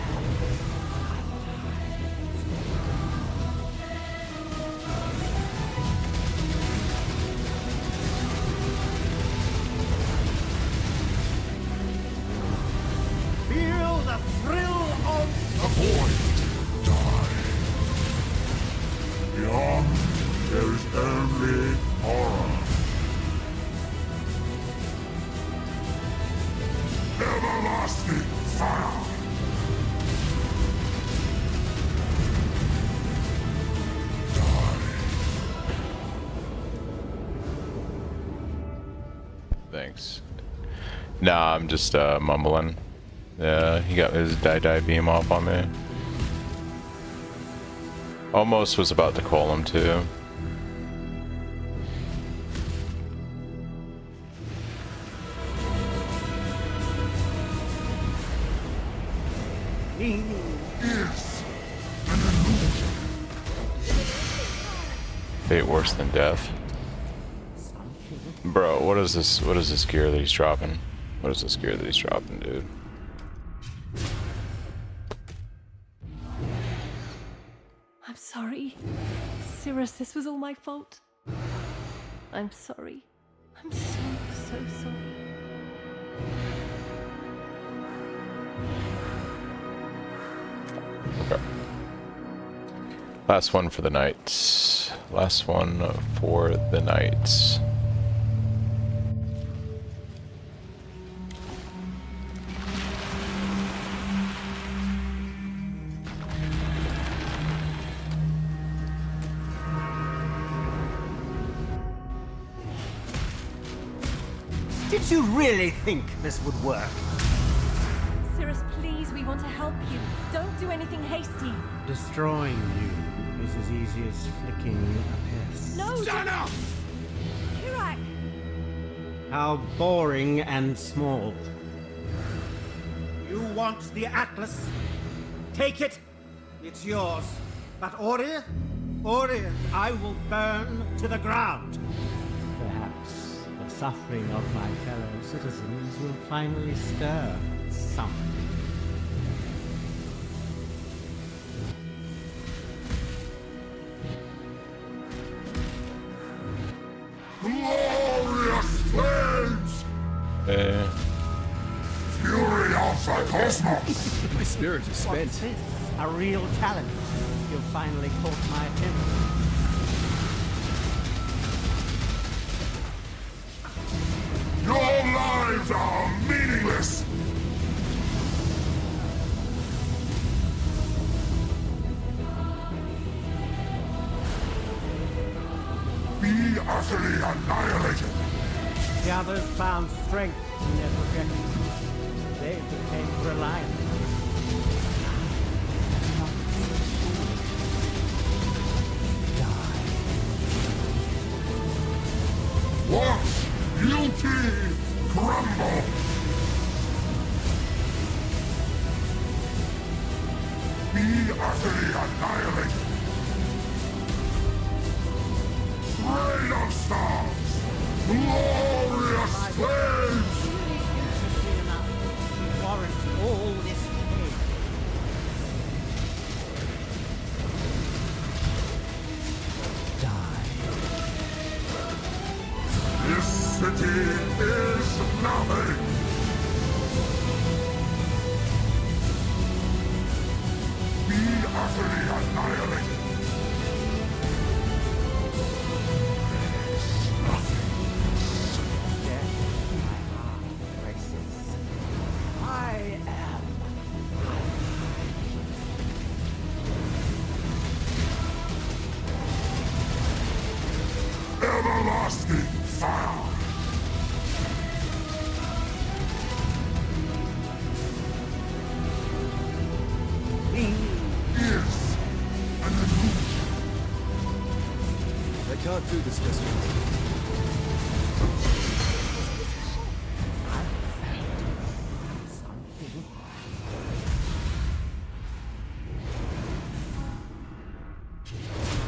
Feel the thrill of The void! Die! Beyond, there is only horror. Everlasting fire! Thanks. Nah, I'm just mumbling. Yeah, he got his die beam off on me. Almost was about to call him too. Is Fate worse than death. Bro, what is this? What is this gear that he's dropping? What is this gear that he's dropping, dude? I'm sorry. Cirrus, this was all my fault. I'm sorry. I'm so sorry. Okay. Last one for the night. Last one for the night. Did you really think this would work? Cirrus, please, we want to help you. Don't do anything hasty. Destroying you is as easy as flicking a piss. No! Stand up! Kirak! How boring and small. You want the Atlas? Take it. It's yours. But Orir, I will burn to the ground. Perhaps the suffering of my fellow citizens will finally stir something. Glorious flames! Fury of the cosmos! My spirit is spent. What's this? A real challenge. You've finally caught my attention. Your lives are meaningless! Be utterly annihilated! The others found strength in their projections. They became reliant. Watch beauty crumble! Be utterly annihilated! Rain of stars! Glorious flames! Interesting enough to warrant all this pain. through this district.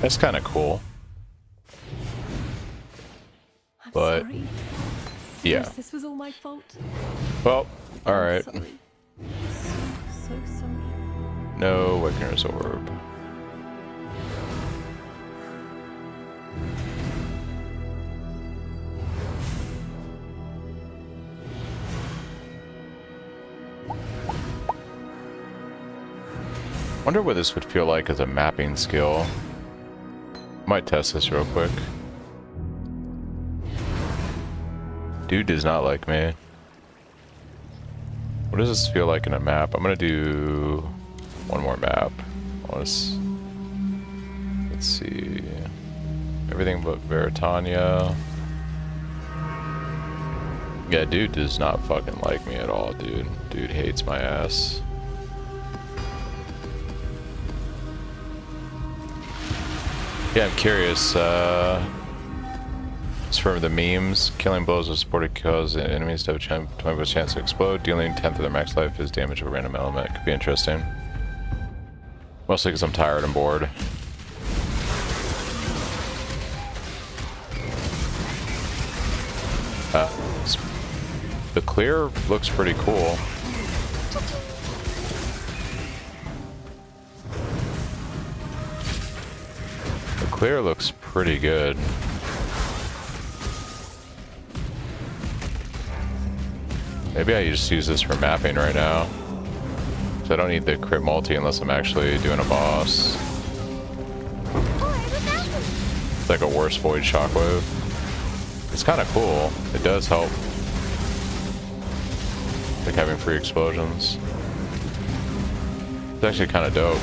That's kind of cool. I'm But sorry. yeah. Sirrus, this was all my fault. Well, all right. Sorry. So sorry. No Awakener's Orb. Wonder what this would feel like as a mapping skill. Might test this real quick. Dude does not like me. What does this feel like in a map? I'm gonna do one more map. Let's see. Everything but Veritania. Yeah, dude does not fucking like me at all, dude. Dude hates my ass. Yeah, I'm curious. It's from the memes. Killing blows with supported cause enemies to have a 20% chance to explode. Dealing 10th of their max life is damage of a random element. Could be interesting. Mostly because I'm tired and bored. The clear looks pretty cool. The clear looks pretty good. Maybe I just use this for mapping right now. So I don't need the crit multi unless I'm actually doing a boss. It's like a worse Void Shockwave. It's kind of cool. It does help. Like having free explosions. It's actually kind of dope.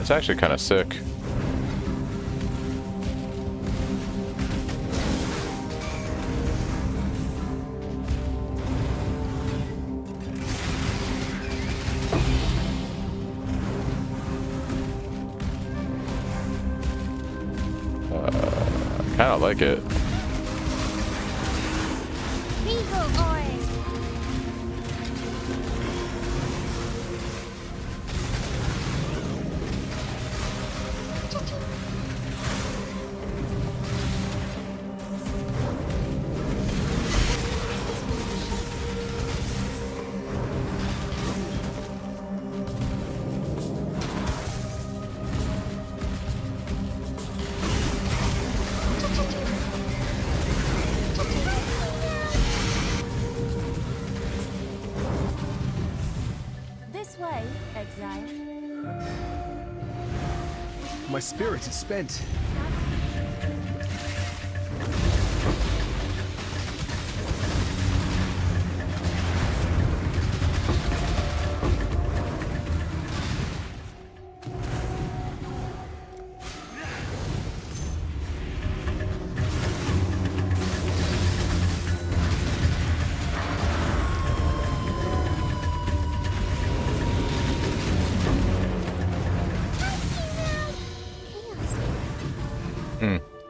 It's actually kind of sick. I kind of like it. My spirit is spent.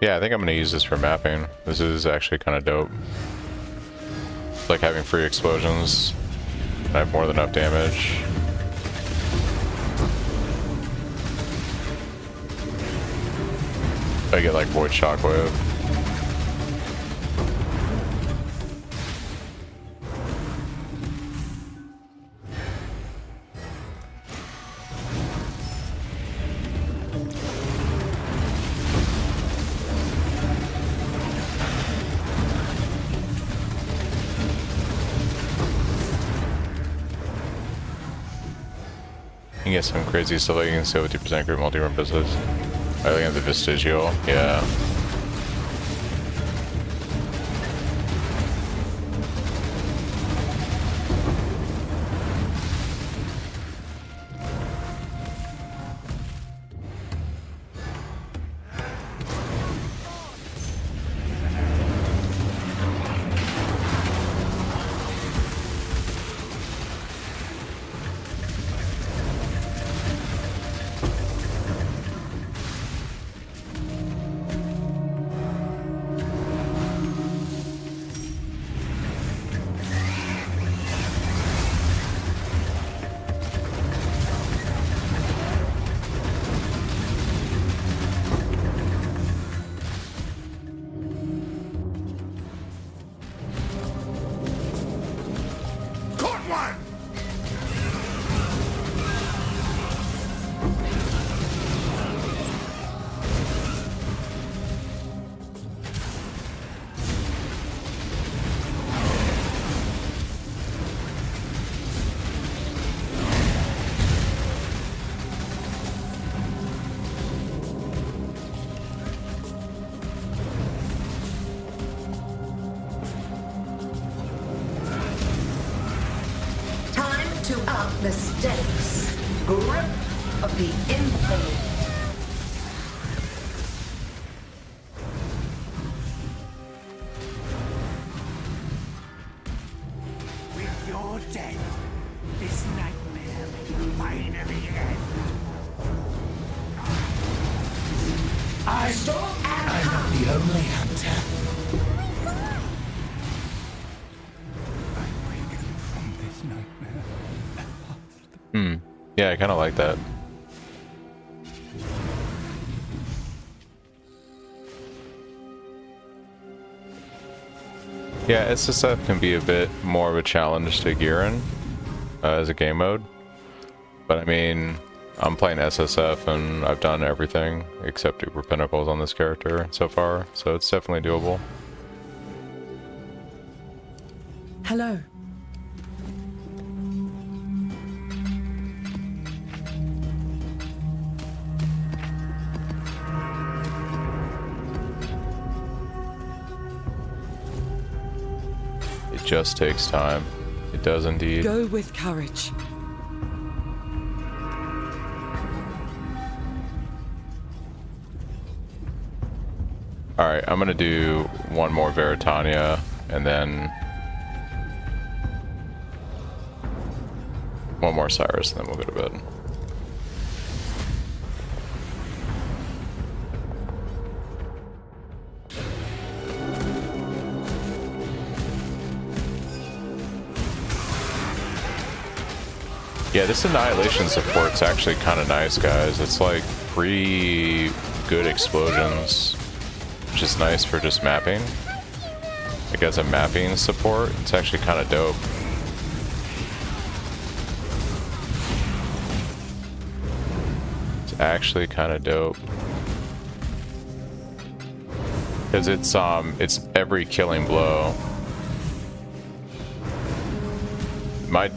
Yeah, I think I'm gonna use this for mapping. This is actually kind of dope. It's like having free explosions. I have more than enough damage. I get like Void Shockwave. You can get some crazy stuff like you can sell with 2% crit multi-room business. I think the vestigial, yeah. The stakes. Grip of the infinite. With your death, this nightmare may finally end. I'm not the only hunter. I'm wakened from this nightmare. Yeah, I kind of like that. Yeah, SSF can be a bit more of a challenge to gear in as a game mode. But I mean, I'm playing SSF and I've done everything except Uber Pinnacles on this character so far, so it's definitely doable. Hello. It just takes time. It does indeed. Go with courage. Alright, I'm gonna do one more Veritania and then one more Cyrus, and then we'll go to bed. Yeah, this Annihilation support's actually kind of nice, guys. It's like pretty good explosions, which is nice for just mapping. Like as a mapping support, it's actually kind of dope. It's actually kind of dope. Because it's every killing blow.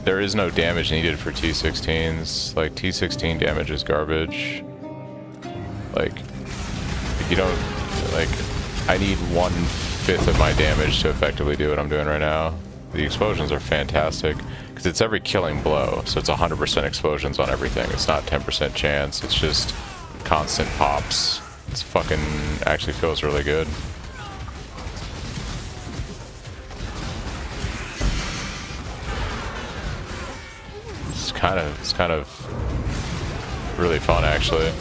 There is no damage needed for T16s. Like, T16 damage is garbage. Like, if you don't, like, I need 1/5 of my damage to effectively do what I'm doing right now. The explosions are fantastic, because it's every killing blow, so it's 100% explosions on everything. It's not 10% chance, it's just constant pops. It's fucking, actually feels really good. It's kind of really fun, actually.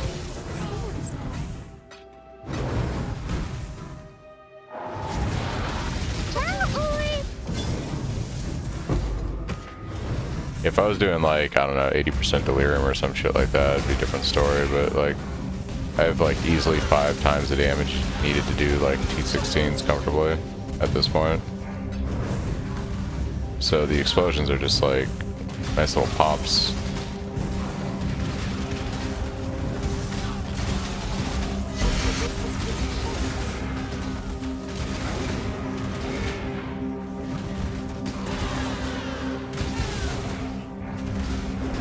If I was doing like, I don't know, 80% delirium or some shit like that, it'd be a different story, but like, I have like easily 5 times the damage needed to do like T16s comfortably at this point. So the explosions are just like nice little pops.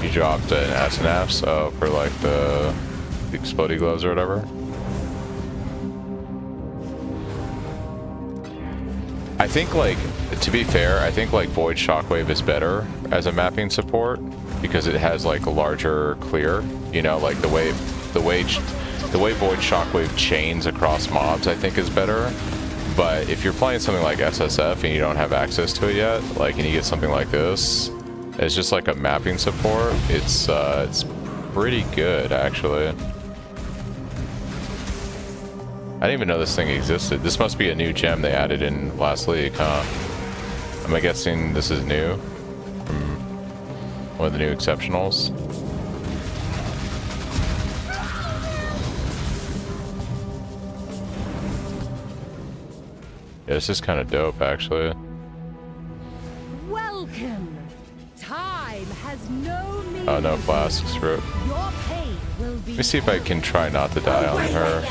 You dropped an SNFs for like the explodey gloves or whatever. I think, like, to be fair, I think like Void Shockwave is better as a mapping support because it has like a larger clear. You know, like the way Void Shockwave chains across mobs, I think is better. But if you're playing something like SSF and you don't have access to it yet, like, and you get something like this, it's just like a mapping support. It's pretty good, actually. I didn't even know this thing existed. This must be a new gem they added in last league, huh? Am I guessing this is new? From one of the new exceptionals? Yeah, this is kind of dope, actually. Welcome. Time has no meaning. Oh, no flasks for it. Your pain will be. Let me see if I can try not to die on her.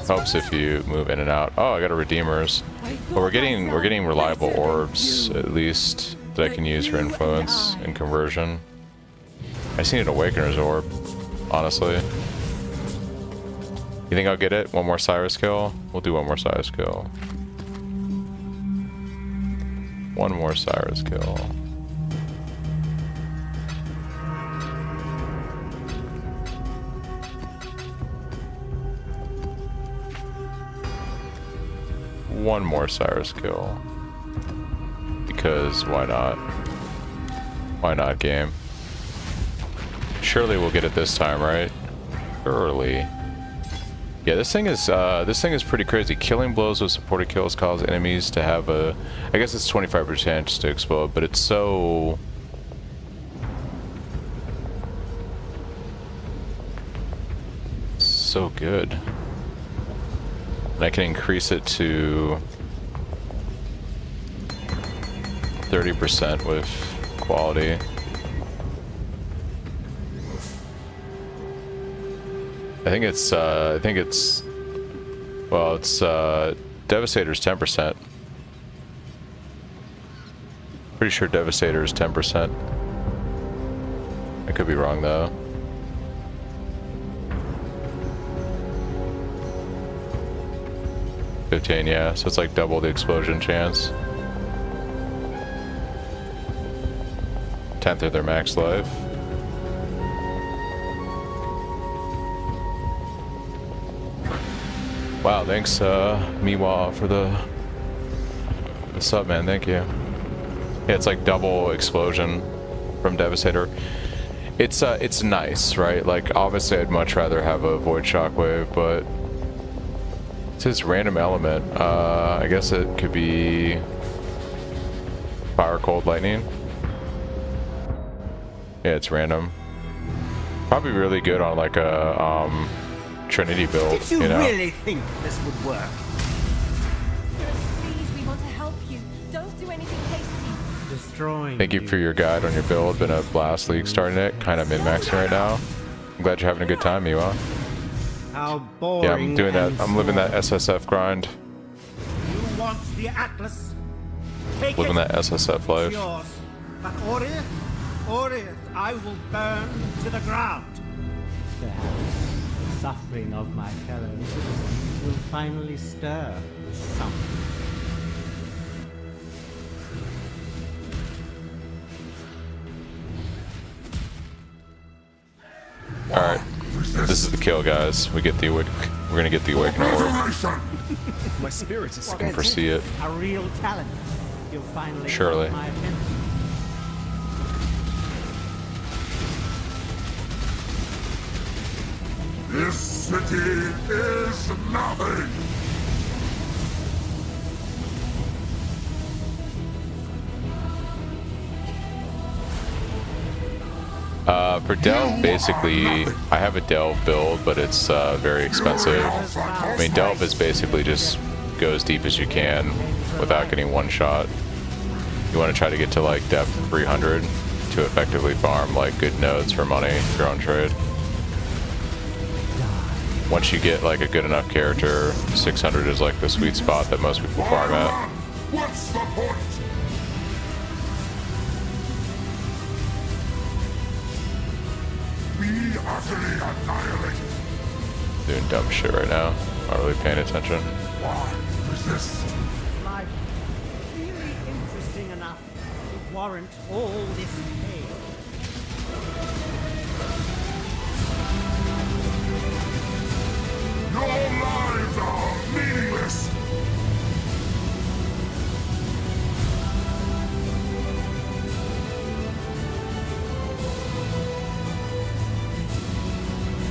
Helps if you move in and out. Oh, I got a Redeemers. But we're getting reliable orbs, at least, that I can use for influence and conversion. I just need an Awakener's orb, honestly. You think I'll get it? One more Cyrus kill? We'll do one more Cyrus kill. One more Cyrus kill. One more Cyrus kill. Because why not? Why not, game? Surely we'll get it this time, right? Surely. Yeah, this thing is pretty crazy. Killing blows with supported kills cause enemies to have a, I guess it's 25% chance to explode, but it's so good. And I can increase it to 30% with quality. I think it's well, it's Devastator's 10%. Pretty sure Devastator is 10%. I could be wrong though. $15, yeah, so it's like double the explosion chance. 10th of their max life. Wow, thanks, Miwa, for the sub, man. Thank you. Yeah, it's like double explosion from Devastator. It's nice, right? Like, obviously, I'd much rather have a Void Shockwave, but it says random element. I guess it could be Fire, Cold, Lightning. Yeah, it's random. Probably really good on like a Trinity build. Did you, know? really think this would work? Please, we want to help you. Don't do anything hasty. Destroying. Thank you for your guide on your build. Been a blast league starting it. Kind of min-maxing right now. I'm glad you're having a good time, Miwa. How boring. Yeah, I'm doing that. I'm living that SSF grind. You want the Atlas? Take Living it. that SSF life. It's yours. But Orith, I will burn to the ground. Perhaps the suffering of my fellow citizens will finally stir something. All right, this is the kill, guys. We get the we're gonna get the awakening orb. My spirit is I can foresee it. A real talent. You'll finally Surely. got my attention. This city is nothing. For Delve, basically, I have a Delve build, but it's very expensive. I mean, Delve is basically just go as deep as you can without getting one shot. You want to try to get to like depth 300 to effectively farm like good nodes for money if you're on trade. Once you get like a good enough character, 600 is like the sweet spot that most people farm at. What's the point? Be utterly annihilated. Doing dumb shit right now. Not really paying attention. Why resist? Life really interesting enough to warrant all this pain. Your lives are meaningless.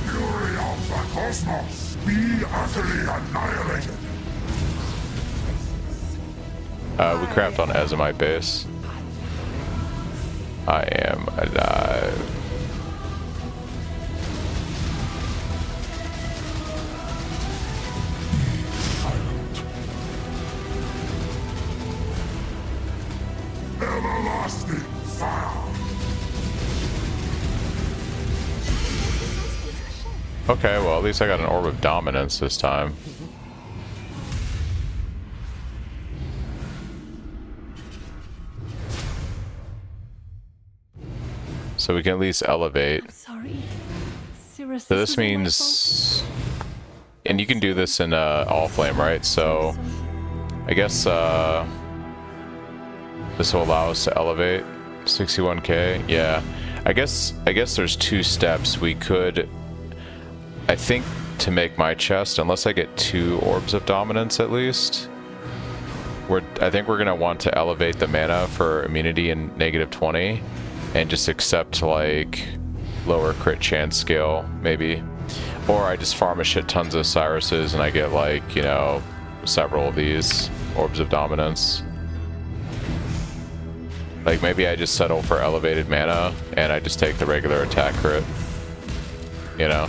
Fury of the cosmos, be utterly annihilated. We crapped on Azimite base. I am alive. Everlasting fire. Okay, well, at least I got an Orb of Dominance this time. So we can at least elevate. I'm sorry. Cirrus, So this means, and you can do this in all flame, right? So I guess This will allow us to elevate 61k. Yeah, I guess there's two steps. We could, I think, to make my chest, unless I get 2 orbs of dominance at least, I think we're gonna want to elevate the mana for immunity in -20 and just accept like lower crit chance skill maybe, or I just farm a shit tons of Cyruses and I get like, you know, several of these orbs of dominance. Like maybe I just settle for elevated mana and I just take the regular attack crit, you know.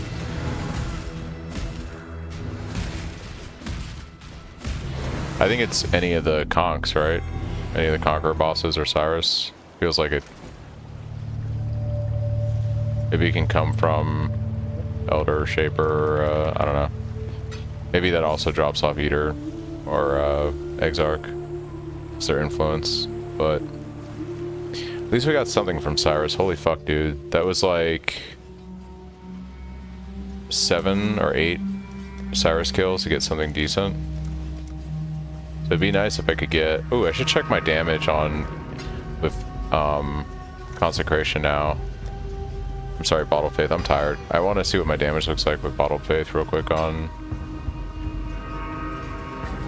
I think it's any of the conks, right? Any of the Conqueror bosses or Cyrus. Feels like it. Maybe it can come from Elder, Shaper, I don't know. Maybe that also drops off Eater or Exarch. It's their influence, but at least we got something from Cyrus. Holy fuck, dude. That was like 7 or 8 Cyrus kills to get something decent. So it'd be nice if I could get... Ooh, I should check my damage on... with, Consecration now. I'm sorry, Bottled Faith. I'm tired. I want to see what my damage looks like with Bottled Faith real quick on...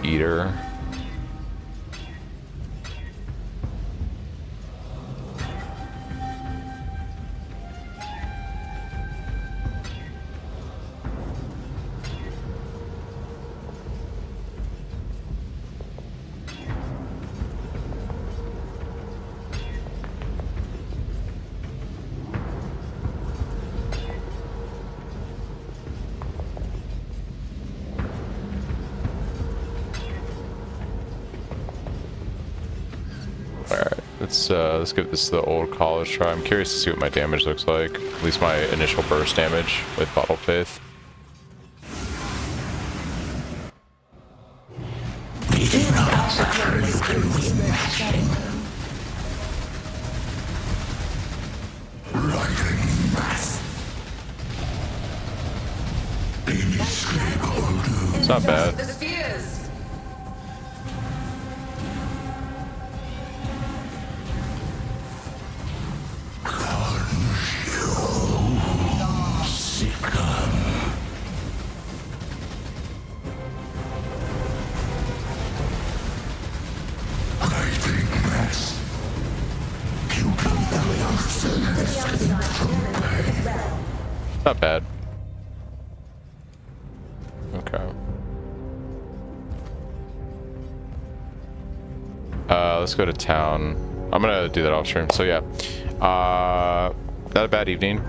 Eater. Let's give this the old college try. I'm curious to see what my damage looks like. At least my initial burst damage with Bottled Faith. It's not bad. Not bad. Okay. Let's go to town. I'm gonna do that off stream. So yeah, not a bad evening.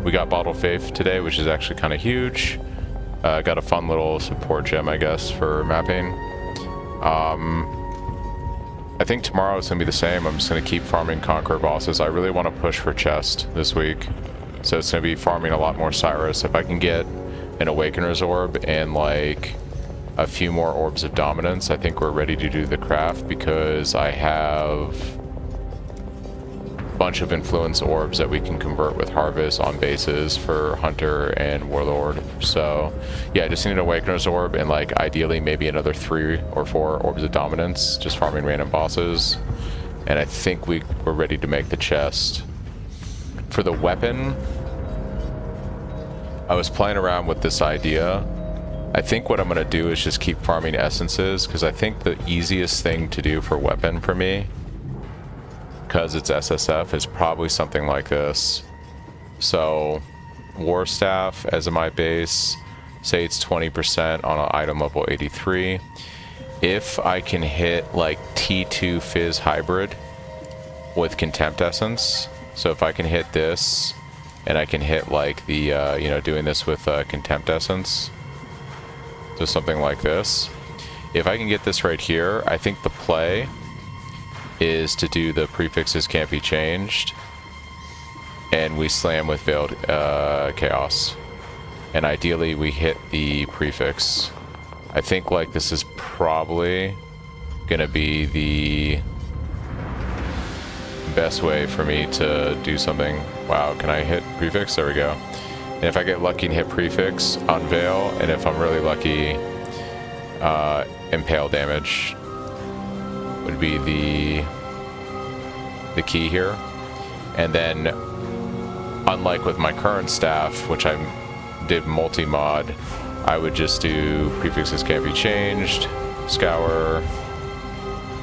We got Bottled Faith today, which is actually kind of huge. Got a fun little support gem, I guess, for mapping. I think tomorrow is gonna be the same. I'm just gonna keep farming Conqueror bosses. I really want to push for chest this week. So it's going to be farming a lot more Cyrus. If I can get an Awakener's Orb and like a few more Orbs of Dominance, I think we're ready to do the craft because I have a bunch of Influence Orbs that we can convert with Harvest on bases for Hunter and Warlord. So yeah, I just need an Awakener's Orb and like ideally maybe another 3 or 4 Orbs of Dominance, just farming random bosses. And I think we're ready to make the chest. For the weapon, I was playing around with this idea. I think what I'm going to do is just keep farming essences, because I think the easiest thing to do for weapon for me, because it's SSF, is probably something like this. So, War Staff as my base, say it's 20% on an item level 83. If I can hit like T2 Fizz Hybrid with Contempt Essence, so if I can hit this, and I can hit like the, you know, doing this with Contempt Essence, so something like this. If I can get this right here, I think the play is to do the prefixes can't be changed, and we slam with Veiled Chaos. And ideally we hit the prefix. I think like this is probably gonna be the best way for me to do something. Wow, can I hit prefix? There we go. And if I get lucky and hit prefix, unveil, and if I'm really lucky, impale damage. would be the key here. And then, unlike with my current staff, which I did multi-mod, I would just do prefixes can't be changed, scour,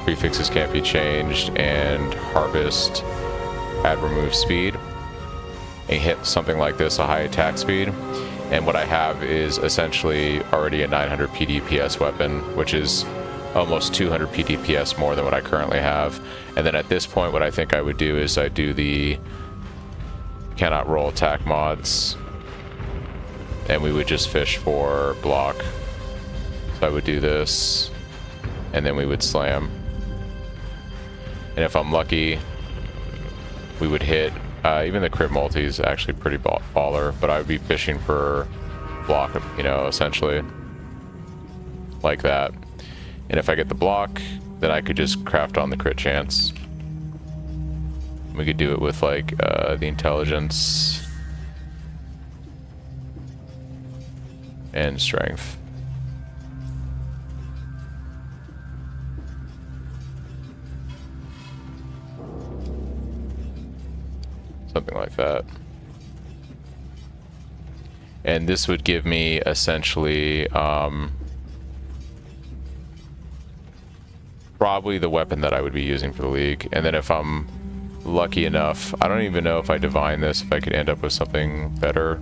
prefixes can't be changed, and harvest, add remove speed, and hit something like this, a high attack speed. And what I have is essentially already a 900 PDPS weapon, which is almost 200 PDPS more than what I currently have. And then at this point, what I think I would do is I do the cannot roll attack mods, and we would just fish for block. So I would do this, and then we would slam. And if I'm lucky, we would hit, even the crit multi is actually pretty baller, but I would be fishing for block, you know, essentially. Like that. And if I get the block, then I could just craft on the crit chance. We could do it with like the intelligence and strength. Something like that. And this would give me essentially probably the weapon that I would be using for the league. And then if I'm lucky enough, I don't even know if I divine this, if I could end up with something better.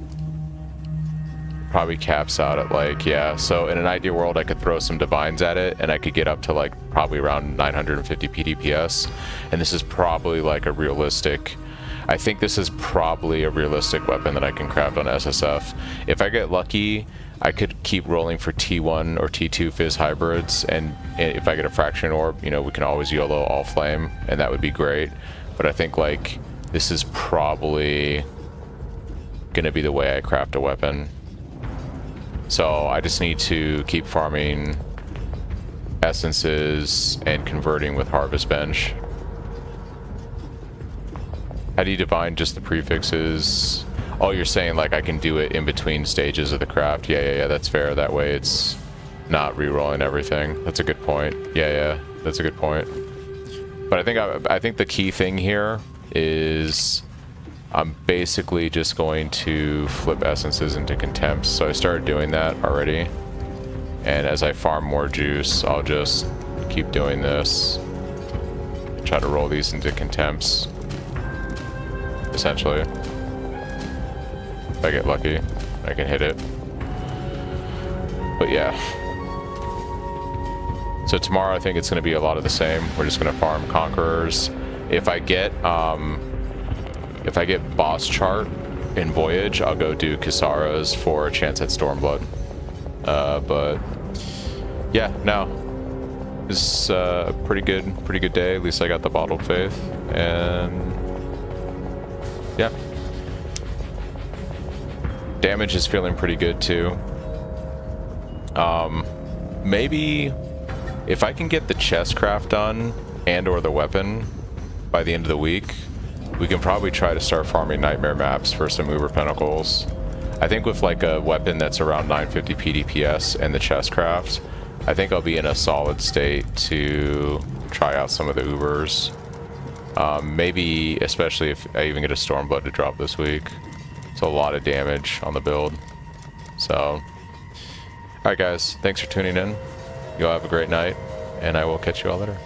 Probably caps out at like, yeah, so in an ideal world I could throw some divines at it and I could get up to like probably around 950 PDPS. And this is probably like a realistic, I think this is probably a realistic weapon that I can craft on SSF. If I get lucky, I could keep rolling for T1 or T2 Fizz hybrids, and if I get a Fraction Orb, you know, we can always YOLO all flame, and that would be great. But I think like this is probably gonna be the way I craft a weapon. So I just need to keep farming essences and converting with Harvest Bench. How do you divine just the prefixes? Oh, you're saying like I can do it in between stages of the craft. Yeah, that's fair. That way it's not re-rolling everything. That's a good point. Yeah, that's a good point. But I think the key thing here is I'm basically just going to flip essences into contempts. So I started doing that already. And as I farm more juice, I'll just keep doing this. Try to roll these into contempts. Essentially. If I get lucky, I can hit it. But yeah. So tomorrow I think it's going to be a lot of the same. We're just going to farm Conquerors. If I get boss chart in Voyage, I'll go do Kisara's for a chance at Stormblood. But yeah, no. It's a pretty good day. At least I got the Bottled Faith. And yeah. Damage is feeling pretty good too. Maybe if I can get the chest craft done and or the weapon by the end of the week, we can probably try to start farming nightmare maps for some Uber Pinnacles. I think with like a weapon that's around 950 PDPS and the chest craft, I think I'll be in a solid state to try out some of the Ubers. Maybe especially if I even get a Stormblood to drop this week. It's a lot of damage on the build. So, alright guys, thanks for tuning in. You all have a great night, and I will catch you all later.